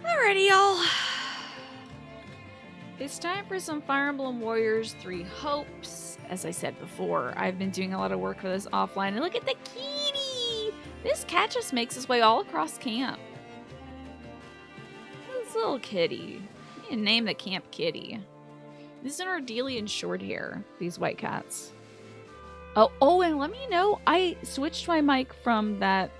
Alrighty, y'all. It's time for some Fire Emblem Warriors 3 Hopes. As I said before, I've been doing a lot of work for this offline. And look at the kitty! This cat just makes his way all across camp. This little kitty. I need to name the camp kitty. This is an Ordelian short hair, these white cats. Oh, and let me know, I switched my mic from that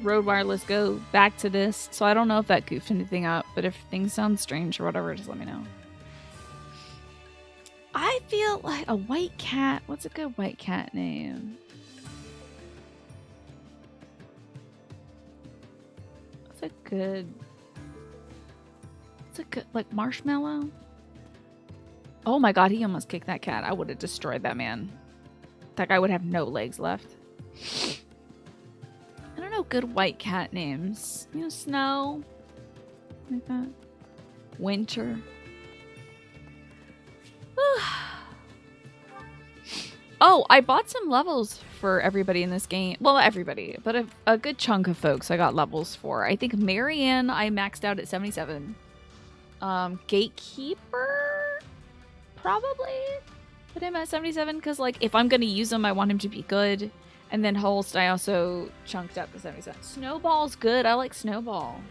Rode Wireless Go back to this, so I don't know if that goofed anything up, but if things sound strange or whatever, just let me know. I feel like a white cat. What's a good white cat name? What's a good, like Marshmallow? Oh my god, he almost kicked that cat. I would have destroyed that man. That guy would have no legs left. I don't know good white cat names. You know, Snow. Like that. Winter. Oh, I bought some levels for everybody in this game. Well, not everybody, but a good chunk of folks I got levels for. I think Marianne I maxed out at 77. Gatekeeper? Probably put him at 77 because, like, if I'm going to use him, I want him to be good. And then Holst, I also chunked up to 77. Snowball's good. I like Snowball.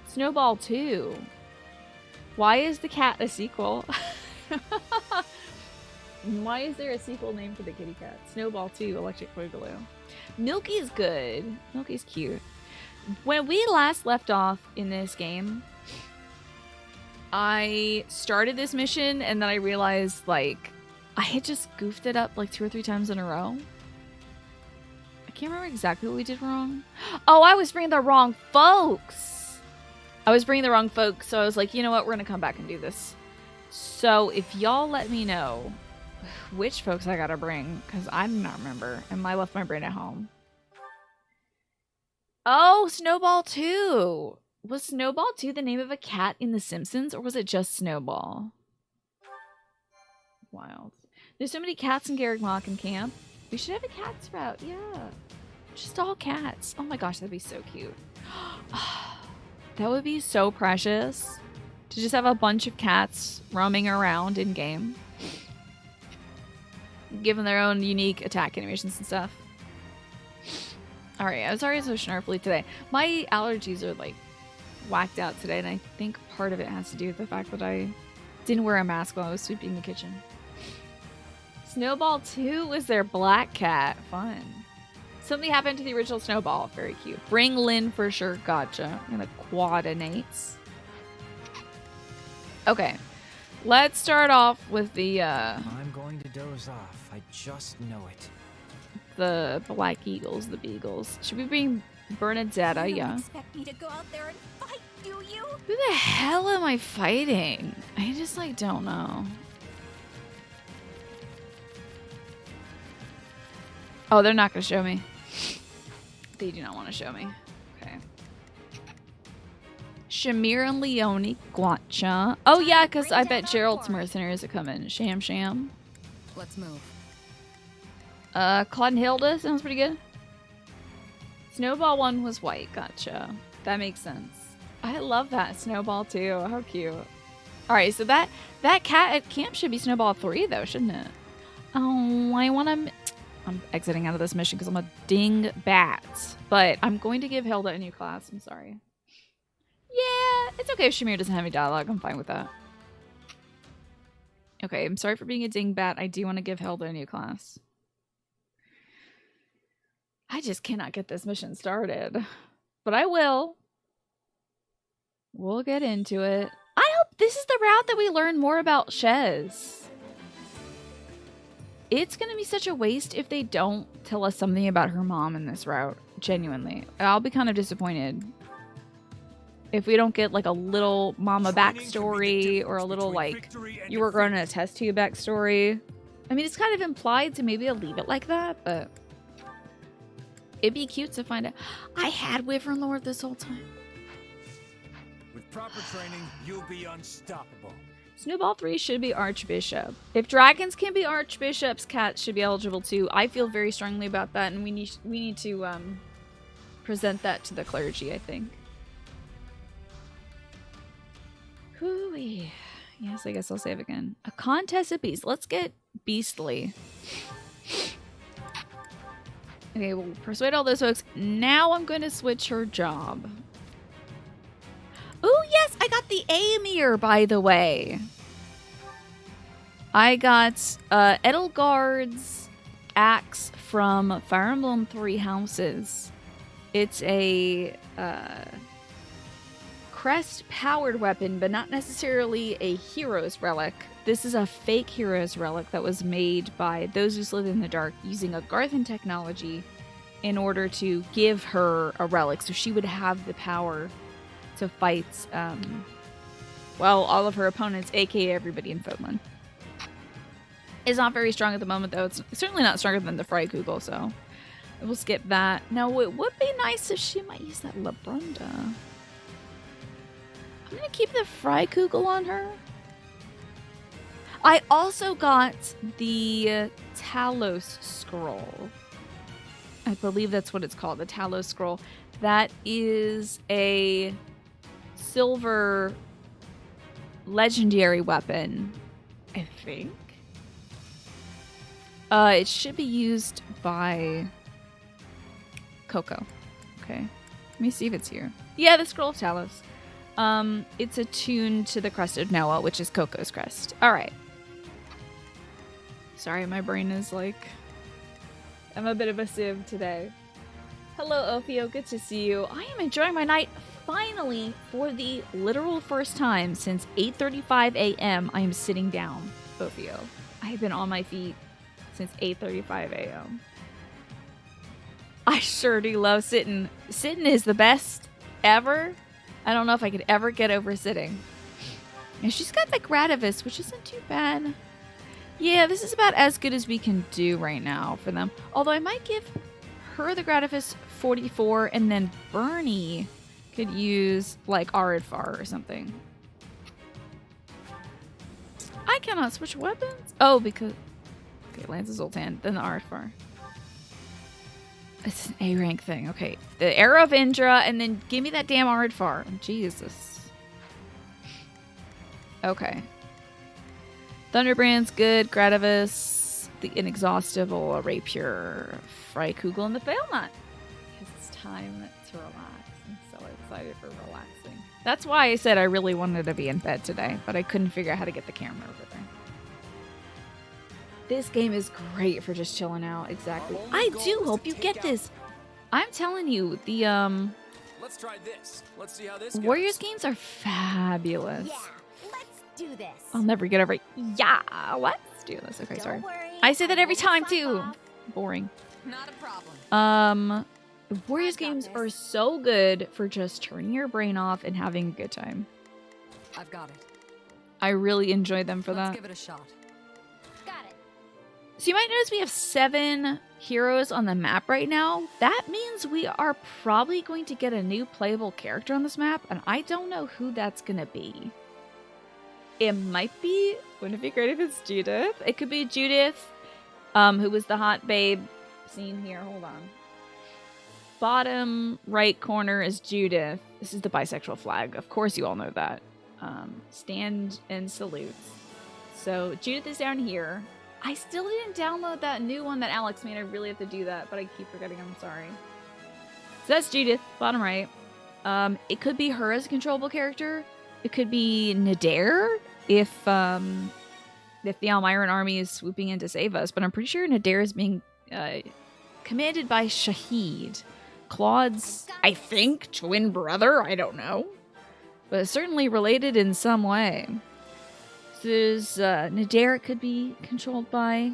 Snowball 2. Why is the cat a sequel? Why is there a sequel named for the kitty cat? Snowball 2, Electric Boogaloo. Milky's good. Milky's cute. When we last left off in this game, I started this mission and then I realized, like, I had just goofed it up like 2 or 3 times in a row. I can't remember exactly what we did wrong. Oh, I was bringing the wrong folks. So I was like, you know what? We're going to come back and do this. So if y'all let me know which folks I got to bring, because I do not remember. And I left my brain at home. Oh, Snowball 2. Was Snowball 2 the name of a cat in The Simpsons, or was it just Snowball? Wild. There's so many cats in Garreg in camp. We should have a cat sprout, yeah. Just all cats. Oh my gosh, that'd be so cute. That would be so precious. To just have a bunch of cats roaming around in game. Given their own unique attack animations and stuff. Alright, I'm sorry it's so snarfly today. My allergies are like whacked out today, and I think part of it has to do with the fact that I didn't wear a mask while I was sweeping the kitchen. Snowball 2 was their black cat. Fun. Something happened to the original Snowball. Very cute. Bring Lynn for sure. Gotcha. I'm gonna coordinates. Okay. Let's start off with the I'm going to doze off. I just know it. The Black Eagles, the Beagles. Should we bring Bernadetta? You don't Yeah. expect me to go out there and fight, do you? Who the hell am I fighting? I just, like, don't know. Oh, they're not going to show me. They do not want to show me. Okay. Shamir and Leone. Gotcha. Oh, yeah, because I bet Gerald's mercenaries are coming. Sham Sham. Let's move. Claude and Hilda. Sounds pretty good. Snowball 1 was white. Gotcha. That makes sense. I love that. Snowball 2. How cute. Alright, so that cat at camp should be Snowball 3, though, shouldn't it? Oh, I want to... I'm exiting out of this mission because I'm a ding bat. But I'm going to give Hilda a new class. I'm sorry. Yeah, it's okay if Shamir doesn't have any dialogue. I'm fine with that. Okay, I'm sorry for being a ding bat. I do want to give Hilda a new class. I just cannot get this mission started. But I will. We'll get into it. I hope this is the route that we learn more about Shez. It's going to be such a waste if they don't tell us something about her mom in this route. Genuinely. I'll be kind of disappointed if we don't get, like, a little mama backstory or a little, like, you were growing in a test tube backstory. I mean, it's kind of implied, so maybe I'll leave it like that, but it'd be cute to find out. I had Wyvern Lord this whole time. With proper training, you'll be unstoppable. Snowball 3 should be Archbishop. If dragons can be Archbishops, cats should be eligible too. I feel very strongly about that, and we need to present that to the clergy, I think. Hooey. Yes, I guess I'll save again. A contest of beasts. Let's get beastly. Okay, we'll persuade all those folks. Now I'm going to switch her job. Oh, yes, I got the Amir, by the way. I got Edelgard's axe from Fire Emblem Three Houses. It's a crest-powered weapon, but not necessarily a hero's relic. This is a fake hero's relic that was made by those who slid in the dark using a Garthan technology in order to give her a relic, so she would have the power to fight, well, all of her opponents, aka everybody in Fodlan. It's not very strong at the moment, though. It's certainly not stronger than the Freikugel, so we'll skip that. Now, it would be nice if she might use that Labrunda. I'm going to keep the Freikugel on her. I also got the Talos Scroll. I believe that's what it's called, the Talos Scroll. That is a silver legendary weapon, I think. It should be used by Coco. Okay. Let me see if it's here. Yeah, the Scroll of Talos. It's attuned to the crest of Noah, which is Coco's crest. All right. Sorry, my brain is like... I'm a bit of a sieve today. Hello, Ophio. Good to see you. I am enjoying my night. Finally, for the literal first time since 8:35 a.m., I am sitting down, Ophio. I have been on my feet since 8:35 a.m. I sure do love sitting. Sitting is the best ever. I don't know if I could ever get over sitting. And she's got the Gradivis, which isn't too bad. Yeah, this is about as good as we can do right now for them. Although I might give her the Gradivis 44, and then Bernie could use, like, Aridfar or something. I cannot switch weapons? Oh, because... Okay, Lance's Zoltan, then the Aridfar. It's an A-rank thing. Okay, the Arrow of Indra, and then give me that damn Aridfar. Jesus. Okay. Thunderbrand's good. Gradivis, the Inexhaustible, a Rapier, Freikugel, and the Failnut. It's time to relax. I'm so excited for relaxing. That's why I said I really wanted to be in bed today, but I couldn't figure out how to get the camera over there. This game is great for just chilling out. Exactly. I do hope you get this. I'm telling you, the Let's try this. Let's see how this Warriors goes. games are fabulous. Yeah, let's do this. I'll never get over it. Yeah, let's do this. Okay, Don't sorry. worry, I say that every won't time fuck too. off. Boring. Not a problem. The Warriors I've got games this. are so good for just turning your brain off and having a good time. I've got it. I really enjoy them for Let's that. give it a shot. Got it. So you might notice we have 7 heroes on the map right now. That means we are probably going to get a new playable character on this map, and I don't know who that's going to be. It might be... Wouldn't it be great if it's Judith? It could be Judith, who was the hot babe seen here. Hold on. Bottom right corner is Judith. This is the bisexual flag. Of course you all know that. Stand and salute. So Judith is down here. I still didn't download that new one that Alex made. I really have to do that, but I keep forgetting. I'm sorry. So that's Judith, bottom right. It could be her as a controllable character. It could be Nadir if the Almiran army is swooping in to save us. But I'm pretty sure Nadir is being commanded by Shahid. Claude's, I think, twin brother. I don't know. But certainly related in some way. So there's Nadir could be controlled by.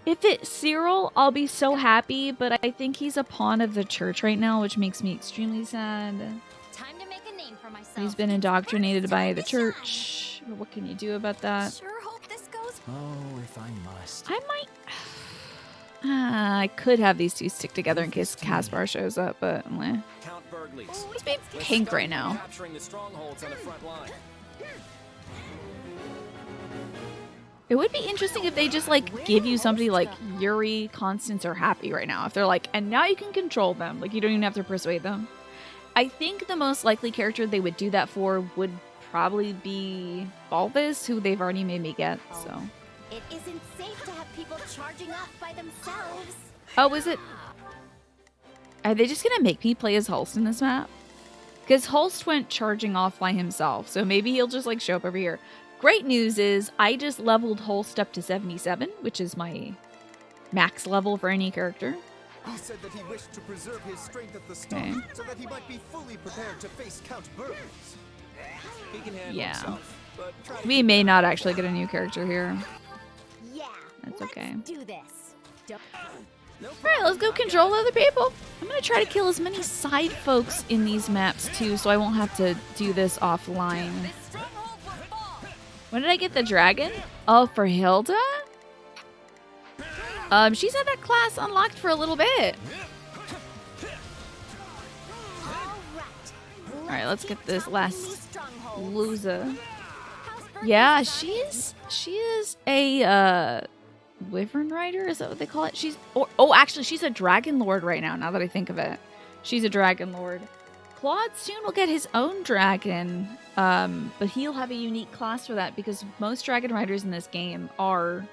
If it's Cyril, I'll be so happy, but I think he's a pawn of the church right now, which makes me extremely sad. Time to make a name for myself. He's been indoctrinated by the church. But what can you do about that? Sure hope this goes. Oh, if I must. I might... I could have these two stick together in case Caspar shows up, but... Count Burgley's. Let's be Let's pink start right now. Capturing the strongholds on the front line. It would be interesting if they just, like, give you somebody like Yuri, Constance, or Happy right now. If they're like, and now you can control them. Like, you don't even have to persuade them. I think the most likely character they would do that for would probably be Balvis, who they've already made me get, so. It isn't safe to have people charging off by themselves. Oh, is it? Are they just gonna make me play as Hulst in this map? Because Hulst went charging off by himself, so maybe he'll just like show up over here. Great news is I just leveled Hulst up to 77, which is my max level for any character. He said that he wished to preserve his strength at the start, Okay. so that he might be fully prepared to face Count Burns. He can handle Yeah. himself, but try to We may not actually get a new character here. Yeah. That's let's okay. do this. Don't... No Alright, let's go control other people. I'm gonna try to kill as many side folks in these maps too, so I won't have to do this offline. This stronghold will fall. When did I get the dragon? Oh, for Hilda? She's had that class unlocked for a little bit. Alright, let's get this last loser. Yeah, she is a Wyvern Rider? Is that what they call it? Actually, she's a Dragon Lord right now that I think of it. She's a Dragon Lord. Claude soon will get his own dragon, but he'll have a unique class for that because most Dragon Riders in this game are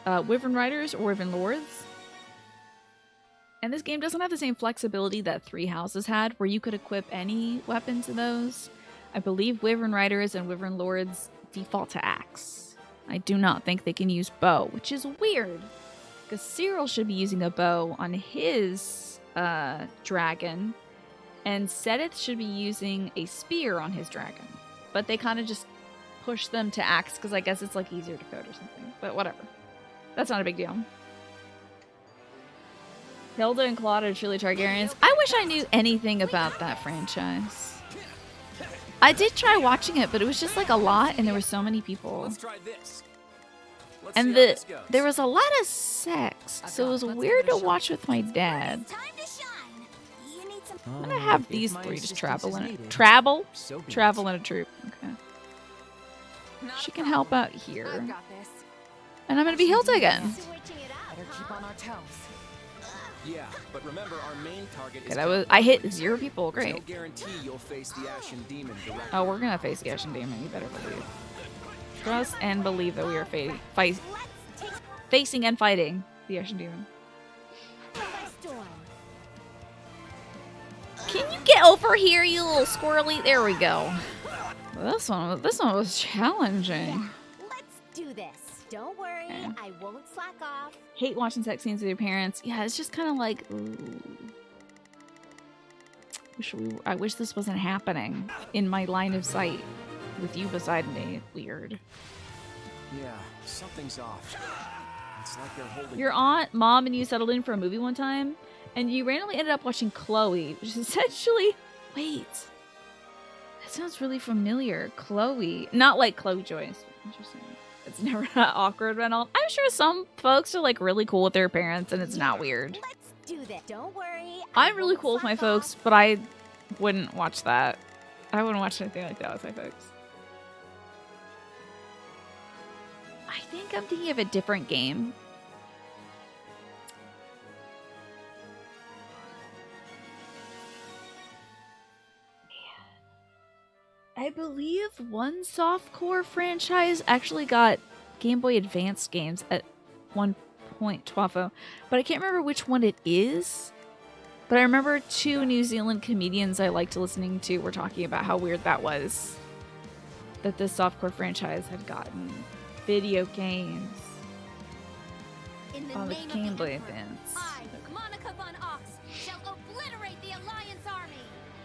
Wyvern Riders or Wyvern Lords. And this game doesn't have the same flexibility that Three Houses had, where you could equip any weapon to those. I believe Wyvern Riders and Wyvern Lords default to axe. I do not think they can use bow, which is weird, because Cyril should be using a bow on his dragon, and Sedith should be using a spear on his dragon. But they kind of just push them to axe, because I guess it's like easier to code or something. But whatever. That's not a big deal. Hilda and Claude are truly Targaryens. I wish I knew anything about that franchise. I did try watching it, but it was just like a lot, and there were so many people. Let's try this. Let's And see how this goes. there was a lot of sex, so it was weird to watch with my dad. Time to shine. You need some... I'm gonna have these three just travel in it. Travel? So be Travel in a troop. Okay. She can help out here. I've got this. And I'm gonna be Hilda again. Switching it up, Better keep on our toes. Yeah, but remember our main target Okay, is I hit 0 people. There's Great. no guarantee you'll face the Ashen Demon directly. Oh, we're gonna face the Ashen Demon. You better believe. Trust and believe that we are facing and fighting the Ashen Demon. by storm. Can you get over here, you little squirrely? There we go. This one was challenging. Let's do this. Don't worry, Okay. I won't slack off. Hate watching sex scenes with your parents. Yeah, it's just kind of like, ooh. I wish this wasn't happening in my line of sight with you beside me. Weird. Yeah, something's off. It's like they're holding. Your aunt, mom, and you settled in for a movie one time, and you randomly ended up watching Chloe, which is essentially... Wait. That sounds really familiar. Chloe. Not like Chloe Joyce. Interesting. It's never that awkward at all. I'm sure some folks are like really cool with their parents, and it's not weird. Let's do this. Don't worry. I'm really cool with my folks, but I wouldn't watch that. I wouldn't watch anything like that with my folks. I think I'm thinking of a different game. I believe one softcore franchise actually got Game Boy Advance games at one point, Twafo, but I can't remember which one it is. But I remember 2 New Zealand comedians I liked listening to were talking about how weird that was. That this softcore franchise had gotten video games In the on the name of Game Boy Emperor, Advance. I, Monica von Ox, shall obliterate the Alliance army.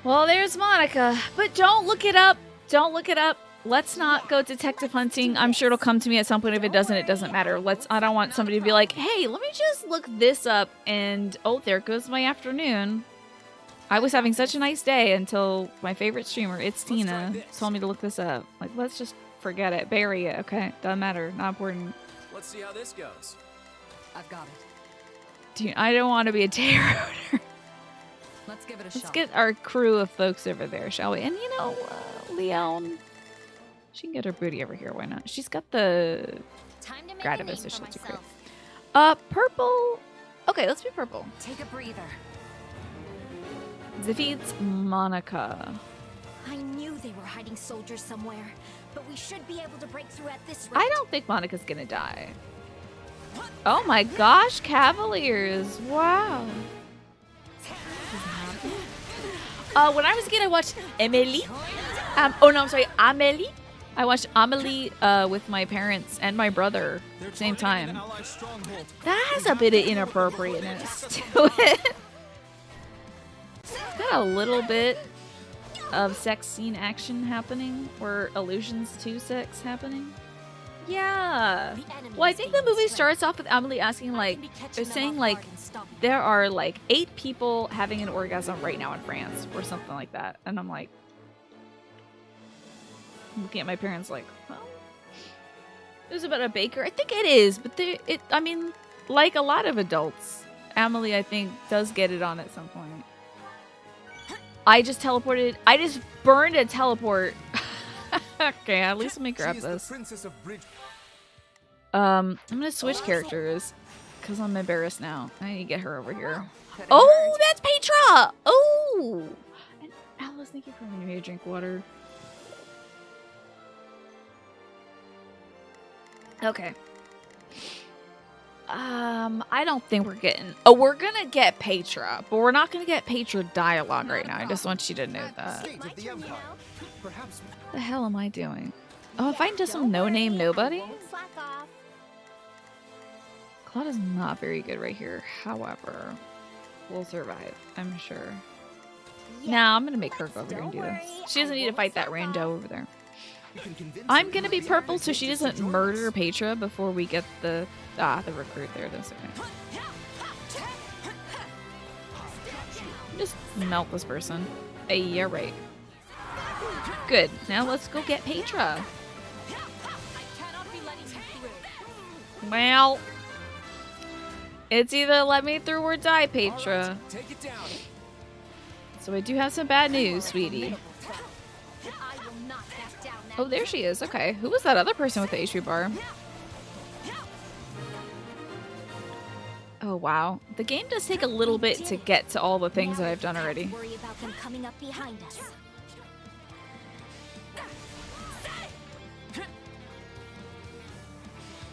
Well, there's Monica. But don't look it up. Don't look it up. Let's not go detective hunting. I'm sure it'll come to me at some point. If it doesn't, it doesn't matter. I don't want somebody to be like, hey, let me just look this up. And, oh, there goes my afternoon. I was having such a nice day until my favorite streamer, It's Tina, told me to look this up. Like, let's just forget it. Bury it, okay? Doesn't matter. Not important. Let's see how this goes. I've got it. Dude, I don't want to be a terror. Let's give it a Let's shot. get our crew of folks over there, shall we? And, you know, Leon... She can get her booty over here. Why not? She's got the Time to make Grad a name so for she'll do great. myself. Purple. Okay, let's be purple. Take a breather. Defeats Monica. I knew they were hiding soldiers somewhere, but we should be able to break through at this rate. I don't think Monica's gonna die. Oh my gosh, Cavaliers! Wow. When I was a kid, I watched Emily. Oh no, I'm sorry, Amelie. I watched Amelie with my parents and my brother at the same time. That has a bit of inappropriateness to it. Got a little bit of sex scene action happening, or allusions to sex happening. Yeah. Well, I think the movie starts off with Amelie asking, like, saying, like, there are, like, 8 people having an orgasm right now in France, or something like that. And I'm like, looking at my parents like, well, it was about a baker. I think it is, but I mean, like a lot of adults, Amelie, I think, does get it on at some point. I just teleported. I just burned a teleport. Okay, at least let me grab this. I'm gonna switch characters because I'm embarrassed now. I need to get her over here. Oh, that's Petra! Oh! And Alice, thank you for letting me drink water. Okay. I don't think we're getting... Oh, we're gonna get Petra, but we're not gonna get Petra dialogue right now. I just want you to know that. What the hell am I doing? Oh, if I just some no-name nobody? Slack off. Claude is not very good right here. However, we'll survive, I'm sure. Nah, I'm gonna make her go over here and do this. She doesn't need to fight that rando over there. I'm gonna be purple so she doesn't murder Petra before we get the recruit there. That's okay. Just melt this person. Hey, yeah, right. Good. Now let's go get Petra. Well, it's either let me through or die, Petra. Take it down. So I do have some bad news, sweetie. I will not back down that Oh, there she is. Okay. Who was that other person with the HP bar? Oh, wow. The game does take a little bit to get to all the things that I've done already. Worry about them coming up behind us.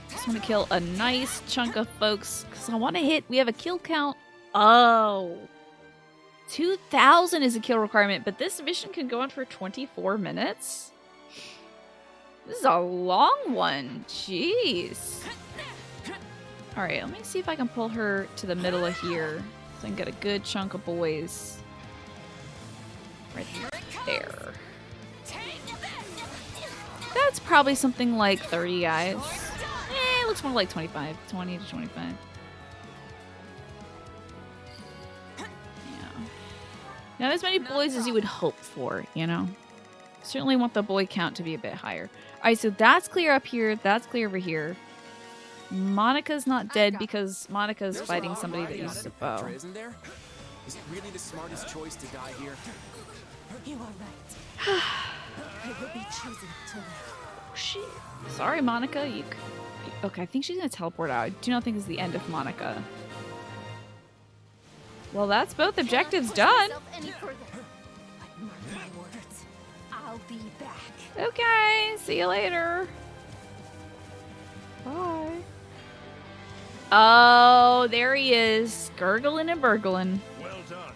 Just want to kill a nice chunk of folks because I want to hit. We have a kill count. Oh, 2,000 is a kill requirement, but this mission can go on for 24 minutes. This is a long one. Jeez. All right, let me see if I can pull her to the middle of here so I can get a good chunk of boys right there. That's probably something like 30 guys. It looks more like 25, 20 to 25. Yeah. Not as many boys as you would hope for, you know? Certainly want the boy count to be a bit higher. All right, so that's clear up here. That's clear over here. Monica's not dead because Monica's fighting somebody that uses a bow. Isn't there? Is it really the smartest choice to die here? You are right. I will be choosing to live. Oh, shit. Sorry, Monica. Okay, I think she's gonna teleport out. I do not think it's the end of Monica. Well, that's both objectives done. Any further. But mark my words, I'll be back. Okay, see you later. Bye. Oh, there he is, gurgling and burgling. Well done.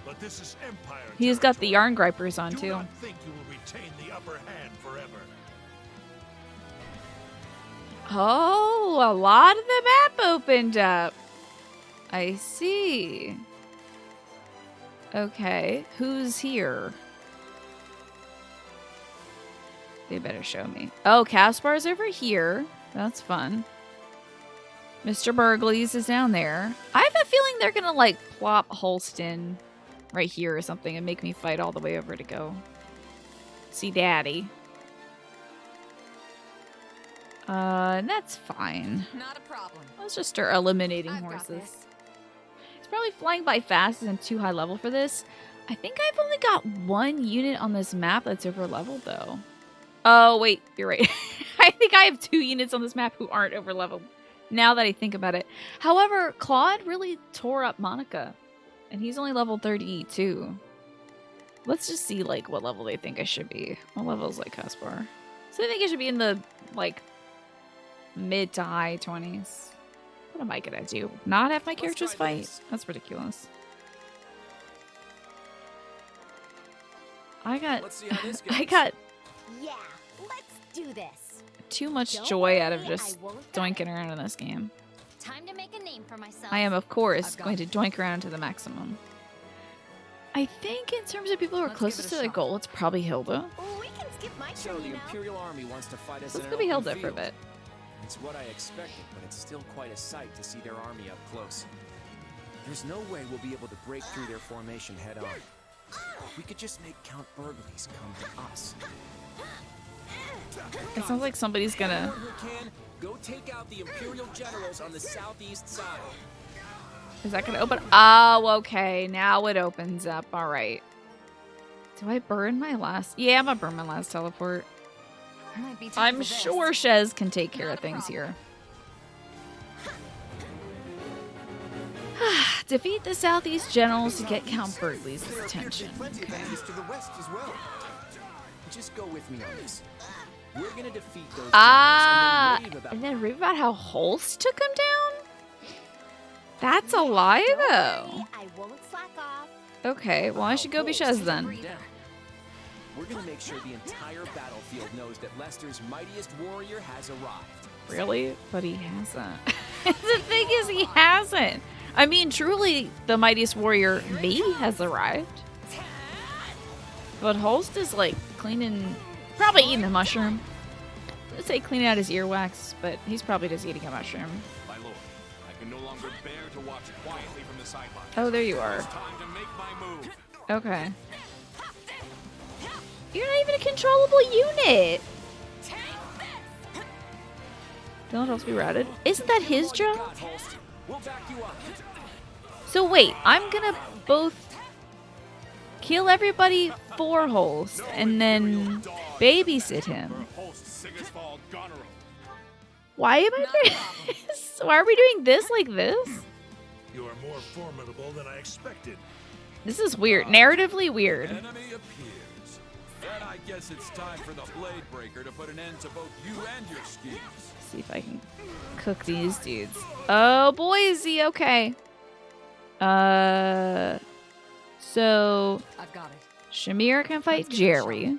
But this is Empire. He's got the yarn gripers on Do too. not think you will retain the upper hand forever. Oh, a lot of the map opened up. I see. Okay, who's here? They better show me. Oh, Caspar's over here. That's fun. Mr. Burgleys is down there. I have a feeling they're gonna like plop Holston right here or something and make me fight all the way over to go see Daddy. And that's fine. Not a problem. Let's just start eliminating I've got horses. this. It's probably flying by fast and too high level for this. I think I've only got one unit on this map that's over leveled though. Oh, wait, you're right. I think I have 2 units on this map who aren't over leveled. Now that I think about it. However, Claude really tore up Monica. And he's only level 32. Let's just see like what level they think I should be. What level is like Caspar? So I think I should be in the like mid to high 20s. What am I gonna do? Not have my characters try fight? this. That's ridiculous. I got Let's see how this goes. I got Yeah, let's do this. too much Don't joy out of worry, just I won't doinking around in this game. Time to make a name for myself. I am, of course, I've got going to doink around to the maximum. I think in terms of people who are Let's give it closest a to the shot. goal, it's probably Hilda. We can skip my So turn, the you know. Imperial Army wants to fight us Let's in go an be open Hilda for a field. bit. It's what I expected, but it's still quite a sight to see their army up close. There's no way we'll be able to break through their formation head on. If we could just make Count Burgley's come to us. It sounds like somebody's gonna... Anyone who can, go take out the Imperial generals on the southeast side. Is that gonna open? Oh, okay. Now it opens up. All right. Do I burn my last? Yeah, I'm gonna burn my last teleport. Might be time I'm for this. sure Shez can take care Not of a things problem. here. Defeat the Southeast Generals to get Count Burgley's There appear to be attention. plenty of Okay. enemies to the west as well. Just go with me on this. We're gonna defeat those Ah, generals and then rave about and then read about how Holst took him down? That's a lie, Don't though. worry, I won't slack off. Okay, well, I should go be Shez then. Yeah. We're gonna make sure the entire battlefield knows that Lester's mightiest warrior has arrived. Really? But he hasn't. The thing is, he hasn't. I mean, truly, the mightiest warrior, me, has arrived. But Holst is, like, cleaning... Probably eating a mushroom. Let's say cleaning out his earwax, but he's probably just eating a mushroom. My lord, I can no longer bear to watch quietly from the sidelines. Oh, there you are. It's time to make my move. Okay. You're not even a controllable unit. Don't else be routed. Isn't that his job? God, Holst. We'll back you up. So wait, I'm gonna both kill everybody for Holst and then babysit him. Why am I doing this? Why are we doing this like this? You are more formidable than I expected. This is weird. Narratively weird. Enemy appears. Then I guess it's time for the Blade Breaker to put an end to both you and your schemes. See if I can cook these dudes. Oh boy, is he okay. So I've got it. Shamir can fight Jerry.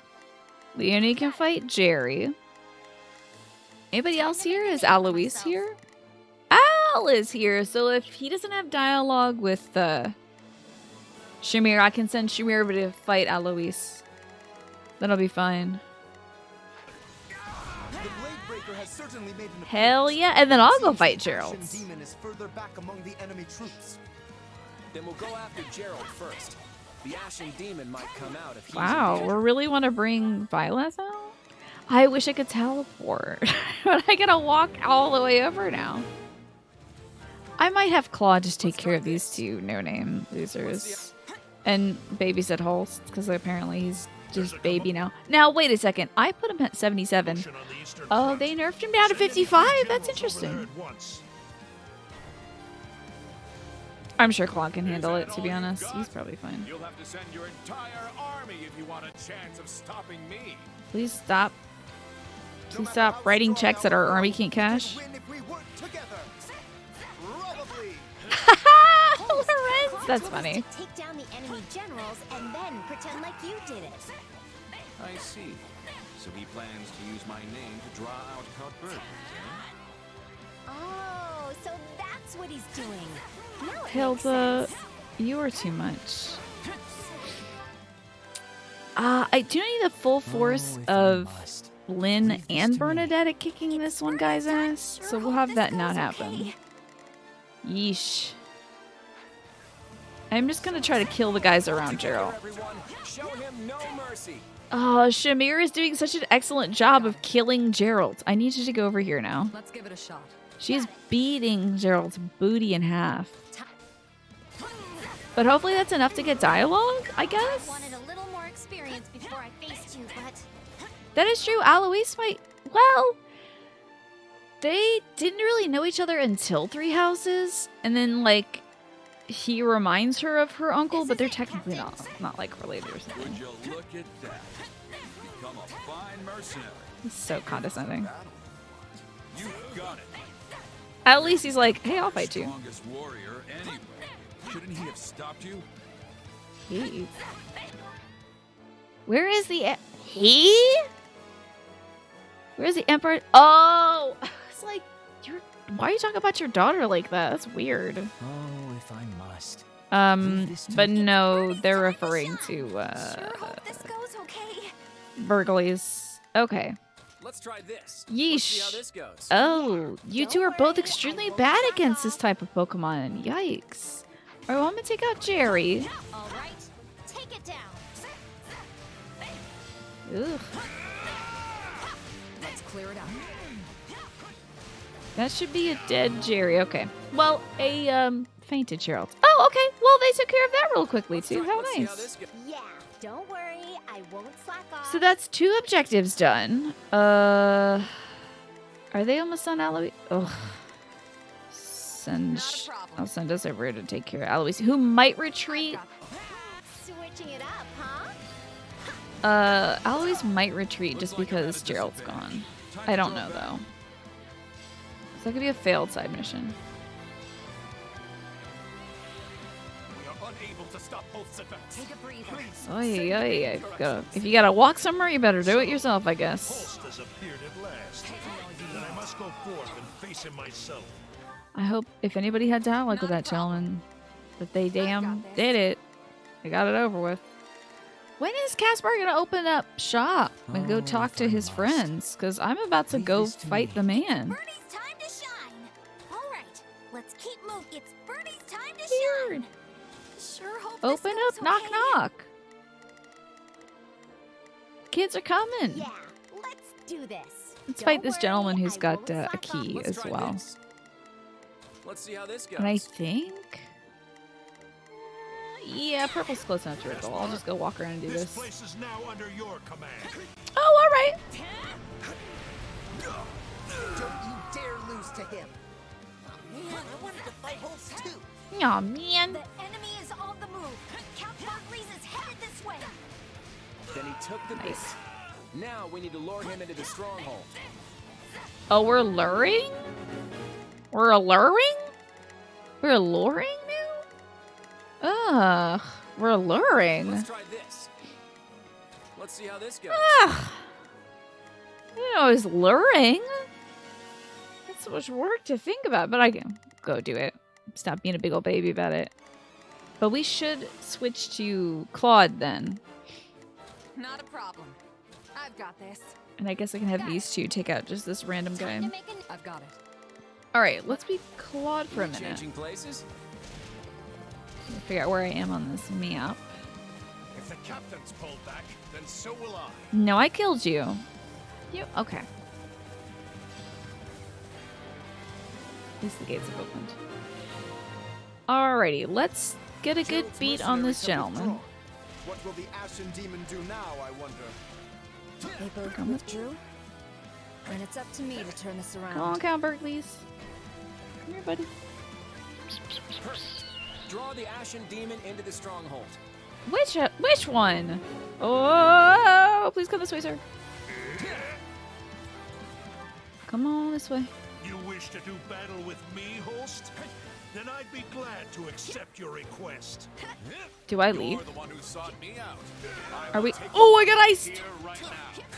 Leonie can fight Jerry. Anybody else here? Is Alois here? Al is here. So if he doesn't have dialogue with Shamir, I can send Shamir over to fight Alois. That'll be fine. The Blade Breaker has certainly made an Hell appearance. yeah. And then I'll go Seems fight the Ashen Gerald. Demon is further back among the enemy troops. Then we'll go after Gerald first. The Ashen Demon might come out if he's Wow, in we danger. really want to bring Violet out? I wish I could teleport, but I gotta walk all the way over now. I might have Claw just take care of these two no-name losers and babysit Holst, because apparently he's just baby now. Now, wait a second. I put him at 77. Motion on the eastern Oh, front. they nerfed him down to Send any 55. generals That's over there interesting. at once. I'm sure Claw can handle it, to be honest. He's probably fine. You'll have to send your entire army if you want a chance of stopping me. Please stop. No Please matter stop how writing strong checks that our foe, army can't we can cash. win if we work together. Probably. Lorenz! That's funny. To take down the enemy generals and then pretend like you did it. I see. So he plans to use my name to draw out Count Burgley, eh? Oh, so that's what he's doing. Now it makes Hilda, sense. you are too much. I do need the full force Oh, if I of must. Lynn Leave this and to me. Bernadette at kicking this one guy's ass, Sure so we'll hope have this that not goes happen. okay. Yeesh. I'm just gonna try to kill the guys around Gerald. Everyone, show him no mercy. Oh, Shamir is doing such an excellent job of killing Gerald. I need you to go over here now. Let's give it a shot. She's beating Gerald's booty in half. But hopefully that's enough to get dialogue, I I guess? wanted a little more experience before I faced you, but That is true. Alois might. Well, they didn't really know each other until Three Houses, and then like he reminds her of her uncle, but they're technically not like related or Would something. you look at that? Become a fine mercenary. He's so condescending. You got it. At least he's like, hey, I'll fight you. Strongest warrior anyway. Shouldn't he have stopped you? He? Where is the he? Where's the emperor? Oh, it's like why are you talking about your daughter like that? That's weird. Oh, if I must. But no, they're referring to Sure hope this goes okay. burglaries. Okay. Let's try this. Let's see how Yeesh. this goes. Oh, you two are both extremely bad against this type of Pokemon. Yikes. All right, well, I'm gonna take out Jerry. All right, take it down. Ugh. Let's clear it out. That should be a dead Jerry. Okay. Well, a fainted Gerald. Oh, okay. Well, they took care of that real quickly too. How Let's see how nice. this goes. Yeah, don't worry. I won't slack off. So that's 2 objectives done. Are they almost done, Aloe? Ugh. Not a problem. I'll send us over to take care of Alois, who might retreat. Switching it up, huh? Alois might retreat just because Gerald's gone. I don't know though. So that could be a failed side mission. We are unable to stop Host's advance. Take a breather. If you gotta walk somewhere, you better do it yourself, I guess. Host has appeared at last. Then I must go forth and face him myself. I hope if anybody had dialogue with that gentleman, that they damn did it. They got it over with. When is Caspar gonna open up shop and go Oh, talk to if I his must. friends? Because I'm about to Leave go this to fight me. the man. Birdie's time to shine. All right, let's keep moving. It's Birdie's time to Weird. shine. Sure hope Open this up, goes knock okay. knock. Kids are coming. Yeah, let's do this. Let's Don't fight this worry, gentleman who's I got won't a slack key off. Let's as try well. this. Let's see how this goes. And I think, yeah, purple's close enough to riddle. I'll just go walk around and do This this. place is now under your command. Oh, all right. Don't you dare lose to him. Man, I wanted to fight Host too. Aw, man. The enemy is on the move. Count Barclays is headed this way. Then he took the bait. Now we need to lure him into the stronghold. Oh, we're luring? We're alluring? We're alluring now? Ugh, we're alluring. Let's try this. Let's see how this goes. Ugh. I didn't know it was luring. That's so much work to think about, but I can go do it. Stop being a big old baby about it. But we should switch to Claude then. Not a problem. I've got this. And I guess I can have these two take out just this random guy. Time to make an I've got it. Alright, let's be Claude for a minute. Changing places. Let me figure out where I am on this map. If the captain's pulled back, then so will I. No, I killed you. You? Okay. At least the gates have opened. Alrighty, let's get a good Gerald's beat on this mercenaries have gentleman. withdrawn. What will the Ashen Demon do now, I wonder? They both Come with withdrew. And it's up to me to turn this around. Come on, Count Berkeley's. Come here, buddy. Draw the Ashen Demon into the stronghold. Which one? Oh, please come this way, sir. Come on this way. You wish to do battle with me, Host? Then I'd be glad to accept your request. Do I leave? You're the one who sought me out. Are we? Oh, I got iced. Here right now.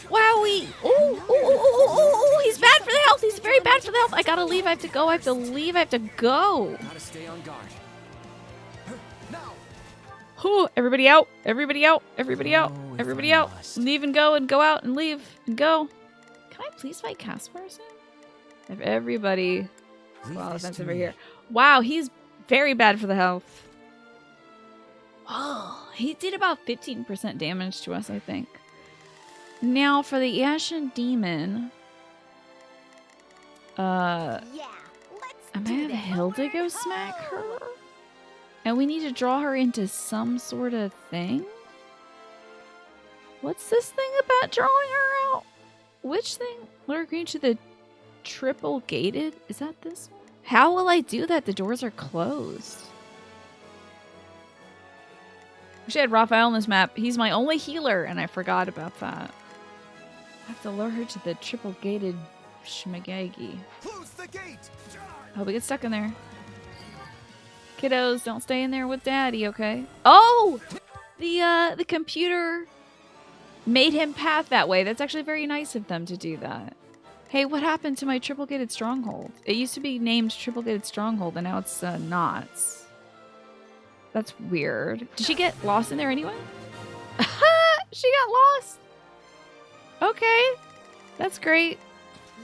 Wowie! Oh, he's bad for the health. He's very bad for the health. I gotta leave. I have to go. I have to leave. I have to go. Gotta stay on guard. Oh, everybody out. Everybody out. Everybody out. Oh, if Everybody I out. must. Leave and go and go out and leave and go. Can I please fight Caspar soon? If everybody. Leave Wow, this defense to over me. here. Wow, he's very bad for the health. Oh, he did about 15% damage to us, I think. Now for the Ashen Demon. yeah. Let's Am I do have a this. hill to go smack her? And we need to draw her into some sort of thing? What's this thing about drawing her out? Which thing? Lure green to the triple gated? Is that this one? How will I do that? The doors are closed. Wish I had Raphael on this map. He's my only healer, and I forgot about that. I have to lure her to the triple gated Shmagagi. Close the gate. Hope we get stuck in there. Kiddos, don't stay in there with Daddy, okay? Oh! The computer made him path that way. That's actually very nice of them to do that. Hey, what happened to my triple gated stronghold? It used to be named triple gated stronghold, and now it's knots. That's weird. Did she get lost in there anyway? She got lost. Okay, that's great.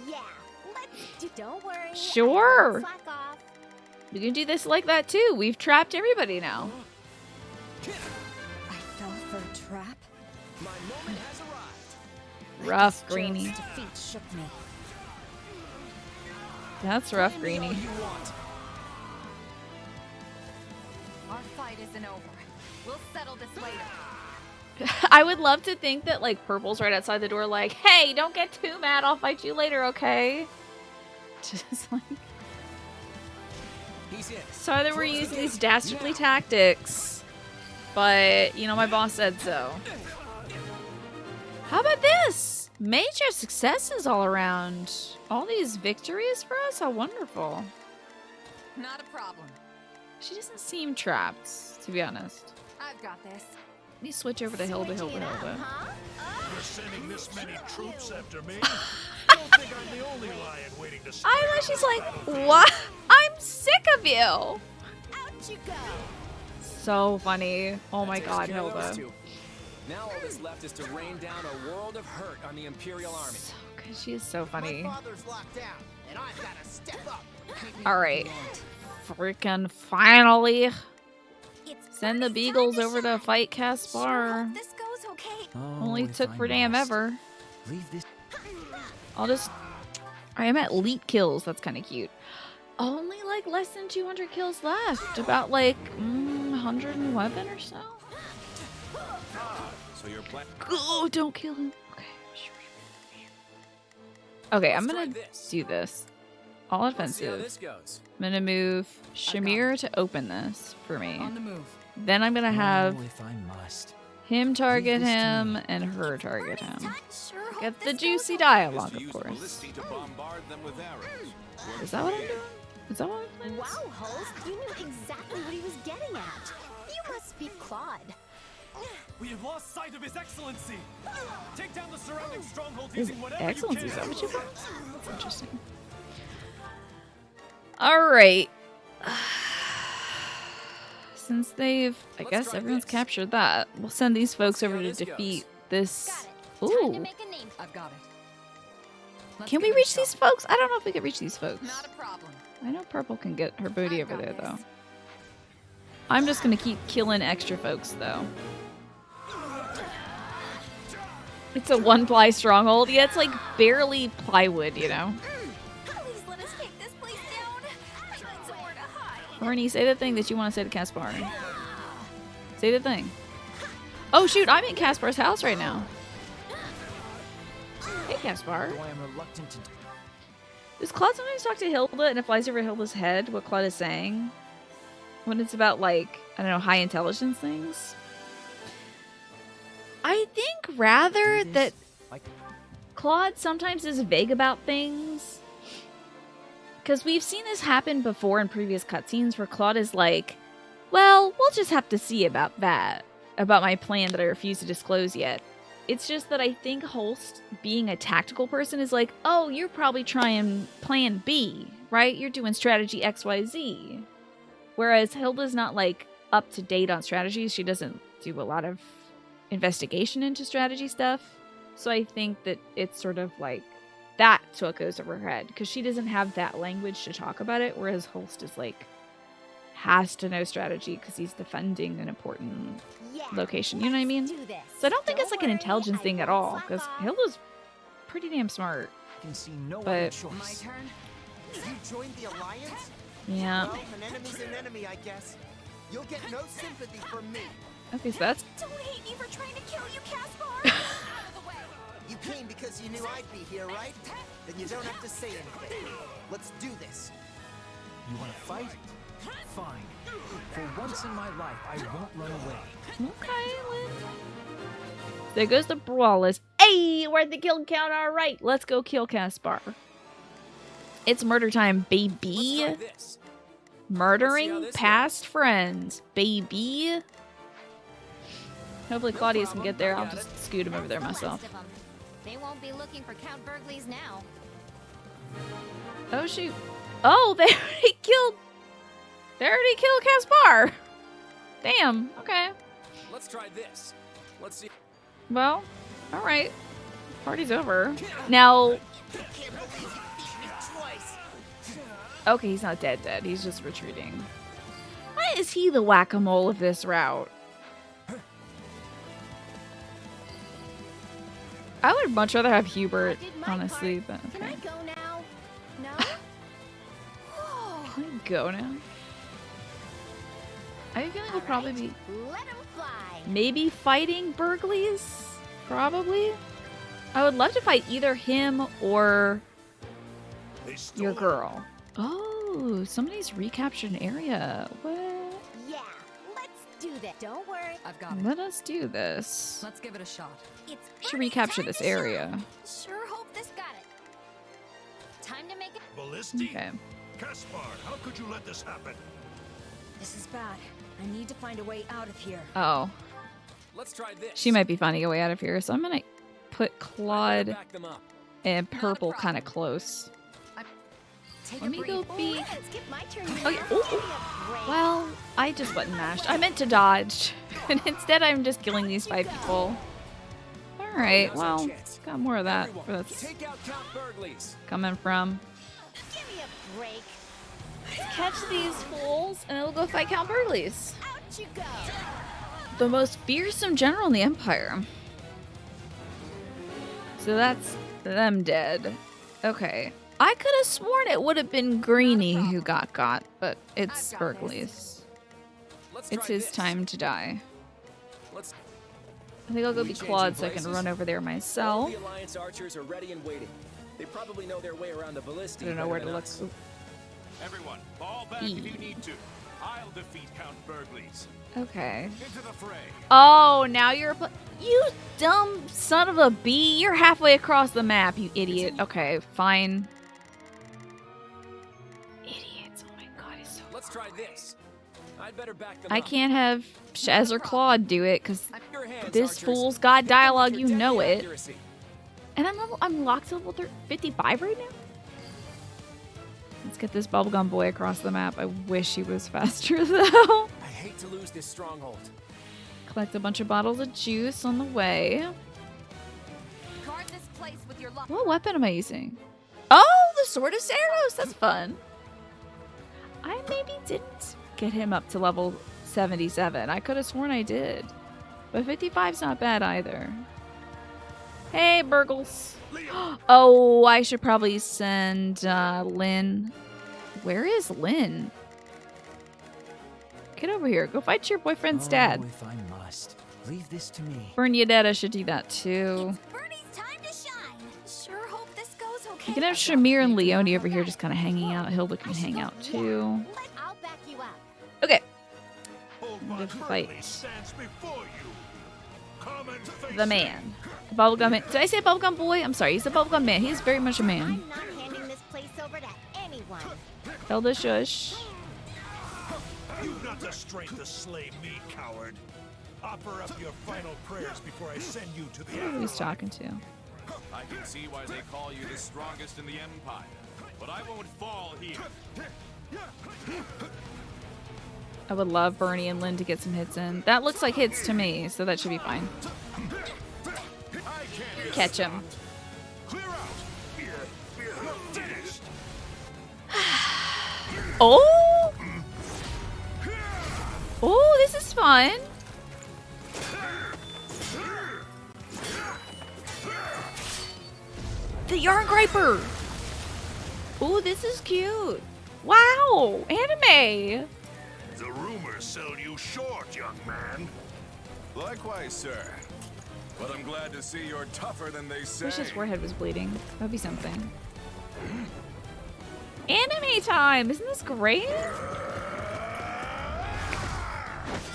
Yeah, don't worry. Sure. Slack off. We can do this like that too. We've trapped everybody now. I fell for a trap. My moment has arrived. Rough, Joe's Greenie. defeat shook me. That's rough, Greenie. Our fight isn't over. We'll settle this later. I would love to think that like Purple's right outside the door like, hey, don't get too mad. I'll fight you later, okay? Just like... He's in. Sorry that we're using these dastardly tactics. But, you know, my boss said so. How about this? Major successes all around. All these victories for us? How wonderful. Not a problem. She doesn't seem trapped, to be honest. I've got this. Let me switch over to Hilda. You're sending this many troops after me? Don't think I'm the only lion waiting to strike. I know, she's like, what? I'm sick of you. Out you go. So funny. Oh my god, Takes care of those Hilda. two. Now all that's left is to rain down a world of hurt on the Imperial Army. So good. She is so funny. My father's locked down, and I've got to step up. Alright. Freaking finally. It's Send the Bernie's Beagles time to over to shine. fight Sure Caspar. hope this goes okay. Only took for damn ever. Leave this. I'll just... I am at elite kills. That's kind of cute. Only like less than 200 kills left. About like 111 or so. So your plan. Oh, don't kill him. Okay. Okay, I'm Let's gonna try this. do this. All Let's see how offensive. this goes. I'm gonna move Shamir to open this for me. On the move. Then I'm gonna have Oh, if I must. him target this to him me. and her target Bernie's him. touch. Sure hope Get the this goes juicy okay. dialogue, Is to of use course. ballistae to bombard them with arrows. Is that what I'm doing? Is that what I'm doing? Wow, host, you knew exactly what he was getting at. You must be Claude. We have lost sight of His Excellency. Take down the surrounding strongholds His using whatever Excellency, you is can. that what you got? That's interesting. Alright. Since they've, I Let's guess try everyone's this. captured that, we'll send these folks see over how to this goes. defeat this. Got it. Time to Ooh. make a name. I've got it. Let's Can we give it a reach shot. these folks? I don't know if we can reach these folks. Not a problem. I know Purple can get her booty I've over got there, though. this. I'm just gonna keep killing extra folks, though. It's a one-ply stronghold. Yeah, it's like barely plywood, you know? Please let us take this place down. I need somewhere to hide. Horny, say the thing that you want to say to Caspar. Say the thing. Oh, shoot, I'm in Caspar's house right now. Hey, Caspar. Though I am reluctant to. Does Claude sometimes talk to Hilda and it flies over Hilda's head what Claude is saying? When it's about, like, I don't know, high intelligence things? I think rather that Claude sometimes is vague about things. Because we've seen this happen before in previous cutscenes where Claude is like, well, we'll just have to see about that. About my plan that I refuse to disclose yet. It's just that I think Holst, being a tactical person, is like, oh, you're probably trying plan B, right? You're doing strategy XYZ. Whereas Hilda's not, like, up to date on strategies. She doesn't do a lot of investigation into strategy stuff. So I think that it's sort of like, that's what goes over her head. Because she doesn't have that language to talk about it. Whereas Holst is, like, has to know strategy because he's defending an important Yeah. location. You know what I mean? Do this. So I don't think it's like an worry, intelligence I thing at won't all, slack because off. Hilda's pretty damn smart. I can see no But- other My choice. turn. You joined the Alliance? Yeah. Well, an enemy's an enemy, I guess. You'll get no sympathy from me. Okay, so that's... Don't hate me for trying to kill you, Caspar. Out of the way. You came because you knew I'd be here, right? Then you don't have to say anything. Let's do this. You want to fight? Fine. For once in my life, I won't run away. Okay, Lynn. There goes the brawlers. Hey, we're at the kill count. All right, let's go kill Caspar. It's murder time, baby. Let's try this. Murdering past friends, baby. Hopefully Claudius can get there. I'll just scoot him over there myself. They won't be looking for Count Burgley's now. Oh shoot. Oh, they already killed Caspar. Damn, okay. Let's try this. Let's see. Well, alright. Party's over. Now, Can't believe you beat me twice. okay, he's not dead. He's just retreating. Why is he the whack-a-mole of this route? I would much rather have Hubert, honestly, but okay. Can I go now? No? Can I go now? I have a feeling we'll probably be Let him fly. maybe fighting Burgleys? Probably. I would love to fight either him or They stole your it. girl. Oh, somebody's recaptured an area. What? Yeah, let's do that. Don't worry. I've got it. Let us do this. Let's give it a shot. It's Should Ernie's recapture time this to shine. area. Sure hope this got it. Time to make it. Ballisti? Okay. Caspar, how could you let this happen? This is bad. I need to find a way out of here. Oh, Let's try this. she might be finding a way out of here, so I'm gonna put I Claude better back them up. and Purple kind of close. Take Let a me breath. go be- Let's skip my turn. Okay. now. Ooh. Give me a break. Well, I just button mashed. I meant to dodge, and instead I'm just killing these 5 people. All right, well, got more of that. Everyone, Where that's take out Count Burgley's. coming from. Give me a break. Catch these fools, and we'll go fight Count Burgley's. Out you go. The most fearsome general in the Empire. So that's them dead. Okay. I could have sworn it would have been Greeny who got, but it's I've got Burgley's. Let's It's try his this. time to die. Let's. I think I'll go We be changing Claude so I can places? run over there All myself. the Alliance archers are ready and waiting. They probably know their way around the ballistic. I don't know where to look. Oop. Everyone, fall back if you need to. I'll defeat Count Burgley's. Okay. Into the fray. Oh, now you're you dumb son of a bee. You're halfway across the map, you idiot. Okay, fine. Idiots. Oh my god, he's so... Let's try this. I'd better back them I up. can't have Shaz or Claude do it, because Your hands, this archers. fool's got dialogue, you know Deadly it. accuracy. And I'm locked to level 55 right now? Let's get this bubblegum boy across the map. I wish he was faster, though. I hate to lose this stronghold. Collect a bunch of bottles of juice on the way. Guard this place with your luck. What weapon am I using? Oh, the Sword of Saros. That's fun. I maybe didn't get him up to level 77. I could have sworn I did. But 55's not bad either. Hey, Burgles. Oh, I should probably send Lynn. Where is Lynn? Get over here. Go fight your boyfriend's dad. Oh, if I must. Leave this to me. Bernadetta should do that too. It's Bernie's time to shine. Sure hope this goes okay. You can have Shamir and Leonie over here just kind of hanging out. Hilda can hang out too. I'll back you up. Okay. Old Good Von fight. Burgley stands before you. Come and face The him. man. Bubblegum man. Did I say bubblegum boy? I'm sorry. He's a bubblegum man. He's very much a man. I'm not handing this place over to anyone. Hilda shush. You've not the strength to slay me, coward. Offer up your final prayers before I send you to the Who he's afterlife. talking to? I can see why they call you the strongest in the Empire. But I won't fall here. I would love Bernie and Lynn to get some hits in. That looks like hits to me, so that should be fine. I can't Catch him. clear out. You're finished. Oh! Oh, this is fun. The yarn griper. Oh, this is cute. Wow, anime. The rumors sell you short, young man. Likewise, sir. But I'm glad to see you're tougher than they I say. wish his forehead was bleeding. That'd be something. Anime time! Isn't this great?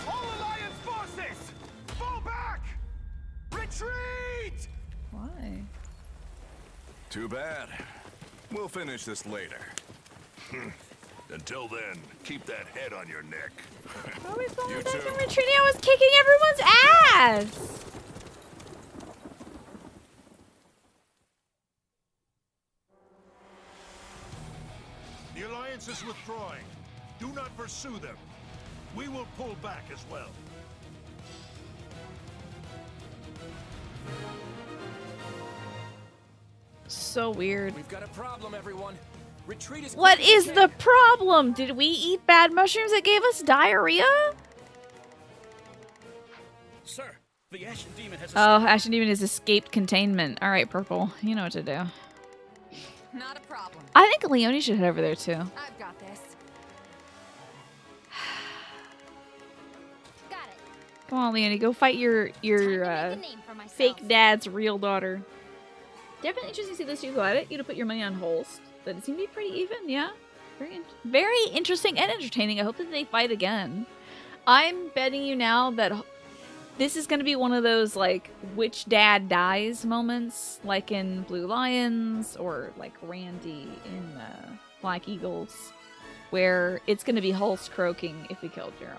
All Alliance forces! Fall back! Retreat! Why? Too bad. We'll finish this later. Until then, keep that head on your neck. Why are we falling You back too. and retreating? I was kicking everyone's ass! The Alliance is withdrawing. Do not pursue them. We will pull back as well. So weird. We've got a problem, everyone. Retreat is What quick as is we the can. problem? Did we eat bad mushrooms that gave us diarrhea? Sir, the Ashen Demon has Oh, Ashen Demon has escaped containment. Alright, Purple. You know what to do. Not a problem. I think Leonie should head over there too. I've got this. Got it. Come on, Leonie. Go fight your Time to make a name for myself. fake dad's real daughter. Definitely interesting to see those two go at it. You to put your money on Holst. But it seemed to be pretty even, yeah. Very interesting and entertaining. I hope that they fight again. I'm betting you now that this is going to be one of those, like, which dad dies moments, like in Blue Lions or, like, Randy in Black Eagles, where it's going to be Holst croaking if he killed Gerald.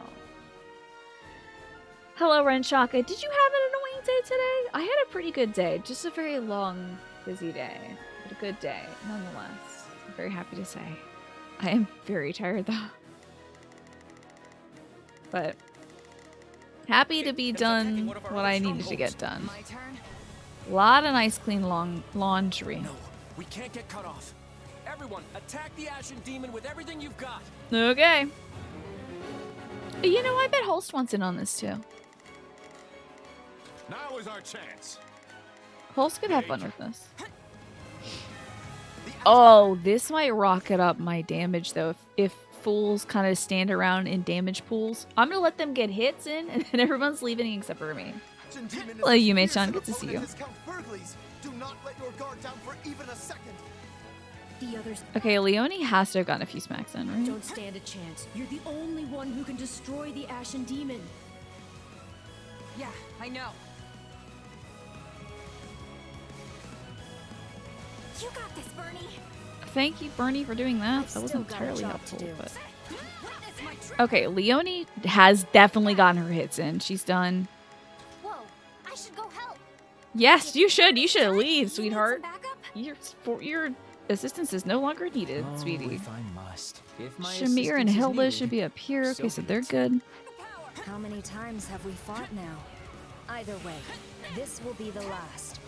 Hello, Renshaka. Did you have an annoying day today? I had a pretty good day. Just a very long, busy day. But a good day, nonetheless. I'm very happy to say. I am very tired, though. But happy to be done what I needed to get done. My turn. A lot of nice, clean laundry. No, we can't get cut off. Everyone, attack the Ashen Demon with everything you've got. Okay. You know, I bet Holst wants in on this, too. Now is our chance. Holst could have fun with this. Oh, this might rocket up my damage, though. If fools kind of stand around in damage pools, I'm going to let them get hits in, and then everyone's leaving except for me. Hello, Yume-chan. Good to see you. Do not let your guard down for even a second. The others Okay, Leonie has to have gotten a few smacks in, right? don't stand a chance. You're the only one who can destroy the Ashen Demon. Yeah, I know. You got this, Bernie. Thank you, Bernie, for doing that. I've That wasn't still got a entirely job helpful, to do. but... Witness my true. Okay, Leonie has definitely gotten her hits in. She's done. Whoa, I should go help. Yes, you should. You should leave, You need sweetheart. some backup? Your assistance is no longer needed, Oh, sweetie. if I must. If my Shamir and assistance is Hilda needed, should be up here. Okay, so so be they're it. good. How many times have we fought now? Either way, this will be the last.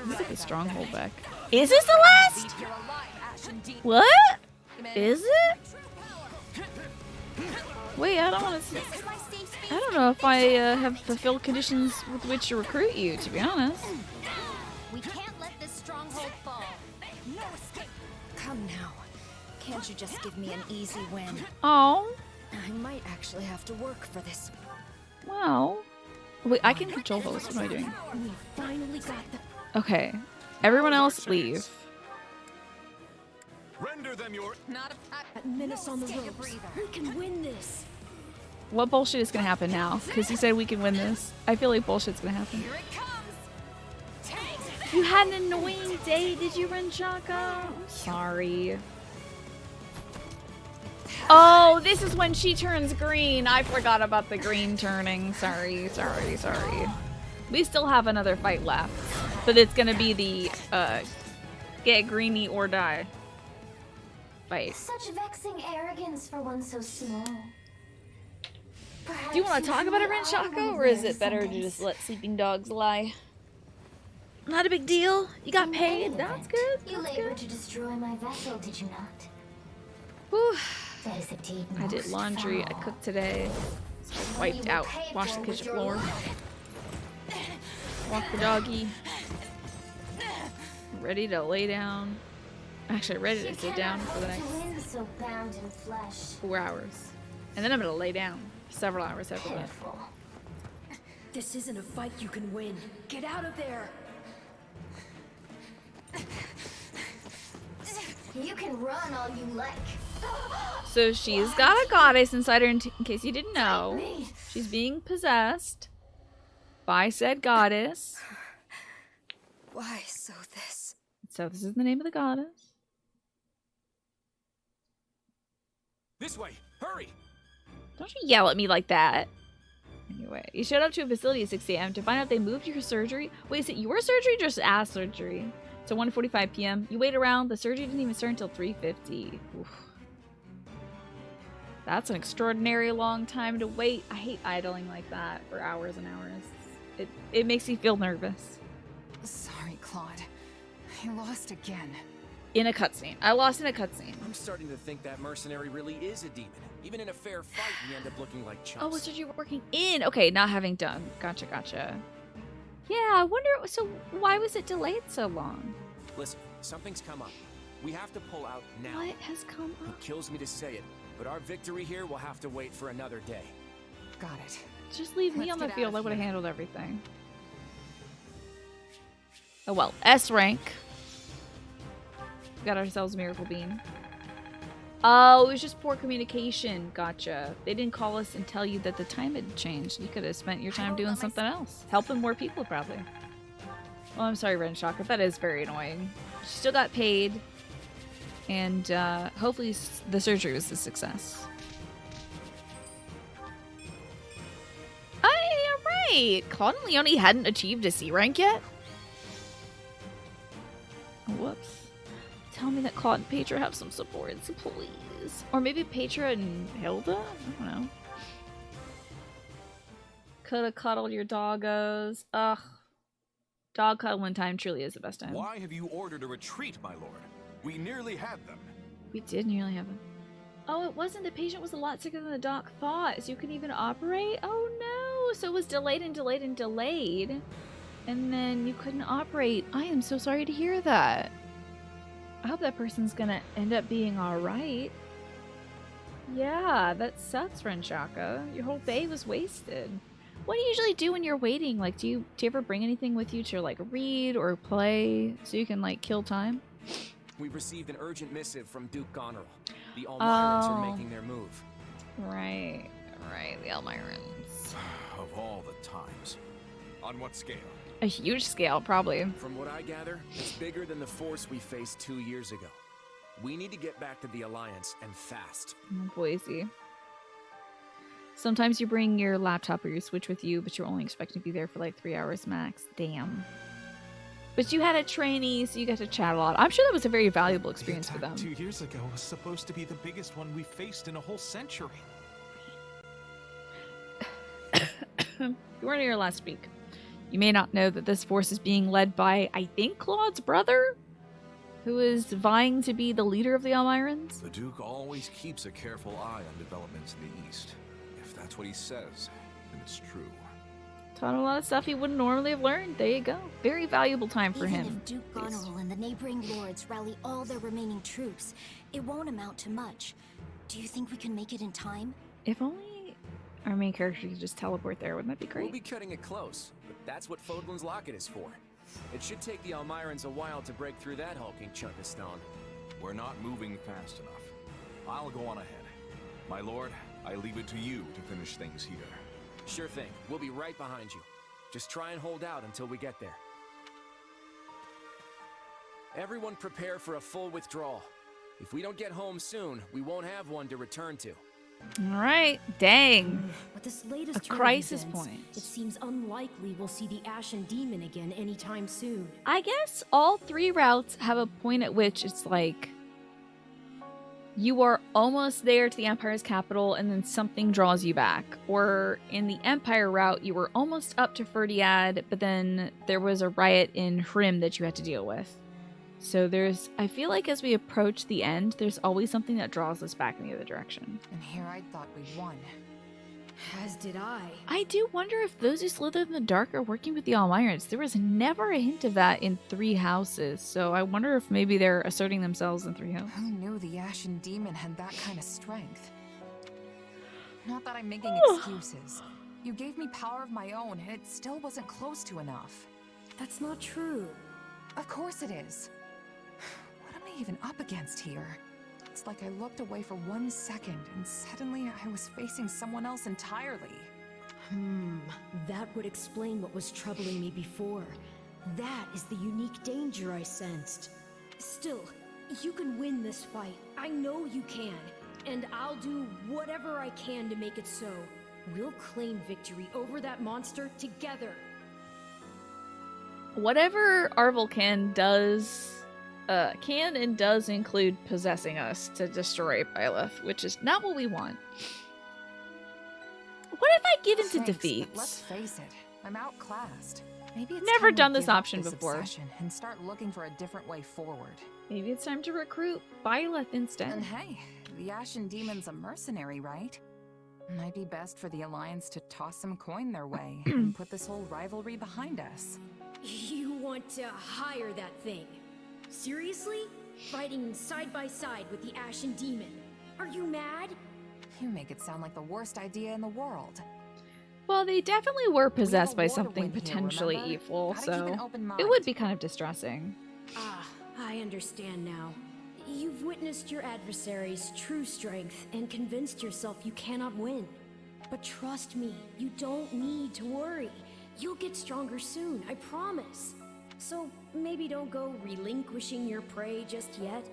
Let's get the stronghold back. Is this the last? Leave here alive, Ashen Demon. What? Is it? Wait, I don't want to. This is my safe space. I don't know if I have fulfilled conditions with which to recruit you. To be honest. We can't let this stronghold fall. No escape. Come now. Can't you just give me an easy win? Oh. I might actually have to work for this. Wow. Wait, I can control host. What am I doing? We finally got the... Okay. Everyone else leave. Render them your. Not a. That menace on the Take a ropes. breather. We can win this. What bullshit is gonna happen now? Because he said we can win this. I feel like bullshit's gonna happen. Here it comes. Take. You had an annoying day, did you, Renshaka? I'm sorry. Oh, this is when she turns green. I forgot about the green turning. Sorry. We still have another fight left. But it's gonna be the get greeny or die fight. Such vexing arrogance for one so small. Do you want to talk about it, Renshaka, or is it better to just let sleeping dogs lie? Not a big deal. You got paid. That's good. You labored to destroy my vessel, did you not? Whew. That is indeed I did most laundry. I foul. cooked today. Wiped out. Washed the kitchen floor. Walked the doggy. Ready to lay down. Actually, ready to sit down for the next To win so bound in flesh. 4 hours. And then I'm going to lay down several hours after that. Careful. This isn't a fight you can win. Get out of there. You can run all you like. So she's got a goddess inside her, in case you didn't know. She's being possessed by said goddess. Why so this? So this is the name of the goddess. This way! Hurry! Don't you yell at me like that. Anyway, you showed up to a facility at 6 a.m. to find out they moved your surgery. Wait, is it your surgery or just ass surgery? So 1:45 p.m. You wait around. The surgery didn't even start until 3:50. Oof. That's an extraordinary long time to wait. I hate idling like that for hours and hours. It makes me feel nervous. Sorry, Claude. I lost again. In a cutscene. I lost in a cutscene. I'm starting to think that mercenary really is a demon. Even in a fair fight, we end up looking like chumps. Oh, what surgery you were working in? Okay, not having done. Gotcha, gotcha. Yeah, I wonder, so why was it delayed so long? Listen, something's come up. We have to pull out now. What has come up? It kills me to say it, but our victory here will have to wait for another day. Got it. Just leave me Let's on the get out field. of I would have here. handled everything. Oh well, S rank. Got ourselves a miracle bean. Oh, it was just poor communication. Gotcha. They didn't call us and tell you that the time had changed. You could have spent your time doing something else. Helping more people, probably. Well, I'm sorry, Ren Shaka. That is very annoying. She still got paid. And hopefully the surgery was a success. Oh, yeah, right. Claude and Leonie hadn't achieved a C rank yet? Whoops. Tell me that Claude and Petra have some supports, please. Or maybe Petra and Hilda? I don't know. Coulda cuddled your doggos. Ugh. Dog cuddling time truly is the best time. Why have you ordered a retreat, my lord? We nearly had them. We did nearly have them. Oh, it wasn't. The patient was a lot sicker than the doc thought, so you couldn't even operate? Oh no! So it was delayed and delayed and delayed. And then you couldn't operate. I am so sorry to hear that. I hope that person's gonna end up being alright. Yeah, that sucks, Renshaka. Your whole day was wasted. What do you usually do when you're waiting? Like, do you ever bring anything with you to, like, read or play so you can, like, kill time? We've received an urgent missive from Duke Goneril. The Almirans are making their move. Right, the Almirans. Of all the times. On what scale? A huge scale, probably. From what I gather, it's bigger than the force we faced 2 years ago. We need to get back to the Alliance, and fast. Oh, Boise. Sometimes you bring your laptop or your Switch with you, but you're only expected to be there for like 3 hours max. Damn. But you had a trainee, so you got to chat a lot. I'm sure that was a very valuable experience for them. 2 years ago was supposed to be the biggest one we faced in a whole century. You weren't here last week. You may not know that this force is being led by, I think, Claude's brother, who is vying to be the leader of the Almirans. The Duke always keeps a careful eye on developments in the East. If that's what he says, then it's true. Taught him a lot of stuff he wouldn't normally have learned. There you go. Very valuable time for Even him. if Duke Goneril and the neighboring lords rally all their remaining troops, it won't amount to much. Do you think we can make it in time? If only our main character could just teleport there, wouldn't that be great? We'll be cutting it close, but that's what Fodlan's Locket is for. It should take the Almirans a while to break through that hulking chunk of stone. We're not moving fast enough. I'll go on ahead. My lord, I leave it to you to finish things here. Sure thing. We'll be right behind you. Just try and hold out until we get there. Everyone prepare for a full withdrawal. If we don't get home soon, we won't have one to return to. All right. Dang. With this latest A turn of crisis events, point. It seems unlikely we'll see the Ashen Demon again anytime soon. I guess all 3 routes have a point at which it's like you are almost there to the Empire's capital and then something draws you back. Or in the Empire route, you were almost up to Ferdiad, but then there was a riot in Hrim that you had to deal with. So I feel like as we approach the end, there's always something that draws us back in the other direction. And here I thought we'd won. As did I. I do wonder if those who slither in the dark are working with the Almirans. There was never a hint of that in 3 houses, so I wonder if maybe they're asserting themselves in 3 houses. Who knew the Ashen Demon had that kind of strength? Not that I'm making excuses. You gave me power of my own, and it still wasn't close to enough. That's not true. Of course it is. What am I even up against here? It's like I looked away for 1 second, and suddenly I was facing someone else entirely. That would explain what was troubling me before. That is the unique danger I sensed. Still, you can win this fight. I know you can. And I'll do whatever I can to make it so. We'll claim victory over that monster together. Whatever Arvel can and does include possessing us to destroy Byleth, which is not what we want. What if I give into Thanks, defeats? but let's face it, I'm outclassed. Maybe it's Never time done we this give up option this before. obsession and start looking for a different way forward. Maybe it's time to recruit Byleth instead. And hey, the Ashen Demon's a mercenary, right? Might be best for the Alliance to toss some coin their way and put this whole rivalry behind us. You want to hire that thing? Seriously? Fighting side by side with the Ashen Demon? Are you mad? You make it sound like the worst idea in the world. Well, they definitely were possessed by war to something win here, potentially remember? evil, Gotta keep so an open it would mind. be kind of distressing. Ah, I understand now. You've witnessed your adversary's true strength and convinced yourself you cannot win. But trust me, you don't need to worry. You'll get stronger soon, I promise. So maybe don't go relinquishing your prey just yet.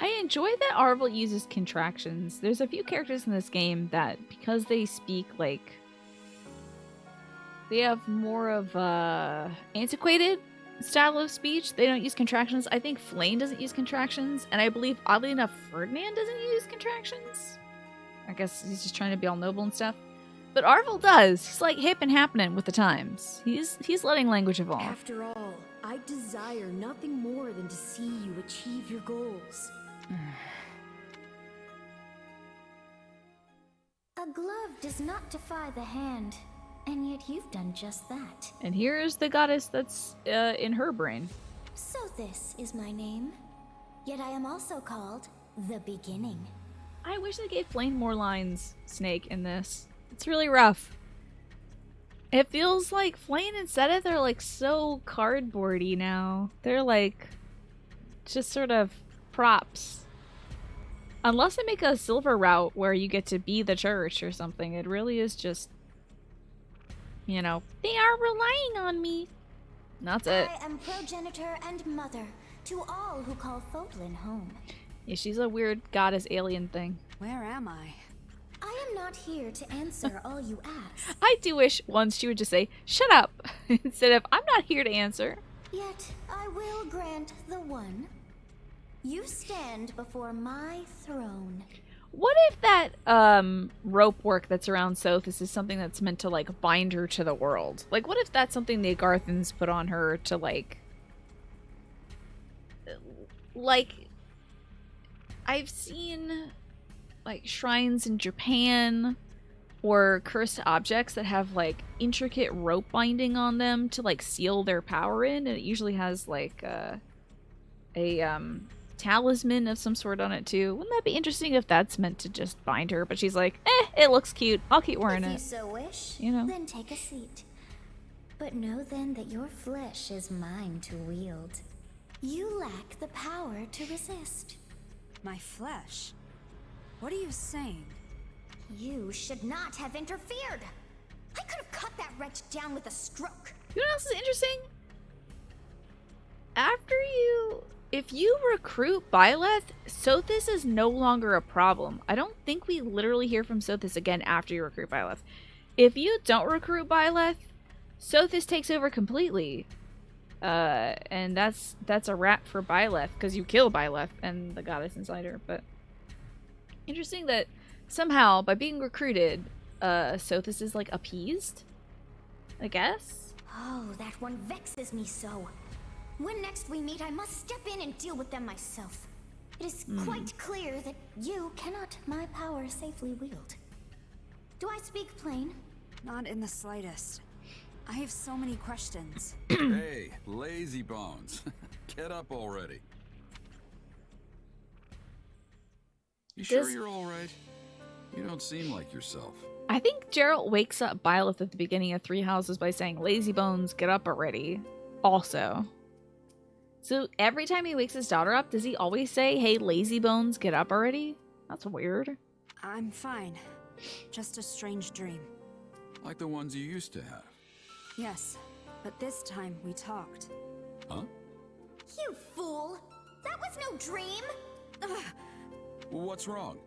I enjoy that Arvel uses contractions. There's a few characters in this game that, because they speak like... they have more of a antiquated style of speech. They don't use contractions. I think Flame doesn't use contractions, and I believe, oddly enough, Ferdinand doesn't use contractions. I guess he's just trying to be all noble and stuff. But Arvel does. He's like hip and happening with the times. He's letting language evolve. After all, I desire nothing more than to see you achieve your goals. A glove does not defy the hand, and yet you've done just that. And here's the goddess that's in her brain. So this is my name. Yet I am also called the Beginning. I wish they gave Flame more lines, Snake, in this. It's really rough. It feels like Flame and Seta, they're like so cardboardy now. They're like just sort of props. Unless they make a silver route where you get to be the church or something, it really is just, you know, they are relying on me. That's it. I am progenitor and mother to all who call Fodlan home. Yeah, she's a weird goddess alien thing. Where am I? I am not here to answer all you ask. I do wish once she would just say, shut up, instead of, I'm not here to answer. Yet I will grant the one. You stand before my throne. What if that rope work that's around Sothis is something that's meant to like bind her to the world? Like, what if that's something the Agarthans put on her to like I've seen like shrines in Japan or cursed objects that have like intricate rope binding on them to like seal their power in, and it usually has like a talisman of some sort on it too. Wouldn't that be interesting if that's meant to just bind her? But she's like, it looks cute. I'll keep wearing it. If you so wish, You know. then take a seat. But know then that your flesh is mine to wield. You lack the power to resist. My flesh? What are you saying? You should not have interfered. I could have cut that wretch down with a stroke. You know what else is interesting? If you recruit Byleth, Sothis is no longer a problem. I don't think we literally hear from Sothis again after you recruit Byleth. If you don't recruit Byleth, Sothis takes over completely. And that's a wrap for Byleth, because you kill Byleth and the goddess inside her. But interesting that somehow, by being recruited, Sothis is like appeased, I guess. Oh, that one vexes me so. When next we meet, I must step in and deal with them myself. It is quite clear that you cannot my power safely wield. Do I speak plain? Not in the slightest. I have so many questions. Hey, lazy bones. Get up already. You sure you're all right? You don't seem like yourself. I think Geralt wakes up Byleth at the beginning of Three Houses by saying, "Lazy bones, get up already." Also. So every time he wakes his daughter up, does he always say, "Hey, lazy bones, get up already"? That's weird. I'm fine. Just a strange dream. Like the ones you used to have. Yes, but this time we talked. Huh? You fool! That was no dream! Well, what's wrong?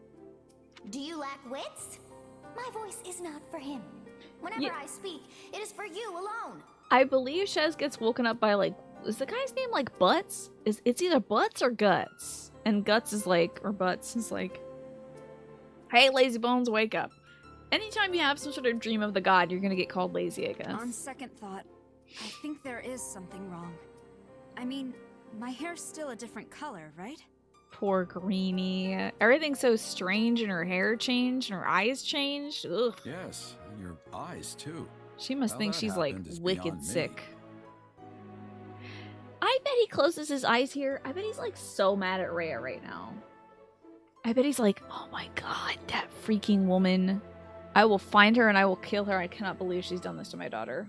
Do you lack wits? My voice is not for him. Whenever I speak, it is for you alone. I believe Shez gets woken up by, like, is the guy's name like Butts? It's either Butts or Guts. And Guts is like, or Butts is like, "Hey, lazy bones, wake up." Anytime you have some sort of dream of the god, you're gonna get called lazy, I guess. On second thought, I think there is something wrong. I mean, my hair's still a different color, right? Poor Greenie. Everything's so strange, and her hair changed, and her eyes changed. Ugh. Yes, and your eyes too. She must How think that she's like happened is wicked beyond me. sick. I bet he closes his eyes here. I bet he's like so mad at Rhea right now. I bet he's like, "Oh my god, that freaking woman. I will find her and I will kill her. I cannot believe she's done this to my daughter."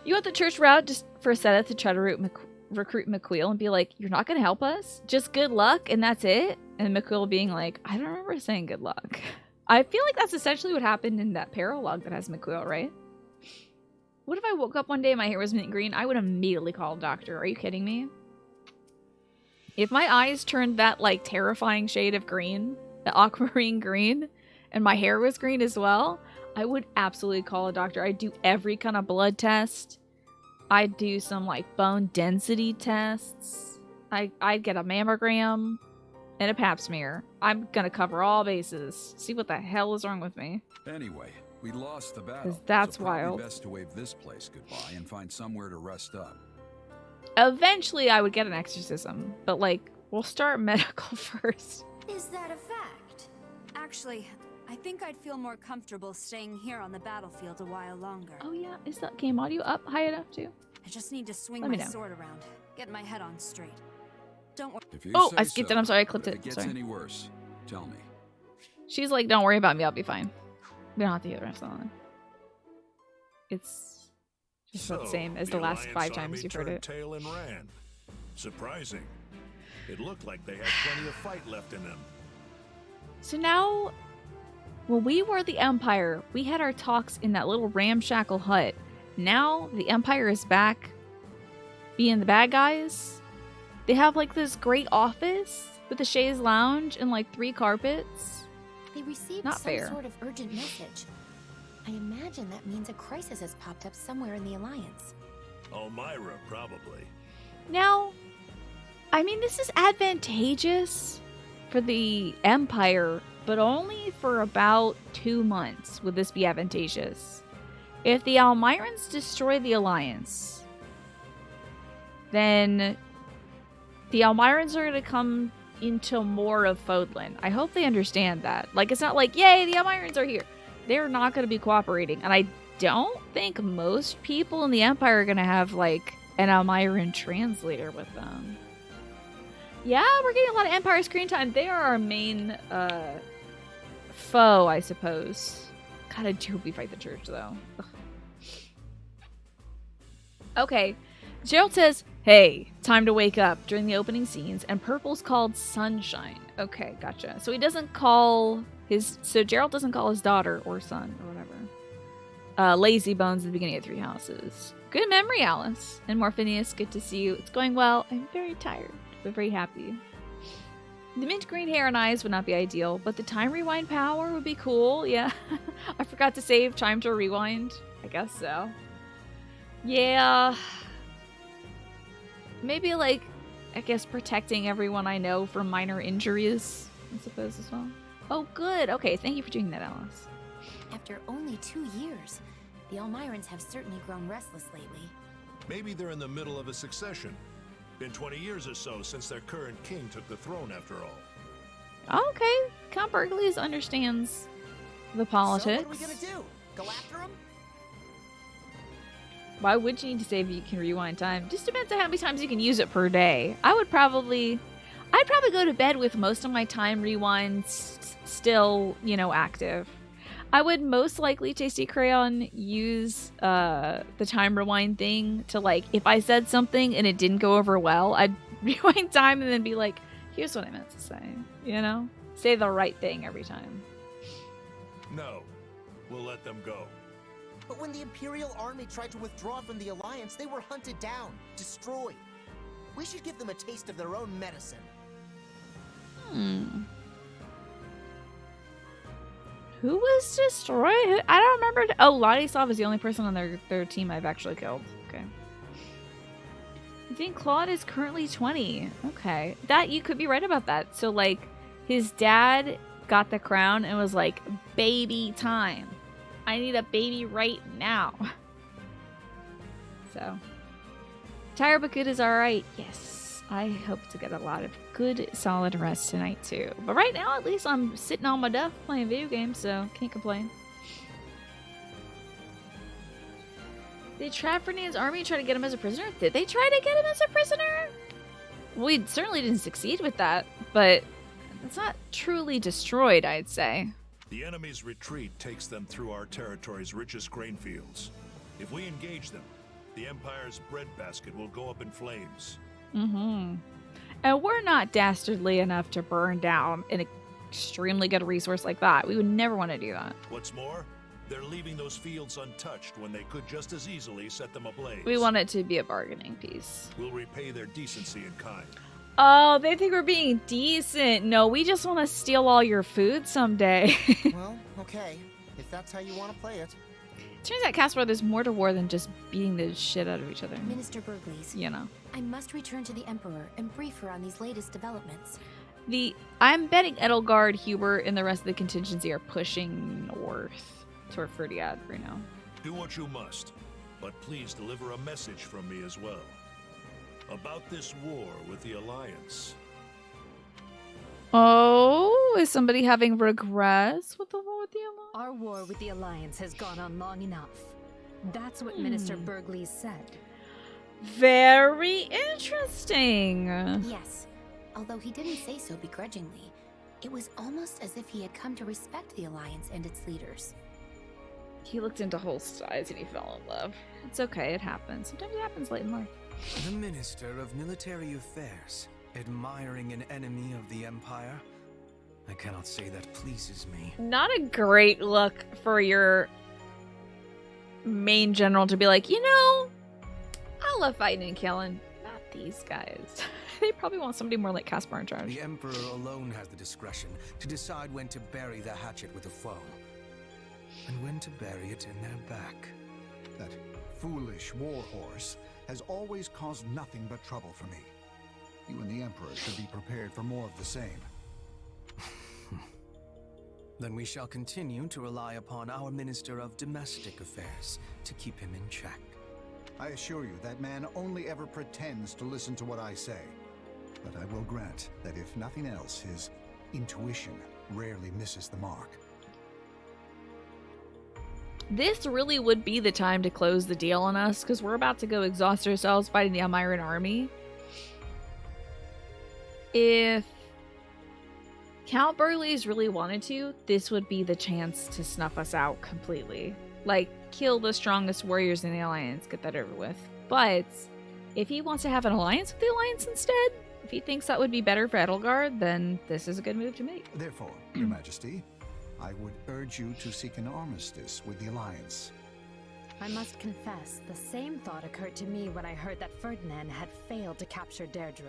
You want the church route just for Seta to try to recruit McQueel and be like, "You're not going to help us? Just good luck and that's it?" And McQueel being like, "I don't remember saying good luck." I feel like that's essentially what happened in that paralogue that has McQueel, right? What if I woke up one day and my hair was mint green? I would immediately call a doctor. Are you kidding me? If my eyes turned that, like, terrifying shade of green, the aquamarine green, and my hair was green as well, I would absolutely call a doctor. I'd do every kind of blood test. I'd do some, like, bone density tests. I'd get a mammogram and a pap smear. I'm gonna cover all bases. See what the hell is wrong with me. Anyway, we lost the battle. 'Cause that's so probably wild. Best to wave this place goodbye and find somewhere to rest up. Eventually, I would get an exorcism, but, like, we'll start medical first. Is that a fact? Actually, I think I'd feel more comfortable staying here on the battlefield a while longer. Oh yeah, is that game audio up high enough too? I just need to swing Let me my know. sword around, get my head on straight. Don't worry. If you Oh, say I skipped it. so. I'm sorry, I clipped But it. If it gets Sorry. any worse, tell me. She's like, "Don't worry about me, I'll be fine." We don't have to hear the rest of it. It's just about the same as the last Alliance 5 times army you've heard turned it. tail and ran. Surprising. It looked like they had plenty of fight left in them. So now, when we were the Empire, we had our talks in that little ramshackle hut. Now the Empire is back being the bad guys. They have like this great office with a chaise lounge and like 3 carpets. They received Not some fair. sort of urgent message. I imagine that means a crisis has popped up somewhere in the Alliance. Elmira, probably. Now, I mean, this is advantageous for the Empire, but only for about 2 months would this be advantageous. If the Almirans destroy the Alliance, then the Almirans are going to come into more of Fodlan. I hope they understand that. Like, it's not like, yay, the Almirans are here. They're not going to be cooperating. And I don't think most people in the Empire are going to have, like, an Almiran translator with them. Yeah, we're getting a lot of Empire screen time. They are our main foe, I suppose. God, I do hope we fight the church, though. Ugh. Okay. Gerald says, "Hey, time to wake up," during the opening scenes, and purple's called Sunshine. Okay, gotcha. So he doesn't call his... So Gerald doesn't call his daughter or son or whatever. Lazy Bones at the beginning of 3 Houses. Good memory, Alice. And Morphinius, good to see you. It's going well. I'm very tired, but very happy. The mint green hair and eyes would not be ideal, but the time rewind power would be cool. Yeah. I forgot to save time to rewind. I guess so. Yeah. Maybe, like, I guess protecting everyone I know from minor injuries, I suppose, as well. Oh, good. Okay, thank you for doing that, Alice. After only 2 years, the Almirans have certainly grown restless lately. Maybe they're in the middle of a succession. Been 20 years or so since their current king took the throne, after all. Okay, Count Burgles understands the politics. So what are we gonna do? Go after him? Why would you need to save if you can rewind time? Just depends on how many times you can use it per day. I'd probably go to bed with most of my time rewinds still, you know, active. I would most likely, Tasty Crayon, use the time rewind thing to, like, if I said something and it didn't go over well, I'd rewind time and then be like, here's what I meant to say, you know? Say the right thing every time. No, we'll let them go. But when the Imperial Army tried to withdraw from the Alliance, they were hunted down, destroyed. We should give them a taste of their own medicine. Who was destroyed? I don't remember. Oh, Ladislav is the only person on their team I've actually killed. Okay. I think Claude is currently 20. Okay. That, you could be right about that. So, like, his dad got the crown and was like, baby time. I need a baby right now. So. Tired but good is alright. Yes. I hope to get a lot of good, solid rest tonight, too. But right now, at least I'm sitting on my duff playing video games, so can't complain. They trapped Ferdinand's army and tried to get him as a prisoner? Did they try to get him as a prisoner? We certainly didn't succeed with that, but it's not truly destroyed, I'd say. The enemy's retreat takes them through our territory's richest grain fields. If we engage them, the Empire's breadbasket will go up in flames. And we're not dastardly enough to burn down an extremely good resource like that. We would never want to do that. What's more, they're leaving those fields untouched when they could just as easily set them ablaze. We want it to be a bargaining piece. We'll repay their decency in kind. Oh, they think we're being decent. No, we just want to steal all your food someday. Well, okay. If that's how you want to play it. Turns out, Caspar, there's more to war than just beating the shit out of each other. Minister Burgleys. You know. I must return to the Emperor and brief her on these latest developments. I'm betting Edelgard, Hubert, and the rest of the contingency are pushing north toward Ferdiad right now. Do what you must, but please deliver a message from me as well. About this war with the Alliance. Oh, is somebody having regrets with the war with the Alliance? Our war with the Alliance has gone on long enough. That's what Minister Burgleys said. Very interesting. Yes, although he didn't say so begrudgingly. It was almost as if he had come to respect the Alliance and its leaders. He looked into Holst's eyes and he fell in love. It's okay, it happens. Sometimes it happens late in life. The Minister of Military Affairs, admiring an enemy of the Empire? I cannot say that pleases me. Not a great look for your main general to be like, you know, I love fighting and killing. Not these guys. They probably want somebody more like Caspar in charge. The Emperor alone has the discretion to decide when to bury the hatchet with a foe, and when to bury it in their back. That foolish warhorse has always caused nothing but trouble for me. You and the Emperor should be prepared for more of the same. Then we shall continue to rely upon our Minister of Domestic Affairs to keep him in check. I assure you, that man only ever pretends to listen to what I say. But I will grant that if nothing else, his intuition rarely misses the mark. This really would be the time to close the deal on us, because we're about to go exhaust ourselves fighting the Almiran army. If Count Burgleys really wanted to, this would be the chance to snuff us out completely. Like, kill the strongest warriors in the Alliance, get that over with. But if he wants to have an alliance with the Alliance instead, if he thinks that would be better for Edelgard, then this is a good move to make. Therefore, Your Majesty, I would urge you to seek an armistice with the Alliance. I must confess, the same thought occurred to me when I heard that Ferdinand had failed to capture Deirdre.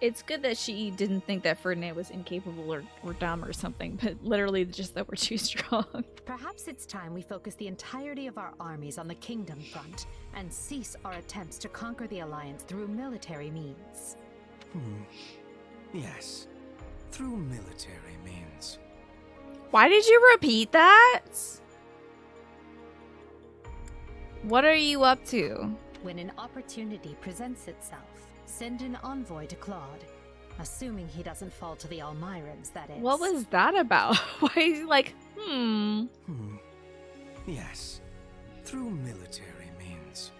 It's good that she didn't think that Ferdinand was incapable or dumb or something, but literally just that we're too strong. Perhaps it's time we focus the entirety of our armies on the Kingdom front and cease our attempts to conquer the Alliance through military means. Yes, through military means. Why did you repeat that? What are you up to? When an opportunity presents itself, send an envoy to Claude. Assuming he doesn't fall to the Almirans, that is. What was that about? Why is he like, Yes, through military means.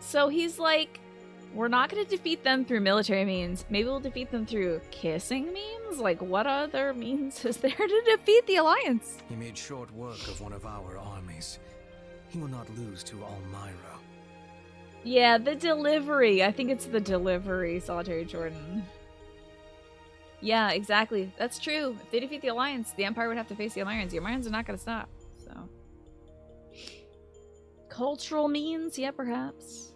So he's like, we're not going to defeat them through military means. Maybe we'll defeat them through kissing me, means? Like, what other means is there to defeat the Alliance? He made short work of one of our armies. He will not lose to Elmira. Yeah, the delivery. I think it's the delivery, Solitary Jordan. Yeah, exactly. That's true. If they defeat the Alliance, the Empire would have to face the Alliance. The Alliance are not going to stop. So, cultural means, yeah, perhaps.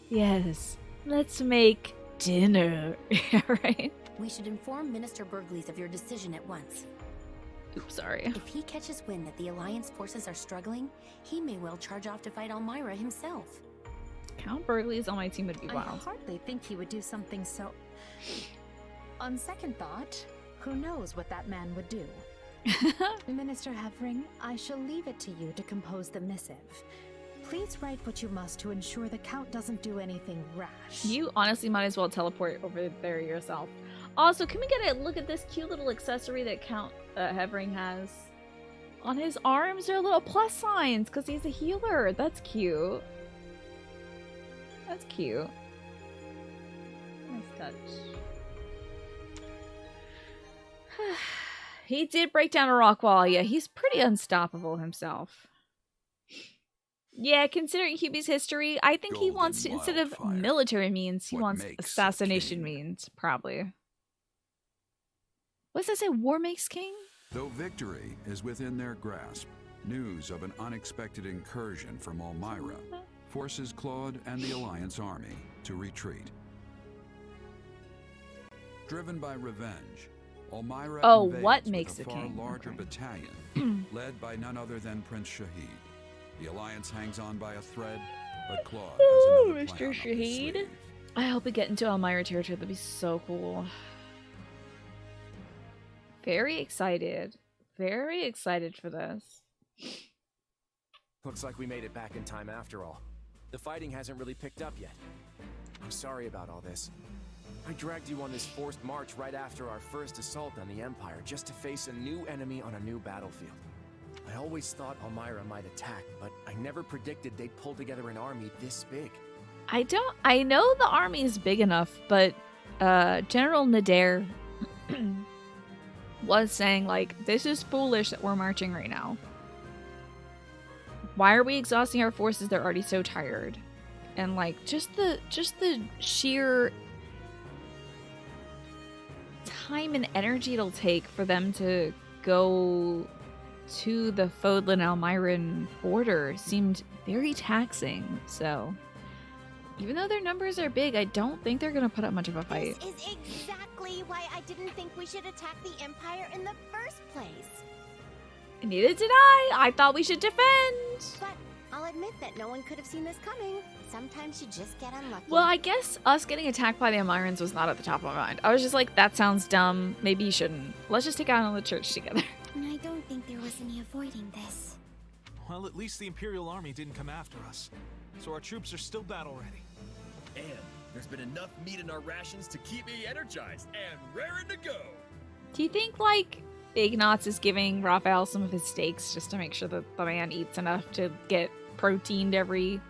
Yes, let's make dinner. Yeah, right. We should inform Minister Burgleys of your decision at once. Oops, sorry. If he catches wind that the Alliance forces are struggling, he may well charge off to fight Elmira himself. Count Burgleys on my team would be I wild. hardly think he would do something so... On second thought, who knows what that man would do? Minister Hevering, I shall leave it to you to compose the missive. Please write what you must to ensure the Count doesn't do anything rash. You honestly might as well teleport over there yourself. Also, can we get a look at this cute little accessory that Count Hevering has? On his arms are little plus signs because he's a healer. That's cute. That's cute. Nice touch. He did break down a rock wall. Yeah, he's pretty unstoppable himself. Yeah, considering Hubie's history, I think he wants to, instead of military means, he wants assassination means, probably. What does that say? War makes king? Though victory is within their grasp, news of an unexpected incursion from Elmira forces Claude and the Alliance army to retreat. Driven by revenge, Elmira invades what makes with a a far king? larger battalion, led by none other than Prince Shahid. The Alliance hangs on by a thread, but Claude has another Mr. plan up his Shahid. sleeve. I hope we get into Elmira territory. That'd be so cool. Very excited. Very excited for this. Looks like we made it back in time after all. The fighting hasn't really picked up yet. I'm sorry about all this. I dragged you on this forced march right after our first assault on the Empire just to face a new enemy on a new battlefield. I always thought Elmira might attack, but I never predicted they'd pull together an army this big. I know the army is big enough, but General Nader was saying, like, this is foolish that we're marching right now. Why are we exhausting our forces? They're already so tired. And like just the sheer time and energy it'll take for them to go to the Fodlan Elmiran border seemed very taxing. So even though their numbers are big, I don't think they're gonna put up much of a fight. This is exactly why I didn't think we should attack the Empire in the first place. Neither did I. I thought we should defend. But I'll admit that no one could have seen this coming. Sometimes you just get unlucky. Well, I guess us getting attacked by the Elmirans was not at the top of my mind. I was just like, that sounds dumb. Maybe you shouldn't. Let's just take out on the church together. I don't think there was any avoiding this. Well, at least the Imperial Army didn't come after us, so our troops are still battle ready. And there's been enough meat in our rations to keep me energized and raring to go. Do you think, like, Ignatz is giving Raphael some of his steaks just to make sure that the man eats enough to get proteined every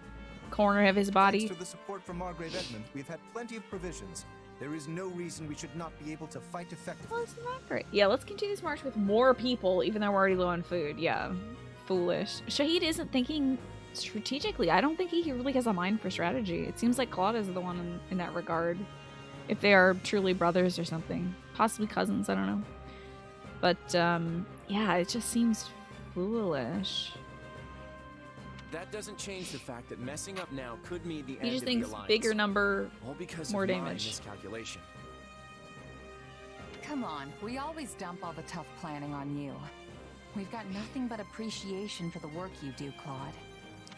corner of his body? Thanks to the support from Margrave Edmund, we've had plenty of provisions. There is no reason we should not be able to fight effectively. Well, isn't that great? Yeah, let's continue this march with more people, even though we're already low on food. Yeah, foolish. Shahid isn't thinking strategically. I don't think he really has a mind for strategy. It seems like Claude is the one in that regard. If they are truly brothers or something. Possibly cousins, I don't know. But, yeah, it just seems foolish. That doesn't change the fact that messing up now could mean the end He just of the thinks Alliance. bigger number, All because more of my damage. miscalculation. Come on, we always dump all the tough planning on you. We've got nothing but appreciation for the work you do, Claude.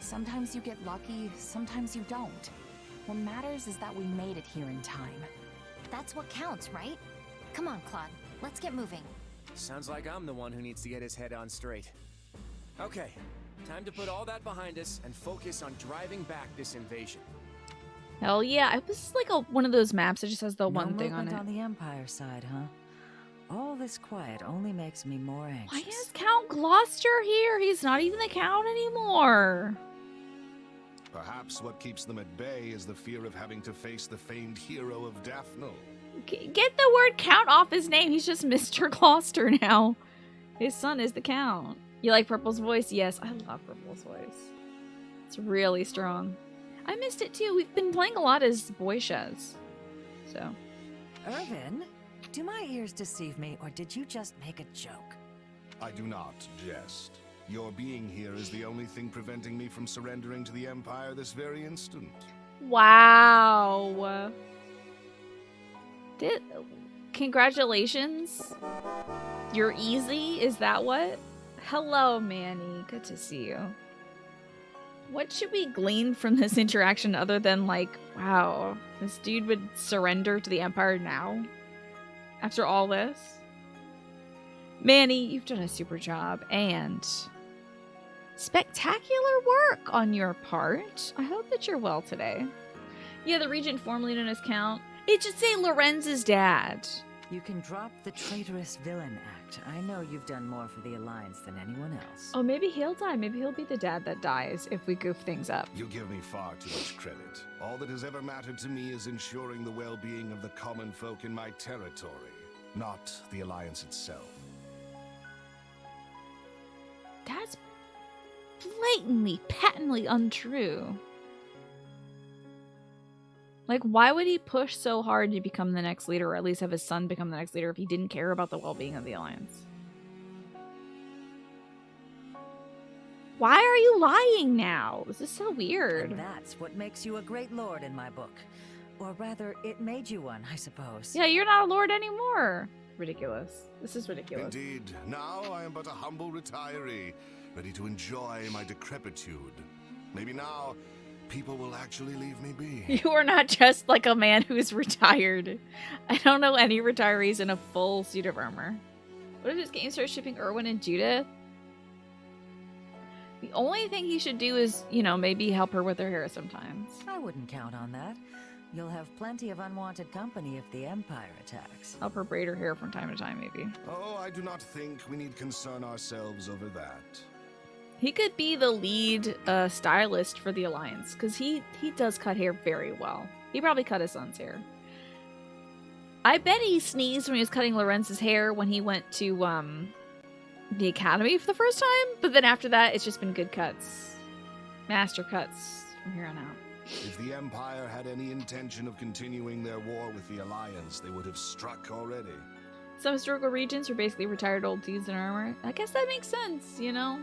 Sometimes you get lucky, sometimes you don't. What matters is that we made it here in time. That's what counts, right? Come on, Claude. Let's get moving. Sounds like I'm the one who needs to get his head on straight. Okay, time to put all that behind us and focus on driving back this invasion. Hell yeah. This is like one of those maps that just has the one thing on it. On the Empire side, huh? All this quiet only makes me more anxious. Why is Count Gloucester here? He's not even the Count anymore. Perhaps what keeps them at bay is the fear of having to face the famed hero of Daphne. Get the word Count off his name. He's just Mr. Gloucester now. His son is the Count. You like Purple's voice? Yes, I love Purple's voice. It's really strong. I missed it too. We've been playing a lot as Boishas. So. Irvin, do my ears deceive me, or did you just make a joke? I do not jest. Your being here is the only thing preventing me from surrendering to the Empire this very instant. Wow. Congratulations. You're easy? Is that what? Hello, Manny. Good to see you. What should we glean from this interaction other than like, wow, this dude would surrender to the Empire now? After all this? Manny, you've done a super job and spectacular work on your part. I hope that you're well today. Yeah, the regent formerly known as Count. It should say Lorenz's dad. You can drop the traitorous villain act. I know you've done more for the Alliance than anyone else. Oh, maybe he'll die. Maybe he'll be the dad that dies if we goof things up. You give me far too much credit. All that has ever mattered to me is ensuring the well-being of the common folk in my territory, not the Alliance itself. That's blatantly, patently untrue. Like, why would he push so hard to become the next leader, or at least have his son become the next leader, if he didn't care about the well-being of the Alliance? Why are you lying now? This is so weird. And that's what makes you a great lord in my book. Or rather, it made you one, I suppose. Yeah, you're not a lord anymore. Ridiculous. This is ridiculous. Indeed. Now I am but a humble retiree, ready to enjoy my decrepitude. Maybe now people will actually leave me be. You are not just like a man who's retired. I don't know any retirees in a full suit of armor. What if this game starts shipping Erwin and Judith? The only thing he should do is, you know, maybe help her with her hair sometimes. I wouldn't count on that. You'll have plenty of unwanted company if the Empire attacks. Help her braid her hair from time to time, maybe. Oh, I do not think we need concern ourselves over that. He could be the lead stylist for the Alliance, because he does cut hair very well. He probably cut his son's hair. I bet he sneezed when he was cutting Lorenz's hair when he went to the Academy for the first time, but then after that, it's just been good cuts. Master cuts from here on out. If the Empire had any intention of continuing their war with the Alliance, they would have struck already. Some historical regents are basically retired old dudes in armor. I guess that makes sense, you know?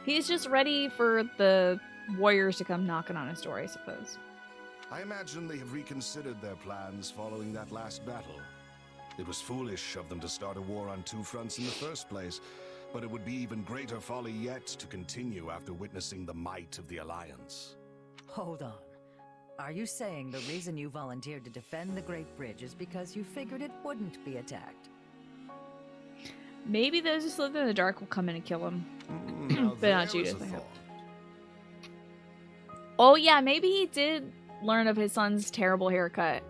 He's just ready for the warriors to come knocking on his door, I suppose. I imagine they have reconsidered their plans following that last battle. It was foolish of them to start a war on two fronts in the first place, but it would be even greater folly yet to continue after witnessing the might of the Alliance. Hold on. Are you saying the reason you volunteered to defend the Great Bridge is because you figured it wouldn't be attacked? Maybe those who slither in the dark will come in and kill him. But not Judith, I hope. Oh yeah, maybe he did learn of his son's terrible haircut.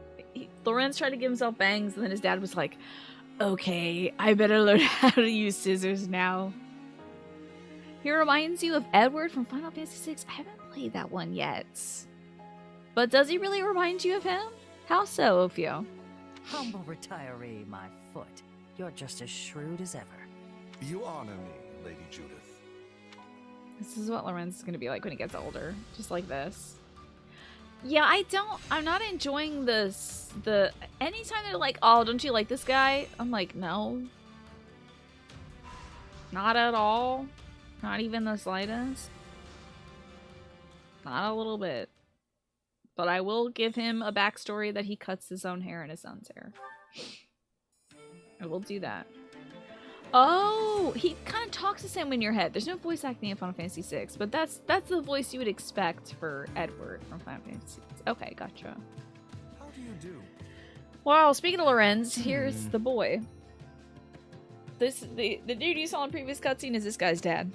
Lorenz tried to give himself bangs, and then his dad was like, okay, I better learn how to use scissors now. He reminds you of Edward from Final Fantasy VI. I haven't played that one yet. But does he really remind you of him? How so, Ophio? Humble retiree, my foot. You're just as shrewd as ever. You honor me, Lady Judith. This is what Lorenz is going to be like when he gets older. Just like this. Yeah, I'm not enjoying this. Anytime they're like, oh, don't you like this guy? I'm like, no. Not at all. Not even the slightest. Not a little bit. But I will give him a backstory that he cuts his own hair and his son's hair. I will do that. Oh, he kind of talks the same in your head. There's no voice acting in Final Fantasy VI, but that's the voice you would expect for Edward from Final Fantasy VI. Okay, gotcha. How do you do? Well, speaking of Lorenz, here's the boy. The dude you saw in previous cutscene is this guy's dad.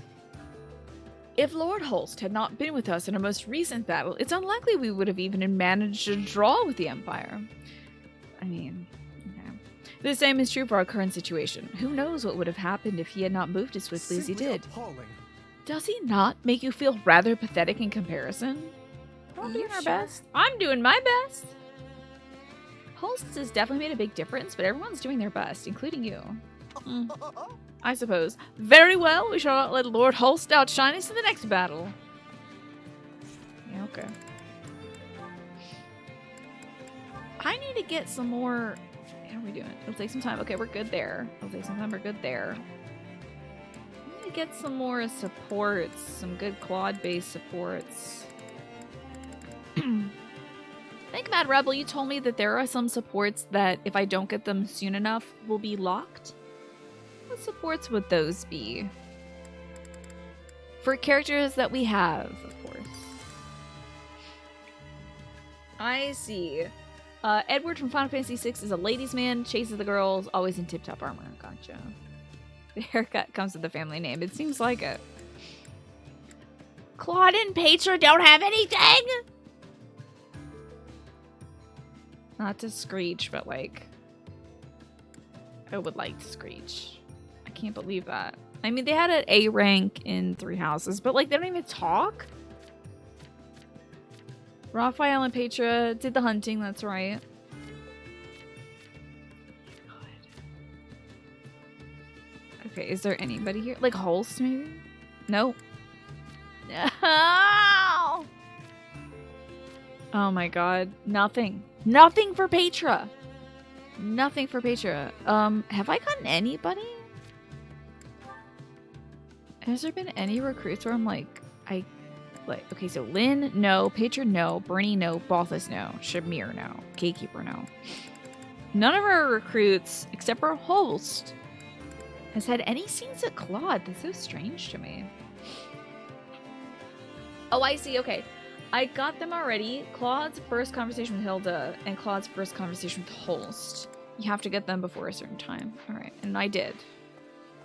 If Lord Holst had not been with us in our most recent battle, it's unlikely we would have even managed to draw with the Empire. I mean, okay. The same is true for our current situation. Who knows what would have happened if he had not moved as swiftly as he did? Appalling. Does he not make you feel rather pathetic in comparison? We're doing our best. I'm doing my best. Holst has definitely made a big difference, but everyone's doing their best, including you. I suppose. Very well, we shall not let Lord Holst outshine us in the next battle. Yeah, okay. I need to get some more... How are we doing? It'll take some time. Okay, we're good there. It'll take some time. We're good there. I need to get some more supports. Some good Claude-based supports. I think, Mad Rebel, you told me that there are some supports that, if I don't get them soon enough, will be locked. What supports would those be? For characters that we have, of course. I see. Edward from Final Fantasy VI is a ladies' man, chases the girls, always in tip-top armor. Gotcha. The haircut comes with the family name. It seems like it. Claude and Petra don't have anything! Not to screech, but like... I would like to screech. I can't believe that. I mean, they had an A rank in 3 Houses, but like, they don't even talk? Raphael and Petra did the hunting, that's right. Okay, is there anybody here? Like Holst, maybe? No. No! Oh my god. Nothing. Nothing for Petra! Nothing for Petra. Have I gotten anybody? Has there been any recruits where I'm like, okay, so Lynn, no. Petra, no. Bernie, no. Balthus, no. Shamir, no. Gatekeeper, no. None of our recruits, except for Holst, has had any scenes at Claude. That's so strange to me. Oh, I see. Okay. I got them already. Claude's first conversation with Hilda and Claude's first conversation with Holst. You have to get them before a certain time. All right. And I did.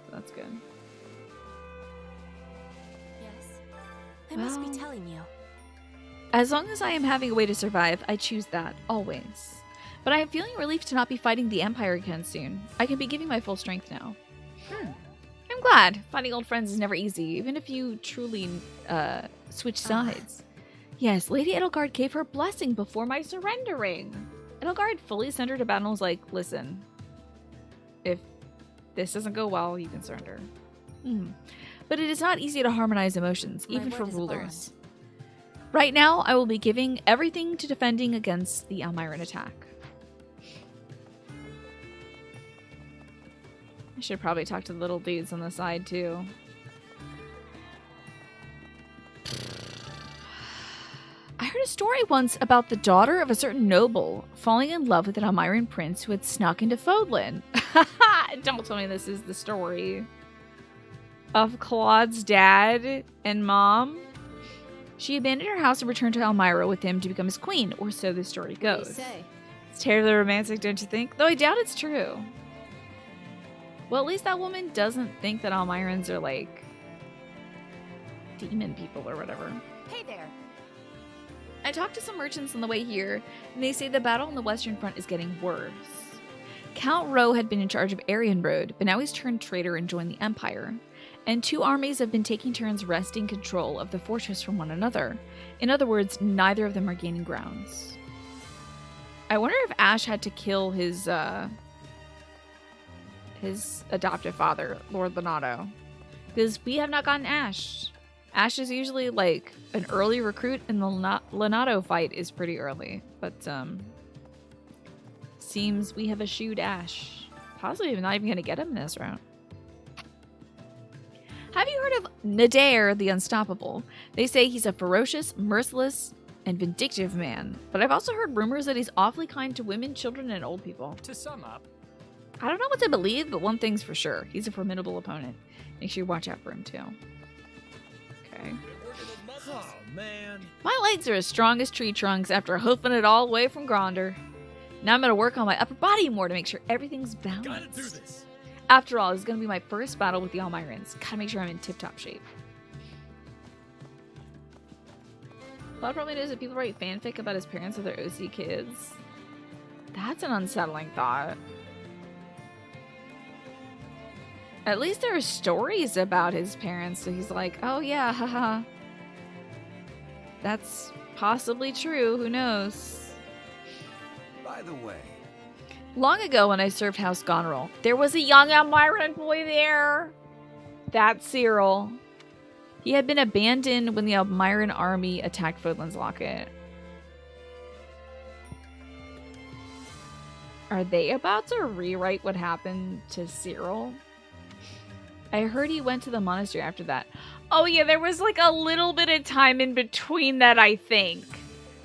So that's good. I must be telling you. As long as I am having a way to survive, I choose that, always. But I am feeling relieved to not be fighting the Empire again soon. I can be giving my full strength now. I'm glad. Finding old friends is never easy, even if you truly switch sides. Yes, Lady Edelgard gave her blessing before my surrendering. Edelgard fully surrendered to battle and was like, listen, if this doesn't go well, you can surrender. But it is not easy to harmonize emotions, even for rulers. Right now, I will be giving everything to defending against the Almiran attack. I should probably talk to the little dudes on the side, too. I heard a story once about the daughter of a certain noble falling in love with an Almiran prince who had snuck into Fodlan. Don't tell me this is the story of Claude's dad and mom. She abandoned her house and returned to Elmira with him to become his queen, or so the story goes. It's terribly romantic, don't you think? Though I doubt it's true. Well, at least that woman doesn't think that Almirans are like demon people or whatever. Hey there. I talked to some merchants on the way here, and they say the battle on the Western Front is getting worse. Count Rowe had been in charge of Aryan Road, but now he's turned traitor and joined the Empire. And 2 armies have been taking turns wresting control of the fortress from one another. In other words, neither of them are gaining grounds. I wonder if Ash had to kill his adoptive father, Lord Lonato. Because we have not gotten Ash. Ash is usually like an early recruit, and the Lonato fight is pretty early. But seems we have eschewed Ash. Possibly not even going to get him in this round. Have you heard of Nadir the Unstoppable? They say he's a ferocious, merciless, and vindictive man. But I've also heard rumors that he's awfully kind to women, children, and old people. To sum up, I don't know what to believe, but one thing's for sure. He's a formidable opponent. Make sure you watch out for him, too. Okay. Oh, man. My legs are as strong as tree trunks after hoofing it all the way from Gronder. Now I'm going to work on my upper body more to make sure everything's balanced. Gotta do this. After all, this is going to be my first battle with the Almirans. Gotta make sure I'm in tip-top shape. Claude probably knows that people write fanfic about his parents with their OC kids. That's an unsettling thought. At least there are stories about his parents, so he's like, oh yeah, haha. That's possibly true, who knows? By the way, Long ago when I served House Goneril, there was a young Elmyran boy there. That's Cyril. He had been abandoned when the Elmyran army attacked Fodlan's Locket. Are they about to rewrite what happened to Cyril? I heard he went to the monastery after that. Oh yeah, there was like a little bit of time in between that, I think.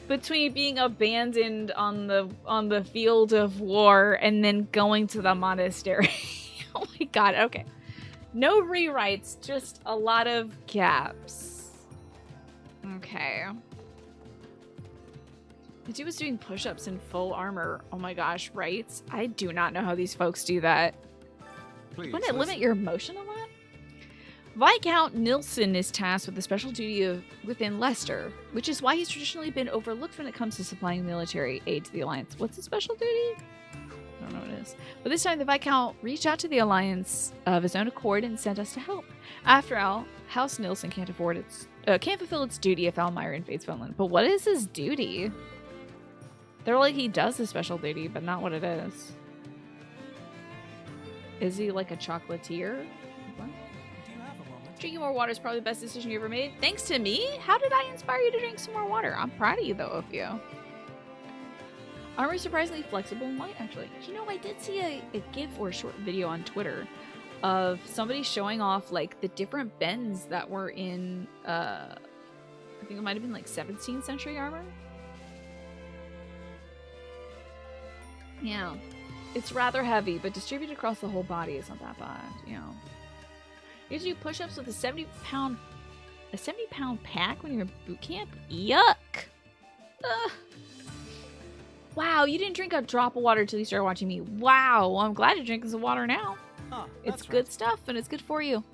Between being abandoned on the field of war and then going to the monastery. Oh my god, okay. No rewrites, just a lot of gaps. Okay. The dude was doing push-ups in full armor. Oh my gosh, right? I do not know how these folks do that. Wouldn't it limit your motion a lot? Viscount Nilsson is tasked with the special duty of within Leicester, which is why he's traditionally been overlooked when it comes to supplying military aid to the Alliance. What's the special duty? I don't know what it is. But this time the Viscount reached out to the Alliance of his own accord and sent us to help. After all, House Nilsson can't fulfill its duty if Elmyra invades Finland. But what is his duty? They're like, he does a special duty, but not what it is. Is he like a chocolatier? What? Drinking more water is probably the best decision you ever made. Thanks to me? How did I inspire you to drink some more water? I'm proud of you, though, Ophio. Armor is surprisingly flexible and light, actually. You know, I did see a GIF or a short video on Twitter of somebody showing off, like, the different bends that were in, I think it might have been, like, 17th century armor. Yeah. It's rather heavy, but distributed across the whole body is not that bad, you know. You have to do push-ups with a 70-pound pack when you're in boot camp? Yuck! Ugh. Wow, you didn't drink a drop of water until you started watching me. Wow, well, I'm glad you're drinking some water now. Huh, it's good stuff, and it's good for you.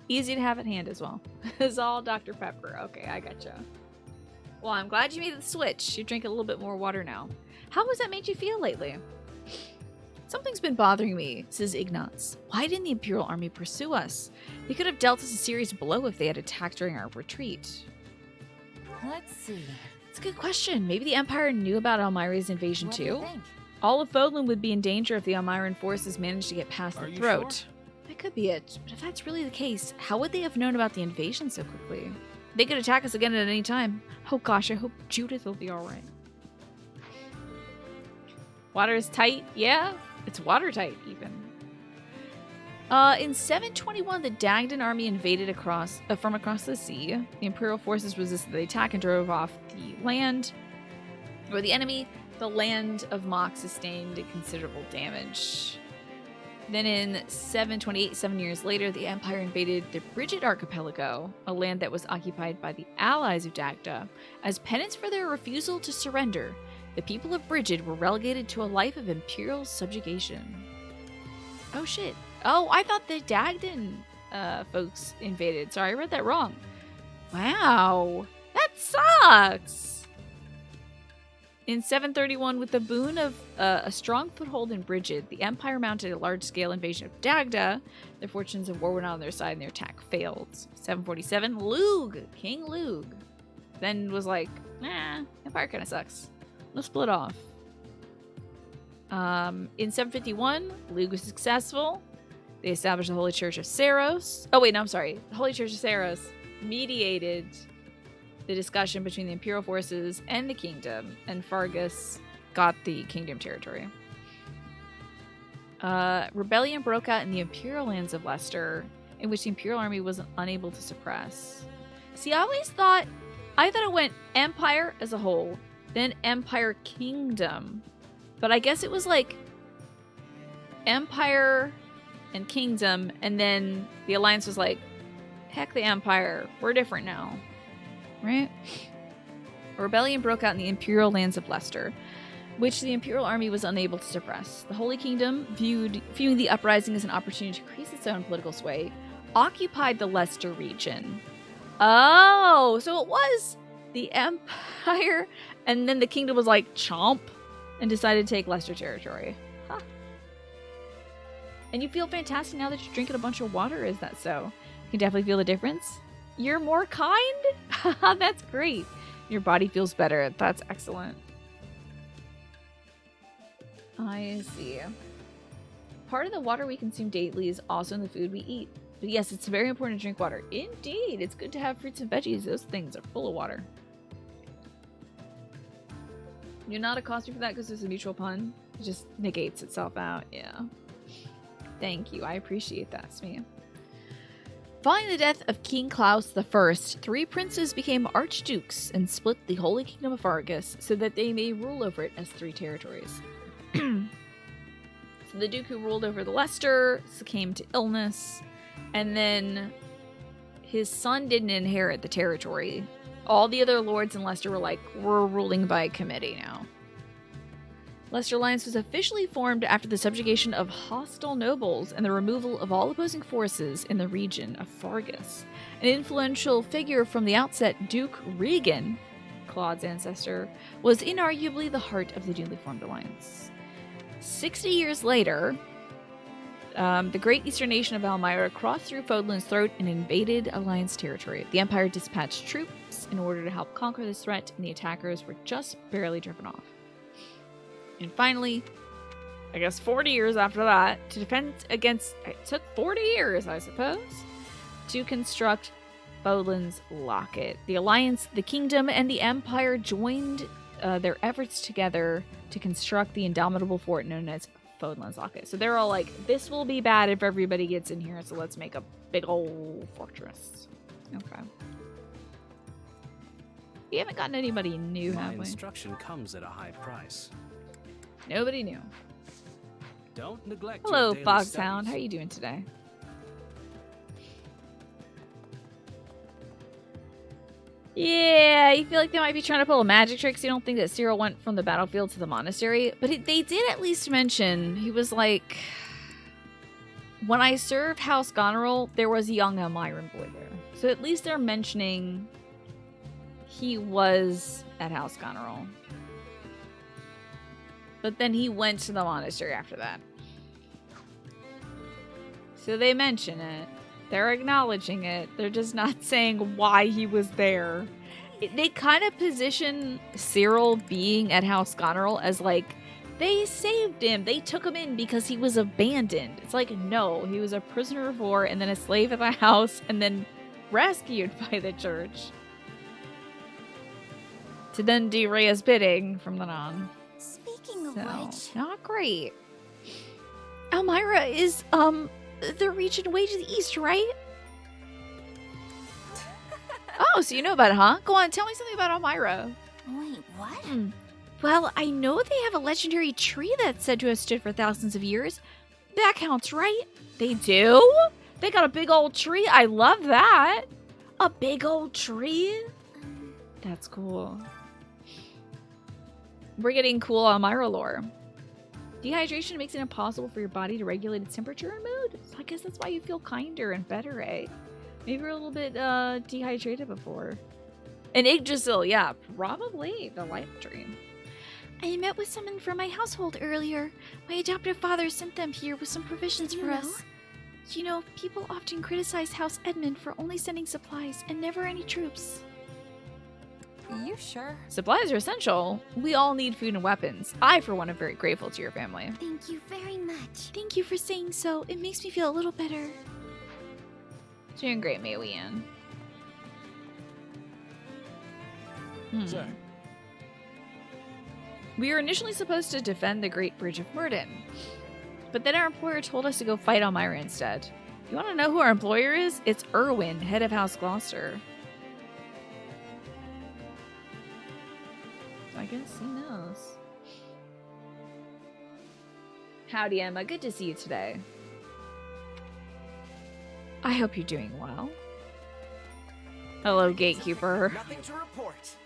Easy to have at hand as well. It's all Dr. Pepper. Okay, I gotcha. Well, I'm glad you made the switch. You drink a little bit more water now. How has that made you feel lately? Something's been bothering me, says Ignaz. Why didn't the Imperial Army pursue us? They could have dealt us a serious blow if they had attacked during our retreat. Let's see. It's a good question. Maybe the Empire knew about Elmyra's invasion too? All of Fodlan would be in danger if the Elmyran forces managed to get past the throat. Sure? That could be it. But if that's really the case, how would they have known about the invasion so quickly? They could attack us again at any time. Oh gosh, I hope Judith will be alright. Water is tight? Yeah. It's watertight, even. In 721, the Dagdan army invaded from across the sea. The Imperial forces resisted the attack and drove off the land. Or the enemy, the land of Mock sustained considerable damage. Then in 728, 7 years later, the Empire invaded the Brigid Archipelago, a land that was occupied by the allies of Dagda. As penance for their refusal to surrender, the people of Brigid were relegated to a life of imperial subjugation. Oh shit. Oh, I thought the Dagdan folks invaded. Sorry, I read that wrong. Wow. That sucks! In 731, with the boon of a strong foothold in Brigid, the Empire mounted a large-scale invasion of Dagda. The fortunes of war were not on their side and their attack failed. 747, Lug! King Lug. Then was like, nah, Empire kind of sucks. Let's split off. In 751, Lug was successful. They established the Holy Church of Saros. Oh wait, no, I'm sorry. The Holy Church of Saros mediated the discussion between the Imperial forces and the kingdom, and Fargus got the kingdom territory. Rebellion broke out in the Imperial lands of Leicester, in which the Imperial army was unable to suppress. See, I thought it went Empire as a whole, then Empire Kingdom. But I guess it was like Empire and Kingdom, and then the Alliance was like, heck the Empire, we're different now. Right? A rebellion broke out in the Imperial lands of Leicester, which the Imperial army was unable to suppress. The Holy Kingdom, viewing the uprising as an opportunity to increase its own political sway, occupied the Leicester region. Oh, so it was the Empire, and then the kingdom was like, chomp, and decided to take Leicester territory. Huh. And you feel fantastic now that you're drinking a bunch of water, is that so? You can definitely feel the difference. You're more kind? That's great. Your body feels better. That's excellent. I see. Part of the water we consume daily is also in the food we eat. But yes, it's very important to drink water. Indeed, it's good to have fruits and veggies. Those things are full of water. You're not accost me for that because it's a mutual pun. It just negates itself out. Yeah. Thank you. I appreciate that, Smee. Following the death of King Klaus I, 3 princes became archdukes and split the Holy Kingdom of Argus so that they may rule over it as 3 territories. So the duke who ruled over the Leicester succumbed to illness, and then his son didn't inherit the territory. All the other lords in Leicester were like, we're ruling by committee now. Leicester Alliance was officially formed after the subjugation of hostile nobles and the removal of all opposing forces in the region of Fargus. An influential figure from the outset, Duke Regan, Claude's ancestor, was inarguably the heart of the newly formed alliance. 60 years later, the great eastern nation of Elmira crossed through Fodlan's throat and invaded Alliance territory. The Empire dispatched troops in order to help conquer this threat, and the attackers were just barely driven off. And finally, I guess 40 years after that, to defend against... It took 40 years, I suppose, to construct Fodlan's Locket. The Alliance, the Kingdom, and the Empire joined their efforts together to construct the indomitable fort known as Fodlan's Locket. So they're all like, this will be bad if everybody gets in here, so let's make a big old fortress. Okay. We haven't gotten anybody new, My have we? instruction comes at a high price. Nobody new. Don't neglect Hello, your daily Foxhound. studies. How are you doing today? Yeah, you feel like they might be trying to pull a magic trick, so you don't think that Cyril went from the battlefield to the monastery. But they did at least mention, he was like, when I served House Goneril, there was a young Elmiran boy there. So at least they're mentioning he was at House Goneril. But then he went to the monastery after that. So they mention it. They're acknowledging it. They're just not saying why he was there. They kind of position Cyril being at House Goneril as like, they saved him. They took him in because he was abandoned. It's like, no, he was a prisoner of war and then a slave at the house and then rescued by the church. To then do Rhea's bidding from then on. Speaking of So, which, not great. Elmira is, the region way to the east, right? Oh, so you know about it, huh? Go on, tell me something about Elmira. wait, what? Well, I know they have a legendary tree that's said to have stood for thousands of years. That counts, right? They do? They got a big old tree? I love that. A big old tree? That's cool. We're getting cool Elmira lore. Dehydration makes it impossible for your body to regulate its temperature and mood. So I guess that's why you feel kinder and better, eh? Maybe you're a little bit dehydrated before. And Yggdrasil, yeah, probably the life dream. I met with someone from my household earlier. My adoptive father sent them here with some provisions for us. You know, people often criticize House Edmund for only sending supplies and never any troops. You sure? Supplies are essential. We all need food and weapons. I, for one, am very grateful to your family. Thank you very much. Thank you for saying so. It makes me feel a little better. Doing great, Mei Lian. Sir. We were initially supposed to defend the Great Bridge of Murden, but then our employer told us to go fight Elmira instead. You want to know who our employer is? It's Erwin, head of House Gloucester. I guess he knows. Howdy, Emma. Good to see you today. I hope you're doing well. Hello, gatekeeper. Nothing to report.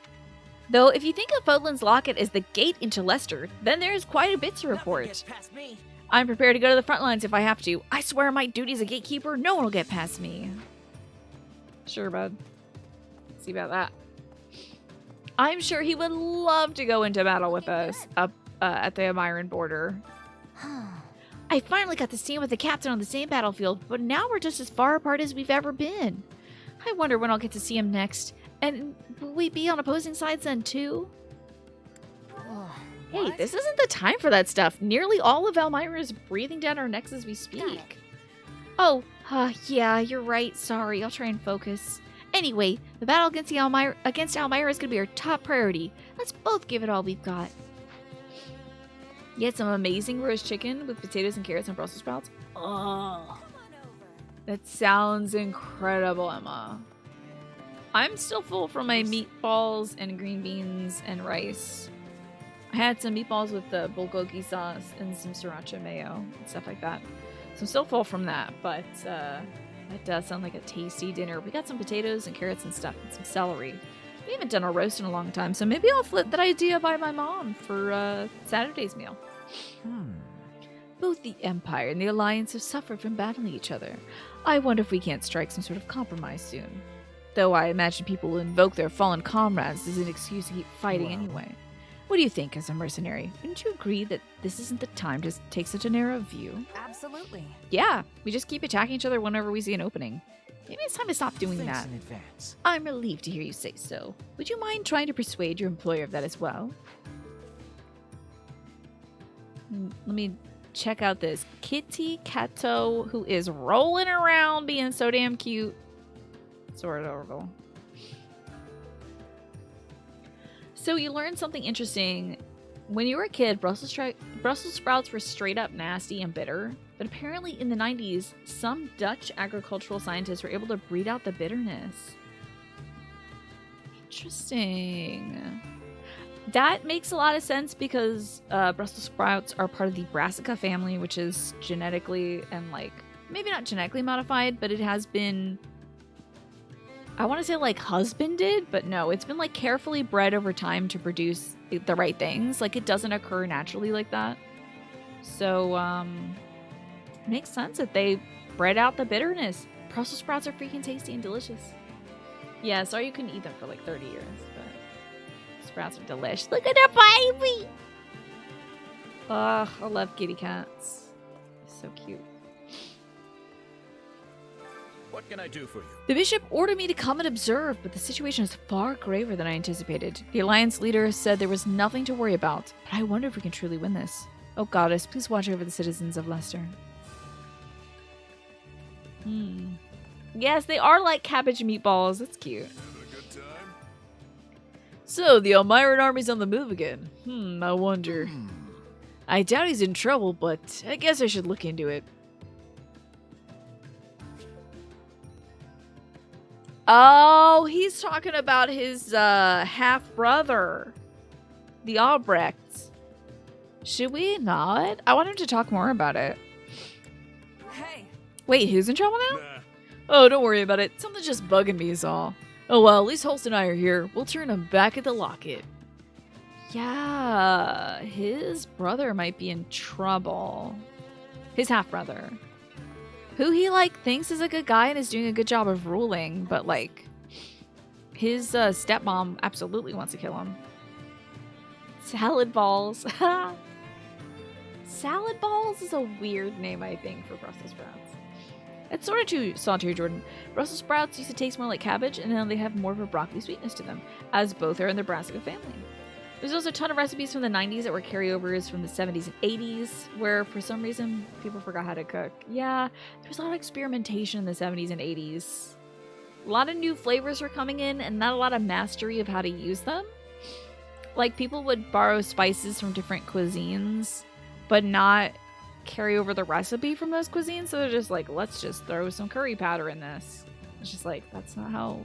Though, if you think of Fodlan's Locket as the gate into Leicester, then there's quite a bit to report. Nothing gets past me. I'm prepared to go to the front lines if I have to. I swear my duty as a gatekeeper, no one will get past me. Sure, bud. See about that. I'm sure he would love to go into battle with us up at the Elmiran border. I finally got to stand with the captain on the same battlefield, but now we're just as far apart as we've ever been. I wonder when I'll get to see him next. And will we be on opposing sides then too? Hey, this isn't the time for that stuff. Nearly all of Elmira is breathing down our necks as we speak. Oh, yeah, you're right. Sorry, I'll try and focus. Anyway, the battle against Elmira is going to be our top priority. Let's both give it all we've got. You had some amazing roast chicken with potatoes and carrots and Brussels sprouts. Oh, that sounds incredible, Emma. I'm still full from my meatballs and green beans and rice. I had some meatballs with the bulgogi sauce and some sriracha mayo and stuff like that. So I'm still full from that, but that does sound like a tasty dinner. We got some potatoes and carrots and stuff and some celery. We haven't done a roast in a long time, so maybe I'll flip that idea by my mom for Saturday's meal. Both the Empire and the Alliance have suffered from battling each other. I wonder if we can't strike some sort of compromise soon. Though I imagine people will invoke their fallen comrades as an excuse to keep fighting anyway. What do you think as a mercenary? Wouldn't you agree that this isn't the time to take such a narrow view? Absolutely. Yeah, we just keep attacking each other whenever we see an opening. Maybe it's time to stop doing Thanks that. in advance. I'm relieved to hear you say so. Would you mind trying to persuade your employer of that as well? Let me check out this Kitty Kato, who is rolling around being so damn cute. Sort of adorable. So you learned something interesting. When you were a kid, Brussels sprouts were straight up nasty and bitter. But apparently in the 90s, some Dutch agricultural scientists were able to breed out the bitterness. Interesting. That makes a lot of sense because Brussels sprouts are part of the Brassica family, which is genetically and maybe not genetically modified, but it has been, I want to say husbanded, but no, it's been carefully bred over time to produce the right things. It doesn't occur naturally like that. So, it makes sense that they bred out the bitterness. Brussels sprouts are freaking tasty and delicious. Yeah, sorry you couldn't eat them for 30 years, but sprouts are delish. Look at that baby! Ugh, I love kitty cats. So cute. What can I do for you? The bishop ordered me to come and observe, but the situation is far graver than I anticipated. The Alliance leader said there was nothing to worry about, but I wonder if we can truly win this. Oh goddess, please watch over the citizens of Leicester. Yes, they are like cabbage meatballs. That's cute. So, the Elmiran army's on the move again. I wonder. I doubt he's in trouble, but I guess I should look into it. Oh, he's talking about his half-brother, the Albrechts. Should we not? I want him to talk more about it. Hey. Wait, who's in trouble now? Oh, don't worry about it. Something's just bugging me is all. Oh well, at least Holst and I are here. We'll turn him back at the locket. Yeah, his brother might be in trouble. His half-brother. Who he thinks is a good guy and is doing a good job of ruling, but his stepmom absolutely wants to kill him. Salad balls. Salad balls is a weird name, I think, for Brussels sprouts. It's sort of too salty, Jordan. Brussels sprouts used to taste more like cabbage, and now they have more of a broccoli sweetness to them, as both are in the Brassica family. There's also a ton of recipes from the 90s that were carryovers from the 70s and 80s, where for some reason people forgot how to cook. Yeah, there was a lot of experimentation in the 70s and 80s. A lot of new flavors were coming in, and not a lot of mastery of how to use them. People would borrow spices from different cuisines, but not carry over the recipe from those cuisines, so they're just let's just throw some curry powder in this. It's just that's not how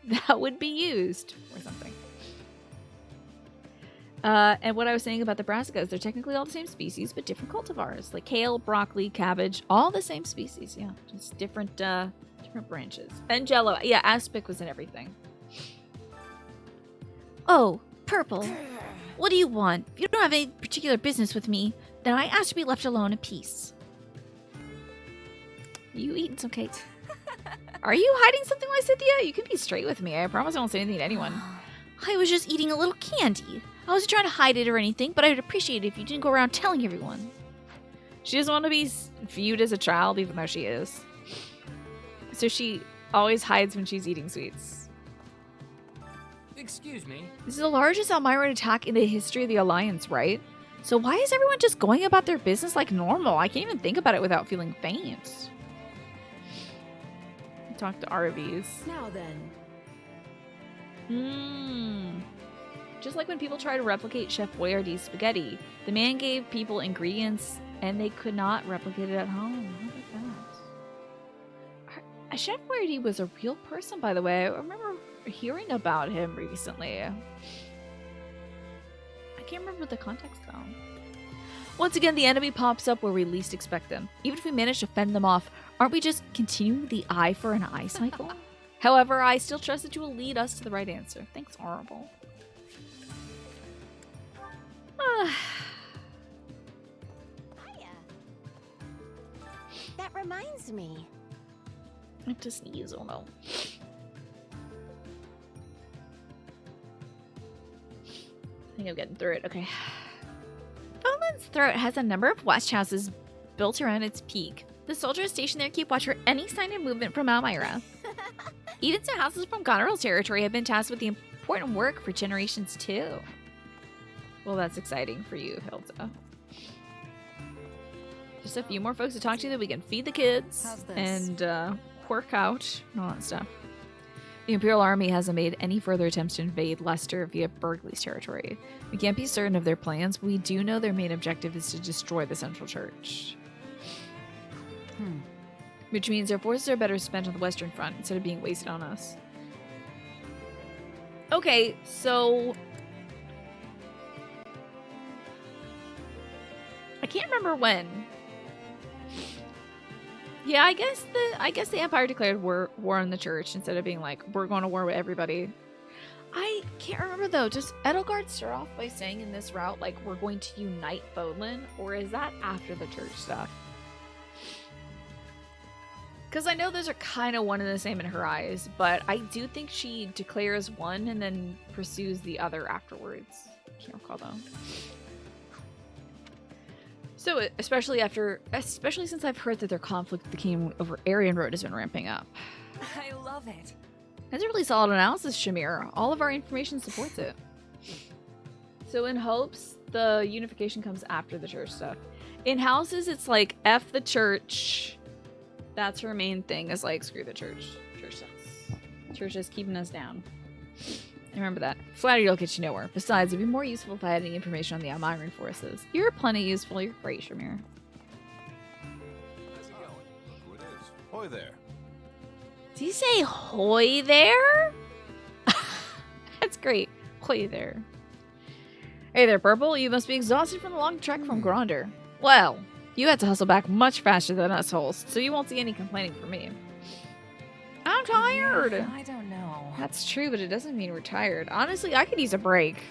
that would be used, or something. And what I was saying about the brassicas, they're technically all the same species, but different cultivars. Kale, broccoli, cabbage, all the same species, yeah. Just different branches. And Jello, yeah, aspic was in everything. Oh, Purple. What do you want? If you don't have any particular business with me, then I ask to be left alone in peace. Are you eating some cake? Are you hiding something, Lysithia? You can be straight with me. I promise I won't say anything to anyone. I was just eating a little candy. I wasn't trying to hide it or anything, but I would appreciate it if you didn't go around telling everyone. She doesn't want to be viewed as a child, even though she is. So she always hides when she's eating sweets. Excuse me. This is the largest Elmira attack in the history of the Alliance, right? So why is everyone just going about their business like normal? I can't even think about it without feeling faint. Talk to RVs. Now then. Just like when people try to replicate Chef Boyardee's spaghetti. The man gave people ingredients and they could not replicate it at home. How about that? Chef Boyardee was a real person, by the way. I remember hearing about him recently. I can't remember the context though. Once again, the enemy pops up where we least expect them. Even if we manage to fend them off, aren't we just continuing the eye for an eye cycle? However, I still trust that you will lead us to the right answer. Thanks, Horrible. That reminds me. I have to sneeze, oh no. I think I'm getting through it. Okay. Fodlan's Throat has a number of watch houses built around its peak. The soldiers stationed there keep watch for any sign of movement from Elmira. Edens and houses from Goneril's territory have been tasked with the important work for generations too. Well, that's exciting for you, Hilda. Just a few more folks to talk to that we can feed the kids and work out and all that stuff. The Imperial Army hasn't made any further attempts to invade Leicester via Burgley's territory. We can't be certain of their plans, but we do know their main objective is to destroy the Central Church. Which means their forces are better spent on the Western Front instead of being wasted on us. Okay, so... I can't remember when. Yeah, I guess the Empire declared war on the Church instead of being like, we're going to war with everybody. I can't remember though. Does Edelgard start off by saying in this route, like, we're going to unite Fodlan? Or is that after the Church stuff? Because I know those are kind of one and the same in her eyes, but I do think she declares one and then pursues the other afterwards. Can't recall though. So, especially since I've heard that their conflict became over Aryan Road has been ramping up. I love it. That's a really solid analysis, Shamir. All of our information supports it. So in hopes, the unification comes after the church stuff. In houses, it's like, F the church. That's her main thing, is like, screw the church. Church sucks. Church is keeping us down. Remember that. Flattery will get you nowhere. Besides, it'd be more useful if I had any information on the Elmiran forces. You're plenty useful. You're great, Shamir. How's it going? Who it is? Hoy there. Did you say hoy there? That's great. Hoy there. Hey there, Purple. You must be exhausted from the long trek from Gronder. Well, you had to hustle back much faster than us holes, so you won't see any complaining from me. I'm tired. Yeah, I don't know. That's true, but it doesn't mean we're tired. Honestly, I could use a break.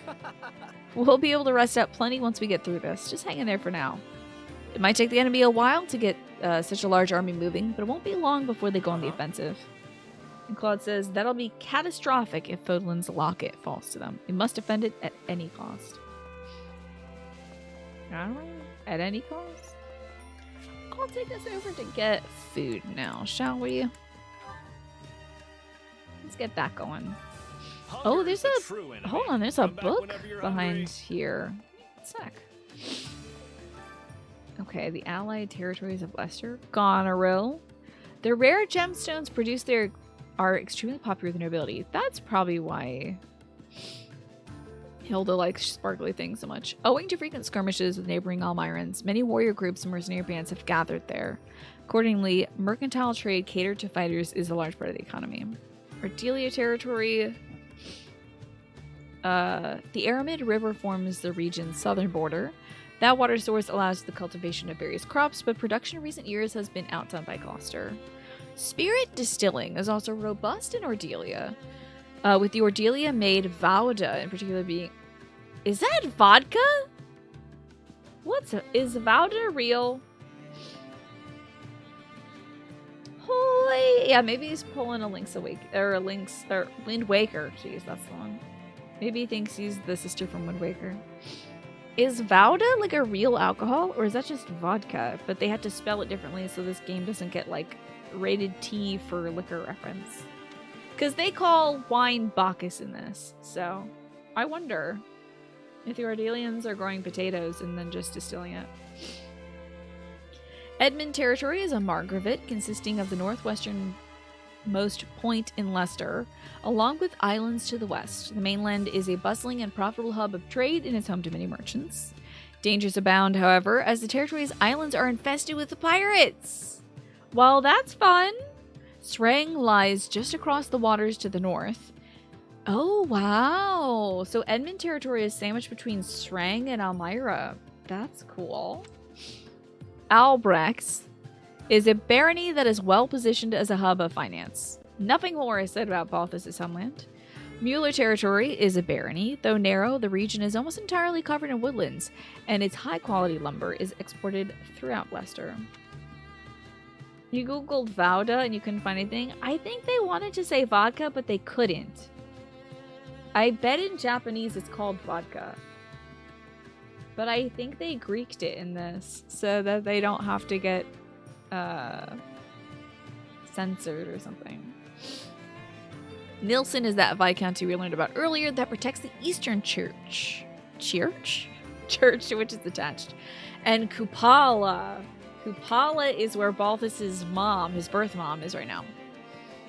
We'll be able to rest up plenty once we get through this. Just hang in there for now. It might take the enemy a while to get such a large army moving, but it won't be long before they go on the offensive. And Claude says, that'll be catastrophic if Fodlan's locket falls to them. We must defend it at any cost. Alright, at any cost? I'll take us over to get food now, shall we? Let's get that going. Oh, there's a... Hold on, there's a book behind here. One sec. Okay, the Allied territories of Leicester. Goneril. The rare gemstones produced there are extremely popular with the nobility. That's probably why Hilda likes sparkly things so much. Owing to frequent skirmishes with neighboring Elmirans, many warrior groups and mercenary bands have gathered there. Accordingly, mercantile trade catered to fighters is a large part of the economy. Ardelia territory. The Aramid River forms the region's southern border. That water source allows the cultivation of various crops, but production in recent years has been outdone by Gloucester. Spirit distilling is also robust in Ardelia, with the Ardelia made Vauda in particular being... Is that vodka? Is Vauda real? Holy... Yeah, maybe he's pulling a Wind Waker. Jeez, that's the one. Maybe he thinks he's the sister from Wind Waker. Is Vauda like a real alcohol, or is that just vodka? But they had to spell it differently so this game doesn't get like rated T for liquor reference. Because they call wine Bacchus in this. So I wonder if the Ordelians are growing potatoes and then just distilling it. Edmund territory is a margravate consisting of the northwesternmost point in Leicester, along with islands to the west. The mainland is a bustling and profitable hub of trade and is home to many merchants. Dangers abound, however, as the territory's islands are infested with pirates. Well, that's fun. Sreng lies just across the waters to the north. Oh, wow. So Edmund territory is sandwiched between Sreng and Elmira. That's cool. Albrechts is a barony that is well positioned as a hub of finance. Nothing more is said about Balthus' homeland. Mueller territory is a barony. Though narrow, the region is almost entirely covered in woodlands, and its high-quality lumber is exported throughout Leicester. You googled Vauda and you couldn't find anything? I think they wanted to say vodka, but they couldn't. I bet in Japanese it's called vodka. But I think they Greeked it in this so that they don't have to get censored or something. Nilsson is that viscounty we learned about earlier that protects the Eastern Church. Church to which it's attached. And Kupala. Kupala is where Balthus's mom, his birth mom, is right now.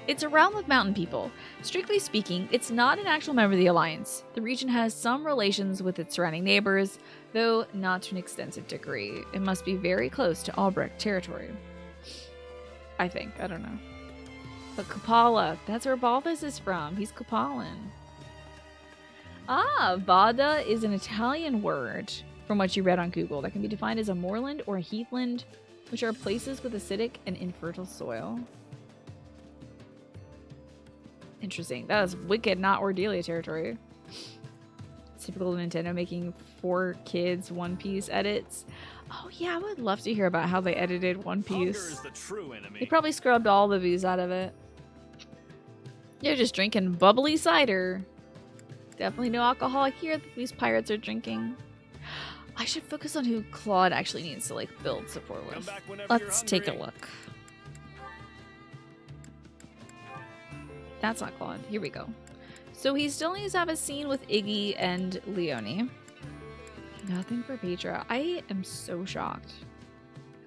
It's a realm of mountain people. Strictly speaking, it's not an actual member of the Alliance. The region has some relations with its surrounding neighbors, though not to an extensive degree. It must be very close to Albrecht territory. I think. I don't know. But Kupala, that's where Balthus is from. He's Kupalan. Ah, Vada is an Italian word, from what you read on Google, that can be defined as a moorland or a heathland, which are places with acidic and infertile soil. Interesting. That was wicked, not Ordelia territory. Typical Nintendo making 4 kids One Piece edits. Oh yeah, I would love to hear about how they edited One Piece. The true enemy. They probably scrubbed all the booze out of it. They're just drinking bubbly cider. Definitely no alcohol here that these pirates are drinking. I should focus on who Claude actually needs to like build support with. Let's take a look. That's not Claude. Here we go. So he still needs to have a scene with Iggy and Leonie. Nothing for Petra. I am so shocked.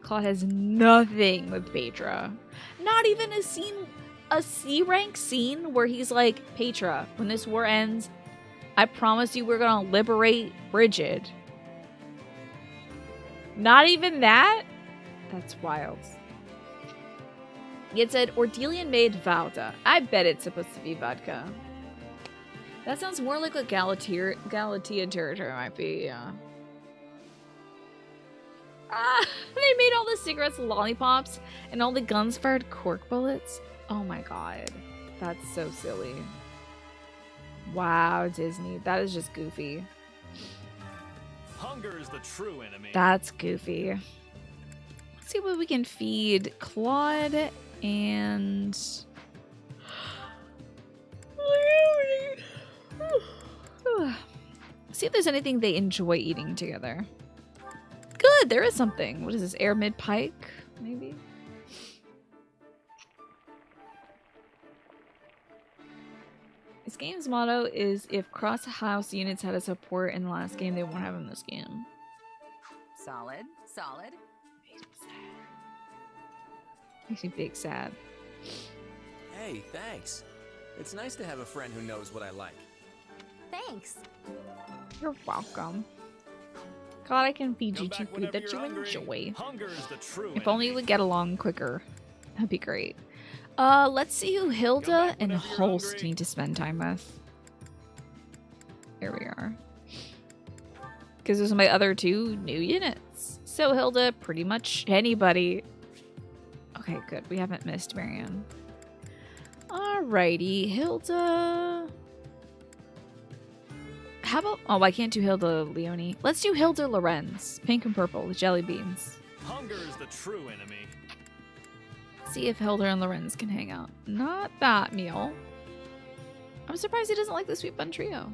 Claude has nothing with Petra. Not even a scene, a C-rank scene where he's like, Petra, when this war ends, I promise you we're gonna liberate Brigid. Not even that? That's wild. It said, Ordelian made Vauda. I bet it's supposed to be vodka. That sounds more like what Galatea territory might be, yeah. Ah, they made all the cigarettes lollipops and all the guns fired cork bullets. Oh my god. That's so silly. Wow, Disney. That is just goofy. Hunger is the true enemy. That's goofy. Let's see what we can feed Claude and see if there's anything they enjoy eating together. Good, there is something. What is this? Air mid pike, maybe? This game's motto is if cross-house units had a support in the last game, they won't have in this game. Solid, solid. Makes me big sad. Hey, thanks. It's nice to have a friend who knows what I like. Thanks. You're welcome. God, I can feed you cheap food that you enjoy. Hunger is the true If only we would get along quicker. That'd be great. Let's see who Hilda and Holst need to spend time with. Here we are. Because those are my other 2 new units. So Hilda, pretty much anybody. Okay, good. We haven't missed Marianne. Alrighty, Hilda. How about... Oh, I can't do Hilda Leonie. Let's do Hilda Lorenz. Pink and purple with jelly beans. Hunger is the true enemy. See if Hilda and Lorenz can hang out. Not that meal. I'm surprised he doesn't like the sweet bun trio.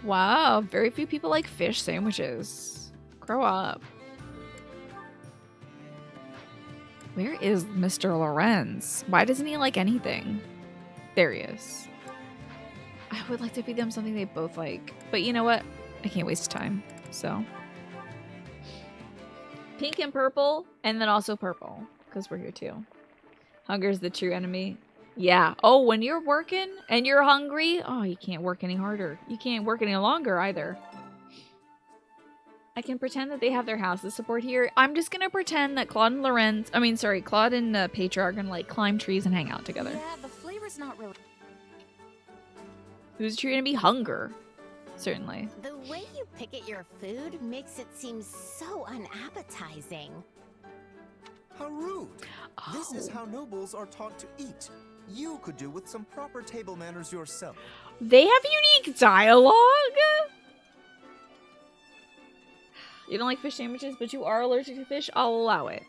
Wow, very few people like fish sandwiches. Grow up. Where is Mr. Lorenz? Why doesn't he like anything? There he is. I would like to feed them something they both like. But you know what? I can't waste time. So. Pink and purple. And then also purple. Because we're here too. Hunger is the true enemy. Yeah. Oh, when you're working and you're hungry. Oh, you can't work any harder. You can't work any longer either. I can pretend that they have their houses support here. I'm just gonna pretend that Claude and Lorenz, Claude and Petra are gonna like climb trees and hang out together. Yeah, the flavor's not really. Who's true gonna be hunger? Certainly. The way you pick at your food makes it seem so unappetizing. How rude! This is how nobles are taught to eat. You could do with some proper table manners yourself. They have unique dialogue? You don't like fish sandwiches, but you are allergic to fish? I'll allow it.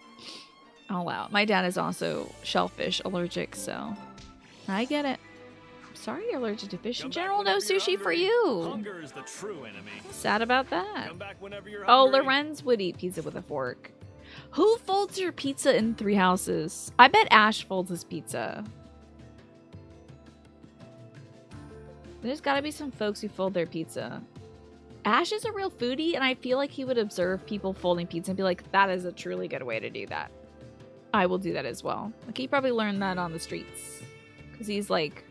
I'll allow it. My dad is also shellfish allergic, so I get it. Sorry you're allergic to fish. In general, no sushi for you. Hunger is the true enemy. Sad about that. Come back whenever you're Oh, hungry. Lorenz would eat pizza with a fork. Who folds your pizza in 3 houses? I bet Ash folds his pizza. There's gotta be some folks who fold their pizza. Ash is a real foodie, and I feel like he would observe people folding pizza and be like, that is a truly good way to do that. I will do that as well. Like, he probably learned that on the streets. Because he's like,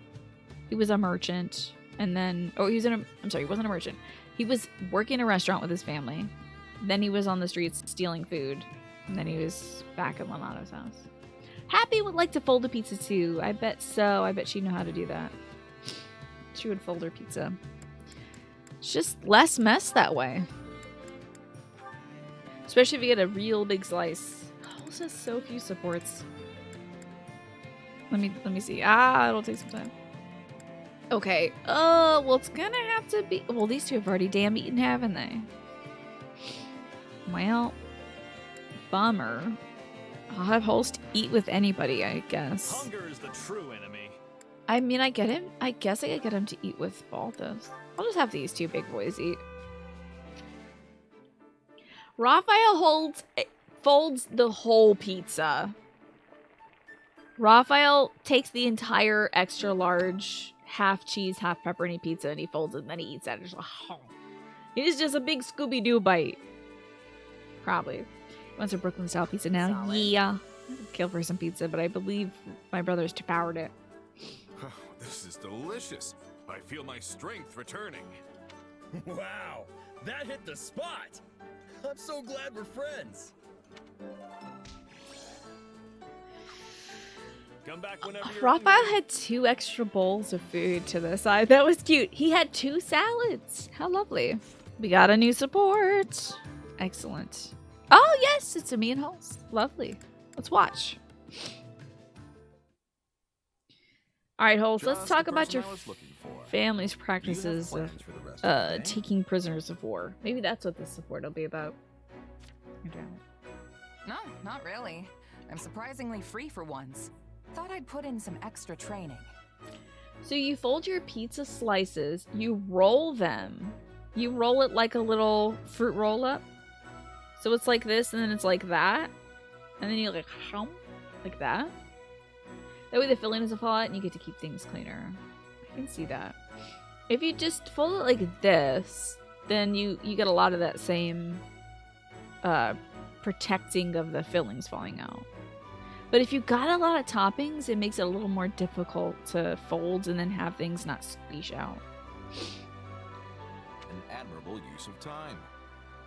he was a merchant, and then, he wasn't a merchant. He was working in a restaurant with his family. Then he was on the streets stealing food. And then he was back at Lenato's house. Happy would like to fold a pizza too. I bet so. I bet she'd know how to do that. She would fold her pizza. It's just less mess that way. Especially if you get a real big slice. Holes has so few supports. Let me see. It'll take some time. Okay. Well, it's gonna have to be. Well, these two have already damn eaten, haven't they? Well, bummer. I'll have holes to eat with anybody, I guess. Hunger is the true enemy. I mean, I get him. I guess I could get him to eat with Balthus. I'll just have these two big boys eat. Raphael folds the whole pizza. Raphael takes the entire extra large half cheese, half pepperoni pizza and he folds it and then he eats that. It's just a big Scooby-Doo bite. Probably. He wants a Brooklyn style pizza now. Solid. Yeah. I'd kill for some pizza, but I believe my brother's devoured it. This is delicious. I feel my strength returning. Wow, that hit the spot. I'm so glad we're friends. Come back whenever you're Raphael had 2 extra bowls of food to the side. That was cute. He had 2 salads. How lovely. We got a new support. Excellent. Oh, yes, it's a me and Hulse. Lovely. Let's watch. All right, Hulse, let's talk about your family's practices of taking prisoners of war. Maybe that's what this support will be about. No, not really. I'm surprisingly free for once. Thought I'd put in some extra training. So you fold your pizza slices, you roll them. You roll it like a little fruit roll-up. So it's like this, and then it's like that. And then you like that. That way the filling doesn't fall out, and you get to keep things cleaner. I can see that. If you just fold it like this, then you get a lot of that same protecting of the fillings falling out. But if you got a lot of toppings, it makes it a little more difficult to fold and then have things not squeeze out. An admirable use of time.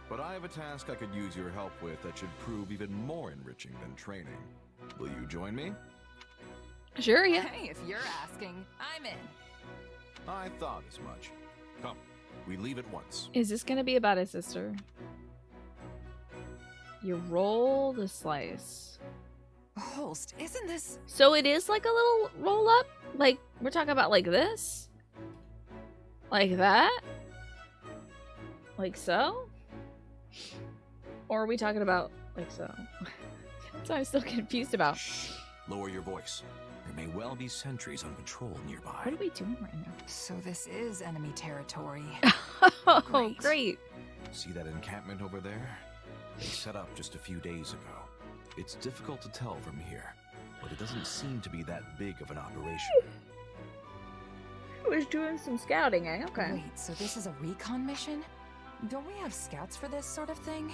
But I have a task I could use your help with that should prove even more enriching than training. Will you join me? Sure, yeah. Hey, if you're asking, I'm in. I thought as much. Come, we leave at once. Is this going to be about his sister? You roll the slice. Holst, isn't this... So it is like a little roll up? Like, we're talking about like this? Like that? Like so? Or are we talking about like so? That's what I'm still confused about. Shh. Lower your voice. There may well be sentries on patrol nearby. What are we doing right now? So this is enemy territory. Oh, great. See that encampment over there? They set up just a few days ago. It's difficult to tell from here, but it doesn't seem to be that big of an operation. I was doing some scouting, eh? Okay. Wait, so this is a recon mission? Don't we have scouts for this sort of thing?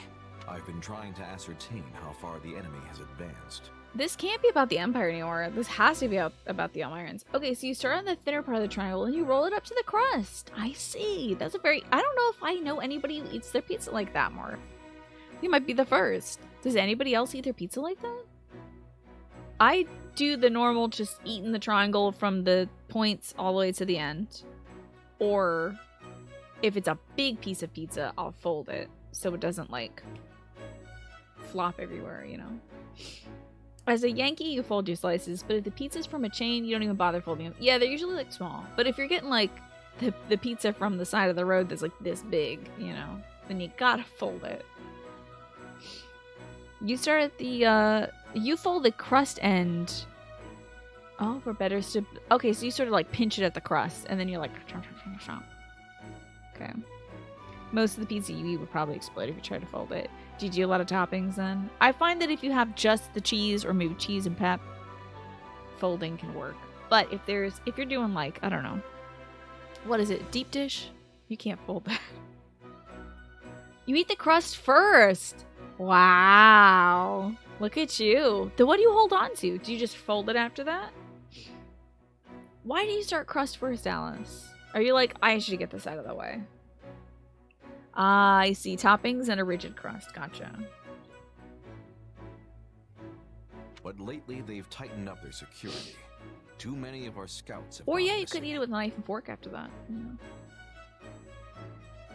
I've been trying to ascertain how far the enemy has advanced. This can't be about the Empire anymore. This has to be about the Almirans. Okay, so you start on the thinner part of the triangle and you roll it up to the crust. I see. That's a very... I don't know if I know anybody who eats their pizza like that more. You might be the first. Does anybody else eat their pizza like that? I do the normal just eating the triangle from the points all the way to the end. Or if it's a big piece of pizza, I'll fold it so it doesn't like flop everywhere, you know? As a Yankee, you fold your slices, but if the pizza's from a chain, you don't even bother folding them. Yeah, they're usually like small. But if you're getting like the pizza from the side of the road that's like this big, you know, then you gotta fold it. You start at the, you fold the crust end. Oh, for better okay, so you sort of like pinch it at the crust, and then you're like, okay. Most of the pizza you eat would probably explode if you try to fold it. Do you do a lot of toppings then? I find that if you have just the cheese or maybe cheese and pep, folding can work. But if you're doing like, I don't know, what is it, deep dish? You can't fold that. You eat the crust first. Wow. Look at you. Then what do you hold on to? Do you just fold it after that? Why do you start crust first, Alice? Are you like, I should get this out of the way? Ah, I see. Toppings and a rigid crust. Gotcha. But lately, they've tightened up their security. Too many of our scouts have Or gone yeah, you missing. could eat it with a knife and fork after that. Yeah.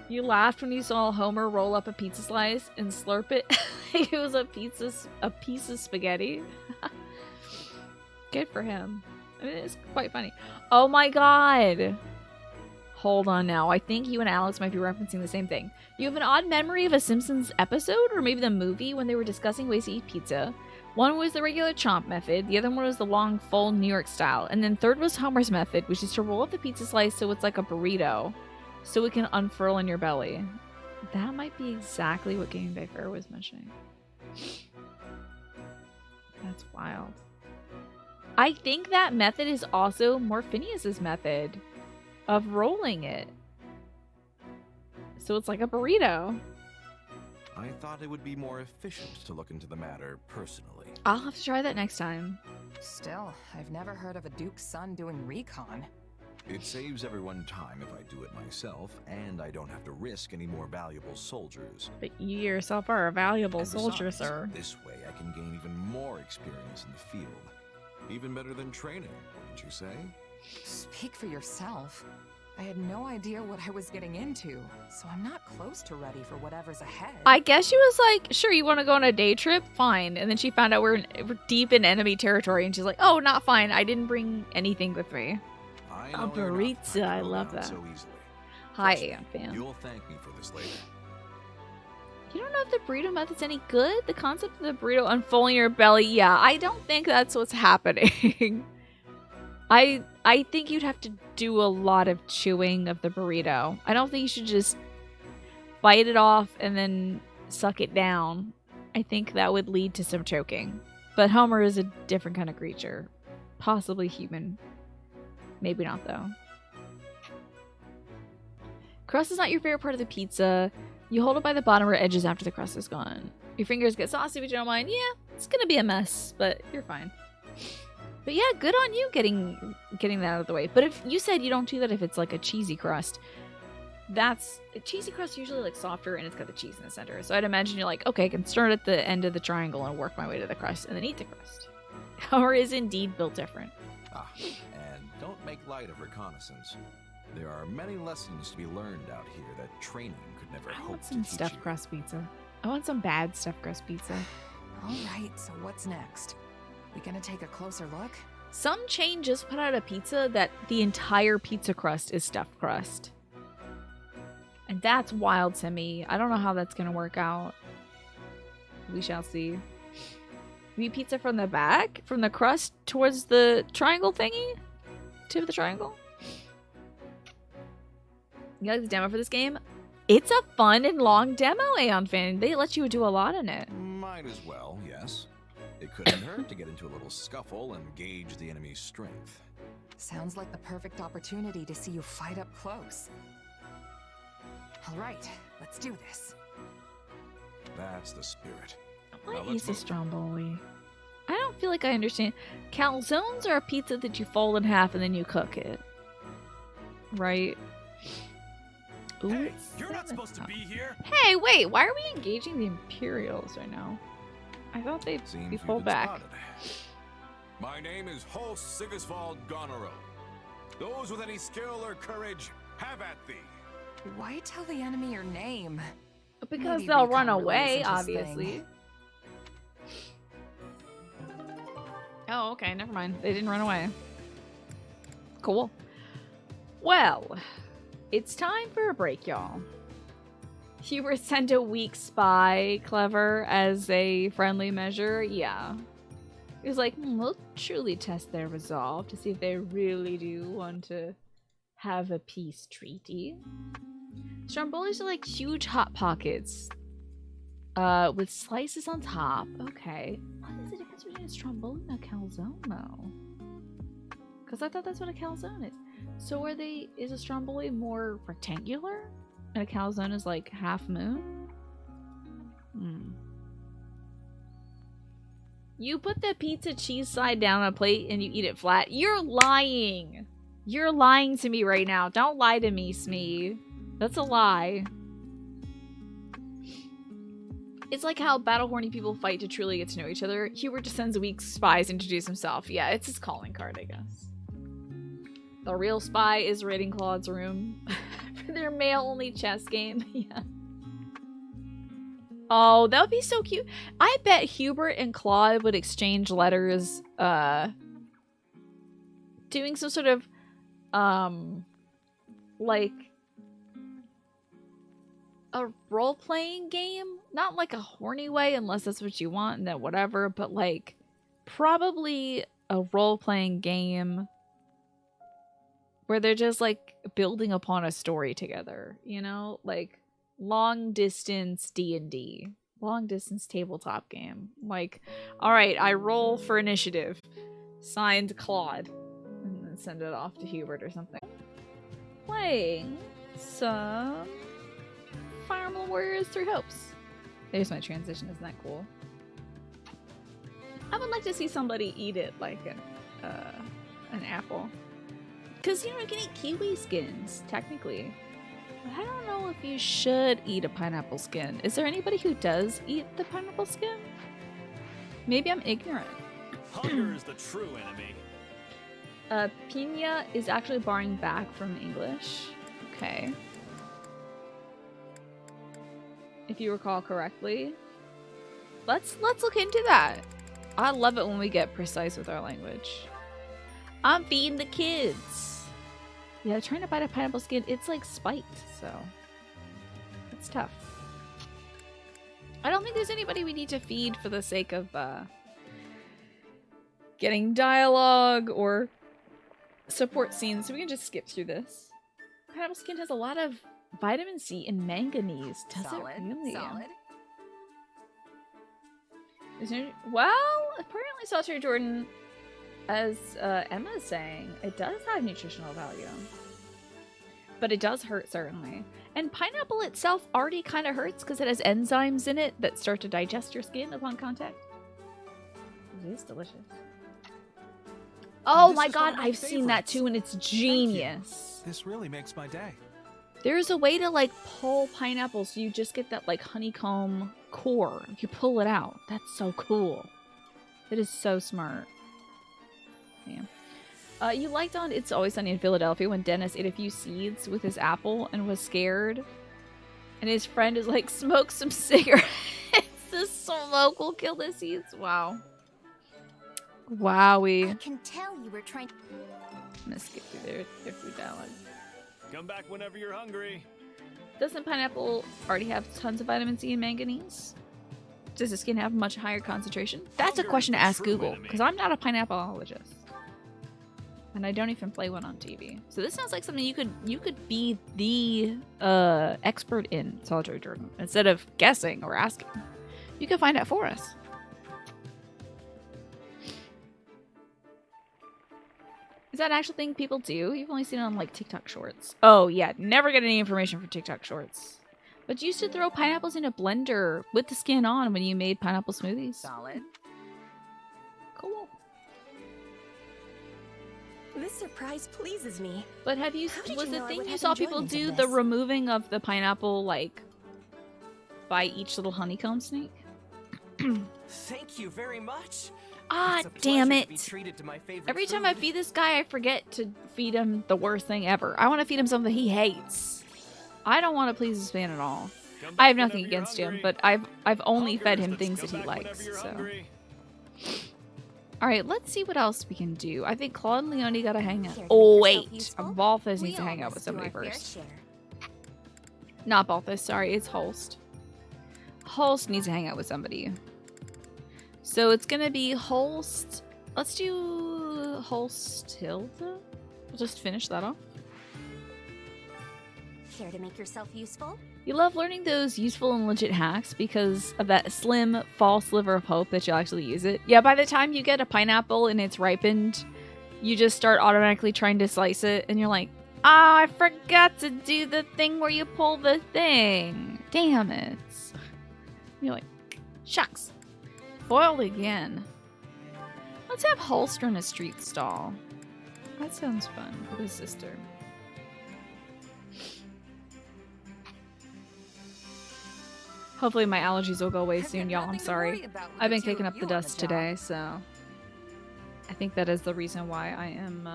You laughed when you saw Homer roll up a pizza slice and slurp it. It was a piece of spaghetti. Good for him. I mean, it's quite funny. Oh my god. Hold on now. I think you and Alex might be referencing the same thing. You have an odd memory of a Simpsons episode, or maybe the movie, when they were discussing ways to eat pizza. One was the regular chomp method, the other one was the long, full New York style, and then third was Homer's method, which is to roll up the pizza slice so it's like a burrito, so it can unfurl in your belly. That might be exactly what Game Day Fair was mentioning. That's wild. I think that method is also Morphinius's method of rolling it. So it's like a burrito. I thought it would be more efficient to look into the matter personally. I'll have to try that next time. Still, I've never heard of a Duke's son doing recon. It saves everyone time if I do it myself, and I don't have to risk any more valuable soldiers. But you yourself are a valuable And soldier, besides, sir. This way I can gain even more experience in the field. Even better than training, wouldn't you say? Speak for yourself. I had no idea what I was getting into, so I'm not close to ready for whatever's ahead. I guess she was like, sure, you want to go on a day trip? Fine. And then she found out we're deep in enemy territory, and she's like, oh, not fine. I didn't bring anything with me. A burrito. I love that. So easily. Hi, Trust me, I'm fan. You'll thank me for this later. You don't know if the burrito method's any good? The concept of the burrito unfolding your belly? Yeah, I don't think that's what's happening. I think you'd have to do a lot of chewing of the burrito. I don't think you should just bite it off and then suck it down. I think that would lead to some choking. But Homer is a different kind of creature. Possibly human. Maybe not, though. Crust is not your favorite part of the pizza. You hold it by the bottom or edges after the crust is gone. Your fingers get saucy, but you don't mind. Yeah, it's gonna be a mess, but you're fine. But yeah, good on you getting that out of the way. But if you said you don't do that if it's like a cheesy crust, that's a cheesy crust usually like softer and it's got the cheese in the center. So I'd imagine you're like, okay, I can start at the end of the triangle and work my way to the crust and then eat the crust. Or is indeed built different. Ah, and don't make light of reconnaissance. There are many lessons to be learned out here that training could never I hope want to some teach stuffed you. crust pizza. I want some bad stuffed crust pizza. All right, so what's next? We gonna take a closer look? Some chain just put out a pizza that the entire pizza crust is stuffed crust. And that's wild to me. I don't know how that's gonna work out. We shall see. You eat pizza from the back? From the crust towards the triangle thingy? Tip of the triangle? You like the demo for this game? It's a fun and long demo, Aeon fan. They let you do a lot in it. Might as well, yes. It couldn't hurt to get into a little scuffle and gauge the enemy's strength. Sounds like the perfect opportunity to see you fight up close. All right, let's do this. That's the spirit. What is a stromboli? I don't feel like I understand. Calzones are a pizza that you fold in half and then you cook it. Right? Ooh, Hey, you're not supposed to be here. Hey, wait, why are we engaging the Imperials right now? I thought they'd be pulled back. Spotted. My name is Holst Sigisvald Gonoro. Those with any skill or courage, have at thee. Why tell the enemy your name? Because Maybe they'll run recon really away, isn't his obviously. thing. Oh, okay, never mind. They didn't run away. Cool. Well, it's time for a break, y'all. Hubert sent a weak spy, Clever, as a friendly measure. Yeah. He was like, we'll truly test their resolve to see if they really do want to have a peace treaty. Strombolis are like huge hot pockets. With slices on top. Okay. What is the difference between a stromboli and a calzone, though? Because I thought that's what a calzone is. So is a stromboli more rectangular? And a calzone is like half moon? You put the pizza cheese side down on a plate and you eat it flat. You're lying! You're lying to me right now. Don't lie to me, Smee. That's a lie. It's like how battle horny people fight to truly get to know each other. Hubert just sends weak spies to introduce himself. Yeah, it's his calling card, I guess. The real spy is raiding Claude's room for their male-only chess game. Yeah. Oh, that would be so cute. I bet Hubert and Claude would exchange letters, doing some sort of, like, a role-playing game? Not like a horny way, unless that's what you want, and then whatever, but like, probably a role-playing game where they're just like building upon a story together, you know? Like long distance D&D, long distance tabletop game. Like, all right, I roll for initiative. Signed Claude. And then send it off to Hubert or something. Playing some Fire Emblem Warriors 3 Hopes. There's my transition, isn't that cool? I would like to see somebody eat it like an apple. Because, you know, you can eat kiwi skins, technically. But I don't know if you should eat a pineapple skin. Is there anybody who does eat the pineapple skin? Maybe I'm ignorant. Hunger is the true enemy. Pina is actually borrowing back from English. Okay. If you recall correctly. Let's look into that. I love it when we get precise with our language. I'm feeding the kids. Yeah, trying to bite a pineapple skin, it's like spiked, so it's tough. I don't think there's anybody we need to feed for the sake of getting dialogue or support scenes, so we can just skip through this. Pineapple skin has a lot of vitamin C and manganese. Does it really? Solid. Well, apparently Solitary Jordan, as Emma's saying, it does have nutritional value. But it does hurt, certainly. And pineapple itself already kind of hurts because it has enzymes in it that start to digest your skin upon contact. It is delicious. Oh my god, I've seen that too, and it's genius. This really makes my day. There's a way to, like, pull pineapple so you just get that, like, honeycomb core. You pull it out. That's so cool. It is so smart. Yeah. You liked on It's Always Sunny in Philadelphia when Dennis ate a few seeds with his apple and was scared. And his friend is like, smoke some cigarettes. The smoke will kill the seeds. Wow. Wowie. I can tell you were trying. I'm gonna skip through their food dialogue. Come back whenever you're hungry. Doesn't pineapple already have tons of vitamin C and manganese? Does the skin have much higher concentration? That's a question to ask Google, because I'm not a pineappleologist. And I don't even play one on TV. So this sounds like something you could be the expert in, Solitary Jordan. Instead of guessing or asking. You can find out for us. Is that an actual thing people do? You've only seen it on like TikTok shorts. Oh yeah, never get any information from TikTok shorts. But you used to throw pineapples in a blender with the skin on when you made pineapple smoothies. Solid. Cool. This surprise pleases me. But have you, How did was you the know I thing would you have saw people enjoyment of do the this? removing of the pineapple like by each little honeycomb snake? Thank you very much. Ah, It's a damn pleasure it. to be treated to my favorite Every time food. I feed this guy, I forget to feed him the worst thing ever. I want to feed him something he hates. I don't want to please this man at all. I have nothing against him, but I've only fed him things that he likes. So, all right, let's see what else we can do. I think Claude and Leonie gotta hang out. Oh wait, Balthus needs to hang out with somebody first. Not Balthus, sorry, it's Holst. Holst needs to hang out with somebody. So it's gonna be Holst. Let's do Holst Hilda. We'll just finish that off. Care to make yourself useful? You love learning those useful and legit hacks because of that slim, false sliver of hope that you'll actually use it. Yeah, by the time you get a pineapple and it's ripened, you just start automatically trying to slice it, and you're like, oh, I forgot to do the thing where you pull the thing. Damn it. You're like, shucks. Foiled again. Let's have Holster in a street stall. That sounds fun with his sister. Hopefully my allergies will go away soon, y'all. I'm sorry. I've been kicking up the dust today, so I think that is the reason why I am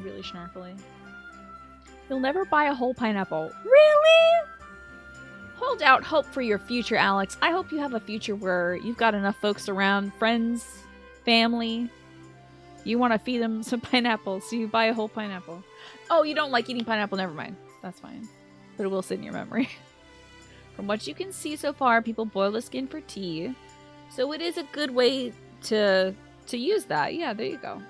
really snarkly. You'll never buy a whole pineapple. Really? Hold out hope for your future, Alex. I hope you have a future where you've got enough folks around, friends, family. You want to feed them some pineapples, so you buy a whole pineapple. Oh, you don't like eating pineapple? Never mind. That's fine. But it will sit in your memory. From what you can see so far, people boil the skin for tea. So it is a good way to use that. Yeah, there you go.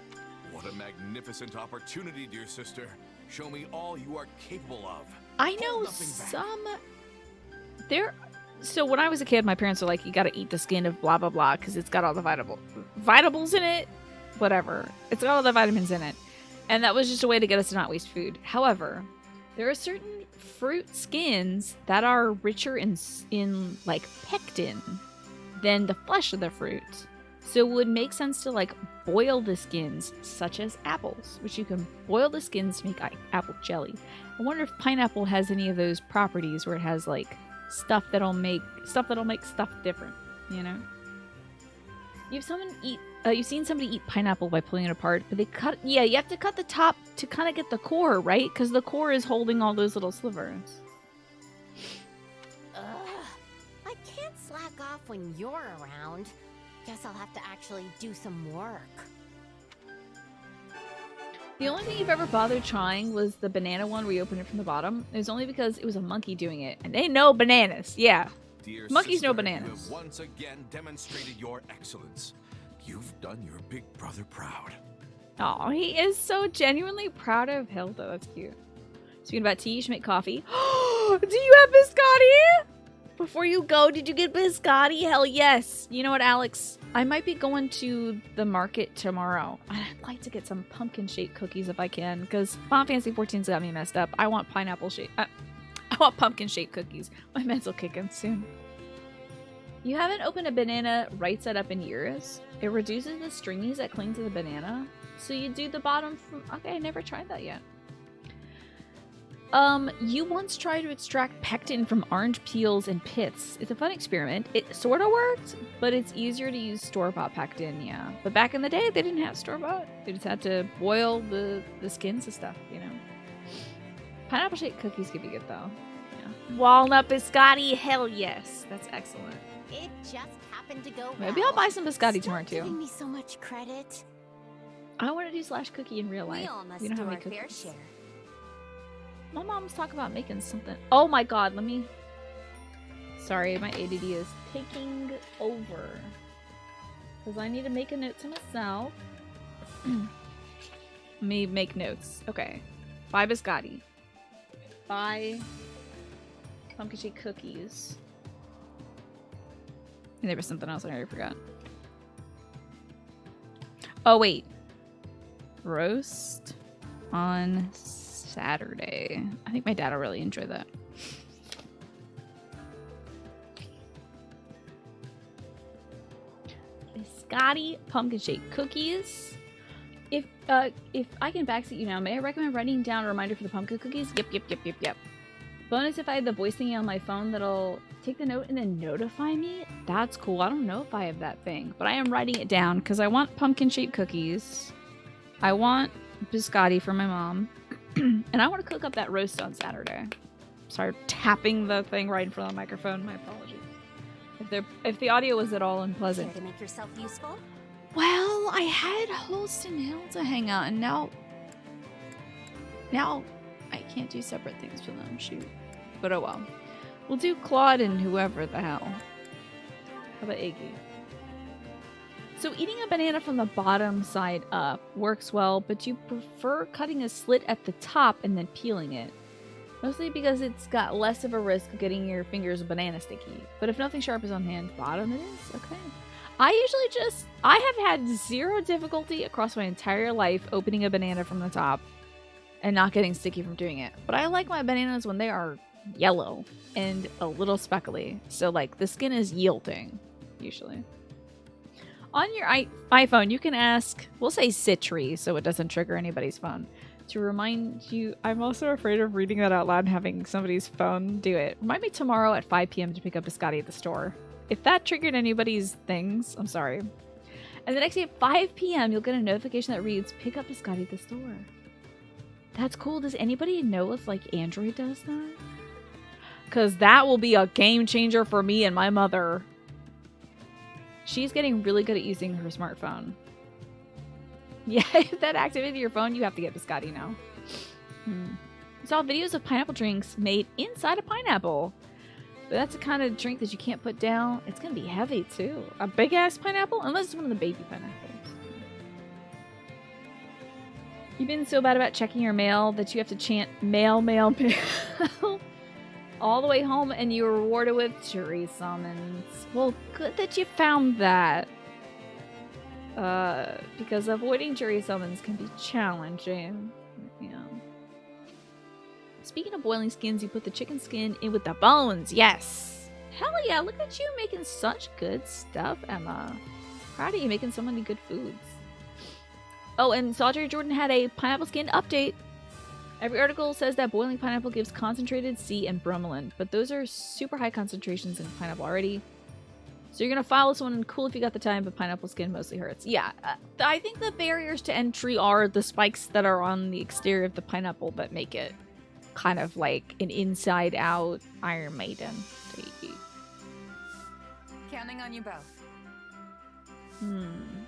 What a magnificent opportunity, dear sister. Show me all you are capable of. I know some... So when I was a kid, my parents were like, you gotta eat the skin of blah, blah, blah, because it's got all the vitamins in it. Whatever. It's got all the vitamins in it. And that was just a way to get us to not waste food. However, there are certain fruit skins that are richer in like pectin than the flesh of the fruit. So it would make sense to like boil the skins, such as apples, which you can boil the skins to make apple jelly. I wonder if pineapple has any of those properties where it has like stuff that'll make stuff different, you know? You've seen somebody eat pineapple by pulling it apart, but you have to cut the top to kind of get the core, right? Because the core is holding all those little slivers. I can't slack off when you're around. Guess I'll have to actually do some work. The only thing you've ever bothered trying was the banana one where you open it from the bottom. It was only because it was a monkey doing it, and they know bananas. Yeah. Dear Monkeys sister, know bananas. You have once again demonstrated your excellence. You've done your big brother proud. Oh, he is so genuinely proud of Hilda. That's cute. Speaking about tea, you should make coffee. Do you have biscotti? Before you go, did you get biscotti? Hell yes. You know what, Alex? I might be going to the market tomorrow. I'd like to get some pumpkin-shaped cookies if I can, because Final Fantasy 14's got me messed up. I want I want pumpkin-shaped cookies. My meds will kick in soon. You haven't opened a banana right side up in years. It reduces the stringies that cling to the banana. So you do the bottom from... Okay, I never tried that yet. You once tried to extract pectin from orange peels and pits. It's a fun experiment. It sort of worked, but it's easier to use store-bought pectin, yeah. But back in the day, they didn't have store-bought. They just had to boil the skins of stuff, you know. Pineapple-shaped cookies could be good, though. Yeah. Walnut biscotti, hell yes. That's excellent. It just happened to go Maybe well. I'll buy some biscotti tomorrow, Stop giving too. me so much credit. I want to do slash cookie in real life. We all must We don't do have our any fair cookies. share. My mom's talking about making something. Oh my god, let me... Sorry, my ADD is taking over. Because I need to make a note to myself. Let me make notes. Okay. Buy biscotti. Buy pumpkin shaped cookies. And there was something else I already forgot. Oh, wait. Roast on Saturday. I think my dad will really enjoy that. Biscotti pumpkin shake cookies. If I can backseat you now, may I recommend writing down a reminder for the pumpkin cookies? Yep. Bonus if I have the voice thingy on my phone that'll take the note and then notify me. That's cool. I don't know if I have that thing, but I am writing it down because I want pumpkin shaped cookies. I want biscotti for my mom. And I want to cook up that roast on Saturday. Sorry, tapping the thing right in front of the microphone. My apologies. If the audio was at all unpleasant. Care to make yourself useful? Well, I had Holst and Hill to hang out, and now I can't do separate things for them. Shoot. But oh well. We'll do Claude and whoever the hell. How about Iggy? So eating a banana from the bottom side up works well, but you prefer cutting a slit at the top and then peeling it. Mostly because it's got less of a risk of getting your fingers banana sticky. But if nothing sharp is on hand, bottom it is? Okay. I have had zero difficulty across my entire life opening a banana from the top and not getting sticky from doing it. But I like my bananas when they are yellow and a little speckly. So like the skin is yielding, usually. On your iPhone, you can ask, we'll say Citri so it doesn't trigger anybody's phone, to remind you. I'm also afraid of reading that out loud and having somebody's phone do it. Remind me tomorrow at 5 p.m. to pick up biscotti at the store. If that triggered anybody's things, I'm sorry. And the next day at 5 p.m., you'll get a notification that reads, pick up biscotti at the store. That's cool. Does anybody know if like Android does that? Because that will be a game changer for me and my mother. She's getting really good at using her smartphone. Yeah, if that activated your phone, you have to get biscotti now. I saw videos of pineapple drinks made inside a pineapple. But that's the kind of drink that you can't put down. It's going to be heavy, too. A big-ass pineapple? Unless it's one of the baby pineapples. You've been so bad about checking your mail that you have to chant mail, mail, mail all the way home, and you were rewarded with jury summons. Well, good that you found that. Because avoiding jury summons can be challenging. Yeah. Speaking of boiling skins, you put the chicken skin in with the bones. Yes. Hell yeah, look at you making such good stuff, Emma. Proud of you making so many good foods. Oh, and Saundra Jordan had a pineapple skin update. Every article says that boiling pineapple gives concentrated C and bromelain, but those are super high concentrations in pineapple already. So you're going to file this one, and cool if you got the time, but pineapple skin mostly hurts. Yeah, I think the barriers to entry are the spikes that are on the exterior of the pineapple that make it kind of like an inside-out Iron Maiden. Counting on you both.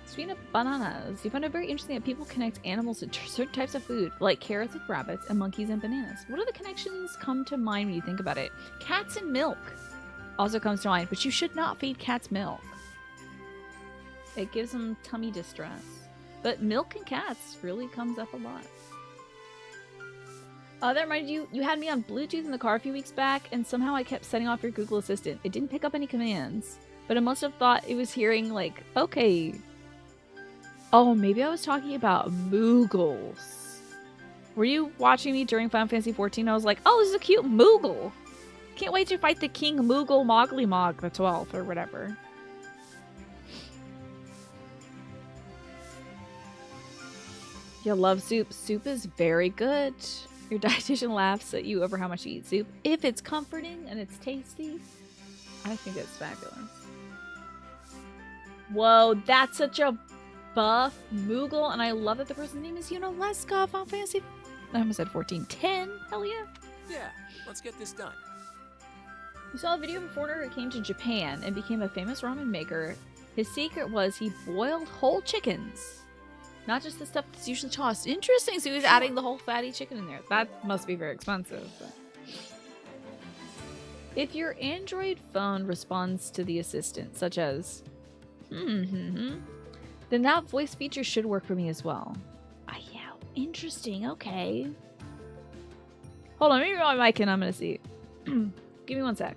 Speaking of bananas, you find it very interesting that people connect animals to certain types of food, like carrots with rabbits and monkeys and bananas. What other connections come to mind when you think about it? Cats and milk also comes to mind, but you should not feed cats milk. It gives them tummy distress. But milk and cats really comes up a lot. That reminded you, you had me on Bluetooth in the car a few weeks back, and somehow I kept setting off your Google Assistant. It didn't pick up any commands, but it must have thought it was hearing, like, okay. Oh, maybe I was talking about Moogles. Were you watching me during Final Fantasy XIV? I was like, oh, this is a cute Moogle. Can't wait to fight the King Moogle Moggly Mog the 12th or whatever. You love soup. Soup is very good. Your dietitian laughs at you over how much you eat soup. If it's comforting and it's tasty, I think it's fabulous. Whoa, that's such a buff Moogle, and I love that the person's name is Leska. Final Fantasy. I almost said 14. 10. Hell yeah. Yeah, let's get this done. We saw a video of a foreigner who came to Japan and became a famous ramen maker. His secret was he boiled whole chickens. Not just the stuff that's usually tossed. Interesting, so he was adding the whole fatty chicken in there. That must be very expensive. But if your Android phone responds to the assistant, such as, then that voice feature should work for me as well. Yeah, interesting, okay. Hold on, let me roll my mic and I'm gonna see. Give me one sec.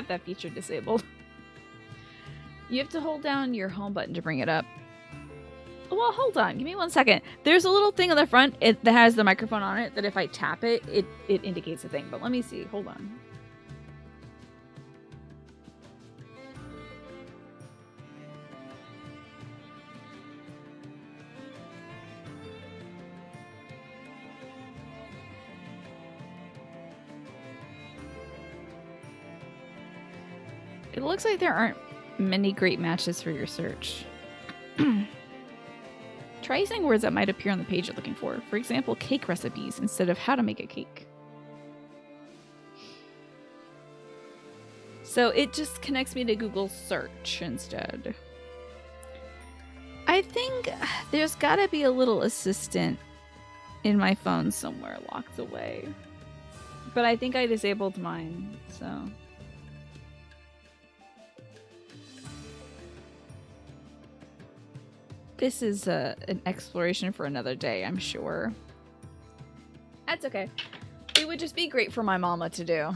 have that feature disabled. You have to hold down your home button to bring it up. Well, hold on. Give me 1 second. There's a little thing on the front that has the microphone on it that if I tap it, it indicates a thing. But let me see. Hold on. It looks like there aren't many great matches for your search. Try using words that might appear on the page you're looking for. For example, cake recipes instead of how to make a cake. So it just connects me to Google search instead. I think there's gotta be a little assistant in my phone somewhere locked away. But I think I disabled mine, so... This is an exploration for another day, I'm sure. That's okay. It would just be great for my mama to do.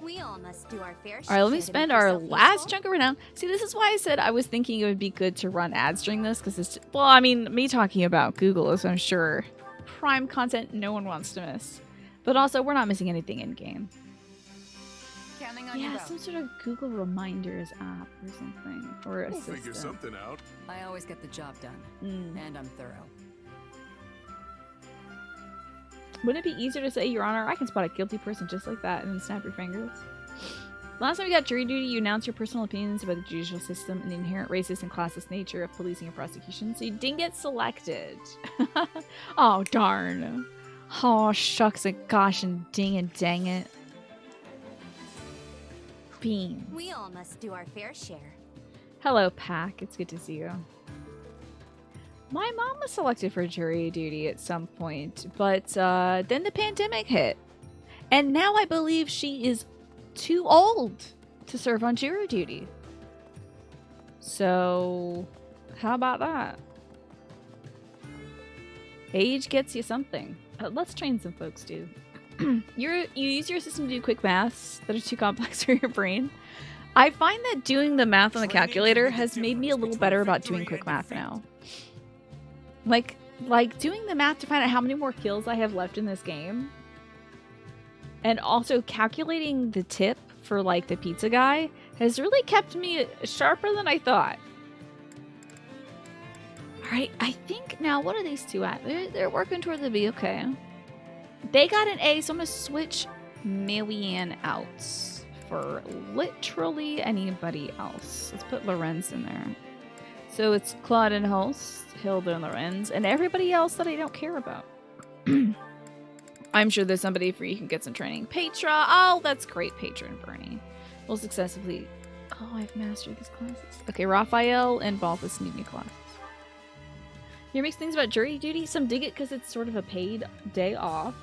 We all must do our fair All right, let me spend our last chunk of renown. See, this is why I said I was thinking it would be good to run ads during this, because it's, well, I mean, me talking about Google is, I'm sure, prime content no one wants to miss. But also, we're not missing anything in-game. Yeah, some sort of Google Reminders app or something. Or We'll assistant. figure something out. I always get the job done. And I'm thorough. Wouldn't it be easier to say, Your Honor, I can spot a guilty person just like that and then snap your fingers? Last time we got jury duty, you announced your personal opinions about the judicial system and the inherent racist and classist nature of policing and prosecution, so you didn't get selected. Oh, darn. Oh, shucks and gosh and ding and dang it. Bean. We all must do our fair share. Hello, Pack. It's good to see you. My mom was selected for jury duty at some point, but then the pandemic hit. And now I believe she is too old to serve on jury duty. So, how about that? Age gets you something. Let's train some folks, dude. You use your system to do quick maths that are too complex for your brain. I find that doing the math on the calculator has made me a little better about doing quick math now. Like doing the math to find out how many more kills I have left in this game. And also calculating the tip for like the pizza guy has really kept me sharper than I thought. Alright, I think now, what are these two at? They're working toward the B, okay. They got an A, so I'm going to switch Marianne out for literally anybody else. Let's put Lorenz in there. So it's Claude and Holst, Hilda and Lorenz, and everybody else that I don't care about. I'm sure there's somebody for you can get some training. Petra! Oh, that's great, Petra and Bernie. We'll successfully... Oh, I've mastered these classes. Okay, Raphael and Balthus need new classes. Here makes things about jury duty. Some dig it because it's sort of a paid day off.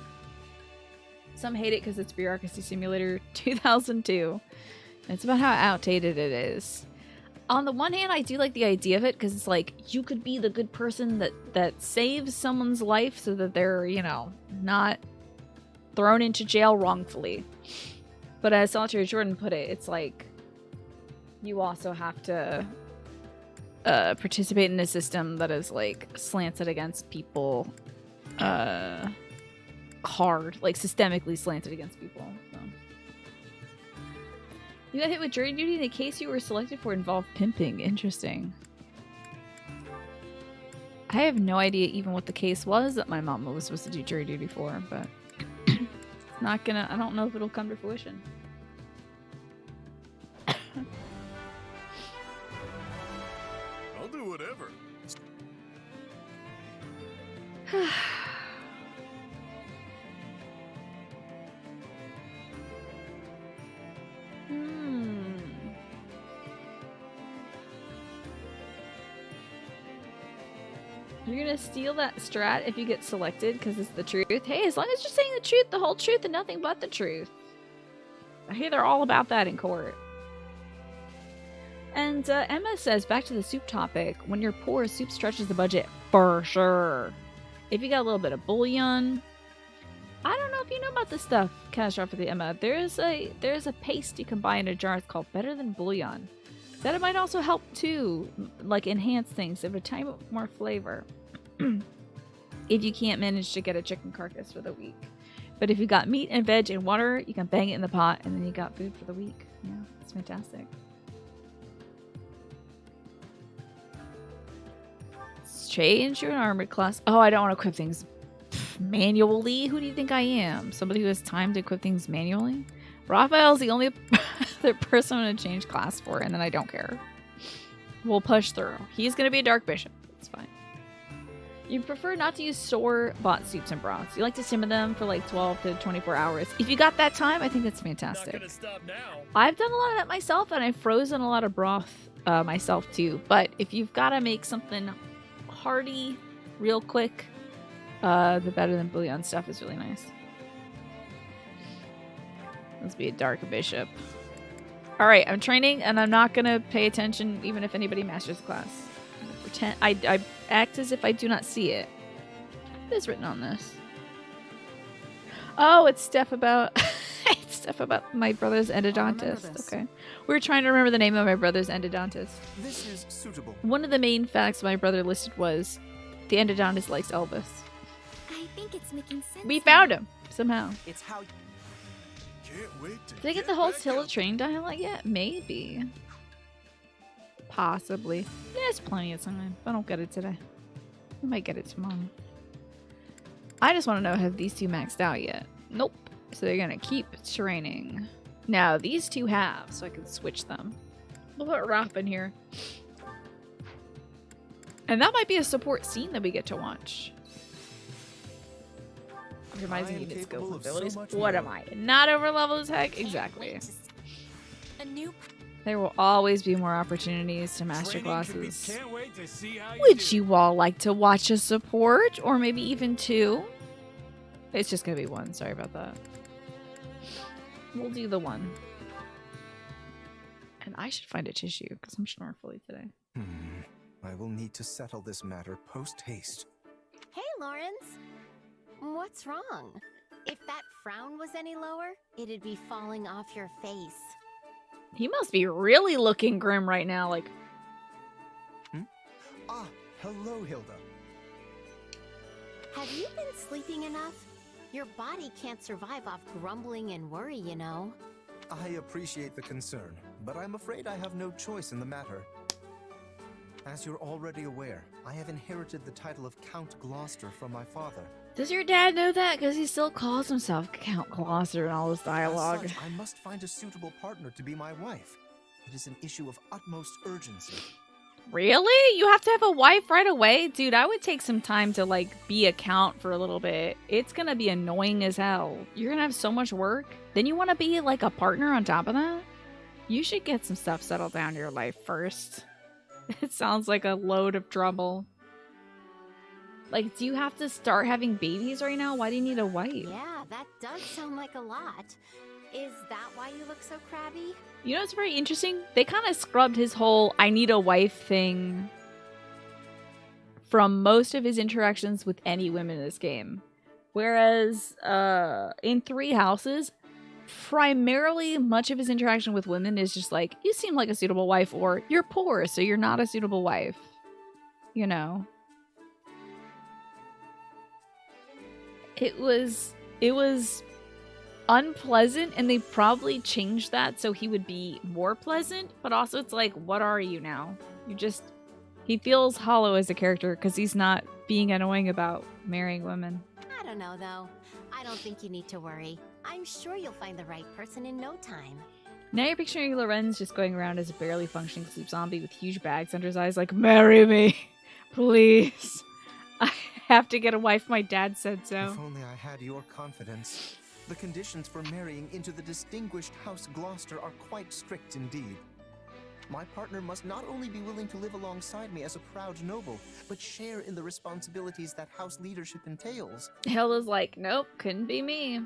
Some hate it because it's Bureaucracy Simulator 2002. And it's about how outdated it is. On the one hand, I do like the idea of it because it's like you could be the good person that saves someone's life so that they're, you know, not thrown into jail wrongfully. But as Solitary Jordan put it, it's like you also have to participate in a system that is like slanted against people hard, like systemically slanted against people. So. You got hit with jury duty. The case you were selected for involved pimping. Interesting. I have no idea even what the case was that my mama was supposed to do jury duty for, but it's not gonna, I don't know if it'll come to fruition. I'll do whatever. You're gonna steal that strat if you get selected because it's the truth. Hey, as long as you're saying the truth, the whole truth, and nothing but the truth. I hear they're all about that in court. And Emma says, back to the soup topic, when you're poor, soup stretches the budget for sure. If you got a little bit of bouillon, I don't know if if you know about this stuff, Catastrophically Emma, there's a paste you can buy in a jar. It's called Better Than Bouillon. That it might also help too, like enhance things, give a tiny bit more flavor. If you can't manage to get a chicken carcass for the week. But if you got meat and veg and water, you can bang it in the pot and then you got food for the week. Yeah, it's fantastic. Change your armored class. Oh, I don't want to equip things manually. Who do you think I am? Somebody who has time to equip things manually? Raphael's the only other person I'm going to change class for, and then I don't care. We'll push through. He's going to be a Dark Bishop. It's fine. You prefer not to use store-bought soups and broths. You like to simmer them for like 12 to 24 hours. If you got that time, I think that's fantastic. Not gonna stop now. I've done a lot of that myself, and I've frozen a lot of broth myself too. But if you've got to make something hearty real quick, the Better Than Bouillon stuff is really nice. Let's be a Dark Bishop. Alright, I'm training, and I'm not going to pay attention even if anybody masters the class. Pretend I act as if I do not see it. What is written on this? Oh, it's stuff about it's stuff about my brother's endodontist. Okay. We were trying to remember the name of my brother's endodontist. This is suitable. One of the main facts my brother listed was the endodontist likes Elvis. I think it's making sense. We found him somehow. It's how. Can't wait to Did I get the whole Hill of Train dialect yet? Maybe. Possibly. There's plenty of time. If I don't get it today, I might get it tomorrow. I just want to know, have these two maxed out yet? Nope. So they're going to keep training. Now, these two have, so I can switch them. We'll put Raph in here. And that might be a support scene that we get to watch. Optimizing unit skills and abilities. What am I? Not over level as heck? Exactly. A new. There will always be more opportunities to master classes. Can't wait to see how Would you all like to watch a support? Or maybe even two? It's just going to be one. Sorry about that. We'll do the one. And I should find a tissue because I'm snorfully today. I will need to settle this matter post-haste. Hey, Lawrence. What's wrong? If that frown was any lower, it'd be falling off your face. He must be really looking grim right now, like... Ah, hello, Hilda. Have you been sleeping enough? Your body can't survive off grumbling and worry, you know. I appreciate the concern, but I'm afraid I have no choice in the matter. As you're already aware, I have inherited the title of Count Gloucester from my father. Does your dad know that? Because he still calls himself Count Gloucester in all this dialogue. As such, I must find a suitable partner to be my wife. It is an issue of utmost urgency. Really? You have to have a wife right away? Dude, I would take some time to, like, be a count for a little bit. It's gonna be annoying as hell. You're gonna have so much work. Then you want to be, like, a partner on top of that? You should get some stuff settled down in your life first. It sounds like a load of trouble. Like, do you have to start having babies right now? Why do you need a wife? Yeah, that does sound like a lot. Is that why you look so crabby? You know what's very interesting? They kind of scrubbed his whole I need a wife thing from most of his interactions with any women in this game. Whereas in Three Houses, primarily much of his interaction with women is just like, you seem like a suitable wife, or you're poor, so you're not a suitable wife. You know? It was unpleasant, and they probably changed that so he would be more pleasant, but also it's like, what are you now? He feels hollow as a character because he's not being annoying about marrying women. I don't know, though. I don't think you need to worry. I'm sure you'll find the right person in no time. Now you're picturing Lorenz just going around as a barely functioning sleep zombie with huge bags under his eyes like, marry me, please. I have to get a wife, my dad said so. If only I had your confidence. The conditions for marrying into the distinguished House Gloucester are quite strict indeed. My partner must not only be willing to live alongside me as a proud noble, but share in the responsibilities that house leadership entails. Hilda's like, nope, couldn't be me.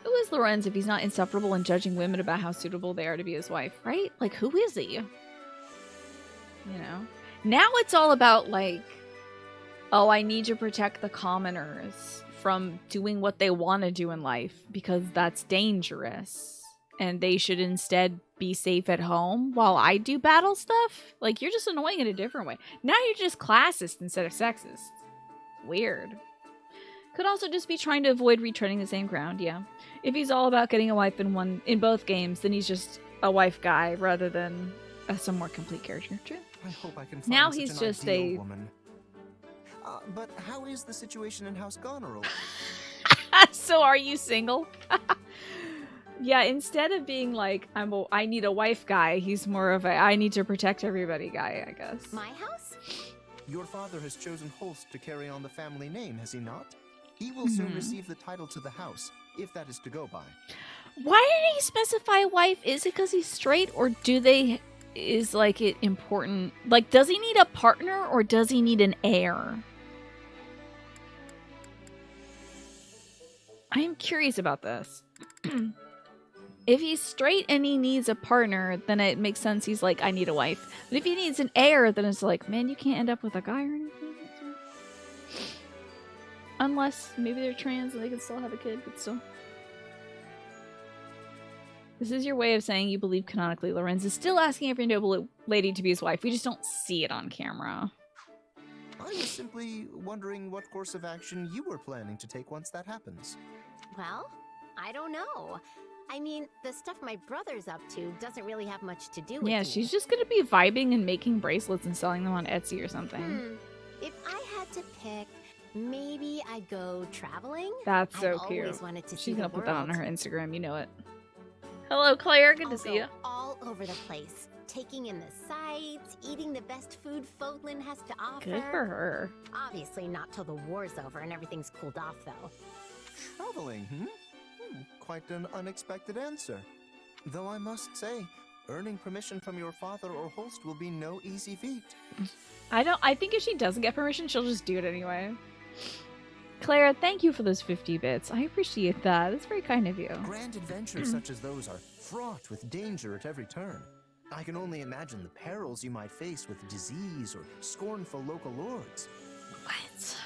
Who is Lorenz if he's not insufferable and judging women about how suitable they are to be his wife, right? Like, who is he? You know? Now it's all about, like, oh, I need to protect the commoners from doing what they want to do in life because that's dangerous. And they should instead be safe at home while I do battle stuff? Like, you're just annoying in a different way. Now you're just classist instead of sexist. Weird. Could also just be trying to avoid retreading the same ground, yeah. If he's all about getting a wife in both games, then he's just a wife guy rather than a some more complete character. True. I hope I can find Now such he's an just ideal a woman. But how is the situation in House Goneril? So are you single? Yeah, instead of being like, I need a wife guy, he's more of a I need to protect everybody guy, I guess. My house? Your father has chosen Holst to carry on the family name, has he not? He will soon receive the title to the house, if that is to go by. Why did he specify wife? Is it because he's straight, or is like it important? Like, does he need a partner or does he need an heir? I am curious about this. If he's straight and he needs a partner, then it makes sense he's like, I need a wife. But if he needs an heir, then it's like, man, you can't end up with a guy or anything. Unless maybe they're trans and they can still have a kid, but still. This is your way of saying you believe canonically Lorenz is still asking every noble lady to be his wife. We just don't see it on camera. I was simply wondering what course of action you were planning to take once that happens. Well, I don't know. I mean, the stuff my brother's up to doesn't really have much to do with Yeah, me. she's just gonna be vibing and making bracelets and selling them on Etsy or something. If I had to pick, maybe I'd go traveling. That's so I've cute. always wanted to see She's gonna the put that on world. her Instagram, you know it. Hello, Claire. Good to I'll see go you. all over the place, taking in the sights, eating the best food Fodlan has to offer. Good for her. Obviously not till the war's over and everything's cooled off, though. Traveling, quite an unexpected answer. Though I must say, earning permission from your father or Holst will be no easy feat. I think if she doesn't get permission, she'll just do it anyway. Claire, thank you for those 50 bits. I appreciate that. That's very kind of you. Grand adventures such as those are fraught with danger at every turn. I can only imagine the perils you might face with disease or scornful local lords. What?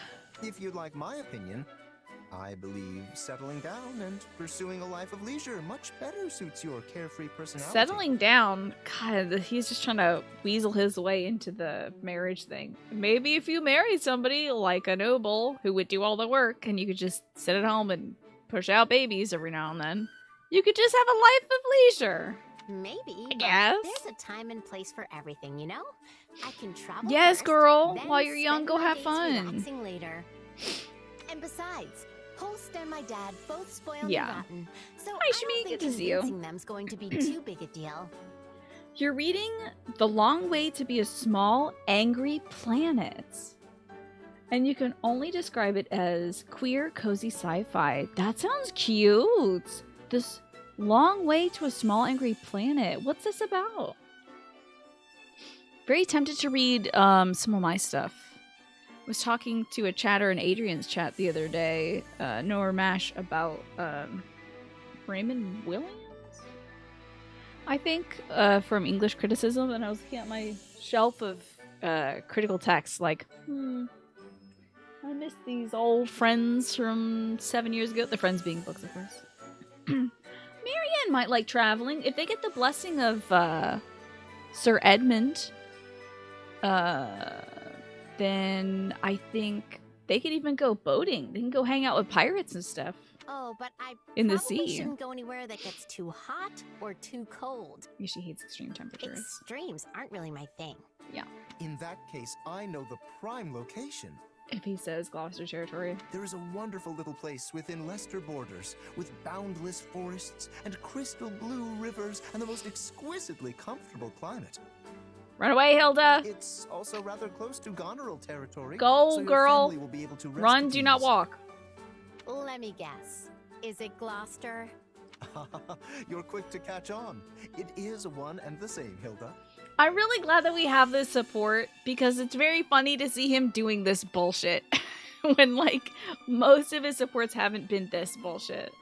If you'd like my opinion, I believe settling down and pursuing a life of leisure much better suits your carefree personality. Settling down, God, he's just trying to weasel his way into the marriage thing. Maybe if you married somebody like a noble who would do all the work and you could just sit at home and push out babies every now and then, you could just have a life of leisure. Maybe. I guess. There's a time and place for everything, you know? I can travel Yes, first, girl. then While you're young, spend go my have days fun. relaxing later. And besides, Holst and my dad both spoiled Yeah. and rotten, so Hi, I Shmi. don't think Good to see you. convincing them's going to be too big a deal. You're reading The Long Way to Be a Small, Angry Planet. And you can only describe it as queer, cozy sci-fi. That sounds cute. This Long Way to a Small, Angry Planet. What's this about? Very tempted to read some of my stuff. I was talking to a chatter in Adrian's chat the other day, Noah Mash, about Raymond Williams? I think, from English criticism, and I was looking at my shelf of critical texts, like, I miss these old friends from 7 years ago. The friends being books, of course. Marianne might like traveling. If they get the blessing of Sir Edmund, then I think they could even go boating. They can go hang out with pirates and stuff. Oh, but I In the probably sea. shouldn't go anywhere that gets too hot or too cold. Yeah, she hates extreme temperatures. Extremes aren't really my thing. Yeah. In that case, I know the prime location. If he says Gloucester territory. There is a wonderful little place within Leicester borders, with boundless forests and crystal blue rivers and the most exquisitely comfortable climate. Run away, Hilda! It's also rather close to Goneril territory. Go, so your girl! family will be able to rest Run, at do not ease. walk. Let me guess. Is it Gloucester? You're quick to catch on. It is one and the same, Hilda. I'm really glad that we have this support, because it's very funny to see him doing this bullshit. When, like, most of his supports haven't been this bullshit.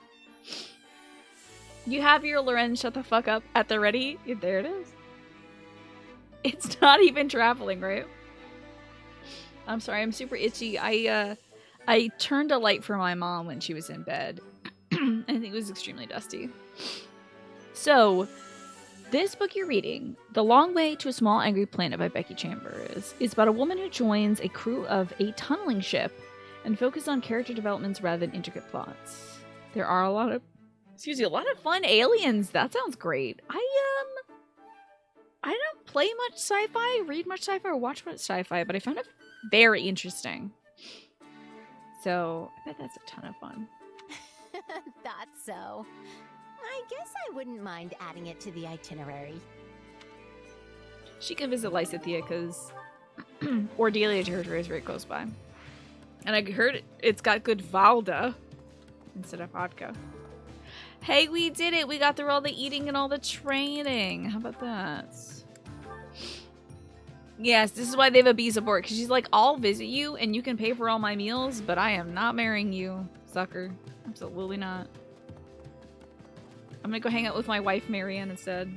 You have your Lorenz shut the fuck up at the ready? There it is. It's not even traveling, right? I'm sorry, I'm super itchy. I I turned a light for my mom when she was in bed. I think it was extremely dusty. So, this book you're reading, The Long Way to a Small Angry Planet by Becky Chambers, is about a woman who joins a crew of a tunneling ship and focuses on character developments rather than intricate plots. There are a lot of fun aliens. That sounds great. I don't play much sci-fi, read much sci-fi, or watch much sci-fi, but I found it very interesting. So, I bet that's a ton of fun. Thought so. I guess I wouldn't mind adding it to the itinerary. She can visit Lysithea because Ordelia territory is very close by. And I heard it's got good Valda instead of vodka. Hey, we did it! We got through all the eating and all the training. How about that? Yes, this is why they have a B support, because she's like, I'll visit you and you can pay for all my meals, but I am not marrying you, sucker. Absolutely not. I'm gonna go hang out with my wife, Marianne, instead.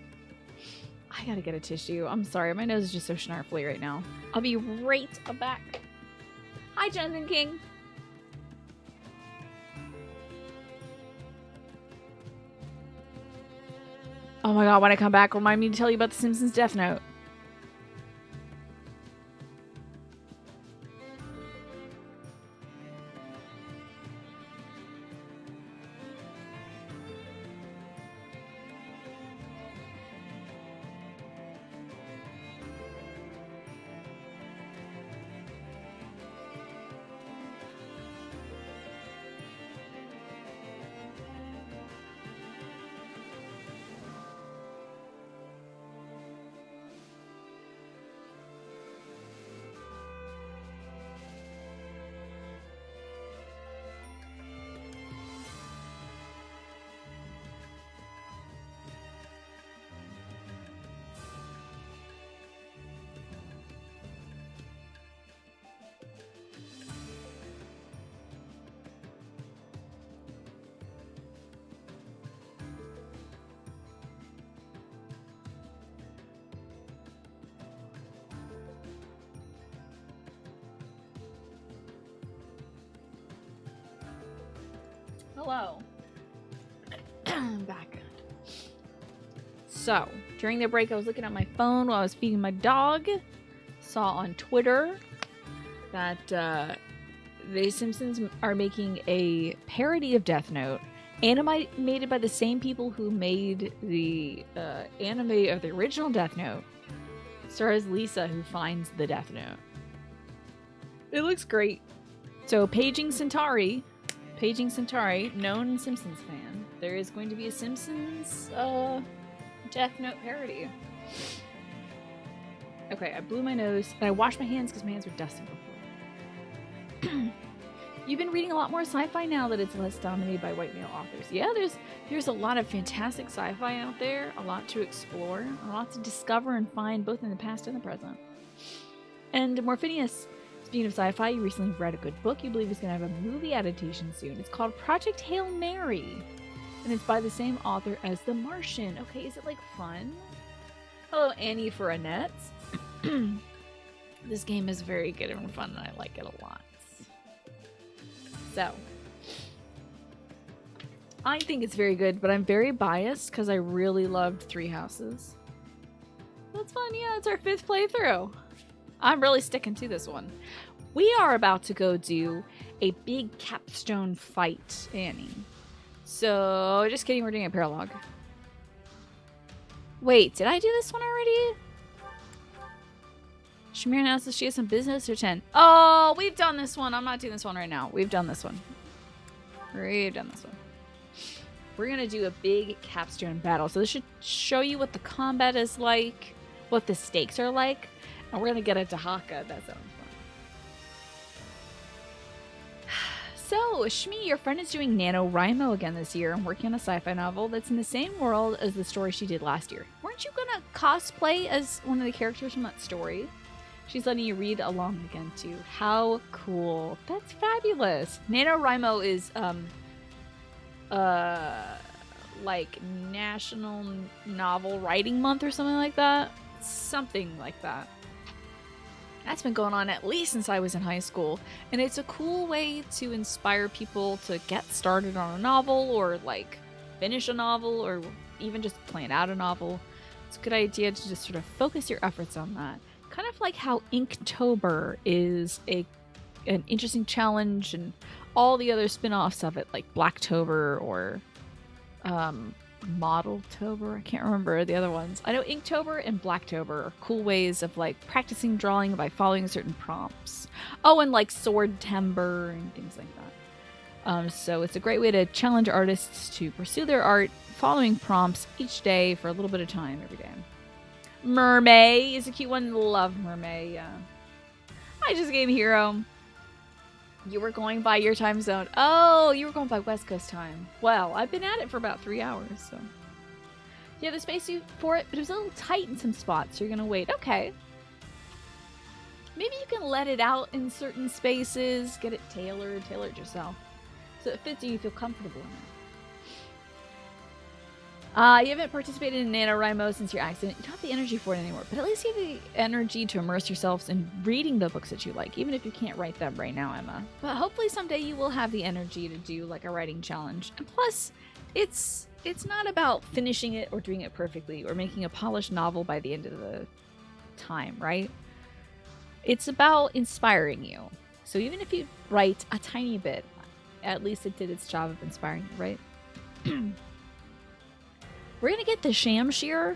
I gotta get a tissue. I'm sorry, my nose is just so snarfly right now. I'll be right back. Hi, Jonathan King. Oh my god, when I come back, remind me to tell you about The Simpsons Death Note. Hello. I'm back. So, during the break, I was looking at my phone while I was feeding my dog. Saw on Twitter that The Simpsons are making a parody of Death Note, animated by the same people who made the anime of the original Death Note. Stars Lisa, who finds the Death Note. It looks great. So, Paging Centauri, known Simpsons fan, there is going to be a Simpsons Death Note parody. Okay, I blew my nose and I washed my hands because my hands were dusty before. You've been reading a lot more sci-fi now that it's less dominated by white male authors. Yeah, there's a lot of fantastic sci-fi out there, a lot to explore, a lot to discover and find both in the past and the present. And Morphinius, speaking of sci-fi, you recently read a good book you believe is going to have a movie adaptation soon. It's called Project Hail Mary, and it's by the same author as The Martian. Okay, is it like fun? Hello, Annie for Annette. This game is very good and fun, and I like it a lot. So, I think it's very good, but I'm very biased because I really loved Three Houses. That's fun, yeah, it's our 5th playthrough. I'm really sticking to this one. We are about to go do a big capstone fight, Annie. So, just kidding, we're doing a paralogue. Wait, did I do this one already? Shamir announces she has some business or 10. Oh, we've done this one. I'm not doing this one right now. We've done this one. We're going to do a big capstone battle. So this should show you what the combat is like, what the stakes are like. And we're going to get a Dahaka. That sounds fun. So, Shmi, your friend is doing NaNoWriMo again this year and working on a sci-fi novel that's in the same world as the story she did last year. Weren't you going to cosplay as one of the characters from that story? She's letting you read along again, too. How cool. That's fabulous. NaNoWriMo is, like National Novel Writing Month or something like that. Something like that. That's been going on at least since I was in high school, and it's a cool way to inspire people to get started on a novel, or like finish a novel, or even just plan out a novel. It's a good idea to just sort of focus your efforts on that. Kind of like how Inktober is an interesting challenge, and all the other spin-offs of it, like Blacktober or Modeltober. I can't remember the other ones. I know Inktober and Blacktober are cool ways of like practicing drawing by following certain prompts. Oh, and like Swordtember and things like that. So it's a great way to challenge artists to pursue their art following prompts each day for a little bit of time every day. Mermaid is a cute one. Love Mermaid. Yeah. I just game Hero. You were going by your time zone. Oh, you were going by West Coast time. Well, I've been at it for about 3 hours, so. You have the space for it, but it was a little tight in some spots, so you're gonna wait. Okay. Maybe you can let it out in certain spaces, get it tailored yourself, so it fits you feel comfortable in it. You haven't participated in NaNoWriMo since your accident. You don't have the energy for it anymore, but at least you have the energy to immerse yourselves in reading the books that you like, even if you can't write them right now, Emma. But hopefully someday you will have the energy to do like a writing challenge. And plus, it's not about finishing it or doing it perfectly or making a polished novel by the end of the time, right? It's about inspiring you. So even if you write a tiny bit, at least it did its job of inspiring you, right? We're gonna get the Shamshir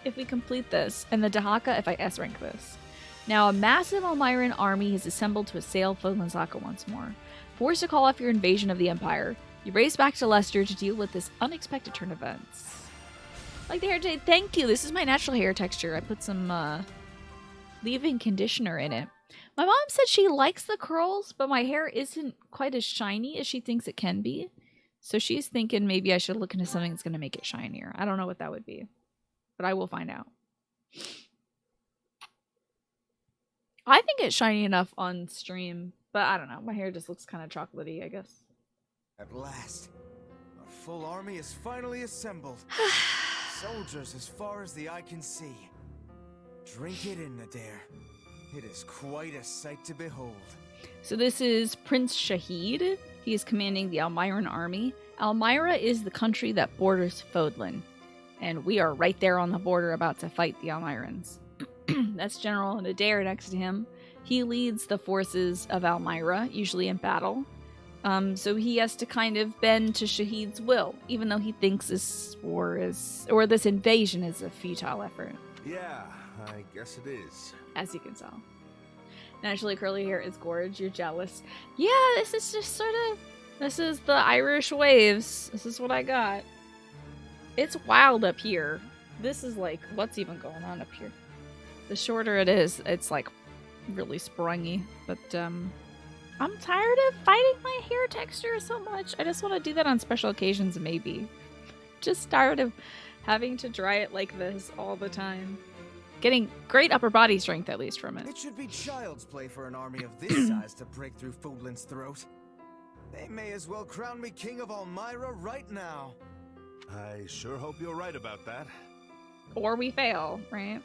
if we complete this, and the Dahaka if I S-rank this. Now, a massive Almiran army has assembled to assail Foglanzaka once more. Forced to call off your invasion of the Empire, you race back to Leicester to deal with this unexpected turn of events. Like the hair today, thank you! This is my natural hair texture. I put some leave-in conditioner in it. My mom said she likes the curls, but my hair isn't quite as shiny as she thinks it can be. So she's thinking maybe I should look into something that's going to make it shinier. I don't know what that would be, but I will find out. I think it's shiny enough on stream, but I don't know. My hair just looks kind of chocolatey, I guess. At last, our full army is finally assembled. Soldiers as far as the eye can see. Drink it in, Nadir. It is quite a sight to behold. So this is Prince Shahid. He is commanding the Almiran army. Almyra is the country that borders Fodlan, and we are right there on the border about to fight the Almirans. That's General Nadir next to him. He leads the forces of Almyra, usually in battle. So he has to kind of bend to Shahid's will, even though he thinks this war is, or this invasion is a futile effort. Yeah, I guess it is. As you can tell. Naturally curly hair is gorge. You're jealous. Yeah, this is just sort of... This is the Irish waves. This is what I got. It's wild up here. This is like... What's even going on up here? The shorter it is, it's like really sprungy. But I'm tired of fighting my hair texture so much. I just want to do that on special occasions, maybe. Just tired of having to dry it like this all the time. Getting great upper body strength, at least, from it. It should be child's play for an army of this size to break through Fodlan's throat. They may as well crown me king of Almyra right now. I sure hope you're right about that. Or we fail, right?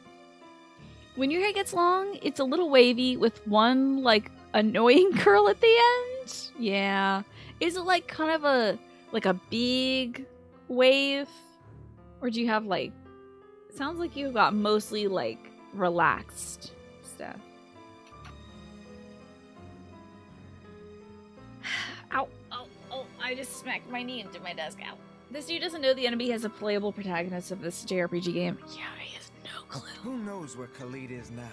When your hair gets long, it's a little wavy with one, like, annoying curl at the end. Yeah. Is it, like, kind of a big wave? Or do you have, like... It sounds like you got mostly, like, relaxed stuff. Ow. Oh, I just smacked my knee into my desk. Ow. This dude doesn't know the enemy has a playable protagonist of this JRPG game. Yeah, he has no clue. Who knows where Khalid is now?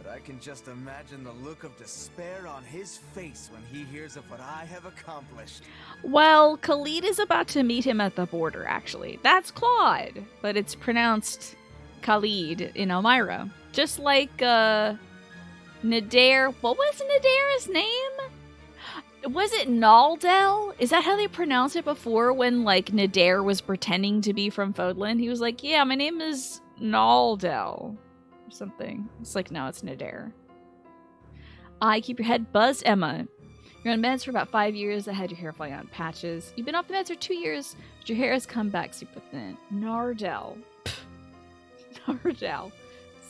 But I can just imagine the look of despair on his face when he hears of what I have accomplished. Well, Khalid is about to meet him at the border, actually. That's Claude, but it's pronounced Khalid in Almyra. Just like, Nadir. What was Nadir's name? Was it Naldel? Is that how they pronounced it before when, like, Nadir was pretending to be from Fodlan? He was like, yeah, my name is Naldel. Or something. It's like, no, it's Nadir. Keep your head buzzed, Emma. You're on meds for about 5 years. I had your hair falling out in patches. You've been off the meds for 2 years, but your hair has come back super thin. Nardel. Nardel.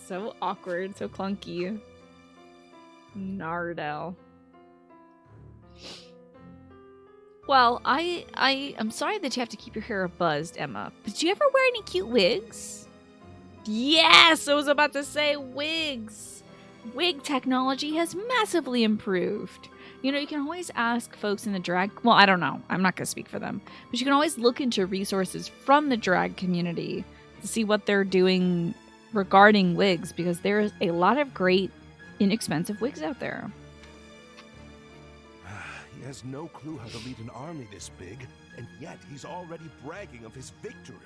So awkward, so clunky. Nardell. Well, I'm sorry that you have to keep your hair buzzed, Emma. But do you ever wear any cute wigs? Yes, I was about to say wigs. Wig technology has massively improved. You know, you can always ask folks in the drag... Well, I don't know. I'm not going to speak for them. But you can always look into resources from the drag community to see what they're doing regarding wigs, because there's a lot of great, inexpensive wigs out there. He has no clue how to lead an army this big, and yet he's already bragging of his victory.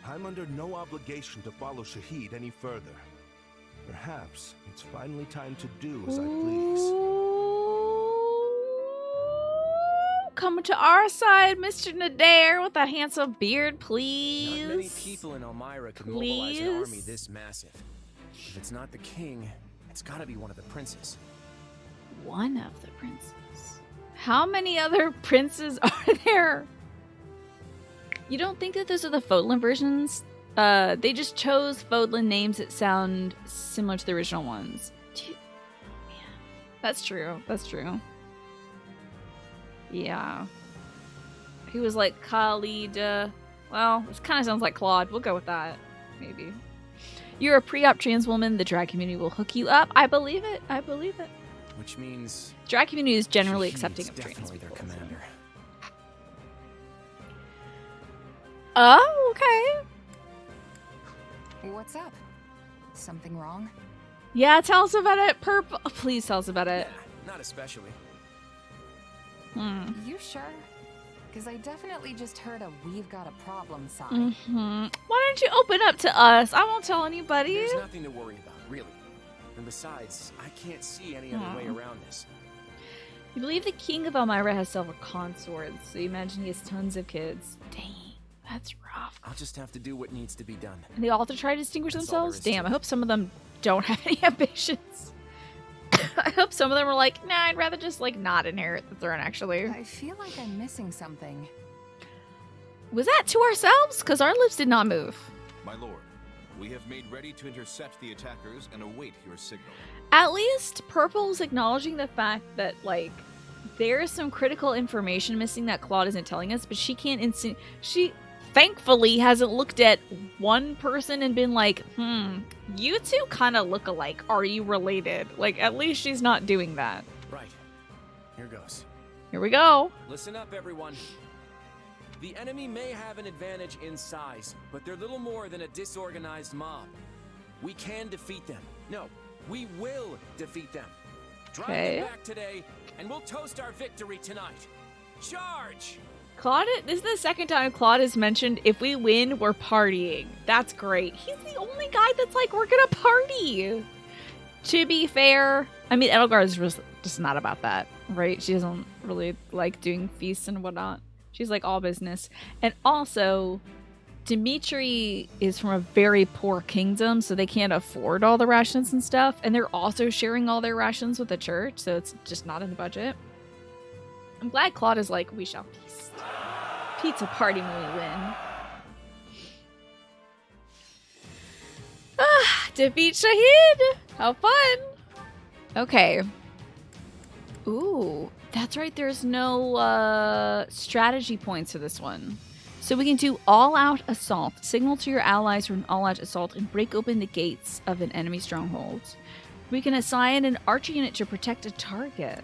I'm under no obligation to follow Shahid any further. Perhaps it's finally time to do as I please. Come to our side, Mr. Nadir, with that handsome beard, please. Not many people in Elmira could mobilize an army this massive. If it's not the king, it's gotta be one of the princes. One of the princes? How many other princes are there? You don't think that those are the Fodlan versions? They just chose Fodlan names that sound similar to the original ones. Yeah, that's true. That's true. Yeah. He was like Khalid. Well, this kind of sounds like Claude. We'll go with that. Maybe. You're a pre-op trans woman. The drag community will hook you up. I believe it. I believe it. Which means... Drag community is generally accepting of trans definitely their commander. Oh, okay. What's up? Something wrong? Yeah, tell us about it. Purple. Please tell us about it. Not especially. You sure? Because I definitely just heard a "we've got a problem" sign. Why don't you open up to us? I won't tell anybody. There's nothing to worry about, really. And besides, I can't see any other way around this. You believe the king of Elmira has several consorts, so you imagine he has tons of kids. Dang, that's rough. I'll just have to do what needs to be done. And they all have to try to distinguish That's all there themselves? is to Damn, I it. hope some of them don't have any ambitions. I hope some of them are like, nah, I'd rather just, like, not inherit the throne, actually. I feel like I'm missing something. Was that to ourselves? Because our lips did not move. My lord, we have made ready to intercept the attackers and await your signal. At least Purple's acknowledging the fact that, like, there's some critical information missing that Claude isn't telling us, but she can't she thankfully hasn't looked at one person and been like, you two kind of look alike. Are you related? Like, at least she's not doing that. Right. Here goes. Here we go. Listen up, everyone. The enemy may have an advantage in size, but they're little more than a disorganized mob. We can defeat them. No, we will defeat them. Drive them back today, and we'll toast our victory tonight. Charge! Claude, this is the second time Claude has mentioned if we win, we're partying. That's great. He's the only guy that's like, we're gonna party. To be fair, I mean, Edelgard is just not about that, right? She doesn't really like doing feasts and whatnot. She's like all business. And also, Dimitri is from a very poor kingdom, so they can't afford all the rations and stuff. And they're also sharing all their rations with the church, so it's just not in the budget. I'm glad Claude is like, we shall feast. Pizza party when we win. Defeat Shahid! How fun! Okay. Ooh, that's right. There's no strategy points for this one. So we can do all-out assault. Signal to your allies for an all-out assault and break open the gates of an enemy stronghold. We can assign an archer unit to protect a target.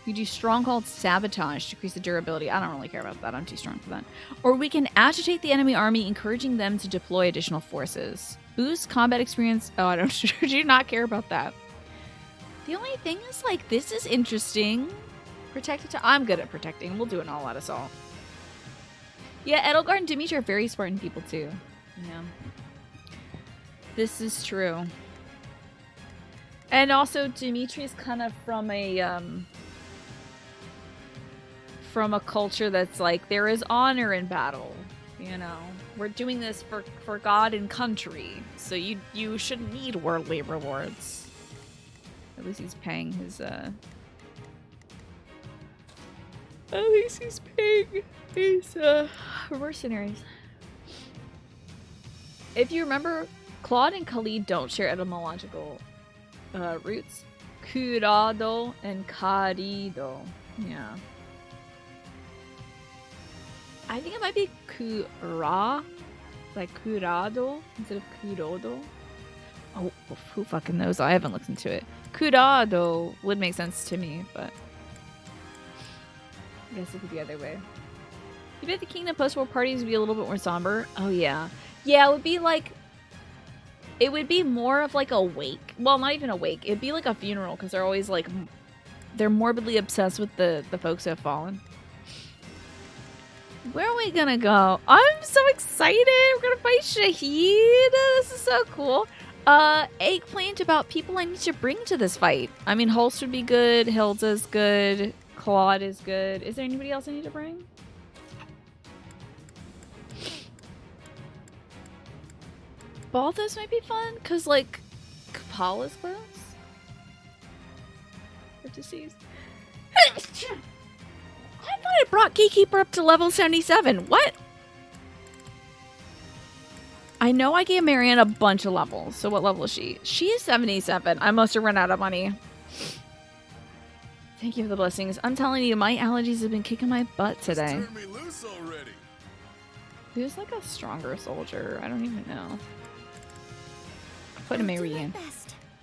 You do stronghold sabotage to increase the durability. I don't really care about that. I'm too strong for that. Or we can agitate the enemy army, encouraging them to deploy additional forces. Boost combat experience. Oh, I do not care about that. The only thing is, like, this is interesting. I'm good at protecting. We'll do an all-out assault. Yeah, Edelgard and Dimitri are very Spartan people, too. Yeah. This is true. And also, Dimitri's kind of from a culture that's like, there is honor in battle, you know. We're doing this for God and country, so you shouldn't need worldly rewards. At least he's paying his at least he's paying his mercenaries. If you remember, Claude and Khalid don't share etymological roots. Curado and carido. Yeah. I think it might be cura, like curado instead of curodo. Oh, who fucking knows? I haven't looked into it. Curado would make sense to me, but I guess it could be the other way. You bet the Kingdom post-war parties would be a little bit more somber. Oh yeah. Yeah, it would be like, it would be more of like a wake. Well, not even a wake. It'd be like a funeral because they're always like, they're morbidly obsessed with the folks who have fallen. Where are we gonna go? I'm so excited. We're gonna fight Shahid. This is so cool. Eggplant about people I need to bring to this fight. I mean, Holst would be good. Hilda's good. Claude is good. Is there anybody else I need to bring? Balthus might be fun, because, like, Kapal is close. Or deceased. I thought I brought Gatekeeper up to level 77. What? I know I gave Marianne a bunch of levels. So what level is she? She is 77. I must have run out of money. Thank you for the blessings. I'm telling you, my allergies have been kicking my butt today. Turn me loose already. Who's like a stronger soldier? I don't even know. Put a Marianne.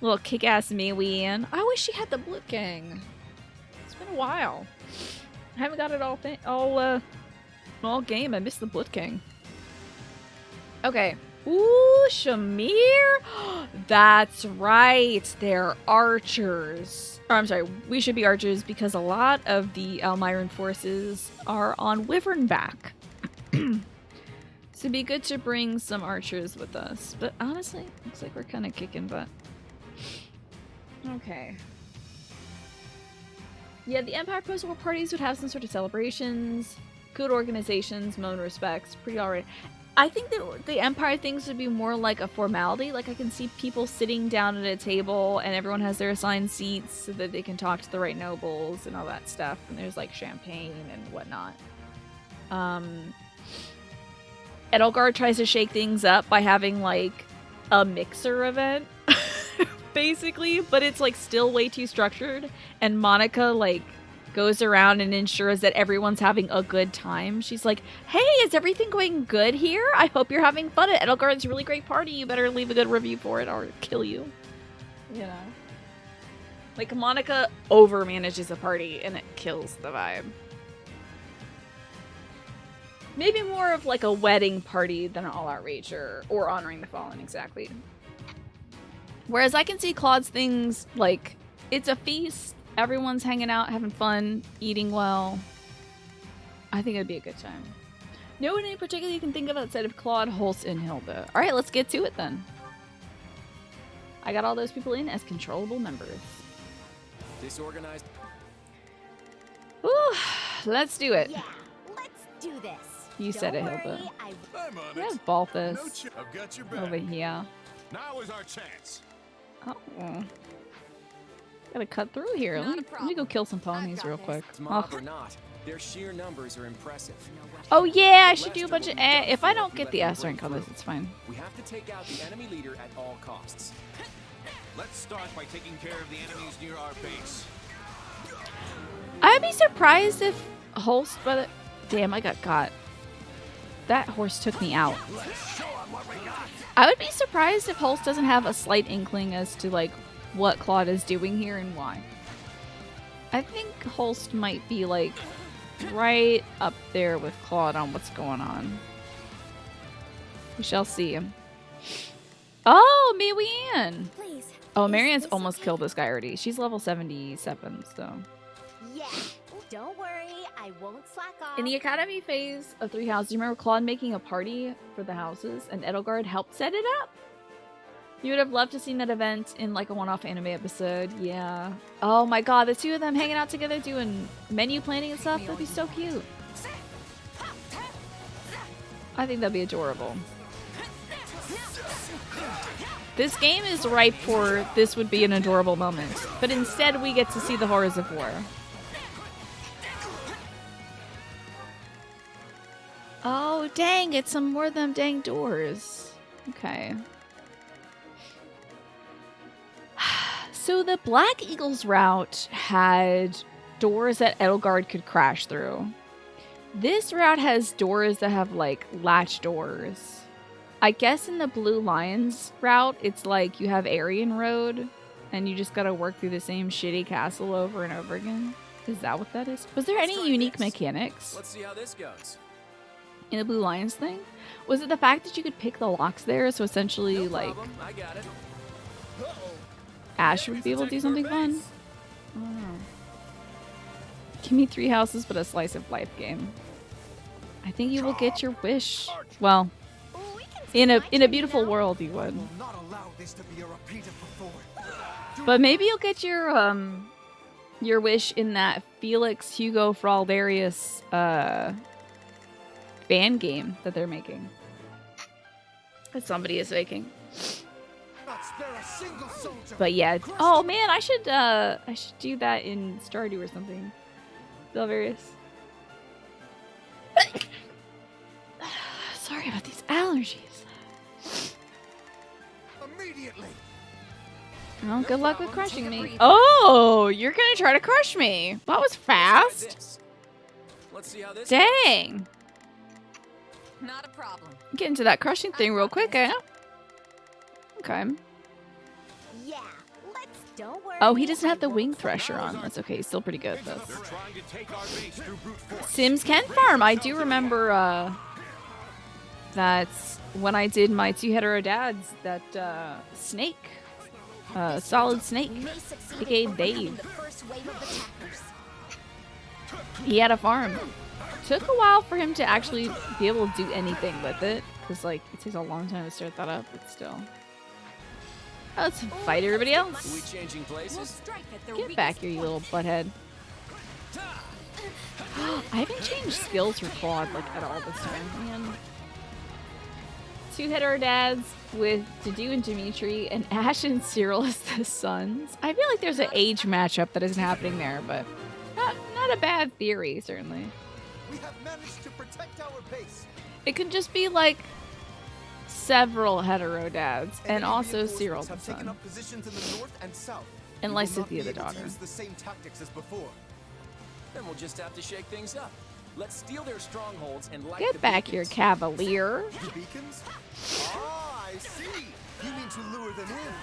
Little kick-ass Marianne. I wish she had the Blue Gang. It's been a while. I haven't got it all game. I missed the Blood King. Okay. Ooh, Shamir. That's right. They're archers. Or, I'm sorry. We should be archers because a lot of the Almiran forces are on Wyvernback. So it'd be good to bring some archers with us. But honestly, looks like we're kind of kicking butt. Okay. Yeah, the Empire post-war parties would have some sort of celebrations, good organizations, known respects, pretty alright. I think that the Empire things would be more like a formality. Like, I can see people sitting down at a table and everyone has their assigned seats so that they can talk to the right nobles and all that stuff. And there's, like, champagne and whatnot. Edelgard tries to shake things up by having, like, a mixer event. Basically, but it's like still way too structured, and Monica like goes around and ensures that everyone's having a good time. She's like, hey, is everything going good here? I hope you're having fun at Edelgard's really great party. You better leave a good review for it or kill you. You know, like Monica over manages a party and it kills the vibe. Maybe more of like a wedding party than an all-out rager or honoring the fallen, exactly. Whereas I can see Claude's things, like, it's a feast, everyone's hanging out, having fun, eating well. I think it'd be a good time. No one in particular you can think of outside of Claude, Holst, and Hilda. Alright, let's get to it then. I got all those people in as controllable members. Disorganized. Ooh, let's do it. Yeah, let's do this. You said it, Hilda. I'm on We it. have Balthus I've got your back. over here. Now is our chance. Oh. Gotta cut through here. Let me go kill some ponies real quick. Mob or not, their sheer numbers are impressive. Oh yeah, I should do a bunch of if I don't get the S rank on this, it's fine. We have to take out the enemy leader at all costs. Let's start by taking care of the enemies near our base. I'd be surprised if Holst, brother. Damn, I got caught. That horse took me out. I would be surprised if Holst doesn't have a slight inkling as to like what Claude is doing here and why. I think Holst might be like right up there with Claude on what's going on. We shall see. Oh, Marianne! Oh, Marianne's almost killed this guy already. She's level 77, so. Yeah, don't worry, I won't slack off. In the academy phase of Three Houses, you remember Claude making a party for the houses and Edelgard helped set it up? You would have loved to see that event in like a one-off anime episode. Yeah. Oh my god, the two of them hanging out together doing menu planning and stuff. That'd be so cute. I think that'd be adorable. This game is ripe for this would be an adorable moment. But instead we get to see the horrors of war. Oh, dang, it's some more of them dang doors. Okay. So the Black Eagles route had doors that Edelgard could crash through. This route has doors that have like latch doors. I guess in the Blue Lions route, it's like you have Aryan Road and you just gotta work through the same shitty castle over and over again. Is that what that is? Was there any unique mechanics Let's see how this goes. in the Blue Lions thing? Was it the fact that you could pick the locks there? So essentially, No like, problem. I got it. Ash would be able to do something fun? I don't know. Give me 3 houses but a slice of life game. I think you will get your wish. Well, in a beautiful world you would. Not allow this to be a repeat of before. But maybe you'll get your wish in that Felix Hugo Fraldarius fan game that they're making. That somebody is making. Not spare a single soldier. But yeah, oh man, I should do that in Stardew or something. Fraldarius. Sorry about these allergies. Immediately. Oh, good luck with crushing me. Oh, you're gonna try to crush me. That was fast. Let's see how this Dang. Not a problem. Get into that crushing thing real quick, eh? Okay. Yeah, don't worry. Oh, he doesn't have the wing thresher on. That's okay. He's still pretty good though. Sims can farm. I do remember that when I did my 2 hetero dads, that snake, solid snake, aka Dave. He had a farm. Took a while for him to actually be able to do anything with it, because like it takes a long time to start that up, but still. Let's fight everybody else. Are we changing places? Get back here, you little butthead. I haven't changed skills for Claude like at all this time, man. 2 hetero dads with Dedu and Dimitri, and Ash and Cyril as the sons. I feel like there's an age matchup that isn't happening there, but not a bad theory, certainly. We have managed to protect our base. It could just be like several hetero dads, and also Cyril the Taken son, up positions in the north and south. and We will not Lysithea be the able to daughter. use the same tactics as before. Then we'll just have to shake things up. Let's steal their strongholds and light Get the back here, beacons. Cavalier. The beacons? Ah, I see. You mean to lure them in?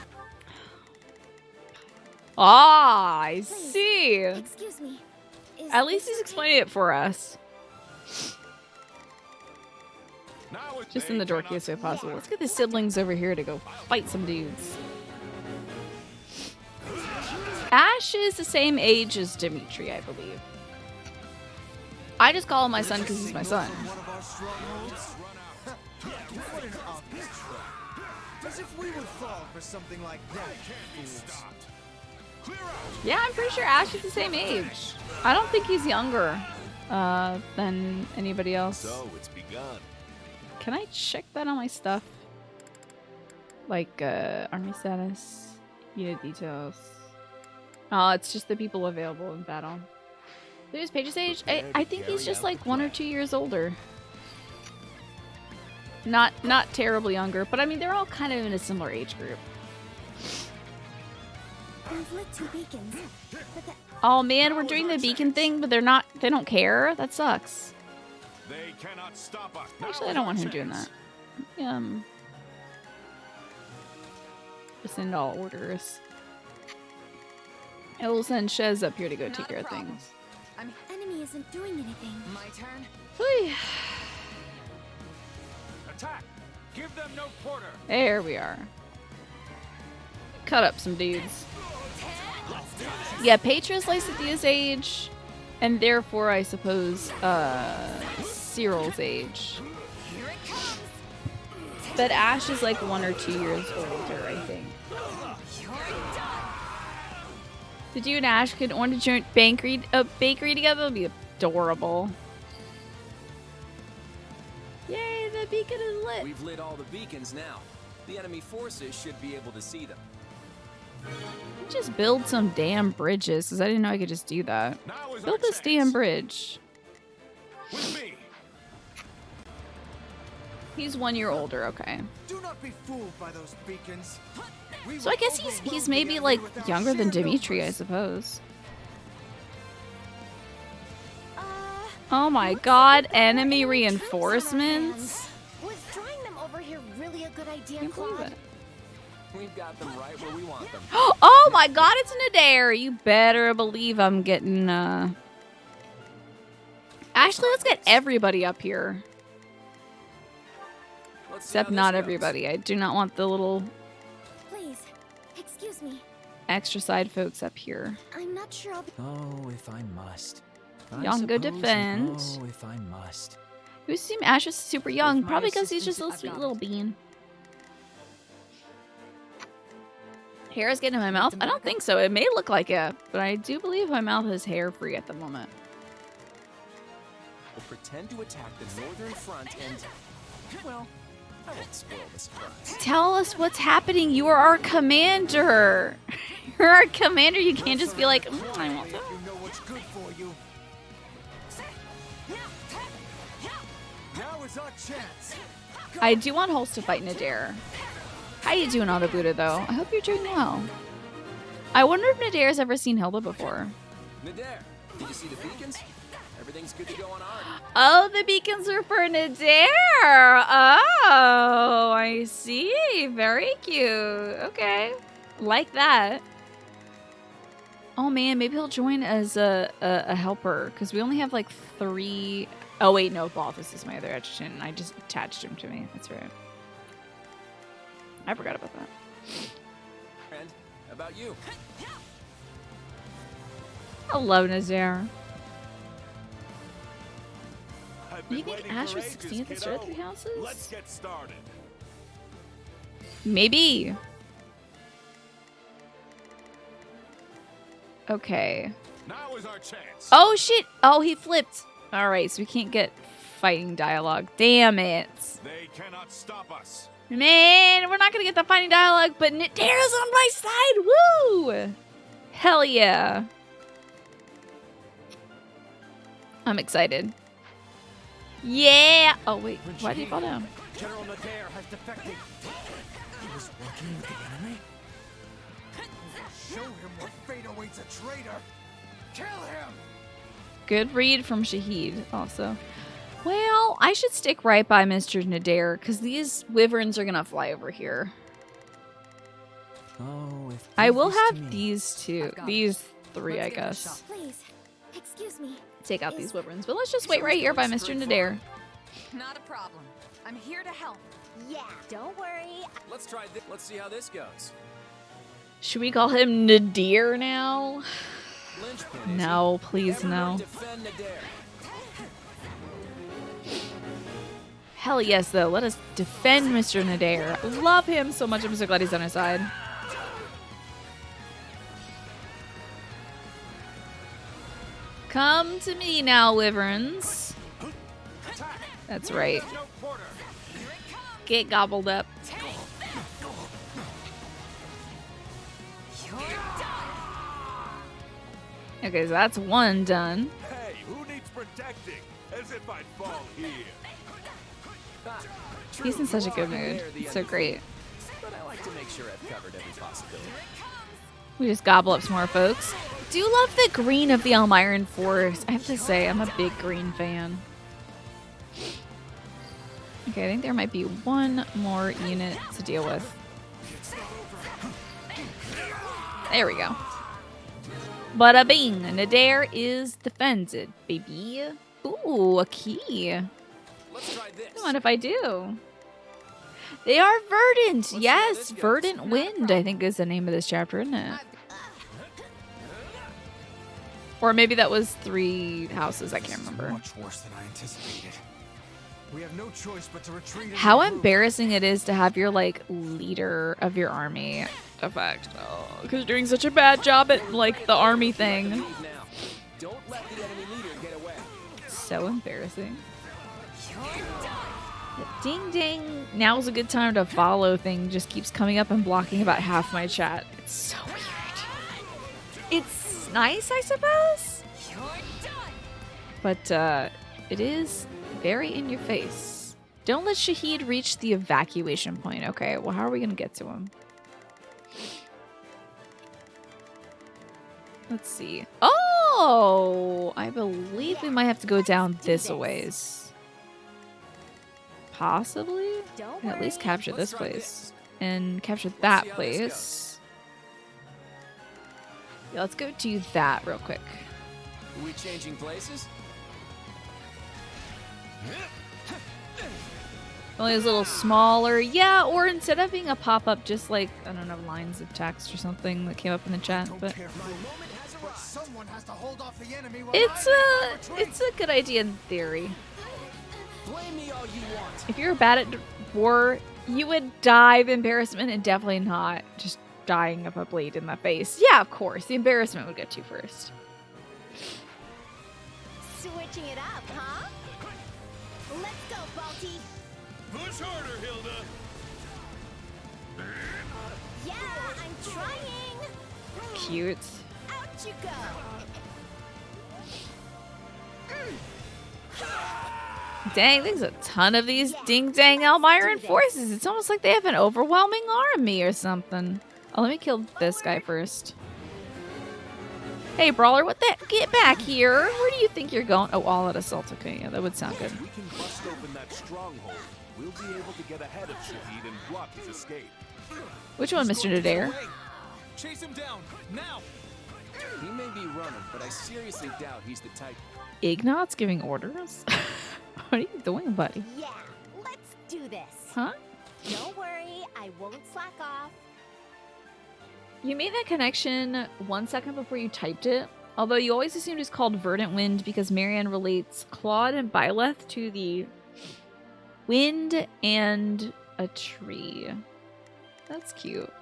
Ah, I see. Excuse me. At least he's explaining it for us. Just in the dorkiest way possible. Let's get the siblings over here to go fight some dudes. Ash is the same age as Dimitri, I believe. I just call him my son because he's my son. One of our strongholds? What an obvious trap. As if we would fall for something like that. Fools. Yeah, I'm pretty sure Ash is the same age. I don't think he's younger than anybody else. So it's begun. Can I check that on my stuff? Like, army status, unit details. Oh, it's just the people available in battle. Who's Paige's age? I think he's just like 1 or 2 years older. Not terribly younger, but I mean, they're all kind of in a similar age group. We've lit 2 beacons, but the Oh man, we're doing the beacon thing, but they don't care. That sucks. They cannot stop us. Actually, I don't want him doing that. Rescind all orders. I will send Shez up here to go take care of things. enemy isn't doing anything. My turn. Whee. Attack! Give them no quarter. There we are. Cut up some dudes. Yeah, Petra's Lysithea's age, and therefore I suppose Cyril's age. But Ash is like 1 or 2 years older, I think. Did you and Ash could own a joint bakery together? That'd be adorable. Yay, the beacon is lit. We've lit all the beacons now. The enemy forces should be able to see them. Just build some damn bridges, because I didn't know I could just do that. Build this damn bridge. He's 1 year older, okay. Do not be fooled by those beacons. So I guess he's maybe like younger than Dimitri, I suppose. Oh my god, enemy reinforcements? Was drawing them over here really a good idea, Can't believe Claude? it. We've got them right where we want them. Oh my god, it's Nadir! You better believe I'm getting, Actually, let's get everybody up here. Except not everybody. I do not want the little Please, excuse me. extra side folks up here. I'm not sure I'll be. Oh, if I must. Y'all can go defend. Oh, if I must. Who seem Ash is super young? Probably because he's just a little sweet little bean. Hair is getting in my mouth? I don't think so. It may look like it, but I do believe my mouth is hair free at the moment. We'll pretend to attack the northern front and, well, I won't spoil the surprise. Tell us what's happening. You are our commander. You're our commander. You can't just be like, I won't tell. You know what's good for you. Now is our chance. I do want Holst to fight Nadir. How you doing, Autobuda, though? I hope you're doing well. I wonder if Nadir's ever seen Hilda before. Nadir, did you see the beacons? Everything's good to go on our end. Oh, the beacons are for Nadir. Oh, I see. Very cute. Okay. Like that. Oh, man. Maybe he'll join as a helper. Because we only have like 3... Oh, wait. No, Balthus is my other adjutant. I just attached him to me. That's right. I forgot about that. And about you? Hello, Nadir. Do you think Ash was 16 at the start of 3 houses? Let's get started. Maybe. Okay. Now is our chance. Oh, shit. Oh, he flipped. All right, so we can't get fighting dialogue. Damn it. They cannot stop us. Man, we're not going to get the fighting dialogue, but Nadir's on my side. Woo! Hell yeah. I'm excited. Yeah. Oh, wait. Why did he fall down? General Nadir has defected. He was working with the enemy? Show him what fate awaits a traitor. Kill him! Good read from Shahid, also. Well, I should stick right by Mr. Nadir, because these wyverns are going to fly over here. Oh, if I will have these two. These 3, I guess. Please, excuse me. Take out these wyverns, but let's just wait right here by Mr. Nadir. Not a problem. I'm here to help. Yeah, don't worry. Let's try this. Let's see how this goes. Should we call him Nadir now? Linchpin, No, please no. defend Nadir. Hell yes, though. Let us defend Mr. Nadir. Love him so much. I'm so glad he's on our side. Come to me now, wyverns. That's right. Get gobbled up. Okay, so that's one done. Hey, who needs protecting? As if I'd fall here. He's in such a good mood. It's so great. But I like to make sure I've covered every possibility. We just gobble up some more folks. Do love the green of the Elmiran Forest. I have to say, I'm a big green fan. Okay, I think there might be one more unit to deal with. There we go. Bada bing. Nadir is defended, baby. Ooh, a key. Let's try this. What if I do? They are verdant. Yes, verdant wind, I think is the name of this chapter, isn't it? Or maybe that was 3 houses. I can't remember. Much worse than I anticipated. We have no choice but to retreat. How embarrassing it is to have your like leader of your army defect. Oh, because you're doing such a bad job at like the army thing. Don't let the enemy leader get away. So embarrassing. The ding ding. Now's a good time to follow thing just keeps coming up and blocking about half my chat. It's so weird. It's nice, I suppose. But it is very in your face. Don't let Shahid reach the evacuation point. Okay, well, how are we going to get to him? Let's see. Oh, I believe we might have to go down this a ways. Possibly? Can at least capture this place. And capture that place. Yeah, let's go do that real quick. Are we changing places? Only is a little smaller. Yeah, or instead of being a pop-up, just like, I don't know, lines of text or something that came up in the chat. But it's a good idea in theory. If you're bad at war, you would die of embarrassment and definitely not just dying of a blade in the face. Yeah, of course. The embarrassment would get you first. Switching it up, huh? Let's go, Balti. Push harder, Hilda. Yeah, I'm trying. Cute. Out you go. Dang, there's a ton of these ding-dang Elmiran forces. It's almost like they have an overwhelming army or something. Oh, let me kill this guy first. Hey, Brawler, what the? Get back here. Where do you think you're going? Oh, all out assault. Okay, yeah, that would sound good. We can bust open that stronghold. We'll be able to get ahead of Shahid and block his escape. Which one, Mr. Nadir? Chase him down, now! He may be running, but I seriously doubt he's the type. Ignat's giving orders? What are you doing, buddy? Yeah, let's do this. Huh? Don't worry, I won't slack off. You made that connection 1 second before you typed it, although you always assumed it's called Verdant Wind because Marianne relates Claude and Byleth to the wind and a tree. That's cute.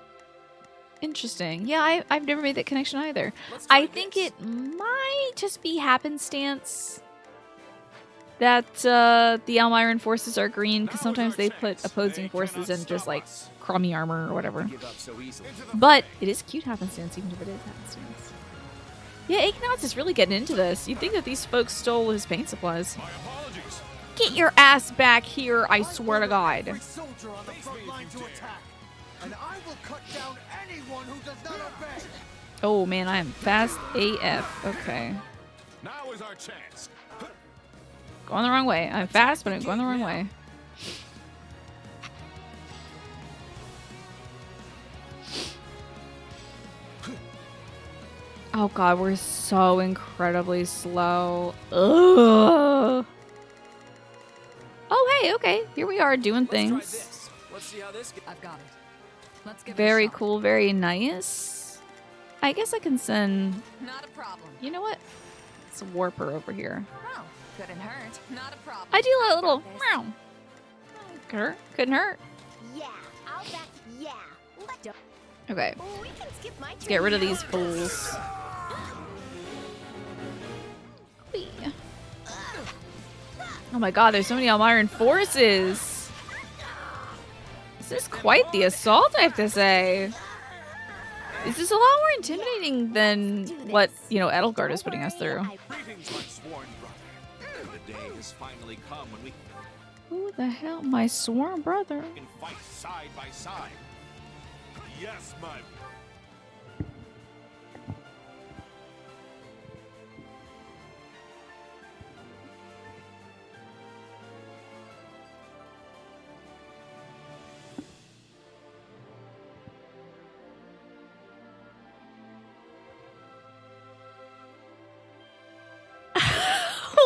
Interesting. Yeah, I've never made that connection either. I think it might just be happenstance that the Elmiran forces are green, because sometimes they put opposing forces in just like crummy armor or whatever. But it is cute happenstance, even if it is happenstance. Yeah, Ignatz is really getting into this. You'd think that these folks stole his paint supplies. Get your ass back here, I swear to God. And I will cut down anyone who does not obey. Oh man, I am fast AF. Okay. Now is our chance. Going the wrong way. I'm fast, but I'm going the wrong way. Oh god, we're so incredibly slow. Ugh. Oh hey, okay. Here we are doing things. Let's see how this I've got it. Let's give Very it a shot. cool, very nice. I guess I can send... Not a problem. You know what? It's a warper over here. Oh, couldn't hurt. Not a problem. I do a little meow. Couldn't hurt. Yeah, I'll bet. Yeah. Okay. We can skip my Let's get rid of these fools. Whee. Oh my god, there's so many Elmiran forces. This is quite the assault, I have to say. This is a lot more intimidating than what, you know, Edelgard is putting us through. Greetings, my sworn brother. The day has finally come when we Who the hell? My sworn brother. can fight side by side. Yes, my...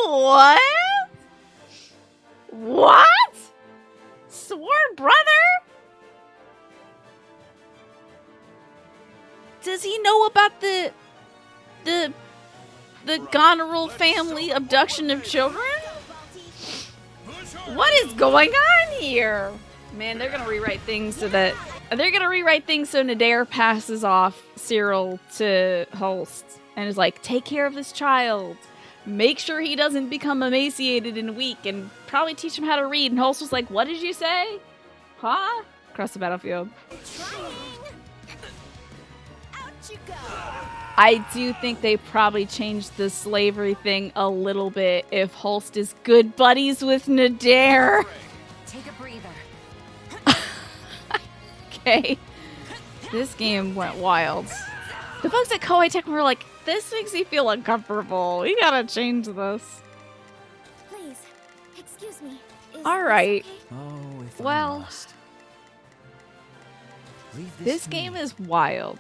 What? What? Sworn brother? Does he know about the Goneril family abduction of children? What is going on here? Man, they're gonna rewrite things so that Nadir passes off Cyril to Holst and is like, take care of this child. Make sure he doesn't become emaciated and weak, and probably teach him how to read. And Holst was like, what did you say? Huh? Across the battlefield. I do think they probably changed the slavery thing a little bit if Holst is good buddies with Nadir. Take a breather. Okay. This game went wild. The folks at Koei Tecmo were like, this makes me feel uncomfortable. We gotta change this. Please, excuse me. Alright. Oh, if I Well, must. Leave this to game me. is wild.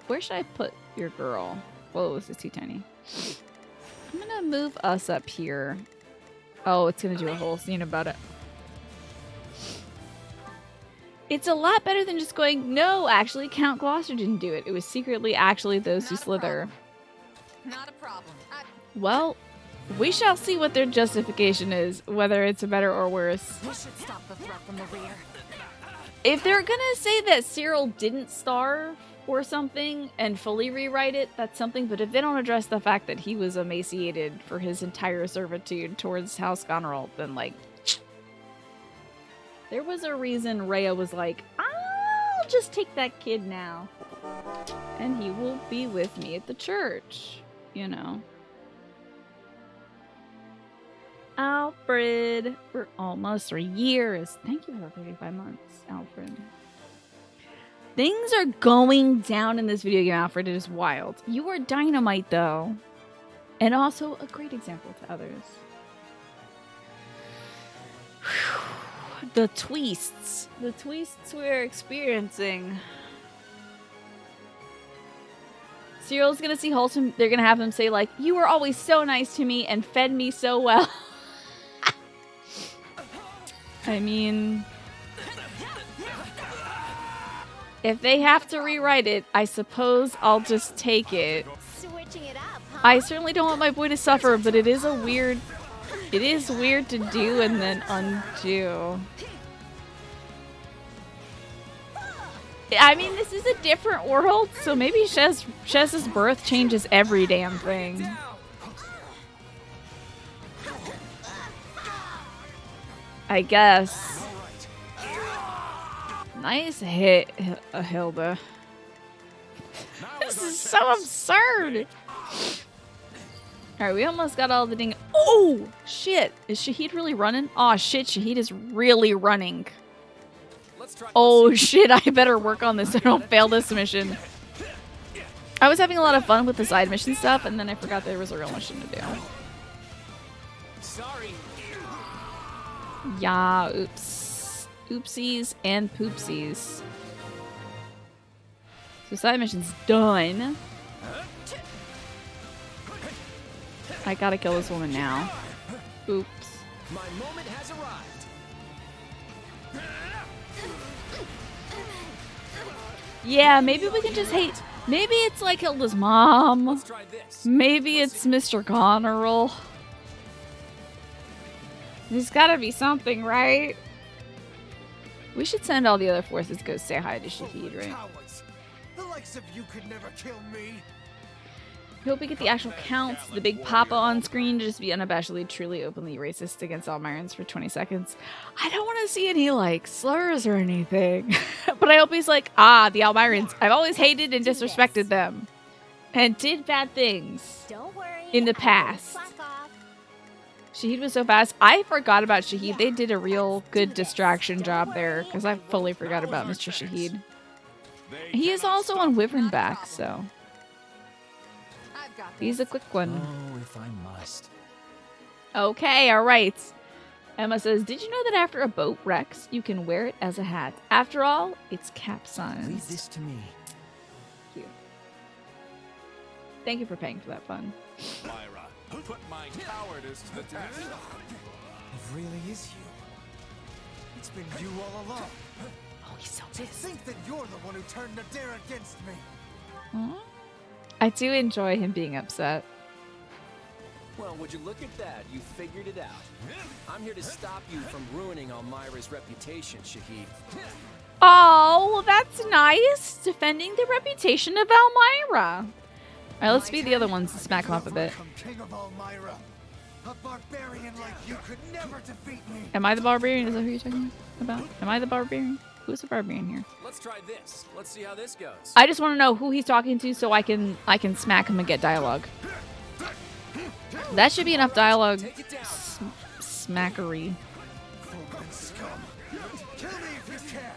Where should I put your girl? Whoa, this is too tiny. I'm gonna move us up here. Oh, it's gonna do a whole scene about it. It's a lot better than just going, no, actually, Count Gloucester didn't do it. It was secretly actually those who slither. Not a problem. Well, we shall see what their justification is, whether it's better or worse. We should stop the threat from the rear. If they're gonna say that Cyril didn't starve or something and fully rewrite it, that's something. But if they don't address the fact that he was emaciated for his entire servitude towards House Goneril, then like, there was a reason Rhea was like, I'll just take that kid now, and he will be with me at the church, you know. Alfred, for almost 3 years. Thank you for 35 months, Alfred. Things are going down in this video game, Alfred. It is wild. You are dynamite, though. And also a great example to others. The twists. The twists we're experiencing. Cyril's gonna see Holton. They're gonna have him say, like, you were always so nice to me and fed me so well. I mean, if they have to rewrite it, I suppose I'll just take it. Switching it up, huh? I certainly don't want my boy to suffer, but it is weird to do and then undo. I mean, this is a different world, so maybe Shez's birth changes every damn thing. I guess. Nice hit, Hilda. This is so absurd. Alright, we almost got all the ding. Oh, shit. Is Shahid really running? Oh, shit. Shahid is really running. Oh, shit. I better work on this so I don't fail this mission. I was having a lot of fun with the side mission stuff, and then I forgot there was a real mission to do. Sorry. Yeah, oops. Oopsies and poopsies. So side mission's done. I gotta kill this woman now. Oops. My moment has arrived. Yeah, maybe we can just hate. Maybe it's like Hilda's mom. Maybe it's Mr. Goneril. There's gotta be something, right? We should send all the other forces to go say hi to Shahid, right? The likes of you could never kill me. We hope we get the actual counts, the big papa on screen, to just be unabashedly, truly, openly racist against Almirans for 20 seconds. I don't want to see any, like, slurs or anything. But I hope he's like, the Almirans. I've always hated and disrespected them. And did bad things. Don't worry, in the past. Shahid was so fast. I forgot about Shahid. They did a real good distraction job there, because I fully forgot about Mr. Shahid. He is also on Wyvern back, so... He's a quick one. Oh, if I must. Okay, alright. Emma says, did you know that after a boat wrecks, you can wear it as a hat? After all, it's capsized. Leave this to me. Cute. Thank you for paying for that fun. Myra, put my cowardice to the test. It really is you. It's been you all along. Oh, he's so To think that you're the one who turned Nadir against me. Aww. I do enjoy him being upset. Well, would you look at that? You figured it out. I'm here to stop you from ruining Almira's reputation, Shahid. Oh, that's nice. Defending the reputation of Almira. Alright, let's be the other ones to smack him up a bit. King of Almira. A barbarian like you could never defeat me. Am I the barbarian? Is that who you're talking about? Am I the barbarian? Who's the barbarian here? Let's try this. Let's see how this goes. I just want to know who he's talking to so I can smack him and get dialogue. That should be enough dialogue. Smackery. Kill me if you can.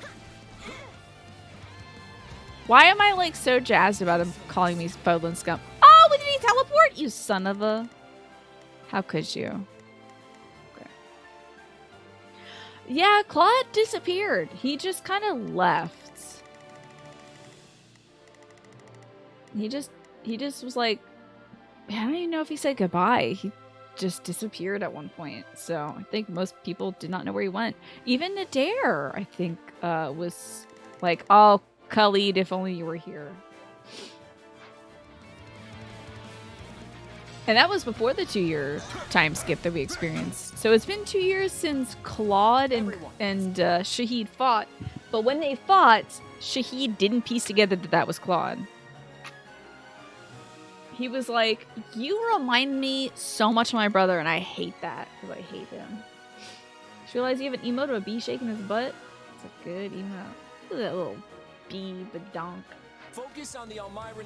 Why am I like so jazzed about him calling me Fodlan scum? Oh, when did he teleport? You son of a... How could you? Okay. Yeah, Claude disappeared. He just kind of left. He just was like, I don't even know if he said goodbye. He just disappeared at one point. So I think most people did not know where he went. Even Nadir, I think, was like, oh, Khalid, if only you were here. And that was before the 2-year time skip that we experienced. So it's been 2 years since Claude and Shahid fought. But when they fought, Shahid didn't piece together that that was Claude. He was like, you remind me so much of my brother, and I hate that, because I hate him. Just realized you have an emote of a bee shaking his butt? It's a good emote. Look at that little bee badonk. Focus on the Almiran.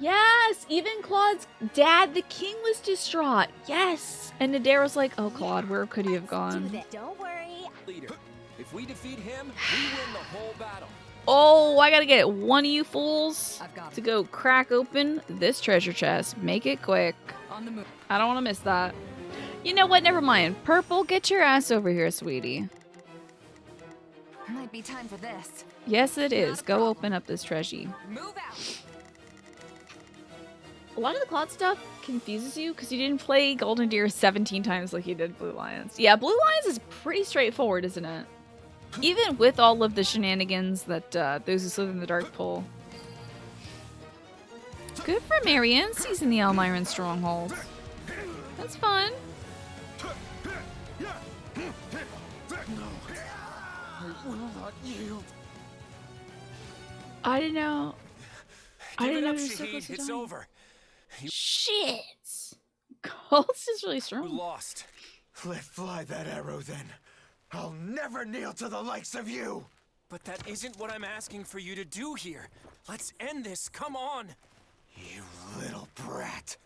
Yes! Even Claude's dad, the king, was distraught. Yes! And Nadir was like, oh, Claude, where could he have gone? Don't worry. Leader. If we defeat him, we win the whole battle. Oh, I gotta get one of you fools to go crack open this treasure chest. Make it quick. On the move. I don't want to miss that. You know what? Never mind. Purple, get your ass over here, sweetie. Might be time for this. Yes, it is. Go open up this treasure. Move out. A lot of the Claude stuff confuses you because you didn't play Golden Deer 17 times like you did Blue Lions. Yeah, Blue Lions is pretty straightforward, isn't it? Even with all of the shenanigans that those who slither in the dark pull. Good for Marion, seizing the Elmiran stronghold. That's fun. I didn't know. I didn't know you were so close to It's dying. over. Shit. Ghost is really strong. You lost. Let fly that arrow then. I'll never kneel to the likes of you! But that isn't what I'm asking for you to do here. Let's end this. Come on. You little brat.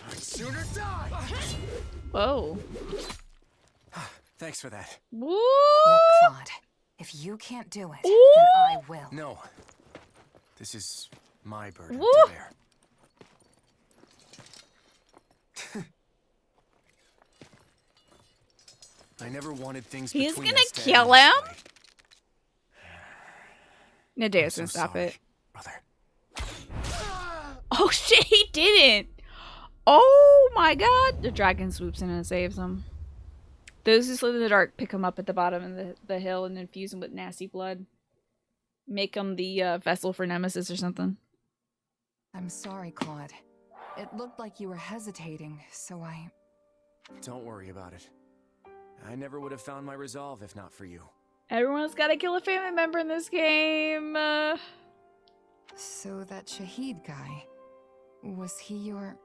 I'd sooner die! Whoa. Thanks for that. Woo! Look, Claude, if you can't do it, Ooh! then I will. No. This is my burden Woo! to bear. I never wanted things He's between gonna us to kill end him? this way. Nadea's I'm gonna so stop sorry, it. brother. Oh shit, he didn't! Oh my god! The dragon swoops in and saves him. Those who slither in the dark pick him up at the bottom of the hill and infuse him with nasty blood. Make him the vessel for Nemesis or something. I'm sorry, Claude. It looked like you were hesitating, so I... Don't worry about it. I never would have found my resolve if not for you. Everyone's gotta kill a family member in this game. So that Shahid guy, was he your...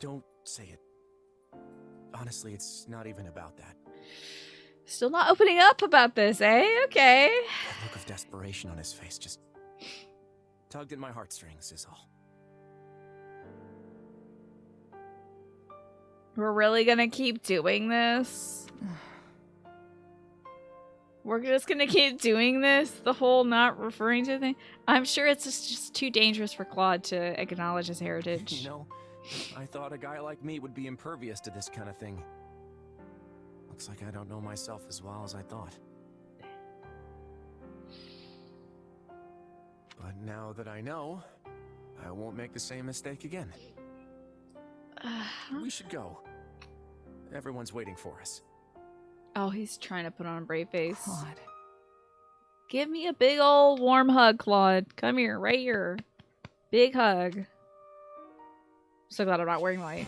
Don't say it. Honestly, it's not even about that. Still not opening up about this, eh? Okay. That look of desperation on his face just tugged at my heartstrings is all. We're really gonna keep doing this? We're just gonna keep doing this? The whole not referring to thing? I'm sure it's just too dangerous for Claude to acknowledge his heritage. You know, I thought a guy like me would be impervious to this kind of thing. Looks like I don't know myself as well as I thought. But now that I know, I won't make the same mistake again. We should go. Everyone's waiting for us. Oh, he's trying to put on a brave face. Claude. Give me a big old warm hug, Claude. Come here, right here. Big hug. So glad I'm not wearing my...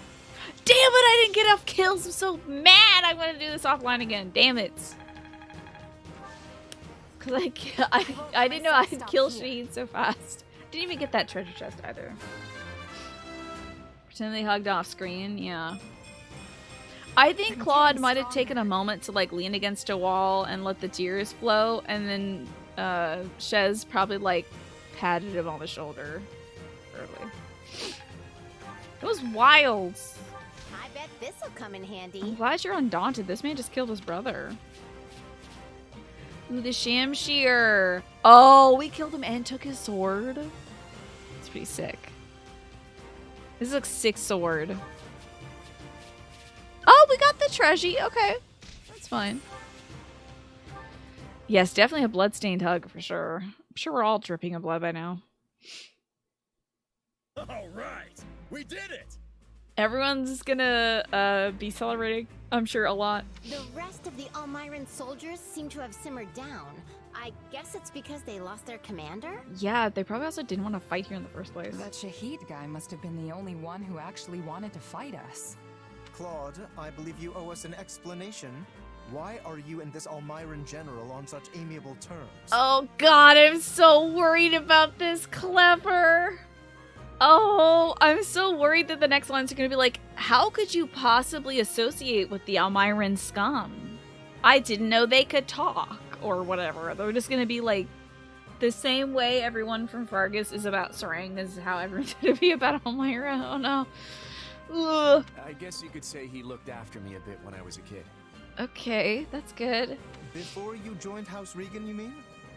Damn it, I didn't get enough kills. I'm so mad. I'm going to do this offline again. Damn it. Because I didn't know I'd kill Shahid so fast. Didn't even get that treasure chest either. Pretend they hugged off screen. Yeah. I think Claude might have taken a moment to like lean against a wall and let the tears flow, and then Shez probably like patted him on the shoulder early. It was wild. I bet this'll come in handy. I'm glad you're undaunted. This man just killed his brother. Ooh, the Shamshir. Oh, we killed him and took his sword. It's pretty sick. This looks sick sword. Oh, we got the treasure. Okay. That's fine. Yes, definitely a bloodstained hug for sure. I'm sure we're all dripping in blood by now. All right, we did it. Everyone's gonna be celebrating, I'm sure, a lot. The rest of the Almiran soldiers seem to have simmered down. I guess it's because they lost their commander? Yeah, they probably also didn't want to fight here in the first place. That Shahid guy must have been the only one who actually wanted to fight us. Claude, I believe you owe us an explanation. Why are you and this Almiran general on such amiable terms? Oh god, I'm so worried about this, Clever. Oh, I'm so worried that the next lines are going to be like, how could you possibly associate with the Almiran scum? I didn't know they could talk, or whatever. They're just going to be like, the same way everyone from Fargus is about Sarang is how everyone's going to be about Almira. Oh no. Ugh. I guess you could say he looked after me a bit when I was a kid. Okay, that's good. Before you joined House Regan, you mean?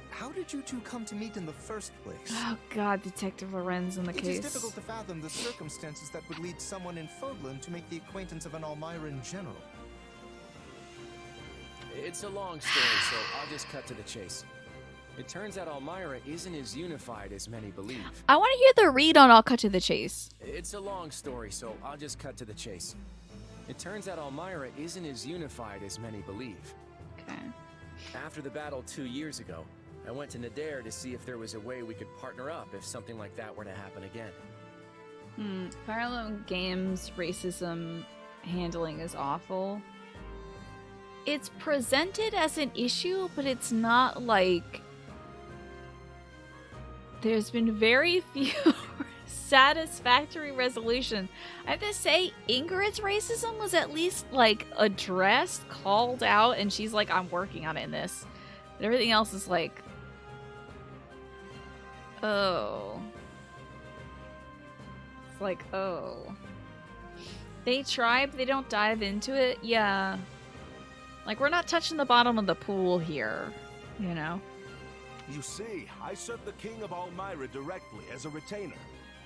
How did you two come to meet in the first place? Oh god, Detective Lorenz in the case. It is difficult to fathom the circumstances that would lead someone in Fodlan to make the acquaintance of an Almiran general. It's a long story, so I'll just cut to the chase. It turns out Almira isn't as unified as many believe. I want to hear the read on I'll cut to the chase. It's a long story, so I'll just cut to the chase. It turns out Almira isn't as unified as many believe. Okay. After the battle 2 years ago, I went to Nadir to see if there was a way we could partner up if something like that were to happen again. Fire Emblem Games racism handling is awful. It's presented as an issue, but it's not like... There's been very few satisfactory resolutions. I have to say, Ingrid's racism was at least, like, addressed, called out, and she's like, I'm working on it in this. But everything else is like... Oh. It's like, oh. They try, but they don't dive into it? Yeah. Like, we're not touching the bottom of the pool here, you know? You see, I served the King of Almira directly as a retainer.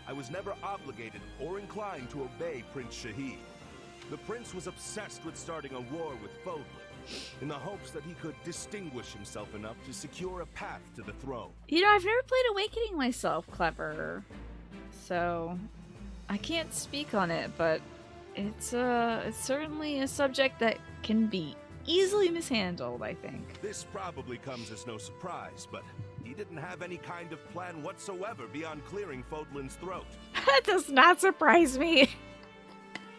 I was never obligated or inclined to obey Prince Shahid. The prince was obsessed with starting a war with Fodlan, in the hopes that he could distinguish himself enough to secure a path to the throne. You know, I've never played Awakening myself, Clever. So, I can't speak on it, but it's certainly a subject that can be easily mishandled, I think. This probably comes as no surprise, but he didn't have any kind of plan whatsoever beyond clearing Fodlan's throat. That does not surprise me.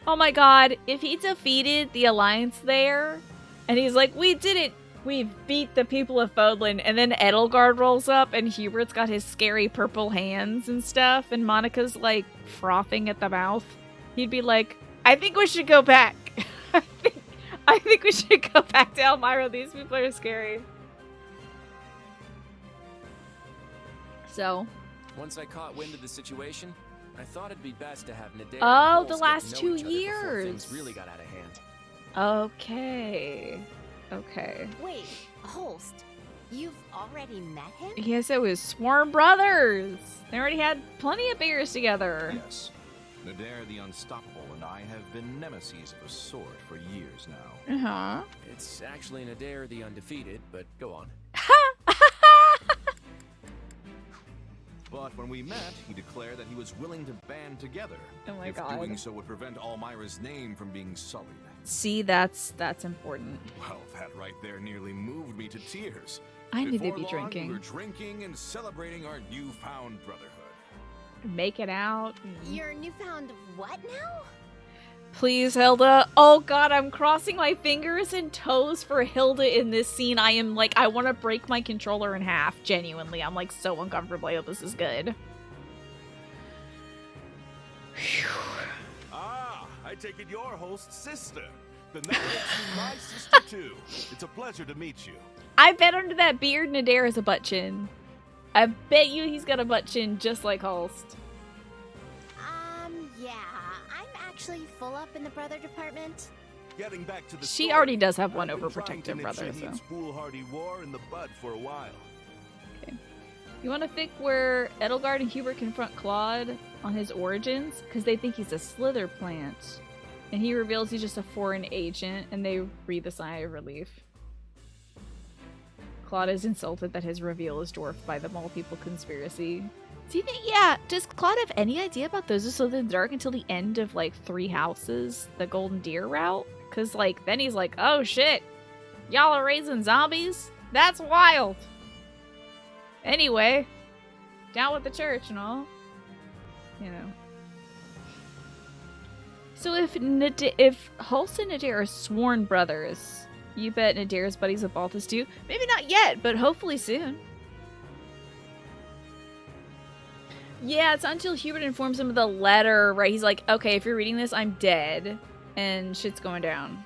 Oh my god, if he defeated the Alliance there, and he's like, we did it! We beat the people of Fodlan, and then Edelgard rolls up, and Hubert's got his scary purple hands and stuff, and Monica's, like, frothing at the mouth, he'd be like, I think we should go back. I think we should go back to Elmira. These people are scary. So. Once I caught wind of the situation, I thought it'd be best to have Nadir Oh, the last 2 years. Things really got out of hand. Okay. Okay. Wait, Holst, you've already met him? Yes, it was Swarm Brothers. They already had plenty of beers together. Yes. Nadir the Unstoppable and I have been nemesis of a sort for years now. Uh-huh. It's actually Nadir the Undefeated, but go on. But when we met, he declared that he was willing to band together. Oh my if god. Doing so would prevent Almira's name from being sullied. See, that's important. Well, that right there nearly moved me to tears. I knew they'd Before be long, drinking. We were drinking and celebrating our newfound brotherhood. Make it out. Your newfound what now? Please, Hilda. Oh god, I'm crossing my fingers and toes for Hilda in this scene. I am like, I want to break my controller in half. Genuinely, I'm like so uncomfortable. I hope this is good. Ah, I take it you're Holst's sister. Then that makes you my sister too. It's a pleasure to meet you. I bet under that beard, Nadir has a butt chin. I bet you he's got a butt chin just like Holst. Yeah, I'm actually full up in the brother department. Getting back to the She story, already does have one I've been trying to overprotective nip brother, so. Shahid's foolhardy war in the bud for a while. Okay. You want to think where Edelgard and Hubert confront Claude on his origins? Because they think he's a slither plant. And he reveals he's just a foreign agent, and they breathe a sigh of relief. Claude is insulted that his reveal is dwarfed by the Mole People conspiracy. Do you think, yeah, does Claude have any idea about those who slither in the dark until the end of, like, 3 Houses, the Golden Deer route? Because, like, then he's like, oh shit, y'all are raising zombies? That's wild! Anyway, down with the church and all. You know. So if Hulse and Nadir are sworn brothers, you bet Nadir's buddies with Balthus too? Maybe not yet, but hopefully soon. Yeah, it's until Hubert informs him of the letter, right? He's like, okay, if you're reading this, I'm dead. And shit's going down.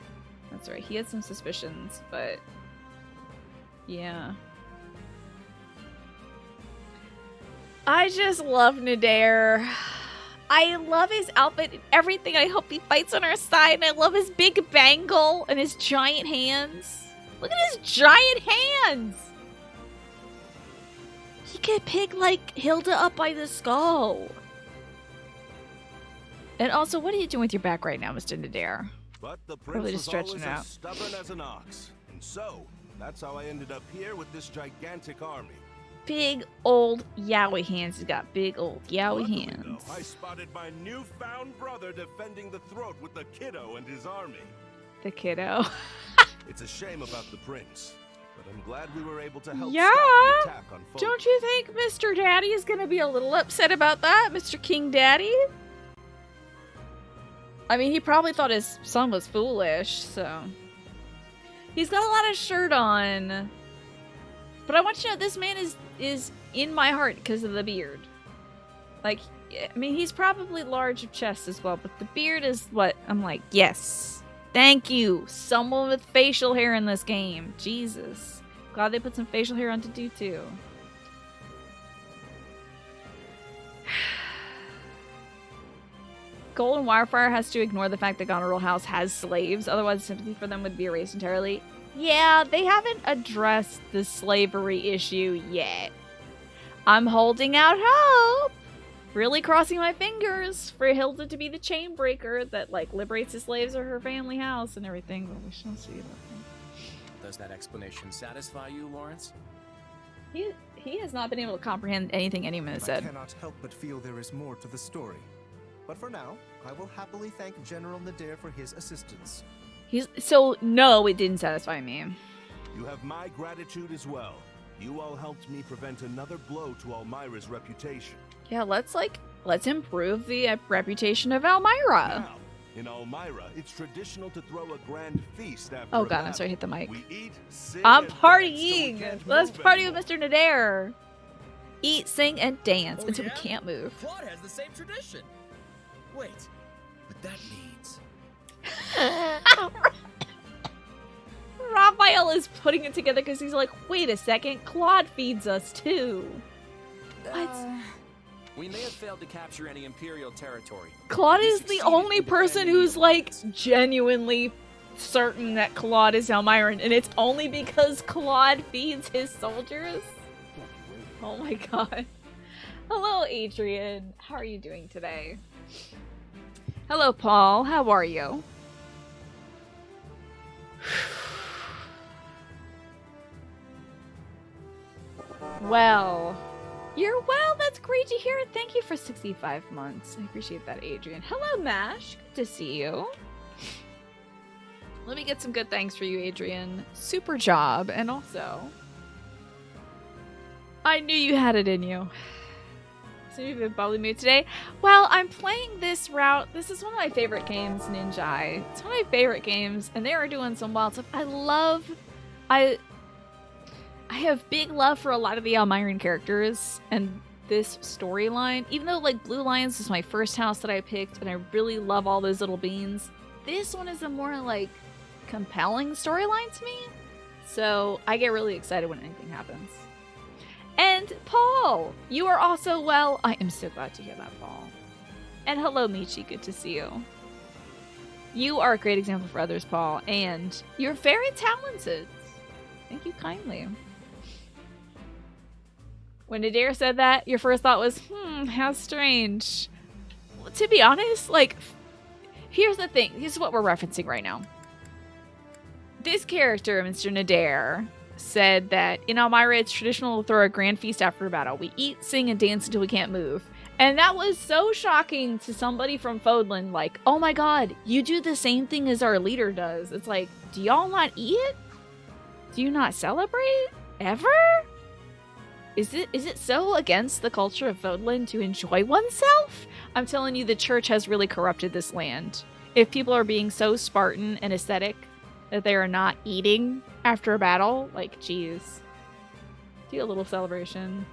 That's right. He had some suspicions, but... yeah. I just love Nadir. I love his outfit and everything. I hope he fights on our side. And I love his big bangle and his giant hands. Look at his giant hands! He could pick, like, Hilda up by the skull. And also, what are you doing with your back right now, Mr. Nadir? But the prince Probably just was stretching always out. as stubborn as an ox. And so, that's how I ended up here with this gigantic army. Big old yowie hands. He's got big old yowie Luckily, hands. though, I spotted my newfound brother defending the throat with the kiddo and his army. The kiddo. It's a shame about the prince, but I'm glad we were able to help Yeah. stop the attack on Fulton. Don't you think Mr. Daddy is going to be a little upset about that, Mr. King Daddy? I mean, he probably thought his son was foolish, so... He's got a lot of shirt on. But I want you to know, this man is in my heart because of the beard. Like, I mean, he's probably large of chest as well, but the beard is what I'm like, yes. Thank you. Someone with facial hair in this game. Jesus. Glad they put some facial hair on to do too. Golden Wirefire has to ignore the fact that Goneril House has slaves, otherwise sympathy for them would be erased entirely. Yeah, they haven't addressed the slavery issue yet. I'm holding out hope! Really crossing my fingers for Hilda to be the chain breaker that, like, liberates the slaves or her family house and everything, but we shall see. Does that explanation satisfy you, Lawrence? He has not been able to comprehend anything anyone has I said. cannot help but feel there is more to the story. But for now, I will happily thank General Nadir for his assistance. So, no, it didn't satisfy me. You have my gratitude as well. You all helped me prevent another blow to Elmira's reputation. Yeah, let's improve the reputation of Elmira. Now, in Elmira, it's traditional to throw a grand feast after Oh a god, I'm battle. sorry, hit the mic. We eat, sing, I'm and dance partying! till we can't Let's move party anymore. with Mr. Nadir. Eat, sing, and dance Oh, until yeah? we can't move. Claude has the same tradition. Wait, but that means... Raphael is putting it together because he's like, wait a second, Claude feeds us too. What? We may have failed to capture any Imperial territory. Claude We is the succeeded only in person defending who's the like genuinely certain that Claude is Elmiran, and it's only because Claude feeds his soldiers? Oh my god. Hello, Adrian. How are you doing today? Hello, Paul. How are you? Well, you're well. That's great to hear. Thank you for 65 months. I appreciate that, Adrian. Hello, Mash. Good to see you. Let me get some good thanks for you, Adrian. Super job. And also, I knew you had it in you. So you've been bubbly mood today. Well, I'm playing this route. This is one of my favorite games, Ninja. It's one of my favorite games, and they are doing some wild stuff. I have big love for a lot of the Elmiran characters and this storyline. Even though, like, Blue Lions was my first house that I picked, and I really love all those little beans, this one is a more, like, compelling storyline to me. So I get really excited when anything happens. And Paul, you are also well. I am so glad to hear that, Paul. And hello, Michi. Good to see you. You are a great example for others, Paul, and you're very talented. Thank you kindly. When Adair said that, your first thought was, how strange. Well, to be honest, like, here's the thing. This is what we're referencing right now. This character, Mr. Nadir, said that in Elmira, it's traditional to throw a grand feast after a battle. We eat, sing, and dance until we can't move. And that was so shocking to somebody from Fodlan. Like, oh my god, you do the same thing as our leader does. It's like, do y'all not eat? Do you not celebrate? Ever? Is it so against the culture of Fodlan to enjoy oneself? I'm telling you, the church has really corrupted this land. If people are being so Spartan and ascetic that they are not eating after a battle, like, geez. Do a little celebration.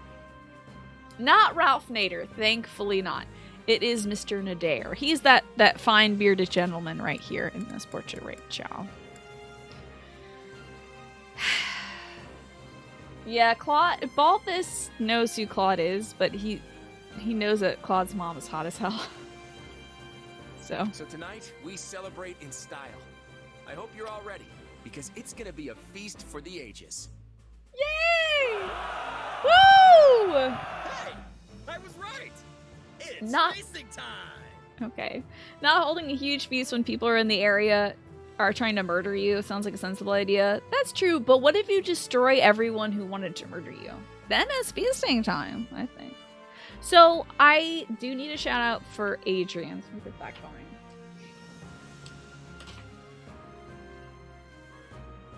Not Ralph Nader, thankfully not. It is Mr. Nadir. He's that fine bearded gentleman right here in this portrait right, y'all. Yeah, Claude, Balthus knows who Claude is, but he knows that Claude's mom is hot as hell. So tonight, we celebrate in style. I hope you're all ready, because it's gonna be a feast for the ages. Yay! Woo! Hey, I was right. It's racing time. Okay. Not holding a huge feast when people are in the area are trying to murder you sounds like a sensible idea. That's true, but what if you destroy everyone who wanted to murder you? Then it's feasting time, I think. So I do need a shout out for Adrian. So let me get that going.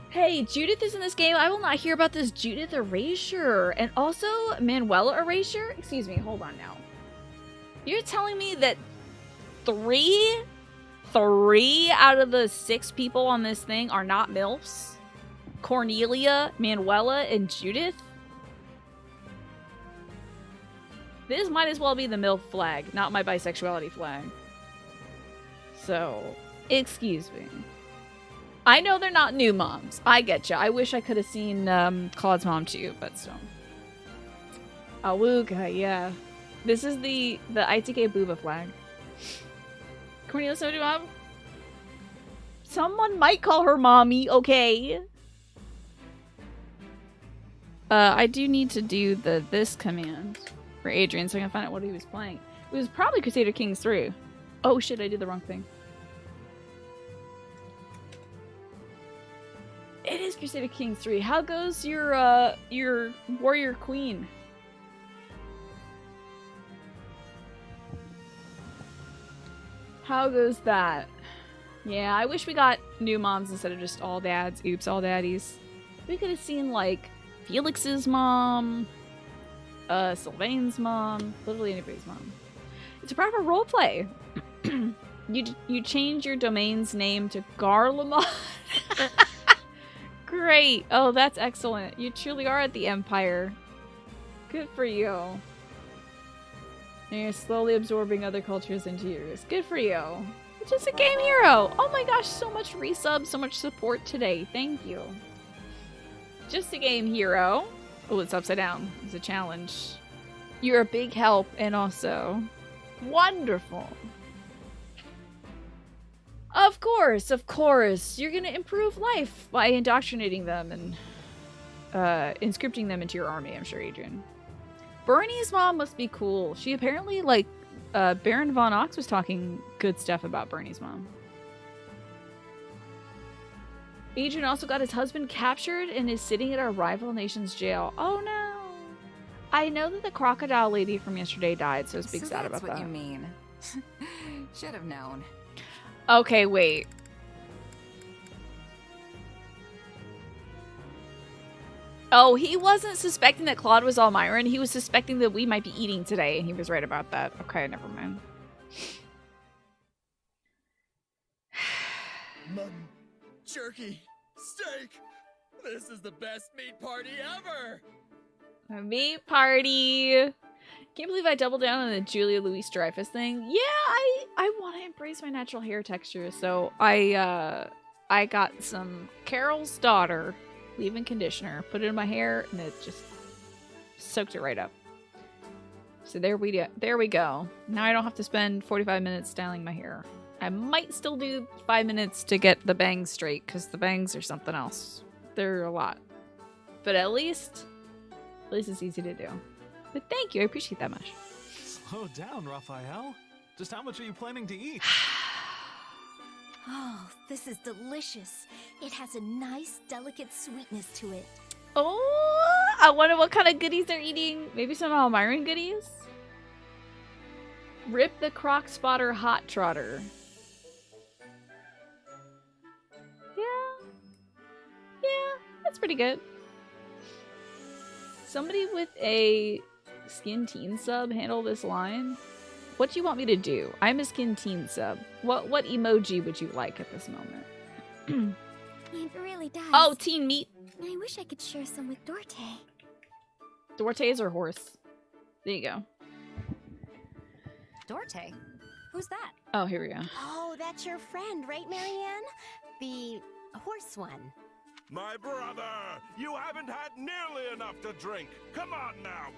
Hey, Judith is in this game. I will not hear about this Judith erasure. And also Manuela erasure? Excuse me, hold on now. You're telling me that three out of the 6 people on this thing are not MILFs? Cornelia, Manuela, and Judith? This might as well be the MILF flag, not my bisexuality flag. So, excuse me. I know they're not new moms. I get ya. I wish I could have seen Claude's mom too, but still. Awooga, yeah. This is the ITK Booba flag. Cornelia Soju mom? Someone might call her mommy, okay? I do need to do this command for Adrian so I can find out what he was playing. It was probably Crusader Kings 3. Oh shit, I did the wrong thing. It is Crusader Kings 3. How goes your warrior queen? How goes that? Yeah, I wish we got new moms instead of just all dads. Oops, all daddies. We could have seen, like, Felix's mom, Sylvain's mom, literally anybody's mom. It's a proper roleplay. You change your domain's name to Garlemon. Great. Oh, that's excellent. You truly are at the Empire. Good for you. And you're slowly absorbing other cultures into yours. Good for you. You're just a game hero. Oh my gosh, so much resub, so much support today. Thank you. Just a game hero. Oh, it's upside down. It's a challenge. You're a big help and also wonderful. Of course. You're gonna improve life by indoctrinating them and inscripting them into your army, I'm sure, Adrian. Bernie's mom must be cool. She apparently, like, Baron Von Ox was talking good stuff about Bernie's mom. Adrian also got his husband captured and is sitting at our rival nation's jail. Oh no. I know that the crocodile lady from yesterday died, so I was big sad about that. That's what you mean. Should have known. Okay, wait. Oh, he wasn't suspecting that Claude was Almiran. He was suspecting that we might be eating today, and he was right about that. Okay, never mind. Mutton, jerky, steak. This is the best meat party ever. A meat party. Can't believe I doubled down on the Julia Louis-Dreyfus thing. Yeah, I want to embrace my natural hair texture, so I got some Carol's Daughter leave-in conditioner, put it in my hair, and it just soaked it right up. So there we go. Now I don't have to spend 45 minutes styling my hair. I might still do 5 minutes to get the bangs straight, because the bangs are something else. They're a lot. But at least it's easy to do. But thank you, I appreciate that much. Slow down, Raphael. Just how much are you planning to eat? Oh, this is delicious. It has a nice, delicate sweetness to it. Oh, I wonder what kind of goodies they're eating. Maybe some Elmiran goodies? Rip the Croc Spotter Hot Trotter. Yeah, that's pretty good. Somebody with a Skin Teen sub handle this line. What do you want me to do? I'm a Skin Teen sub. What emoji would you like at this moment? It really does. Oh, Teen Meat. I wish I could share some with Dorte. Dorte is her horse. There you go. Dorte? Who's that? Oh, here we go. Oh, that's your friend, right, Marianne? The horse one. My brother, you haven't had nearly enough to drink. Come on now.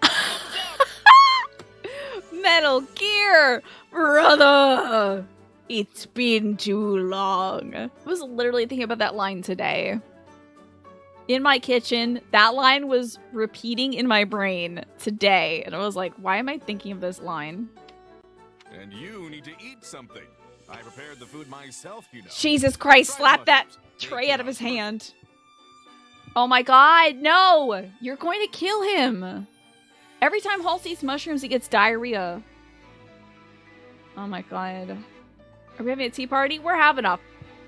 Metal Gear, brother. It's been too long. I was literally thinking about that line today. In my kitchen, that line was repeating in my brain today. And I was like, why am I thinking of this line? And you need to eat something. I prepared the food myself, you know. Jesus Christ, slap that tray out of his hand. Oh my god, no! You're going to kill him! Every time Hulse eats mushrooms, he gets diarrhea. Oh my god. Are we having a tea party? We're having a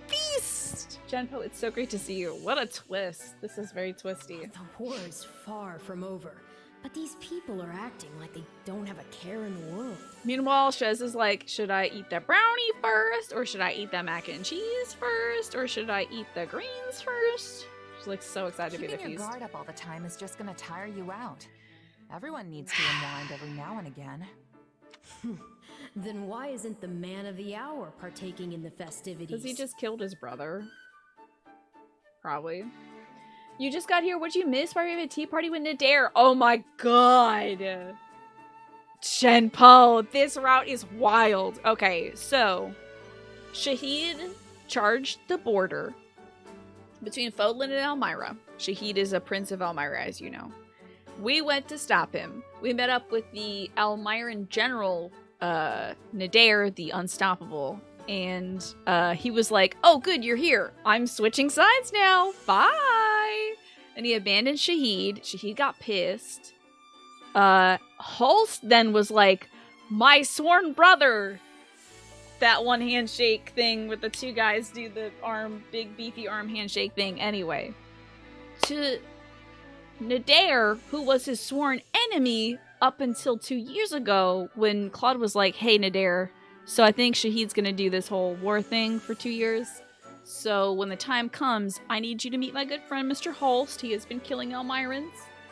feast! Genpo, it's so great to see you. What a twist. This is very twisty. The war is far from over, but these people are acting like they don't have a care in the world. Meanwhile, Shez is like, should I eat the brownie first? Or should I eat the mac and cheese first? Or should I eat the greens first? She's like so excited to be the Keeping your feast. guard up all the time is just gonna tire you out. Everyone needs to unwind every now and again. Then why isn't the man of the hour partaking in the festivities? Because he just killed his brother. Probably. You just got here. What'd you miss? Why are we having a tea party with Nadir? Oh my god. Genpo, this route is wild. Okay, so Shahid charged the border between Fodlan and Elmira. Shahid is a prince of Elmira, as you know. We went to stop him. We met up with the Elmiran general, Nadir, the Unstoppable, and he was like, oh good, you're here. I'm switching sides now. Bye! And he abandoned Shahid. Shahid got pissed. Hulse then was like, my sworn brother! That one handshake thing with the two guys do the arm, big beefy arm handshake thing anyway. To Nadir, who was his sworn enemy up until 2 years ago when Claude was like, hey Nadir, so I think Shahid's gonna do this whole war thing for 2 years. So when the time comes, I need you to meet my good friend Mr. Holst. He has been killing Elmirans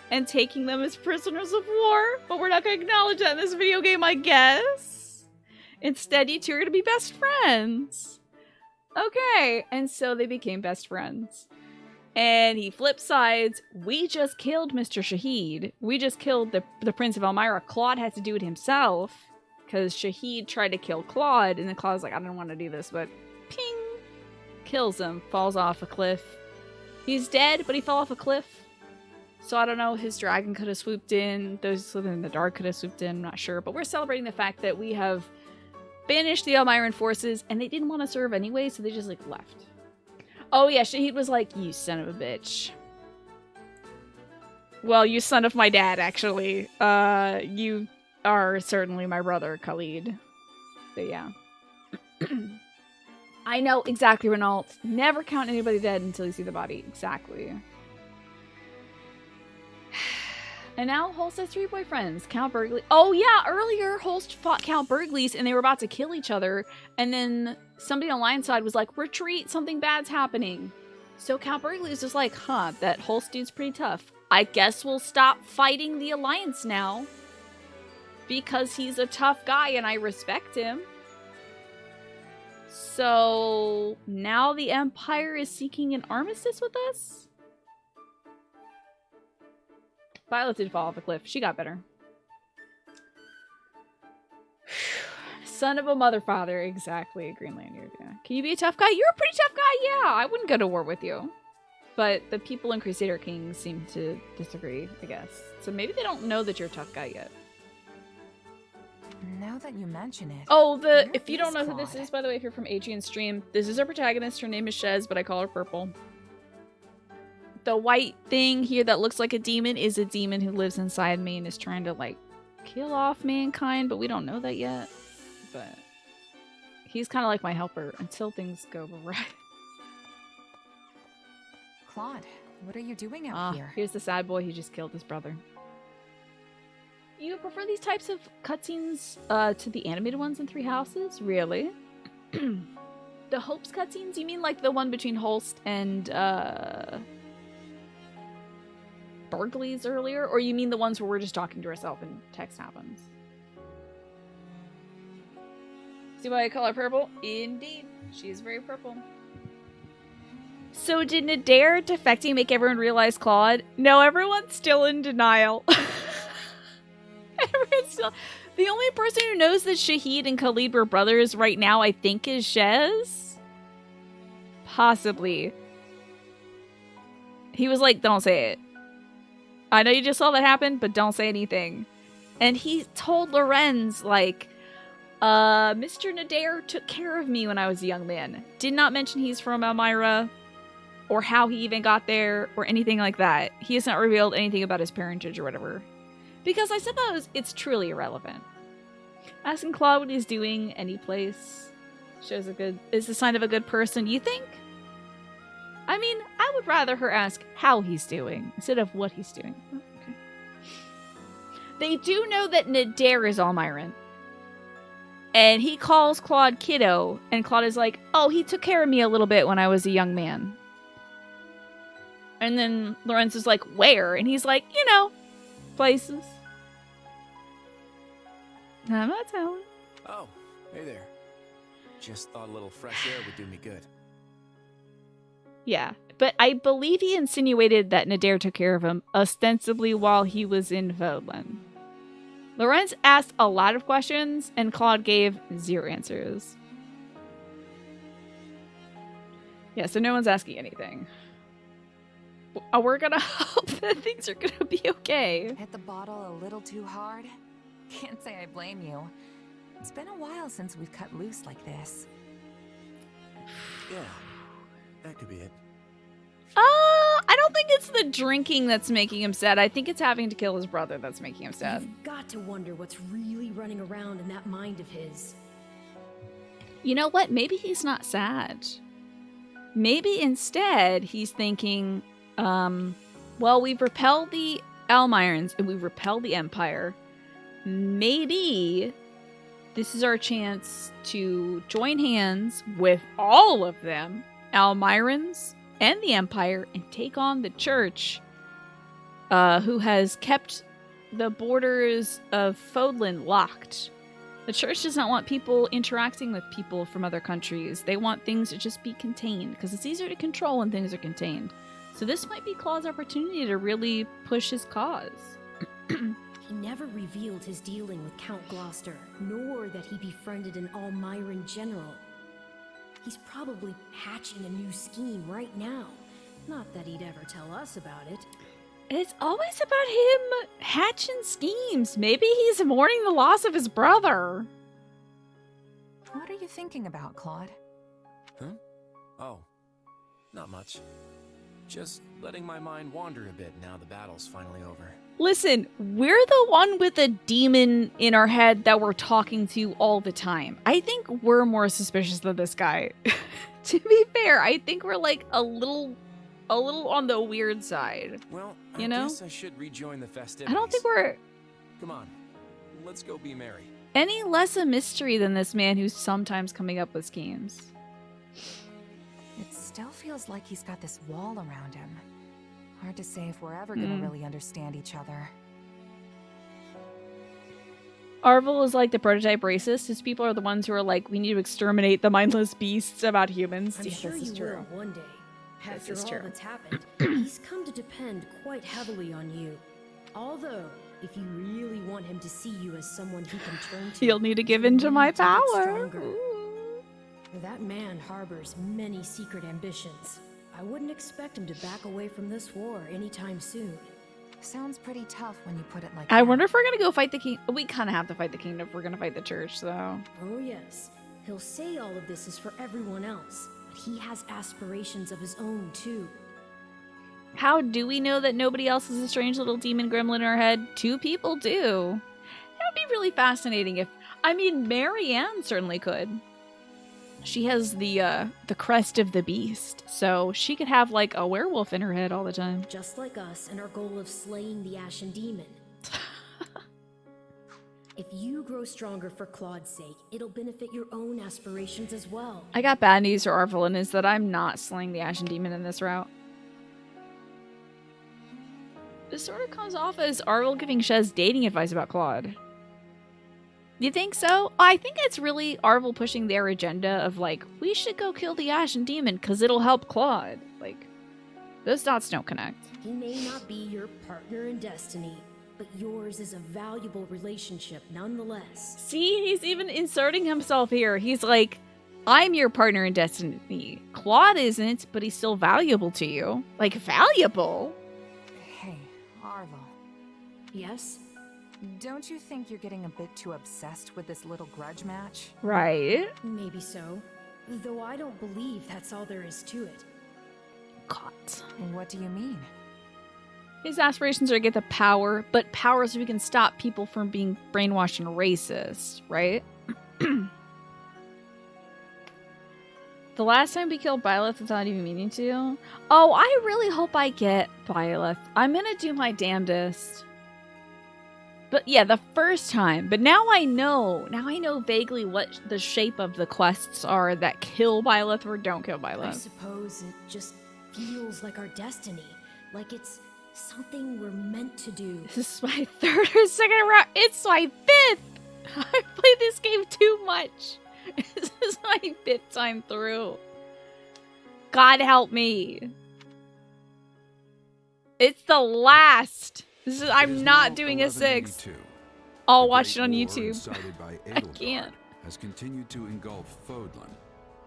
and taking them as prisoners of war, but we're not gonna acknowledge that in this video game, I guess. Instead, you two are gonna be best friends. Okay, and so they became best friends. And he flipped sides. We just killed Mr. Shahid. We just killed the Prince of Elmira. Claude had to do it himself because Shahid tried to kill Claude, and then Claude's like, I don't want to do this, but ping! Kills him, falls off a cliff. He's dead, but he fell off a cliff. So I don't know, his dragon could have swooped in. Those living in the dark could have swooped in, I'm not sure. But we're celebrating the fact that we have banished the Elmiran forces, and they didn't want to serve anyway, so they just, like, left. Oh yeah, Shahid was like, you son of a bitch. Well, you son of my dad, actually. You are certainly my brother, Khalid. But yeah. I know, exactly, Renault. Never count anybody dead until you see the body. Exactly. And now Holst has 3 boyfriends. Count Burgley. Oh yeah, earlier Holst fought Count Burgley's and they were about to kill each other. And then somebody on Lion's side was like, retreat, something bad's happening. So Count Burgley is just like, huh, that Holst dude's pretty tough. I guess we'll stop fighting the Alliance now. Because he's a tough guy and I respect him. So now the Empire is seeking an armistice with us? Violet did fall off a cliff. She got better. Son of a mother father. Exactly. Green Lanyard. Yeah. Can you be a tough guy? You're a pretty tough guy. Yeah. I wouldn't go to war with you. But the people in Crusader Kings seem to disagree, I guess. So maybe they don't know that you're a tough guy yet. Now that you mention it. Oh, where if you don't know who Claude? this is, by the way, if you're from Adrian's stream, this is our protagonist. Her name is Shez, but I call her Purple. The white thing here that looks like a demon is a demon who lives inside me and is trying to, like, kill off mankind, but we don't know that yet. But he's kind of like my helper until things go awry. Claude, what are you doing out here? Here's the sad boy who just killed his brother. You prefer these types of cutscenes to the animated ones in Three Houses? Really? The Hopes cutscenes? You mean like the one between Holst and Bergley's earlier? Or you mean the ones where we're just talking to ourselves and text happens? See why I call her Purple? Indeed. She is very purple. So did Nadir defecting make everyone realize Claude? No, everyone's still in denial. Everyone's still... The only person who knows that Shahid and Khalid were brothers right now, I think, is Shez? Possibly. He was like, don't say it. I know you just saw that happen, but don't say anything. And he told Lorenz, like, Mr. Nadir took care of me when I was a young man. Did not mention he's from Elmira, or how he even got there, or anything like that. He has not revealed anything about his parentage or whatever. Because I suppose it's truly irrelevant. Asking Claude what he's doing any place is the sign of a good person, you think? I mean, I would rather her ask how he's doing instead of what he's doing. Oh, okay. They do know that Nadir is Almiran. And he calls Claude kiddo, and Claude is like, oh, he took care of me a little bit when I was a young man. And then Lorenz is like, where? And he's like, you know, places. I'm not telling. Oh, hey there. Just thought a little fresh air would do me good. Yeah, but I believe he insinuated that Nadir took care of him, ostensibly while he was in Vodland. Lorenz asked a lot of questions, and Claude gave 0 answers. Yeah, so no one's asking anything. We're gonna hope that things are gonna be okay. Hit the bottle a little too hard? Can't say I blame you. It's been a while since we've cut loose like this. Yeah, that could be it. I don't think it's the drinking that's making him sad. I think it's having to kill his brother that's making him sad. You've got to wonder what's really running around in that mind of his. You know what? Maybe he's not sad. Maybe instead he's thinking, well, we've repelled the Almirans and we've repelled the Empire. Maybe this is our chance to join hands with all of them, Almirans and the Empire, and take on the Church, who has kept the borders of Fodlan locked. The Church does not want people interacting with people from other countries. They want things to just be contained, because it's easier to control when things are contained. So this might be Claude's opportunity to really push his cause. He never revealed his dealing with Count Gloucester, nor that he befriended an Almiran general. He's probably hatching a new scheme right now. Not that he'd ever tell us about it. It's always about him hatching schemes. Maybe he's mourning the loss of his brother. What are you thinking about, Claude? Huh? Oh, not much. Just letting my mind wander a bit now the battle's finally over. Listen, we're the one with a demon in our head that we're talking to all the time. I think we're more suspicious than this guy. To be fair, I think we're like a little on the weird side. Well, you I know? guess I should rejoin the festivities. I don't think we're Come on, let's go be merry. any less a mystery than this man who's sometimes coming up with schemes. It still feels like he's got this wall around him. Hard to say if we're ever gonna really understand each other. Arvel is like the prototype racist. His people are the ones who are like, we need to exterminate the mindless beasts about humans. I'm Yeah, sure this you is true. will one day. After is all true. that's happened, he's come to depend quite heavily on you. Although, if you really want him to see you as someone he can turn to, You'll need to give in to my need to get power. stronger. That man harbors many secret ambitions. I wouldn't expect him to back away from this war anytime soon. Sounds pretty tough when you put it like I that. wonder if we're gonna go fight the king. We kind of have to fight the kingdom if we're gonna fight the church, though. Oh yes, he'll say all of this is for everyone else, but he has aspirations of his own too. How do we know that nobody else is a strange little demon gremlin in our head? 2 people do. That would be really fascinating if... I mean, Marianne certainly could. She has the crest of the beast, so she could have, like, a werewolf in her head all the time. Just like us and our goal of slaying the Ashen Demon. If you grow stronger for Claude's sake, it'll benefit your own aspirations as well. I got bad news for Arvel, and is that I'm not slaying the Ashen Demon in this route. This sort of comes off as Arvel giving Shez dating advice about Claude. You think so? I think it's really Arvel pushing their agenda of like, we should go kill the Ashen Demon because it'll help Claude. Like, those dots don't connect. He may not be your partner in destiny, but yours is a valuable relationship nonetheless. See, he's even inserting himself here. He's like, I'm your partner in destiny. Claude isn't, but he's still valuable to you. Like, valuable? Hey, Arvel. Yes? Don't you think you're getting a bit too obsessed with this little grudge match? Right. Maybe so. Though I don't believe that's all there is to it. God. What do you mean? His aspirations are to get the power, but power so we can stop people from being brainwashed and racist, right? The last time we killed Byleth without even meaning to? Oh, I really hope I get Byleth. I'm gonna do my damnedest. But yeah, the first time. But now I know. Now I know vaguely what the shape of the quests are that kill Byleth or don't kill I Byleth. suppose it just feels like our destiny. Like it's something we're meant to do. This is my 3rd or 2nd round. It's my 5th! I've played this game too much. This is my 5th time through. God help me. It's the last. This is, I'm not doing a 6th. I'll watch it on YouTube. I can't. Has continued to engulf Fodlan,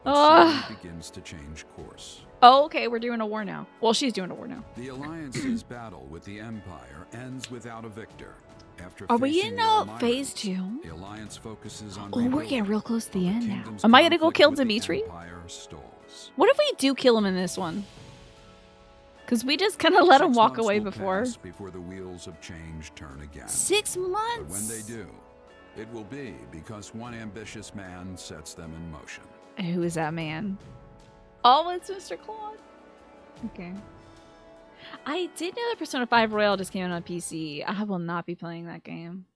Ugh. but begins to change course. Oh, okay, we're doing a war now. Well, she's doing a war now. The Alliance's battle with the Empire ends without a victor. After Are we facing in the Almirans, phase 2? The Alliance focuses on Oh, we're getting rebuilding real close to the end now. kingdom's Am I gonna go conflict kill with the Dimitri? Empire stalls. What if we do kill him in this one? Because we just kind of let him 6 walk months away will before. pass before the wheels of change turn again. 6 But months? when they do, it will be because one ambitious man sets them in motion. Who is that man? Oh, it's Mr. Claude. Okay. I did know that Persona 5 Royal just came out on PC. I will not be playing that game.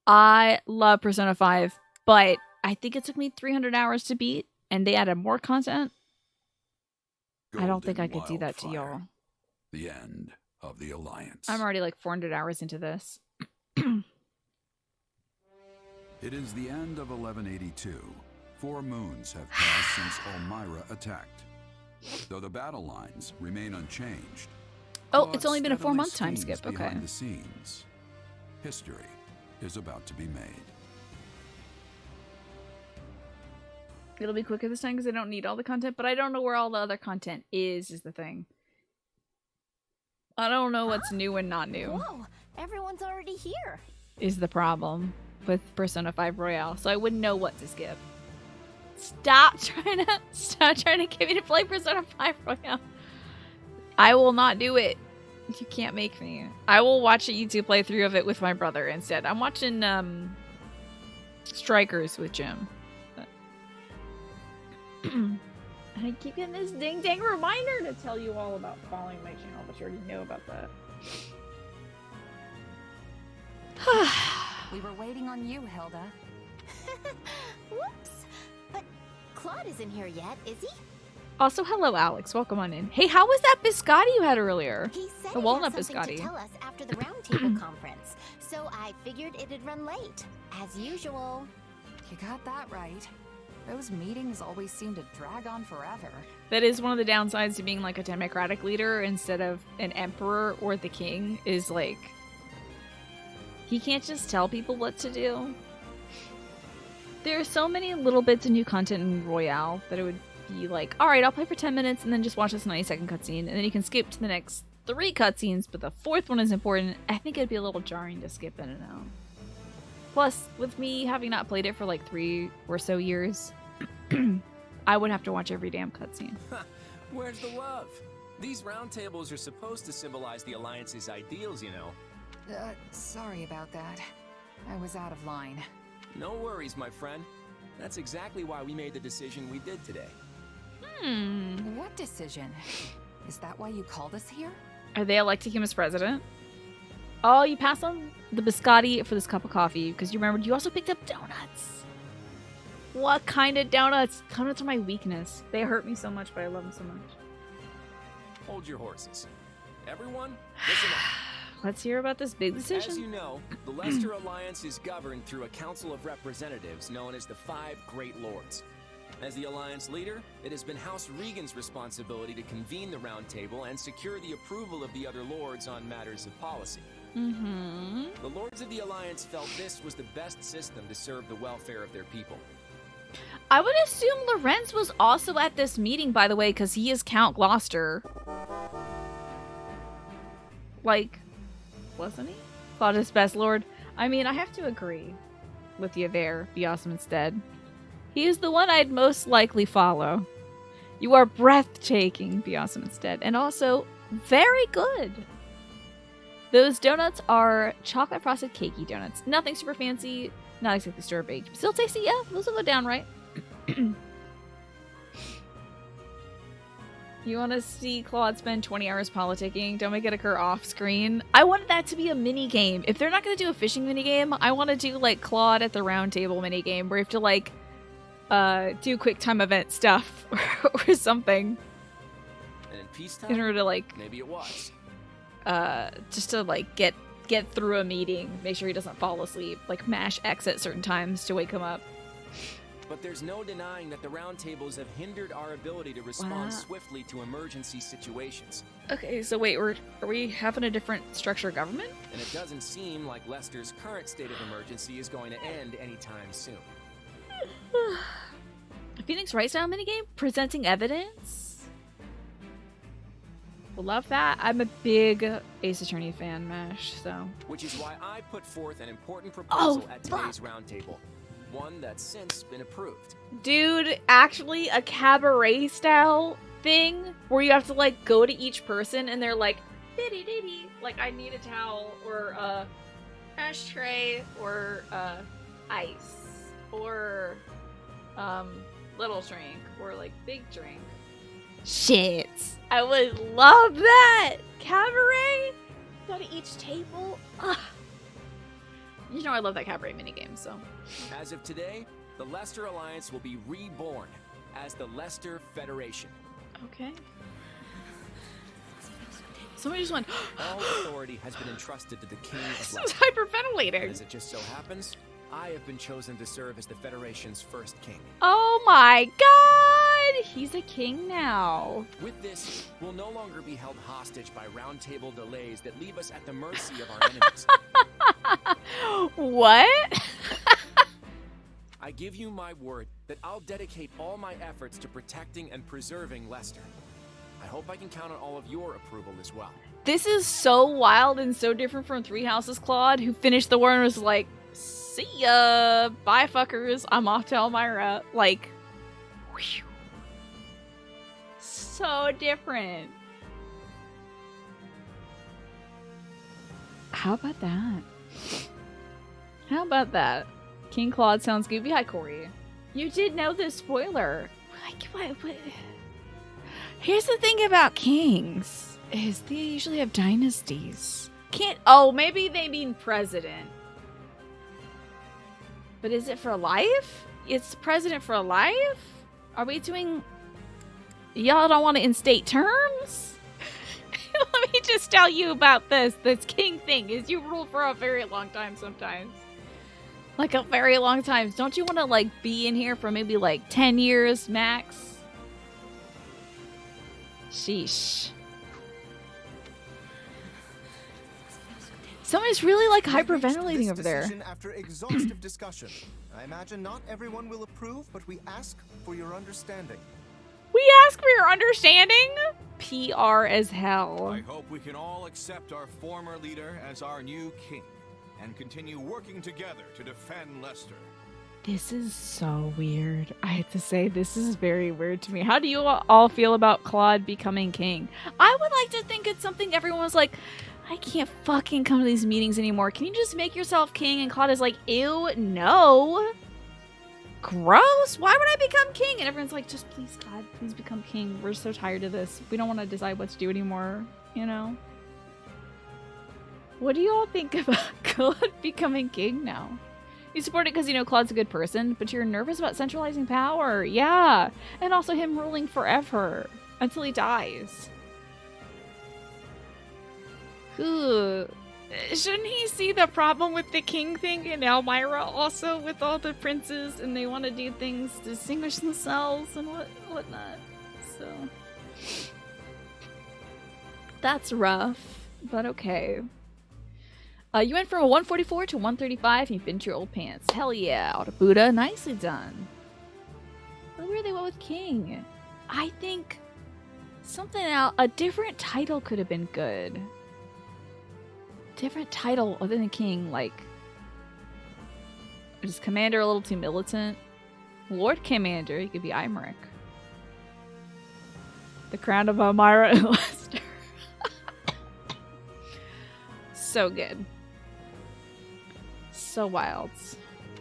I love Persona 5, but I think it took me 300 hours to beat, and they added more content. I don't think I could do that to y'all. The end of the Alliance. I'm already like 400 hours into this. It is the end of 1182. 4 moons have passed since Elmira attacked. Though the battle lines remain unchanged. Oh, Claude it's only been a steadily 4-month time schemes skip. Okay. behind the scenes. History is about to be made. It'll be quicker this time because I don't need all the content, but I don't know where all the other content is the thing. I don't know what's new and not new. Whoa, everyone's already here. Is the problem with Persona 5 Royale, so I wouldn't know what to skip. Stop trying to get me to play Persona 5 Royale. I will not do it. You can't make me. I will watch a YouTube playthrough of it with my brother instead. I'm watching Strikers with Jim. And I keep getting this ding dang reminder to tell you all about following my channel, but you already know about that. We were waiting on you, Hilda. Whoops. But Claude isn't here yet, is he? Also, hello, Alex. Welcome on in. Hey, how was that biscotti you had earlier? He said The he'd walnut have something biscotti. to tell us after the roundtable conference, so I figured it'd run late, as usual. You got that right. Those meetings always seem to drag on forever. That is one of the downsides to being like a democratic leader instead of an emperor or the king, is like he can't just tell people what to do. There are so many little bits of new content in Royale that it would be like, all right, I'll play for 10 minutes and then just watch this 90-second cutscene, and then you can skip to the next 3 cutscenes, but the 4th one is important. I think it'd be a little jarring to skip in and out. Plus, with me having not played it for like 3 or so years, I would have to watch every damn cutscene. Where's the love? These roundtables are supposed to symbolize the Alliance's ideals, you know. Sorry about that. I was out of line. No worries, my friend. That's exactly why we made the decision we did today. What decision? Is that why you called us here? Are they electing him as president? Oh, you passed on the biscotti for this cup of coffee because you remembered you also picked up donuts. What kind of donuts? Donuts are my weakness. They hurt me so much, but I love them so much. Hold your horses. Everyone, listen up. Let's hear about this big decision. As you know, the Lester Alliance is governed through a council of representatives known as the 5 Great Lords. As the Alliance leader, it has been House Regan's responsibility to convene the Round Table and secure the approval of the other lords on matters of policy. The Lords of the Alliance felt this was the best system to serve the welfare of their people. I would assume Lorenz was also at this meeting, by the way, because he is Count Gloucester. Like, wasn't he? Claudius Best Lord. I mean, I have to agree with you there, Be Awesome Instead. He is the one I'd most likely follow. You are breathtaking, Be Awesome Instead, and also very good. Those donuts are chocolate frosted cakey donuts. Nothing super fancy, not exactly store baked. Still tasty, yeah. Those will go down right. You want to see Claude spend 20 hours politicking? Don't make it occur off screen. I wanted that to be a mini game. If they're not going to do a fishing mini game, I want to do like Claude at the Round Table mini game where you have to like do quick time event stuff or something. And in peacetime, in order to like maybe it was. Just to like get through a meeting, make sure he doesn't fall asleep, like mash X at certain times to wake him up. But there's no denying that the roundtables have hindered our ability to respond swiftly to emergency situations. Okay, so wait, are we having a different structure of government? And it doesn't seem like Lester's current state of emergency is going to end anytime soon. Phoenix Wright style minigame? Presenting evidence? Love that. I'm a big Ace Attorney fan, Mash, so. Which is why I put forth an important proposal at today's roundtable. One that's since been approved. Dude, actually a cabaret style thing where you have to like go to each person and they're like, diddy diddy, like I need a towel or a ashtray or ice or little drink or like big drink. Shit. I would love that! Cabaret? Go to each table? Ugh. You know I love that cabaret minigame, so. As of today, the Lester Alliance will be reborn as the Lester Federation. Okay. Somebody just went, all authority has been entrusted to the King of This Lester. is hyperventilating. And as it just so happens, I have been chosen to serve as the Federation's first king. Oh my god! He's a king now. With this, we'll no longer be held hostage by roundtable delays that leave us at the mercy of our enemies. What? I give you my word that I'll dedicate all my efforts to protecting and preserving Lester. I hope I can count on all of your approval as well. This is so wild and so different from Three Houses Claude, who finished the war and was like, see ya, bye fuckers, I'm off to Elmira. Like, whew. So different. How about that? How about that? King Claude sounds goofy. Hi, Corey. You did know this spoiler. Like, what? Here's the thing about kings, is they usually have dynasties. Oh, maybe they mean president. But is it for life? It's president for life? Are we doing... Y'all don't want to instate terms? Let me just tell you about this king thing, is you rule for a very long time sometimes. Like a very long time. Don't you want to like be in here for maybe like 10 years max? Sheesh. Somebody's really like hyperventilating over there. After exhaustive discussion, I imagine not everyone will approve, but we ask for your understanding. We ask for your understanding? PR as hell. I hope we can all accept our former leader as our new king and continue working together to defend Leicester. This is so weird. I have to say, this is very weird to me. How do you all feel about Claude becoming king? I would like to think it's something everyone was like, I can't fucking come to these meetings anymore. Can you just make yourself king? And Claude is like, ew, no. Gross. Why would I become king? And everyone's like, just please, God, please become king. We're so tired of this. We don't want to decide what to do anymore, you know? What do you all think about Claude becoming king now? You support it because you know Claude's a good person, but you're nervous about centralizing power. Yeah. And also him ruling forever until he dies. Ooh. Shouldn't he see the problem with the king thing in Elmira also with all the princes and they want to do things to distinguish themselves and whatnot? So that's rough, but okay. You went from a 144 to 135 and you fit into your old pants. Hell yeah, Auto Buddha, nicely done. But where they went with king? I think something else, a different title could have been good. Different title other than king, like, is Commander a little too militant? Lord Commander, he could be Imeric. The Crown of Elmira and Leicester. So good. So wild.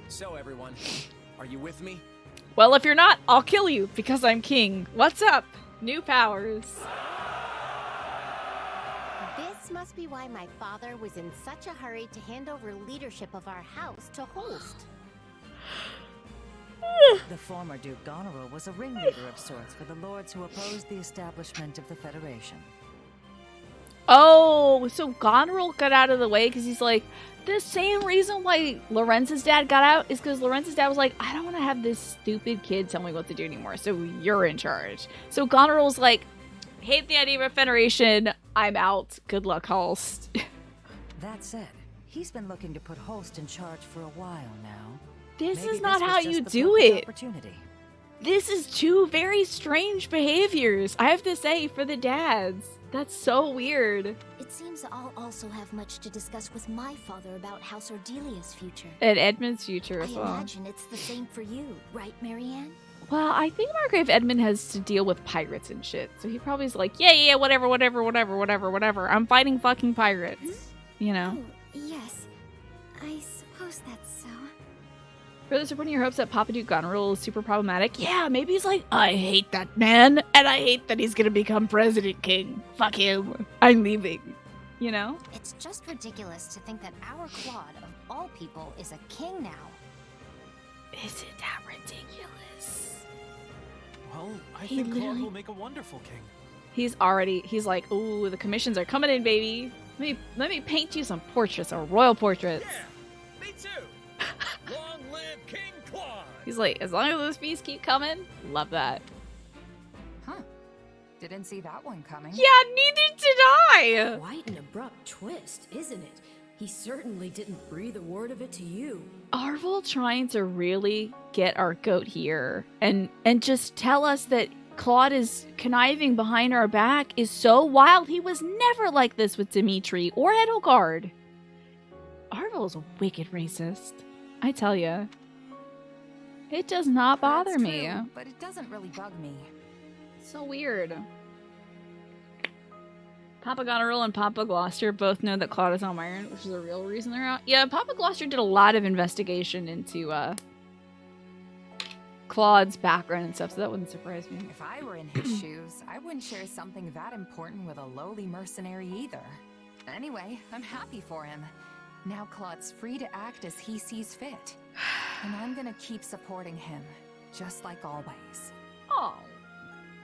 So everyone, are you with me? Well, if you're not, I'll kill you because I'm king. What's up? New powers. This must be why my father was in such a hurry to hand over leadership of our house to Holst. The former Duke Goneril was a ringleader of sorts for the lords who opposed the establishment of the Federation. Oh, so Goneril got out of the way because he's like, the same reason why Lorenz's dad got out is because Lorenz's dad was like, I don't want to have this stupid kid tell me what to do anymore, so you're in charge. So Goneril's like, hate the idea of a federation, I'm out. Good luck, Holst. That said, he's been looking to put Holst in charge for a while now. This Maybe is not was how just you the do perfect it. Opportunity. This is two very strange behaviors, I have to say, for the dads. That's so weird. It seems I'll also have much to discuss with my father about House Ordelia's future. And Edmund's future as well. I imagine it's the same for you, right, Marianne? Well, I think Margrave Edmund has to deal with pirates and shit. So he probably is like, yeah, whatever. I'm fighting fucking pirates. You know? Oh, yes. I suppose that's so. Further supporting your hopes that Papa Duke Goneril is super problematic. Yeah, maybe he's like, I hate that man, and I hate that he's gonna become President King. Fuck him. I'm leaving. You know? It's just ridiculous to think that our Claude, of all people, is a king now. Is it that ridiculous? Well, I He think Claude literally- will make a wonderful king. He's like, ooh, the commissions are coming in, baby. Let me paint you some portraits, or royal portraits. Yeah, me too. Long live King Claude. He's like, as long as those fees keep coming, love that. Huh. Didn't see that one coming. Yeah, neither did I. Quite an abrupt twist, isn't it? He certainly didn't breathe a word of it to you. Arvel trying to really get our goat here and just tell us that Claude is conniving behind our back is so wild. He was never like this with Dimitri or Edelgard. Arvel's a wicked racist. I tell ya. It does not bother That's me. true, but it doesn't really bug me. So weird. Papa Goneril and Papa Gloucester both know that Claude is Elmiran, which is a real reason they're out. Yeah, Papa Gloucester did a lot of investigation into Claude's background and stuff, so that wouldn't surprise me. If I were in his shoes, I wouldn't share something that important with a lowly mercenary either. Anyway, I'm happy for him. Now Claude's free to act as he sees fit. And I'm gonna keep supporting him, just like always. Oh.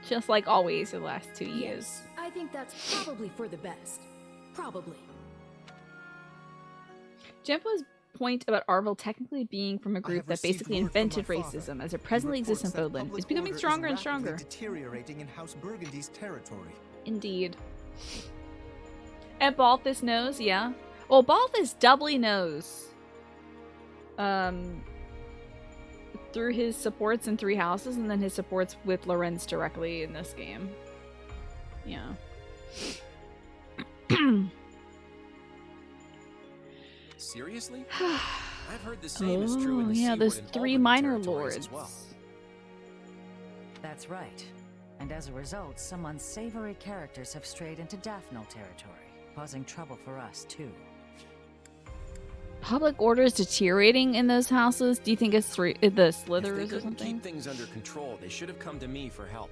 Just like always the last 2 years. Yes, I think that's probably for the best. Probably. Jempo's point about Arvel technically being from a group that basically invented racism as it presently exists in Fodlan is becoming stronger and stronger. Deteriorating in House Burgundy's territory. Indeed. And Balthus knows, yeah. Well, Balthus doubly knows. 3 through his supports in 3 houses and then his supports with Lorenz directly in this game. Yeah. Seriously? I've heard the same is true in the yeah, Seaward there's and 3 Albany minor territories lords. as well. That's right. And as a result, some unsavory characters have strayed into Daphnal territory, causing trouble for us too. Public order is deteriorating in those houses. Do you think it's the If they Slithers or couldn't something? keep things under control, they should have come to me for help.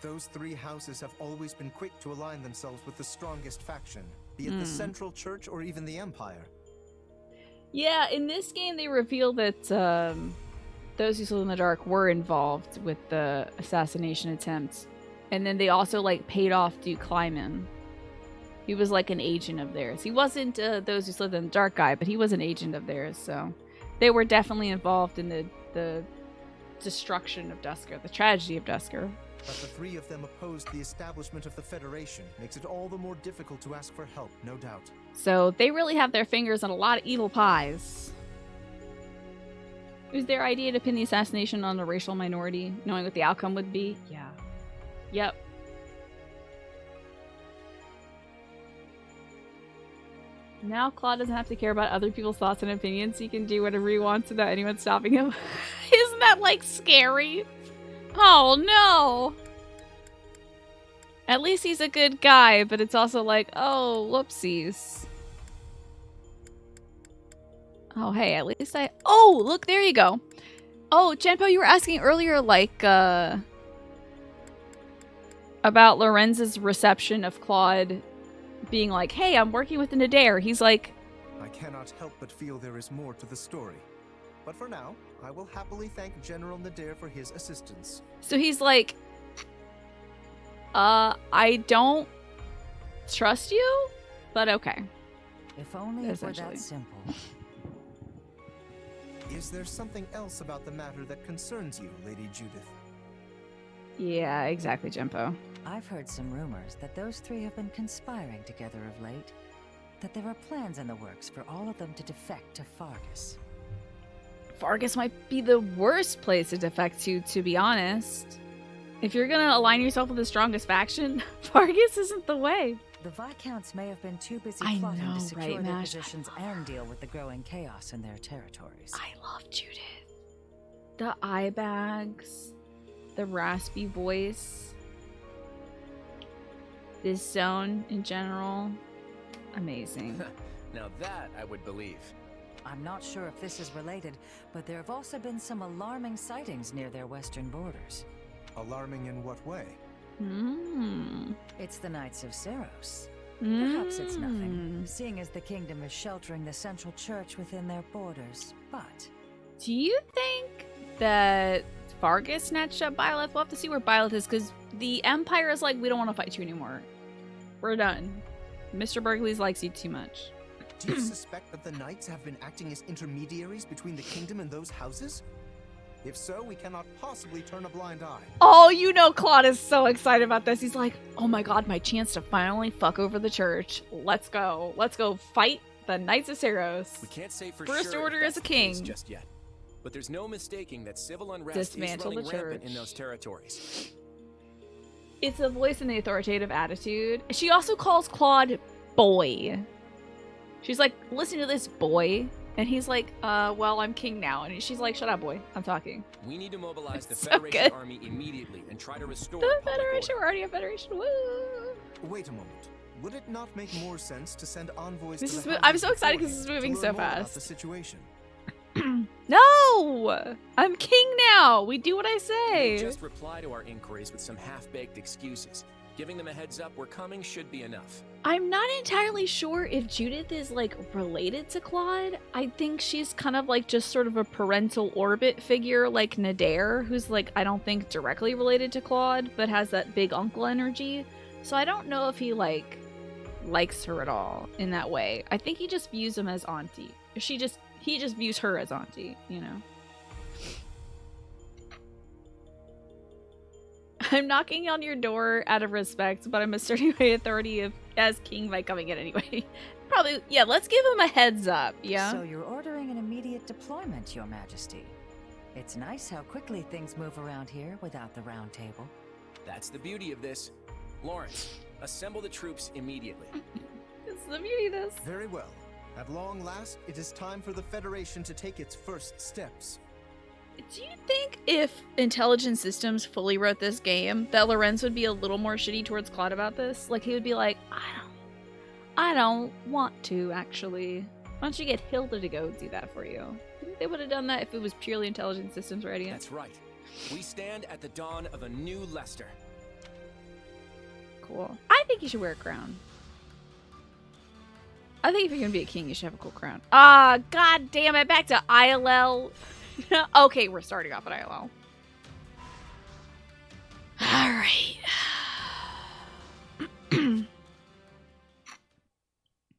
Those 3 houses have always been quick to align themselves with the strongest faction, be it the Hmm. Central Church or even the Empire. Yeah, in this game they reveal that those who live in the dark were involved with the assassination attempt, and then they also like paid off Duke Kleiman. He was like an agent of theirs. He wasn't those who lived in the dark guy, but he was an agent of theirs. So they were definitely involved in the destruction of Dusker, the tragedy of Dusker. But the 3 of them opposed the establishment of the Federation. Makes it all the more difficult to ask for help, no doubt. So they really have their fingers on a lot of evil pies. It was their idea to pin the assassination on a racial minority, knowing what the outcome would be. Yeah. Yep. Now Claude doesn't have to care about other people's thoughts and opinions. He can do whatever he wants without anyone stopping him. Isn't that, like, scary? Oh, no! At least he's a good guy, but it's also like, oh, whoopsies. Oh, hey, at least I... Oh, look, there you go. Oh, Genpo, you were asking earlier, like, about Lorenz's reception of Claude being like, hey, I'm working with the Nadir. He's like... I cannot help but feel there is more to the story. But for now, I will happily thank General Nadir for his assistance. So he's like, I don't trust you, but okay. If only it were Essentially. that simple. Is there something else about the matter that concerns you, Lady Judith? Yeah, exactly, Genpo. I've heard some rumors that those 3 have been conspiring together of late. That there are plans in the works for all of them to defect to Fargus. Fargus might be the worst place to defect to be honest. If you're gonna align yourself with the strongest faction, Fargus isn't the way. The Viscounts may have been too busy I plotting know, to secure right, their Mash? positions and deal with the growing chaos in their territories. I love Judith. The eye bags, the raspy voice, this zone in general, amazing. Now that I would believe. I'm not sure if this is related, but there have also been some alarming sightings near their western borders. Alarming in what way? It's the Knights of Seros. Perhaps it's nothing, seeing as the kingdom is sheltering the Central Church within their borders, but... Do you think that Fargus snatched up Byleth? We'll have to see where Byleth is, because the Empire is like, we don't want to fight you anymore. We're done. Mr. Berkeley's likes you too much. Do you suspect that the Knights have been acting as intermediaries between the kingdom and those houses? If so, we cannot possibly turn a blind eye. Oh, you know Claude is so excited about this. He's like, oh my god, my chance to finally fuck over the church. Let's go. Let's go fight the Knights of Seros. We can't say for First sure order if as a that's the case king. just yet. But there's no mistaking that civil unrest Dismantle is running the rampant church. in those territories. It's the voice and the authoritative attitude. She also calls Claude boy. She's like, listen to this, boy. And he's like, well, I'm king now. And she's like, shut up, boy. I'm talking. We need to mobilize the So Federation good. army immediately and try to restore The public Federation, order. we're already a Federation. Woo! Wait a moment. Would it not make more sense to send envoys This to is the I'm houses so excited because this is beforehand moving to so learn more about fast. the situation? No! I'm king now. We do what I They say. just reply to our inquiries with some half-baked excuses. Giving them a heads up we're coming should be enough. I'm not entirely sure if Judith is like related to Claude. I think she's kind of like just sort of a parental orbit figure like Nadir, who's like, I don't think directly related to Claude, but has that big uncle energy. So I don't know if he like likes her at all in that way. I think he just views him as auntie. He just views her as auntie, you know. I'm knocking on your door out of respect, but I'm asserting my authority as king by coming in anyway. probably, yeah, let's give him a heads up, yeah? So you're ordering an immediate deployment, Your Majesty. It's nice how quickly things move around here without the round table. That's the beauty of this. Lawrence, assemble the troops immediately. It's the beauty of this. Very well. At long last, it is time for the Federation to take its first steps. Do you think if Intelligent Systems fully wrote this game, that Lorenz would be a little more shitty towards Claude about this? Like, he would be like, I don't want to, actually. Why don't you get Hilda to go do that for you? I think they would have done that if it was purely Intelligent Systems writing it. That's right. We stand at the dawn of a new Lester. Cool. I think you should wear a crown. I think if you're gonna be a king, you should have a cool crown. Ah, god damn it, back to ILL. Okay, we're starting off at ILL. Alright.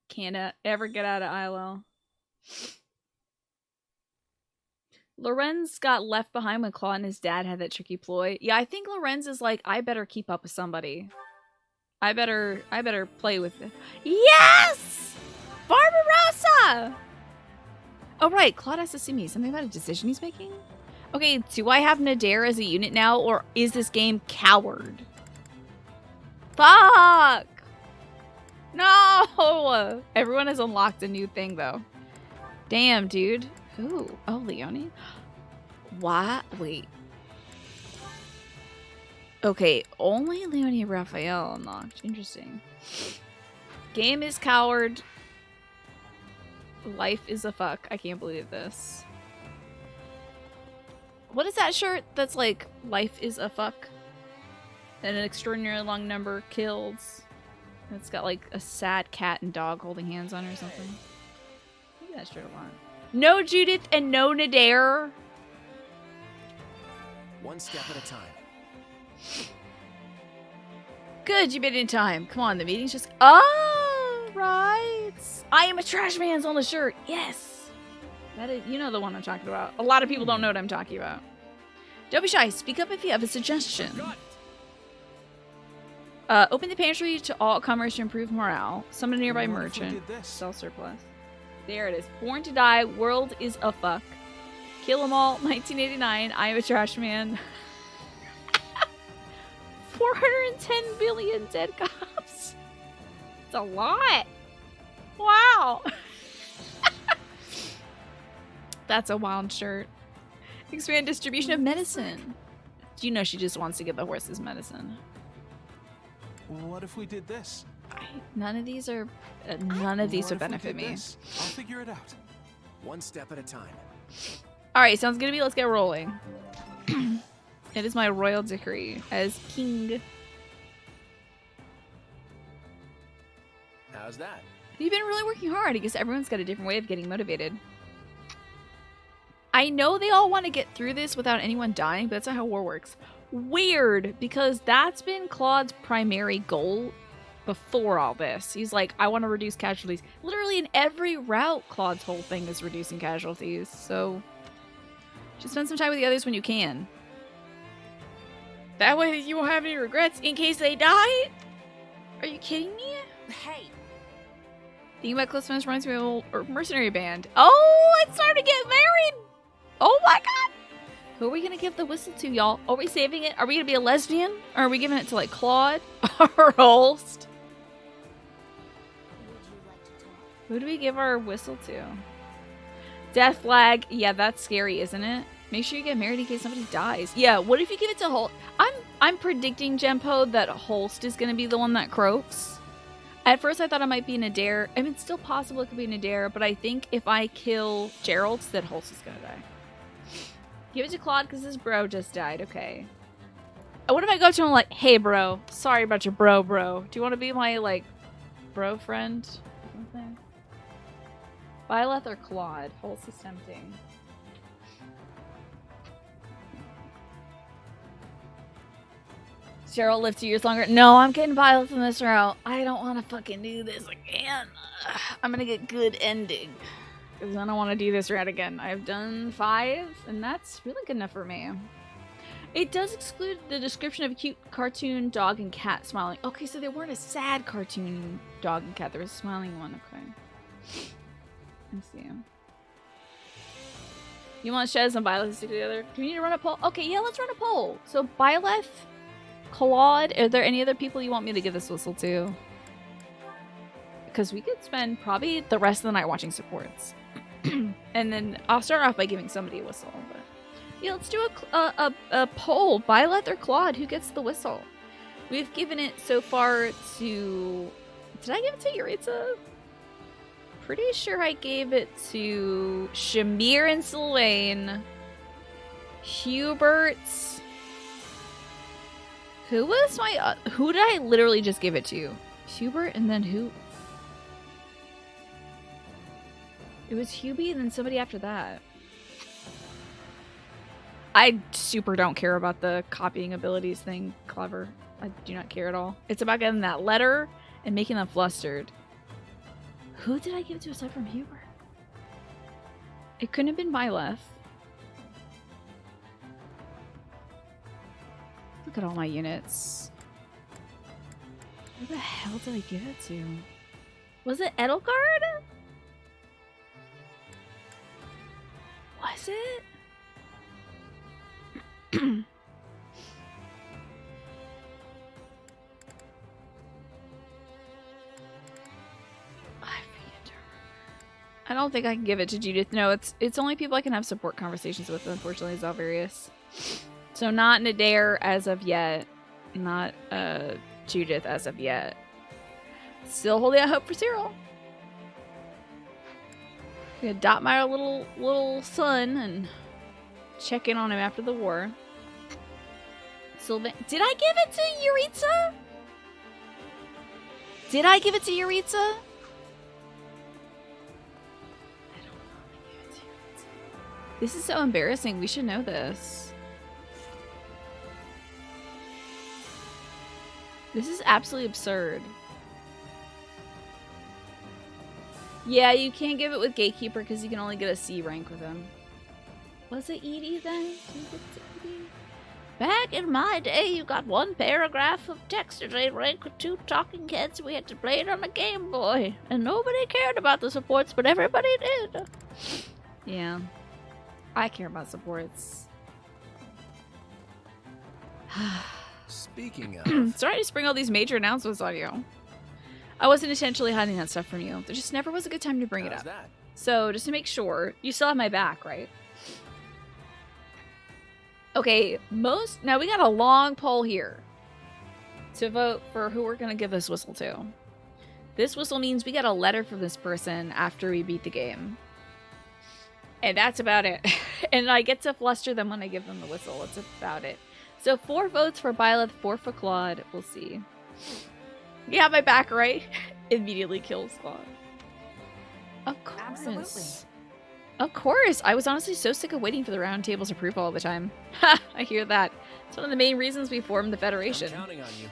Can't ever get out of ILL. Lorenz got left behind when Claude and his dad had that tricky ploy. Yeah, I think Lorenz is like, I better keep up with somebody. I better play with it. Yes! Barbarossa! Oh, right. Claude has to see me. Something about a decision he's making? Okay, do I have Nadir as a unit now, or is this game Coward? Fuck! No! Everyone has unlocked a new thing, though. Damn, dude. Ooh. Oh, Leone? Why? Wait. Okay, only Leone and Raphael unlocked. Interesting. Game is Coward. Life is a fuck. I can't believe this. What is that shirt that's like, life is a fuck? And an extraordinarily long number kills. And it's got like a sad cat and dog holding hands on it or something. Maybe that shirt a lot. No Judith and no Nadir. One step at a time. Good, you made it in time. Come on, the meeting's just... Oh, right. I am a trash man's on the shirt. Yes. That is, you know the one I'm talking about. A lot of people don't know what I'm talking about. Don't be shy. Speak up if you have a suggestion. Open the pantry to all comers to improve morale. Summon a nearby merchant. Sell surplus. There it is. Born to die. World is a fuck. Kill them all. 1989. I am a trash man. 410 billion dead cops. It's a lot. Wow. That's a wild shirt. Expand distribution of medicine. Do you know she just wants to give the horses medicine? What if we did this? None of these are. None of these would benefit me. I'll figure it out. One step at a time. All right, sounds good to me. Let's get rolling. It is my royal decree as king. How's that? You've been really working hard. I guess everyone's got a different way of getting motivated. I know they all want to get through this without anyone dying, but that's not how war works. Weird, because that's been Claude's primary goal before all this. He's like, I want to reduce casualties. Literally in every route, Claude's whole thing is reducing casualties. So just spend some time with the others when you can. That way you won't have any regrets in case they die? Are you kidding me? Hey. Thinking about close friends reminds me of an old mercenary band. Oh, it's time to get married! Oh my god! Who are we gonna give the whistle to, y'all? Are we saving it? Are we gonna be a lesbian? Or are we giving it to, like, Claude? Or Holst? Who do we give our whistle to? Death flag. Yeah, that's scary, isn't it? Make sure you get married in case somebody dies. Yeah, what if you give it to Holst? I'm predicting, Gempo, that Holst is gonna be the one that croaks. At first I thought it might be Nadir. I mean, it's still possible it could be Nadir, but I think if I kill Gerald, that Holst is gonna die. Give it to Claude because his bro just died. Okay. What if I go to him like, hey bro, sorry about your bro. Do you want to be my, like, bro friend? Something? Byleth or Claude? Holst is tempting. Cheryl live 2 years longer. No, I'm getting Byleth in this route. I don't want to fucking do this again. I'm gonna get good ending. Because I don't want to do this route again. I've done 5, and that's really good enough for me. It does exclude the description of a cute cartoon dog and cat smiling. Okay, so they weren't a sad cartoon dog and cat. There was a smiling one. Okay. Let's see. You want Shez and Byleth to stick together? Do we need to run a poll? Okay, yeah, let's run a poll. So Byleth, Claude, are there any other people you want me to give this whistle to? Because we could spend probably the rest of the night watching supports. And then I'll start off by giving somebody a whistle. But yeah, let's do a poll. Byleth or Claude, who gets the whistle? We've given it so far to... Did I give it to Yuritsa? Pretty sure I gave it to Shamir and Sylvain. Hubert. Who was my... who did I literally just give it to? Hubert and then who? It was Hubie and then somebody after that. I super don't care about the copying abilities thing. Clever. I do not care at all. It's about getting that letter and making them flustered. Who did I give it to aside from Hubert? It couldn't have been Byleth. Look at all my units. Who the hell did I give it to? Was it Edelgard? Was it? I don't think I can give it to Judith. No, it's only people I can have support conversations with, unfortunately, Zalvarius. So not Nadir as of yet. Not Judith as of yet. Still holding out hope for Cyril. Gonna adopt my little son and check in on him after the war. Sylvain, did I give it to Yuritsa? Did I give it to Yuritsa? This is so embarrassing. We should know this. This is absolutely absurd. Yeah, you can't give it with Gatekeeper because you can only get a C rank with him. Was it Edie then? Back in my day, you got one paragraph of text to rank with 2 talking heads. We had to play it on a Game Boy. And nobody cared about the supports, but everybody did. Yeah. I care about supports. Speaking of... Sorry to spring all these major announcements on you. I wasn't intentionally hiding that stuff from you. There just never was a good time to bring it up. That? So, just to make sure, you still have my back, right? Okay, now we got a long poll here to vote for who we're going to give this whistle to. This whistle means we get a letter from this person after we beat the game. And that's about it. And I get to fluster them when I give them the whistle. That's about it. So 4 votes for Byleth, 4 for Claude. We'll see. You have my back, right? Immediately kills Claude. Of course. Absolutely. Of course. I was honestly so sick of waiting for the round table's approval all the time. Ha! I hear that. It's one of the main reasons we formed the Federation. I'm counting on you.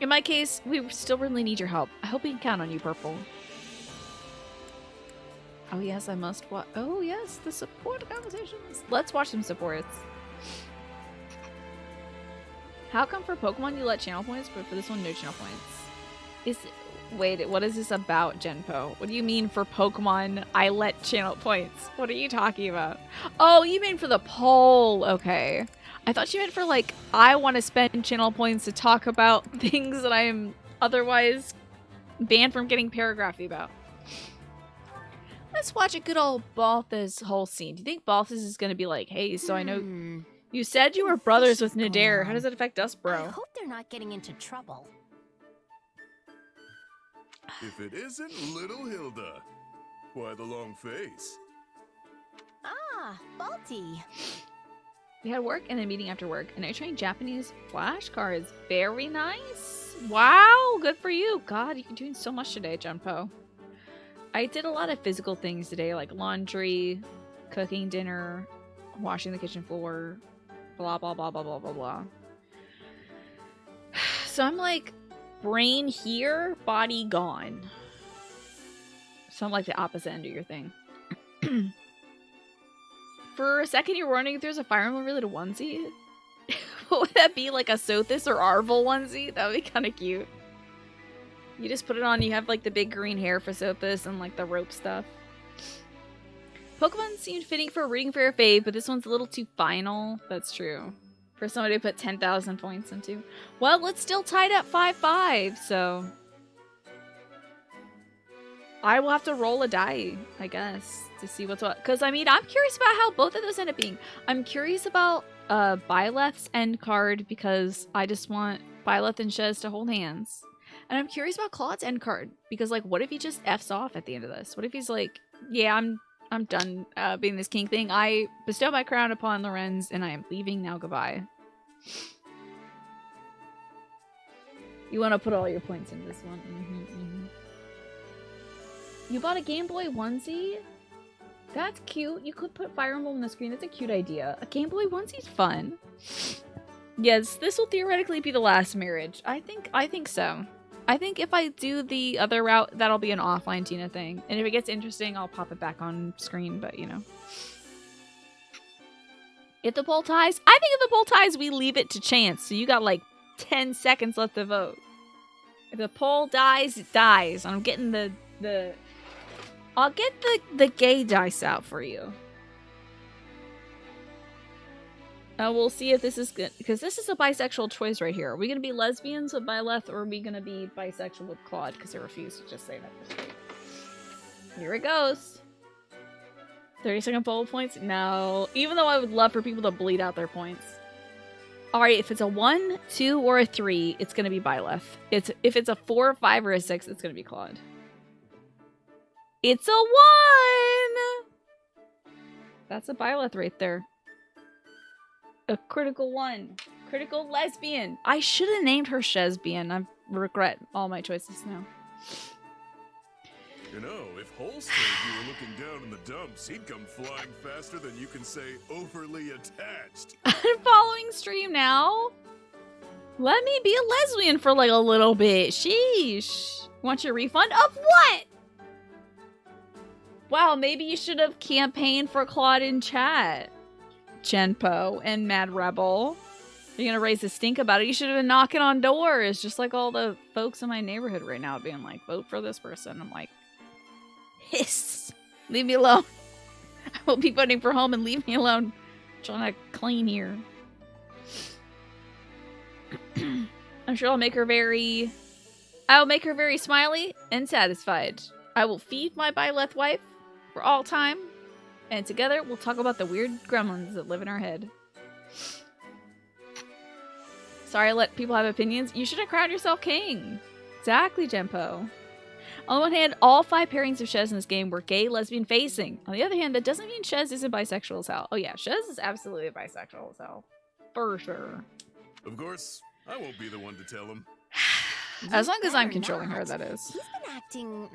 In my case, we still really need your help. I hope we can count on you, Purple. Oh yes, I must watch. Oh yes, the support conversations. Let's watch some supports. How come for Pokemon you let channel points, but for this one no channel points? Wait, what is this about, Genpo? What do you mean for Pokemon I let channel points? What are you talking about? Oh, you mean for the poll. Okay. I thought you meant for like, I want to spend channel points to talk about things that I am otherwise banned from getting paragraphy about. Let's watch a good old Balthus whole scene. Do you think Balthus is going to be like, hey, so I know you said you were brothers with Nadir. How does it affect us, bro? I hope they're not getting into trouble. If it isn't little Hilda. Why the long face? Ah, Balti. We had work and then meeting after work. And I trained Japanese flashcards. Very nice. Wow, good for you. God, you're doing so much today, Junpo. I did a lot of physical things today, like laundry, cooking dinner, washing the kitchen floor, blah, blah, blah, blah, blah, blah, blah. So I'm like, brain here, body gone. So I'm like the opposite end of your thing. For a second you were wondering if there's a Fire Emblem related onesie. Would that be like a Sothis or Arvel onesie? That would be kind of cute. You just put it on, you have like the big green hair for Sothis and like the rope stuff. Pokemon seemed fitting for a Reading Fair fave, but this one's a little too final. That's true. For somebody to put 10,000 points into. Well, it's still tied at 5-5, so... I will have to roll a die, I guess, to see what's what. Because, I mean, I'm curious about how both of those end up being. I'm curious about Byleth's end card, because I just want Byleth and Shez to hold hands. And I'm curious about Claude's end card, because, like, what if he just F's off at the end of this? What if he's like, yeah, I'm done being this king thing. I bestow my crown upon Lorenz, and I am leaving now. Goodbye. You want to put all your points in this one. You bought a Game Boy onesie? That's cute. You could put Fire Emblem on the screen. That's a cute idea. A Game Boy onesie's fun. Yes, this will theoretically be the last marriage. I think so. I think if I do the other route, that'll be an offline Tina thing. And if it gets interesting, I'll pop it back on screen, but you know. If the poll ties, I think if the poll ties, we leave it to chance. So you got like 10 seconds left to vote. If the poll dies, it dies. I'm getting I'll get the gay dice out for you. We'll see if this is good, because this is a bisexual choice right here. Are we going to be lesbians with Byleth, or are we going to be bisexual with Claude? Because they refuse to just say that. Here it goes. 30-second poll points? No. Even though I would love for people to bleed out their points. Alright, if it's a 1, 2, or a 3, it's going to be Byleth. If it's a 4, 5, or a 6, it's going to be Claude. It's a 1! That's a Byleth right there. A critical 1. Critical lesbian. I should have named her Shesbian. I regret all my choices now. You know, if Holst told you were looking down in the dumps, he'd come flying faster than you can say overly attached. I'm following stream now. Let me be a lesbian for like a little bit. Sheesh. Want your refund? Of what? Wow, maybe you should have campaigned for Claude in chat. Genpo and Mad Rebel. You're gonna raise a stink about it. You should have been knocking on doors, just like all the folks in my neighborhood right now being like, vote for this person. I'm like, hiss. Leave me alone. I will be voting for home and leave me alone. I'm trying to clean here. I'm sure I'll make her very smiley and satisfied. I will feed my Byleth wife for all time. And together, we'll talk about the weird gremlins that live in our head. Sorry I let people have opinions. You should have crowned yourself king. Exactly, Genpo. On the one hand, all 5 pairings of Shez in this game were gay, lesbian facing. On the other hand, that doesn't mean Shez isn't bisexual as hell. Oh yeah, Shez is absolutely bisexual as hell. For sure. Of course, I won't be the one to tell him. As long as I'm controlling her, that is. He's been acting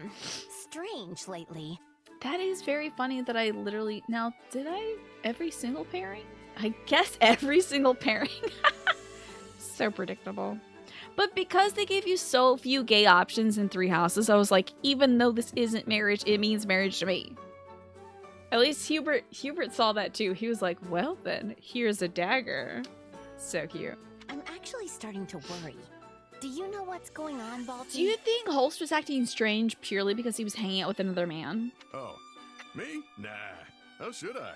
strange lately. That is very funny that I literally... Now, did I... Every single pairing? I guess every single pairing. So predictable. But because they gave you so few gay options in 3 houses, I was like, even though this isn't marriage, it means marriage to me. At least Hubert saw that too. He was like, well then, here's a dagger. So cute. I'm actually starting to worry. Do you know what's going on, Balti? Do you think Holst was acting strange purely because he was hanging out with another man? Oh, me? Nah. How should I?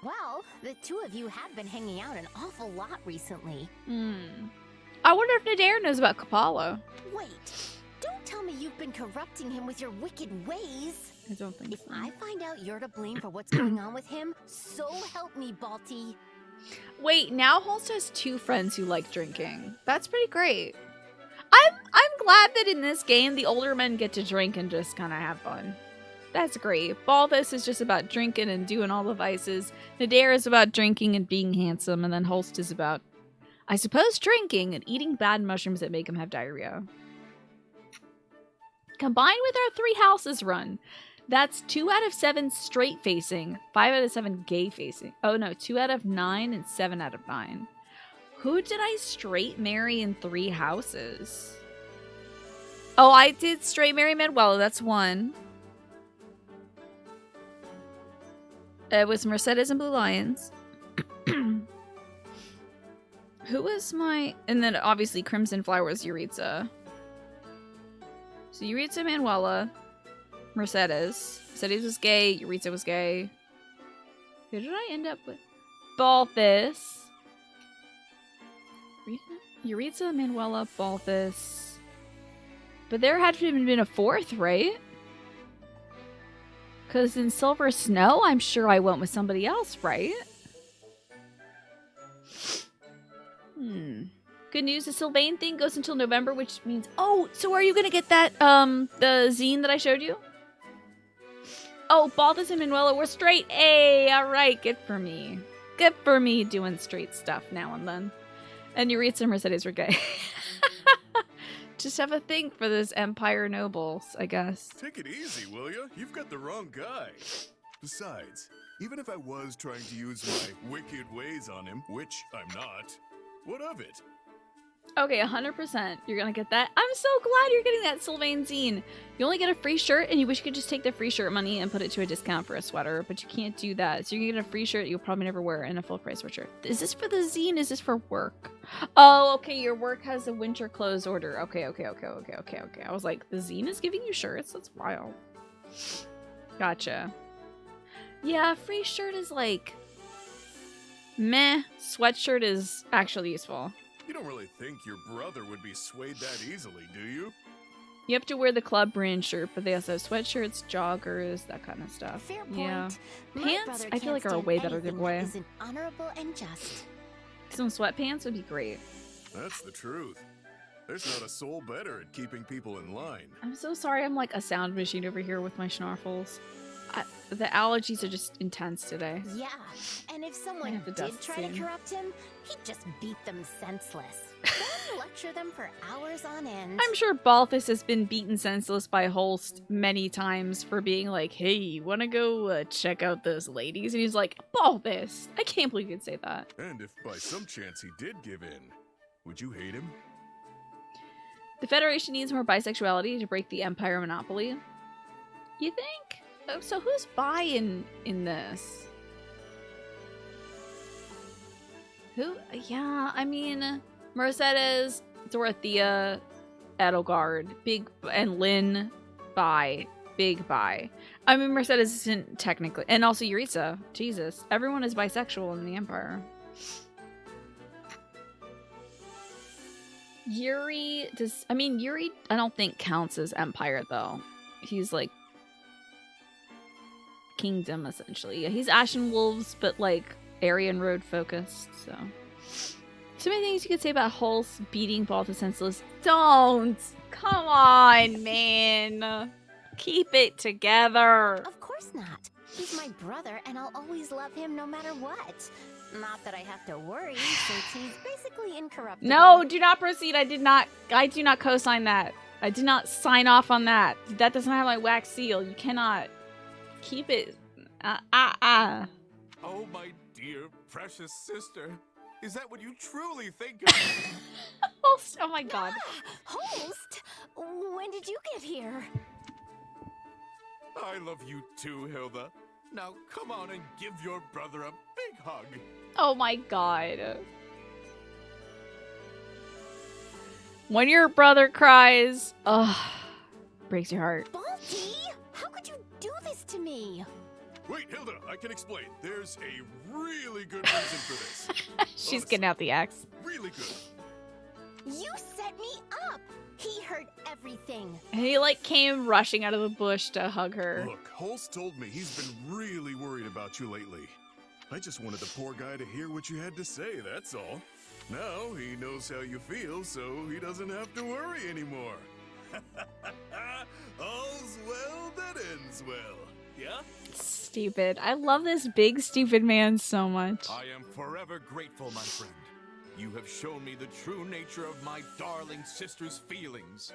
Well, the 2 of you have been hanging out an awful lot recently. I wonder if Nadir knows about Kapala. Wait, don't tell me you've been corrupting him with your wicked ways. I don't think so. If I find out you're to blame for what's going on with him, so help me, Balti. Wait, now Holst has 2 friends who like drinking. That's pretty great. I'm glad that in this game, the older men get to drink and just kind of have fun. That's great. Balthus is just about drinking and doing all the vices. Nadir is about drinking and being handsome. And then Holst is about, I suppose, drinking and eating bad mushrooms that make him have diarrhea. Combined with our 3 houses run, that's 2 out of 7 straight facing, 5 out of 7 gay facing. Oh no, 2 out of 9 and 7 out of 9. Who did I straight marry in 3 houses? Oh, I did straight marry Manuela. That's 1. It was Mercedes and Blue Lions. Who was my... And then obviously Crimson Flowers, Yuritsa. So Yuritsa, Manuela, Mercedes. Mercedes was gay. Yuritsa was gay. Who did I end up with? Balthus. Yuritsa, Manuela, Balthus. But there had to have been a fourth, right? Because in Silver Snow, I'm sure I went with somebody else, right? Good news, the Sylvain thing goes until November, which means... Oh, so are you going to get that, the zine that I showed you? Oh, Balthus and Manuela were straight. Hey, all right, good for me. Good for me doing straight stuff now and then. And Yuritsa and Mercedes were gay. Just have a thing for those Empire nobles, I guess. Take it easy, will ya? You've got the wrong guy. Besides, even if I was trying to use my wicked ways on him, which I'm not, what of it? Okay, 100%. You're gonna get that. I'm so glad you're getting that Sylvain zine. You only get a free shirt, and you wish you could just take the free shirt money and put it to a discount for a sweater, but you can't do that. So you're gonna get a free shirt you'll probably never wear and a full price sweatshirt. Is this for the zine? Is this for work? Oh, okay, your work has a winter clothes order. Okay. I was like, the zine is giving you shirts? That's wild. Gotcha. Yeah, free shirt is like... meh. Sweatshirt is actually useful. You don't really think your brother would be swayed that easily, do you? You have to wear the club brand shirt, but they also have sweatshirts, joggers, that kind of stuff. Fair point. Yeah. My Pants, brother I feel like can't are a stand way better anything giveaway. that isn't honorable and just. Some sweatpants would be great. That's the truth. There's not a soul better at keeping people in line. I'm so sorry I'm like a sound machine over here with my schnorfels. The allergies are just intense today. Yeah, and if someone have to did dust try soon. to corrupt him, he'd just beat them senseless. Then lecture them for hours on end. I'm sure Balthus has been beaten senseless by Holst many times for being like, hey, you want to go check out those ladies? And he's like, Balthus, I can't believe you'd say that. And if by some chance he did give in, would you hate him? The Federation needs more bisexuality to break the Empire monopoly. You think? Oh, so who's bi in this? Who? Yeah, I mean, Mercedes, Dorothea, Edelgard, and Lynn, bi. Big bi. I mean, Mercedes isn't technically, and also Yuritsa. Jesus, everyone is bisexual in the Empire. Yuri does. I mean, Yuri, I don't think counts as Empire though. He's like Kingdom essentially. Yeah, he's Ashen Wolves, but like Aryan Road focused. So many things you could say about Hulse beating Balthus senseless. Don't. Come on, man. Keep it together. Of course not. He's my brother, and I'll always love him no matter what. Not that I have to worry, since he's basically incorruptible. No, do not proceed. I do not co-sign that. I did not sign off on that. That doesn't have my wax seal. You cannot keep it. Oh, my dear, precious sister. Is that what you truly think of me? Holst, oh my god. Holst? When did you get here? I love you too, Hilda. Now come on and give your brother a big hug. Oh my god. When your brother cries, breaks your heart. Balti, how could you do this to me? Wait, Hilda, I can explain. There's a really good reason for this. She's Honestly, getting out the axe. really good. You set me up. He heard everything. And he like came rushing out of the bush to hug her. Look, Holst told me he's been really worried about you lately. I just wanted the poor guy to hear what you had to say, that's all. Now he knows how you feel, so he doesn't have to worry anymore. All's well that ends well, yeah? Stupid. I love this big stupid man so much. I am forever grateful, my friend. You have shown me the true nature of my darling sister's feelings.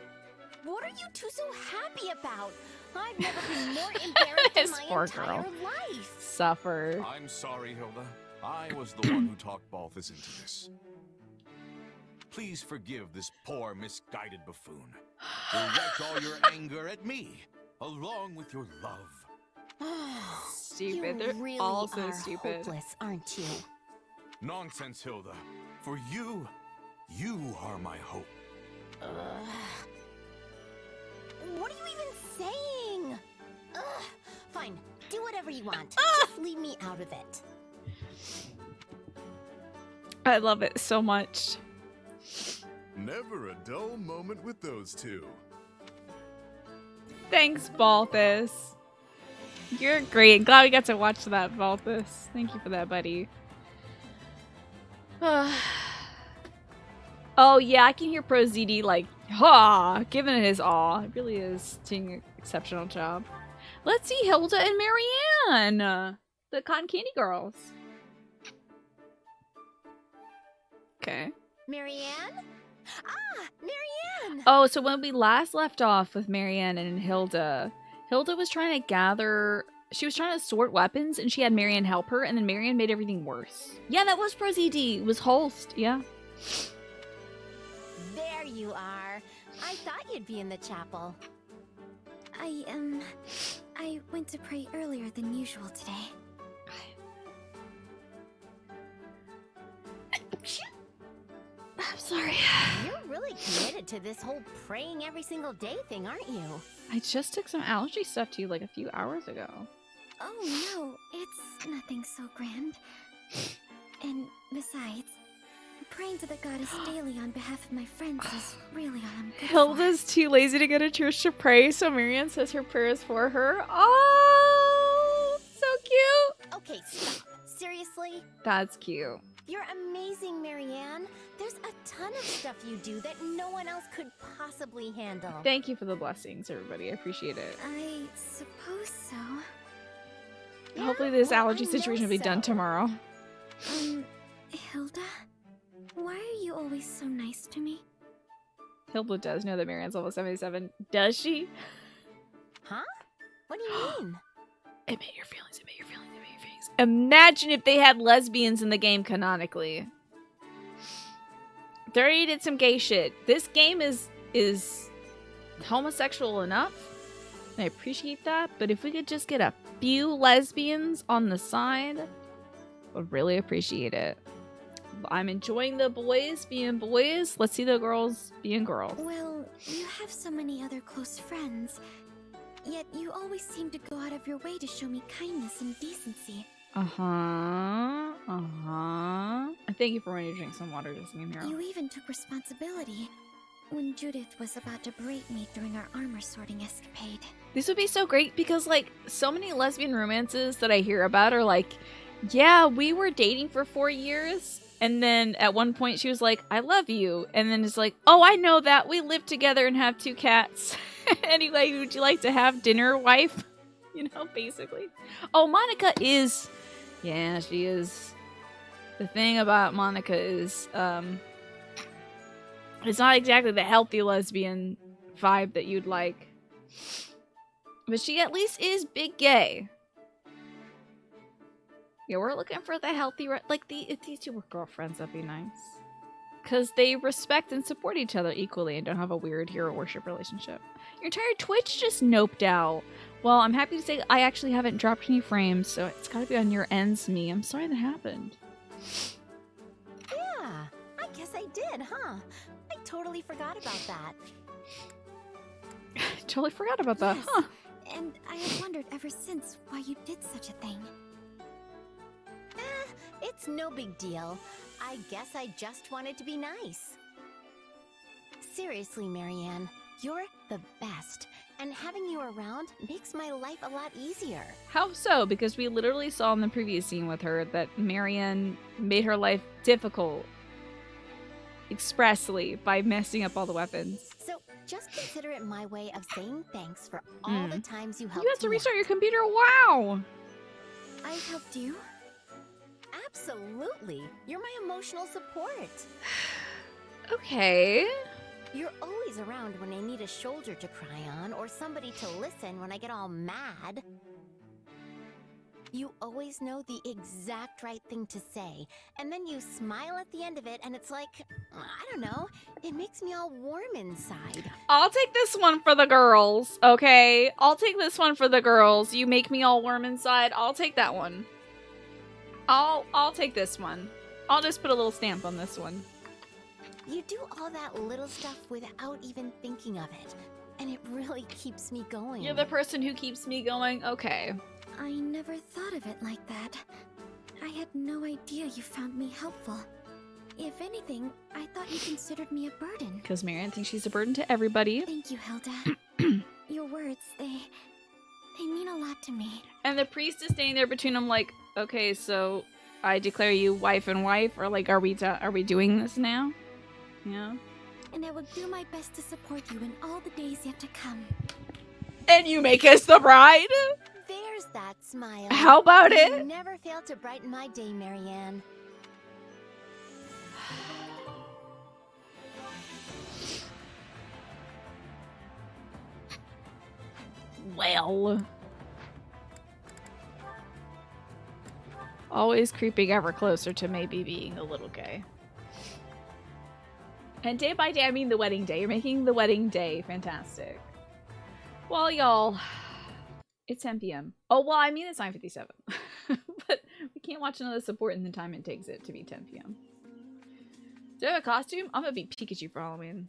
What are you two so happy about? I've never been more embarrassed in This my poor entire girl. life. Suffer. I'm sorry, Hilda. I was the one who talked Balthus into this. Please forgive this poor, misguided buffoon. Direct all your anger at me, along with your love. Stupid. You They're really all so are stupid. hopeless, aren't you? Nonsense, Hilda. For you are my hope. What are you even saying? Ugh. Fine, do whatever you want. Just leave me out of it. I love it so much. Never a dull moment with those two. Thanks, Balthus. You're great. Glad we got to watch that, Balthus. Thank you for that, buddy. Oh, yeah, I can hear Pro ZD like, giving it his all. It really is doing an exceptional job. Let's see Hilda and Marianne, the cotton candy girls. Okay. Marianne? Ah, Marianne! Oh, so when we last left off with Marianne and Hilda, Hilda was trying to gather... She was trying to sort weapons, and she had Marianne help her, and then Marianne made everything worse. Yeah, that was Pro ZD. It was Holst, yeah. There you are. I thought you'd be in the chapel. I went to pray earlier than usual today. I'm sorry. You're really committed to this whole praying every single day thing, aren't you? I just took some allergy stuff to you like a few hours ago. Oh no, it's nothing so grand. And besides, praying to the goddess daily on behalf of my friends is really all I'm good Hilda's too lazy to go to church to pray, so Marianne says her prayers for her. Oh, so cute. Okay, stop. Seriously? That's cute. You're amazing, Marianne. There's a ton of stuff you do that no one else could possibly handle. Thank you for the blessings, everybody. I appreciate it. I suppose so. Yeah, Hopefully this well, allergy I situation know will be done so. tomorrow. Hilda? Why are you always so nice to me? Hilda does know that Marianne's level 77. Does she? Huh? What do you mean? Admit your feelings, admit your feelings, admit your feelings. Imagine if they had lesbians in the game canonically. They already did some gay shit. This game is homosexual enough. And I appreciate that. But if we could just get a few lesbians on the side, I would really appreciate it. I'm enjoying the boys being boys. Let's see the girls being girls. Well, you have so many other close friends. Yet you always seem to go out of your way to show me kindness and decency. Uh-huh. Thank you for wanting to drink some water, just name here. You even took responsibility when Judith was about to berate me during our armor sorting escapade. This would be so great because, like, so many lesbian romances that I hear about are like, yeah, we were dating for 4 years, and then at one point she was like, I love you, and then it's like, oh, I know that, we live together and have 2 cats. Anyway, would you like to have dinner, wife? You know, basically. Oh, Monica is... Yeah, she is. The thing about Monica is, it's not exactly the healthy lesbian vibe that you'd like. But she at least is big gay. Yeah, we're looking for the healthy... Like, if these two were girlfriends, that'd be nice. Because they respect and support each other equally and don't have a weird hero worship relationship. Your entire Twitch just noped out. Well, I'm happy to say I actually haven't dropped any frames, so it's gotta be on your ends, me. I'm sorry that happened. Yeah, I guess I did, huh? I totally forgot about that. Totally forgot about that, huh? And I have wondered ever since why you did such a thing. It's no big deal. I guess I just wanted to be nice. Seriously, Marianne, you're the best. And having you around makes my life a lot easier. How so? Because we literally saw in the previous scene with her that Marianne made her life difficult expressly by messing up all the weapons. So just consider it my way of saying thanks for all the times you helped You have to me restart out. your computer? Wow! I helped you? Absolutely. You're my emotional support. Okay. You're always around when I need a shoulder to cry on or somebody to listen when I get all mad. You always know the exact right thing to say, and then you smile at the end of it, and it's like, I don't know, it makes me all warm inside. I'll take this one for the girls, okay? I'll take this one for the girls. You make me all warm inside. I'll take that one. I'll take this one. I'll just put a little stamp on this one. You do all that little stuff without even thinking of it. and it really keeps me going. You're the person who keeps me going? Okay. I never thought of it like that. I had no idea you found me helpful. If anything, I thought you considered me a burden. Because Marianne thinks she's a burden to everybody. Thank you, Hilda. Your words, they mean a lot to me. And the priest is standing there between them like, okay, so I declare you wife and wife, or like, are we doing this now? Yeah. And I will do my best to support you in all the days yet to come. And you make us the bride? There's that smile. How about You it? never fail to brighten my day, Marianne. Well. Always creeping ever closer to maybe being a little gay. And day by day, I mean the wedding day. You're making the wedding day fantastic. Well, y'all, it's 10 p.m. Oh, well, I mean it's 9:57. But we can't watch another support in the time it takes it to be 10 p.m. Do I have a costume? I'm gonna be Pikachu for Halloween.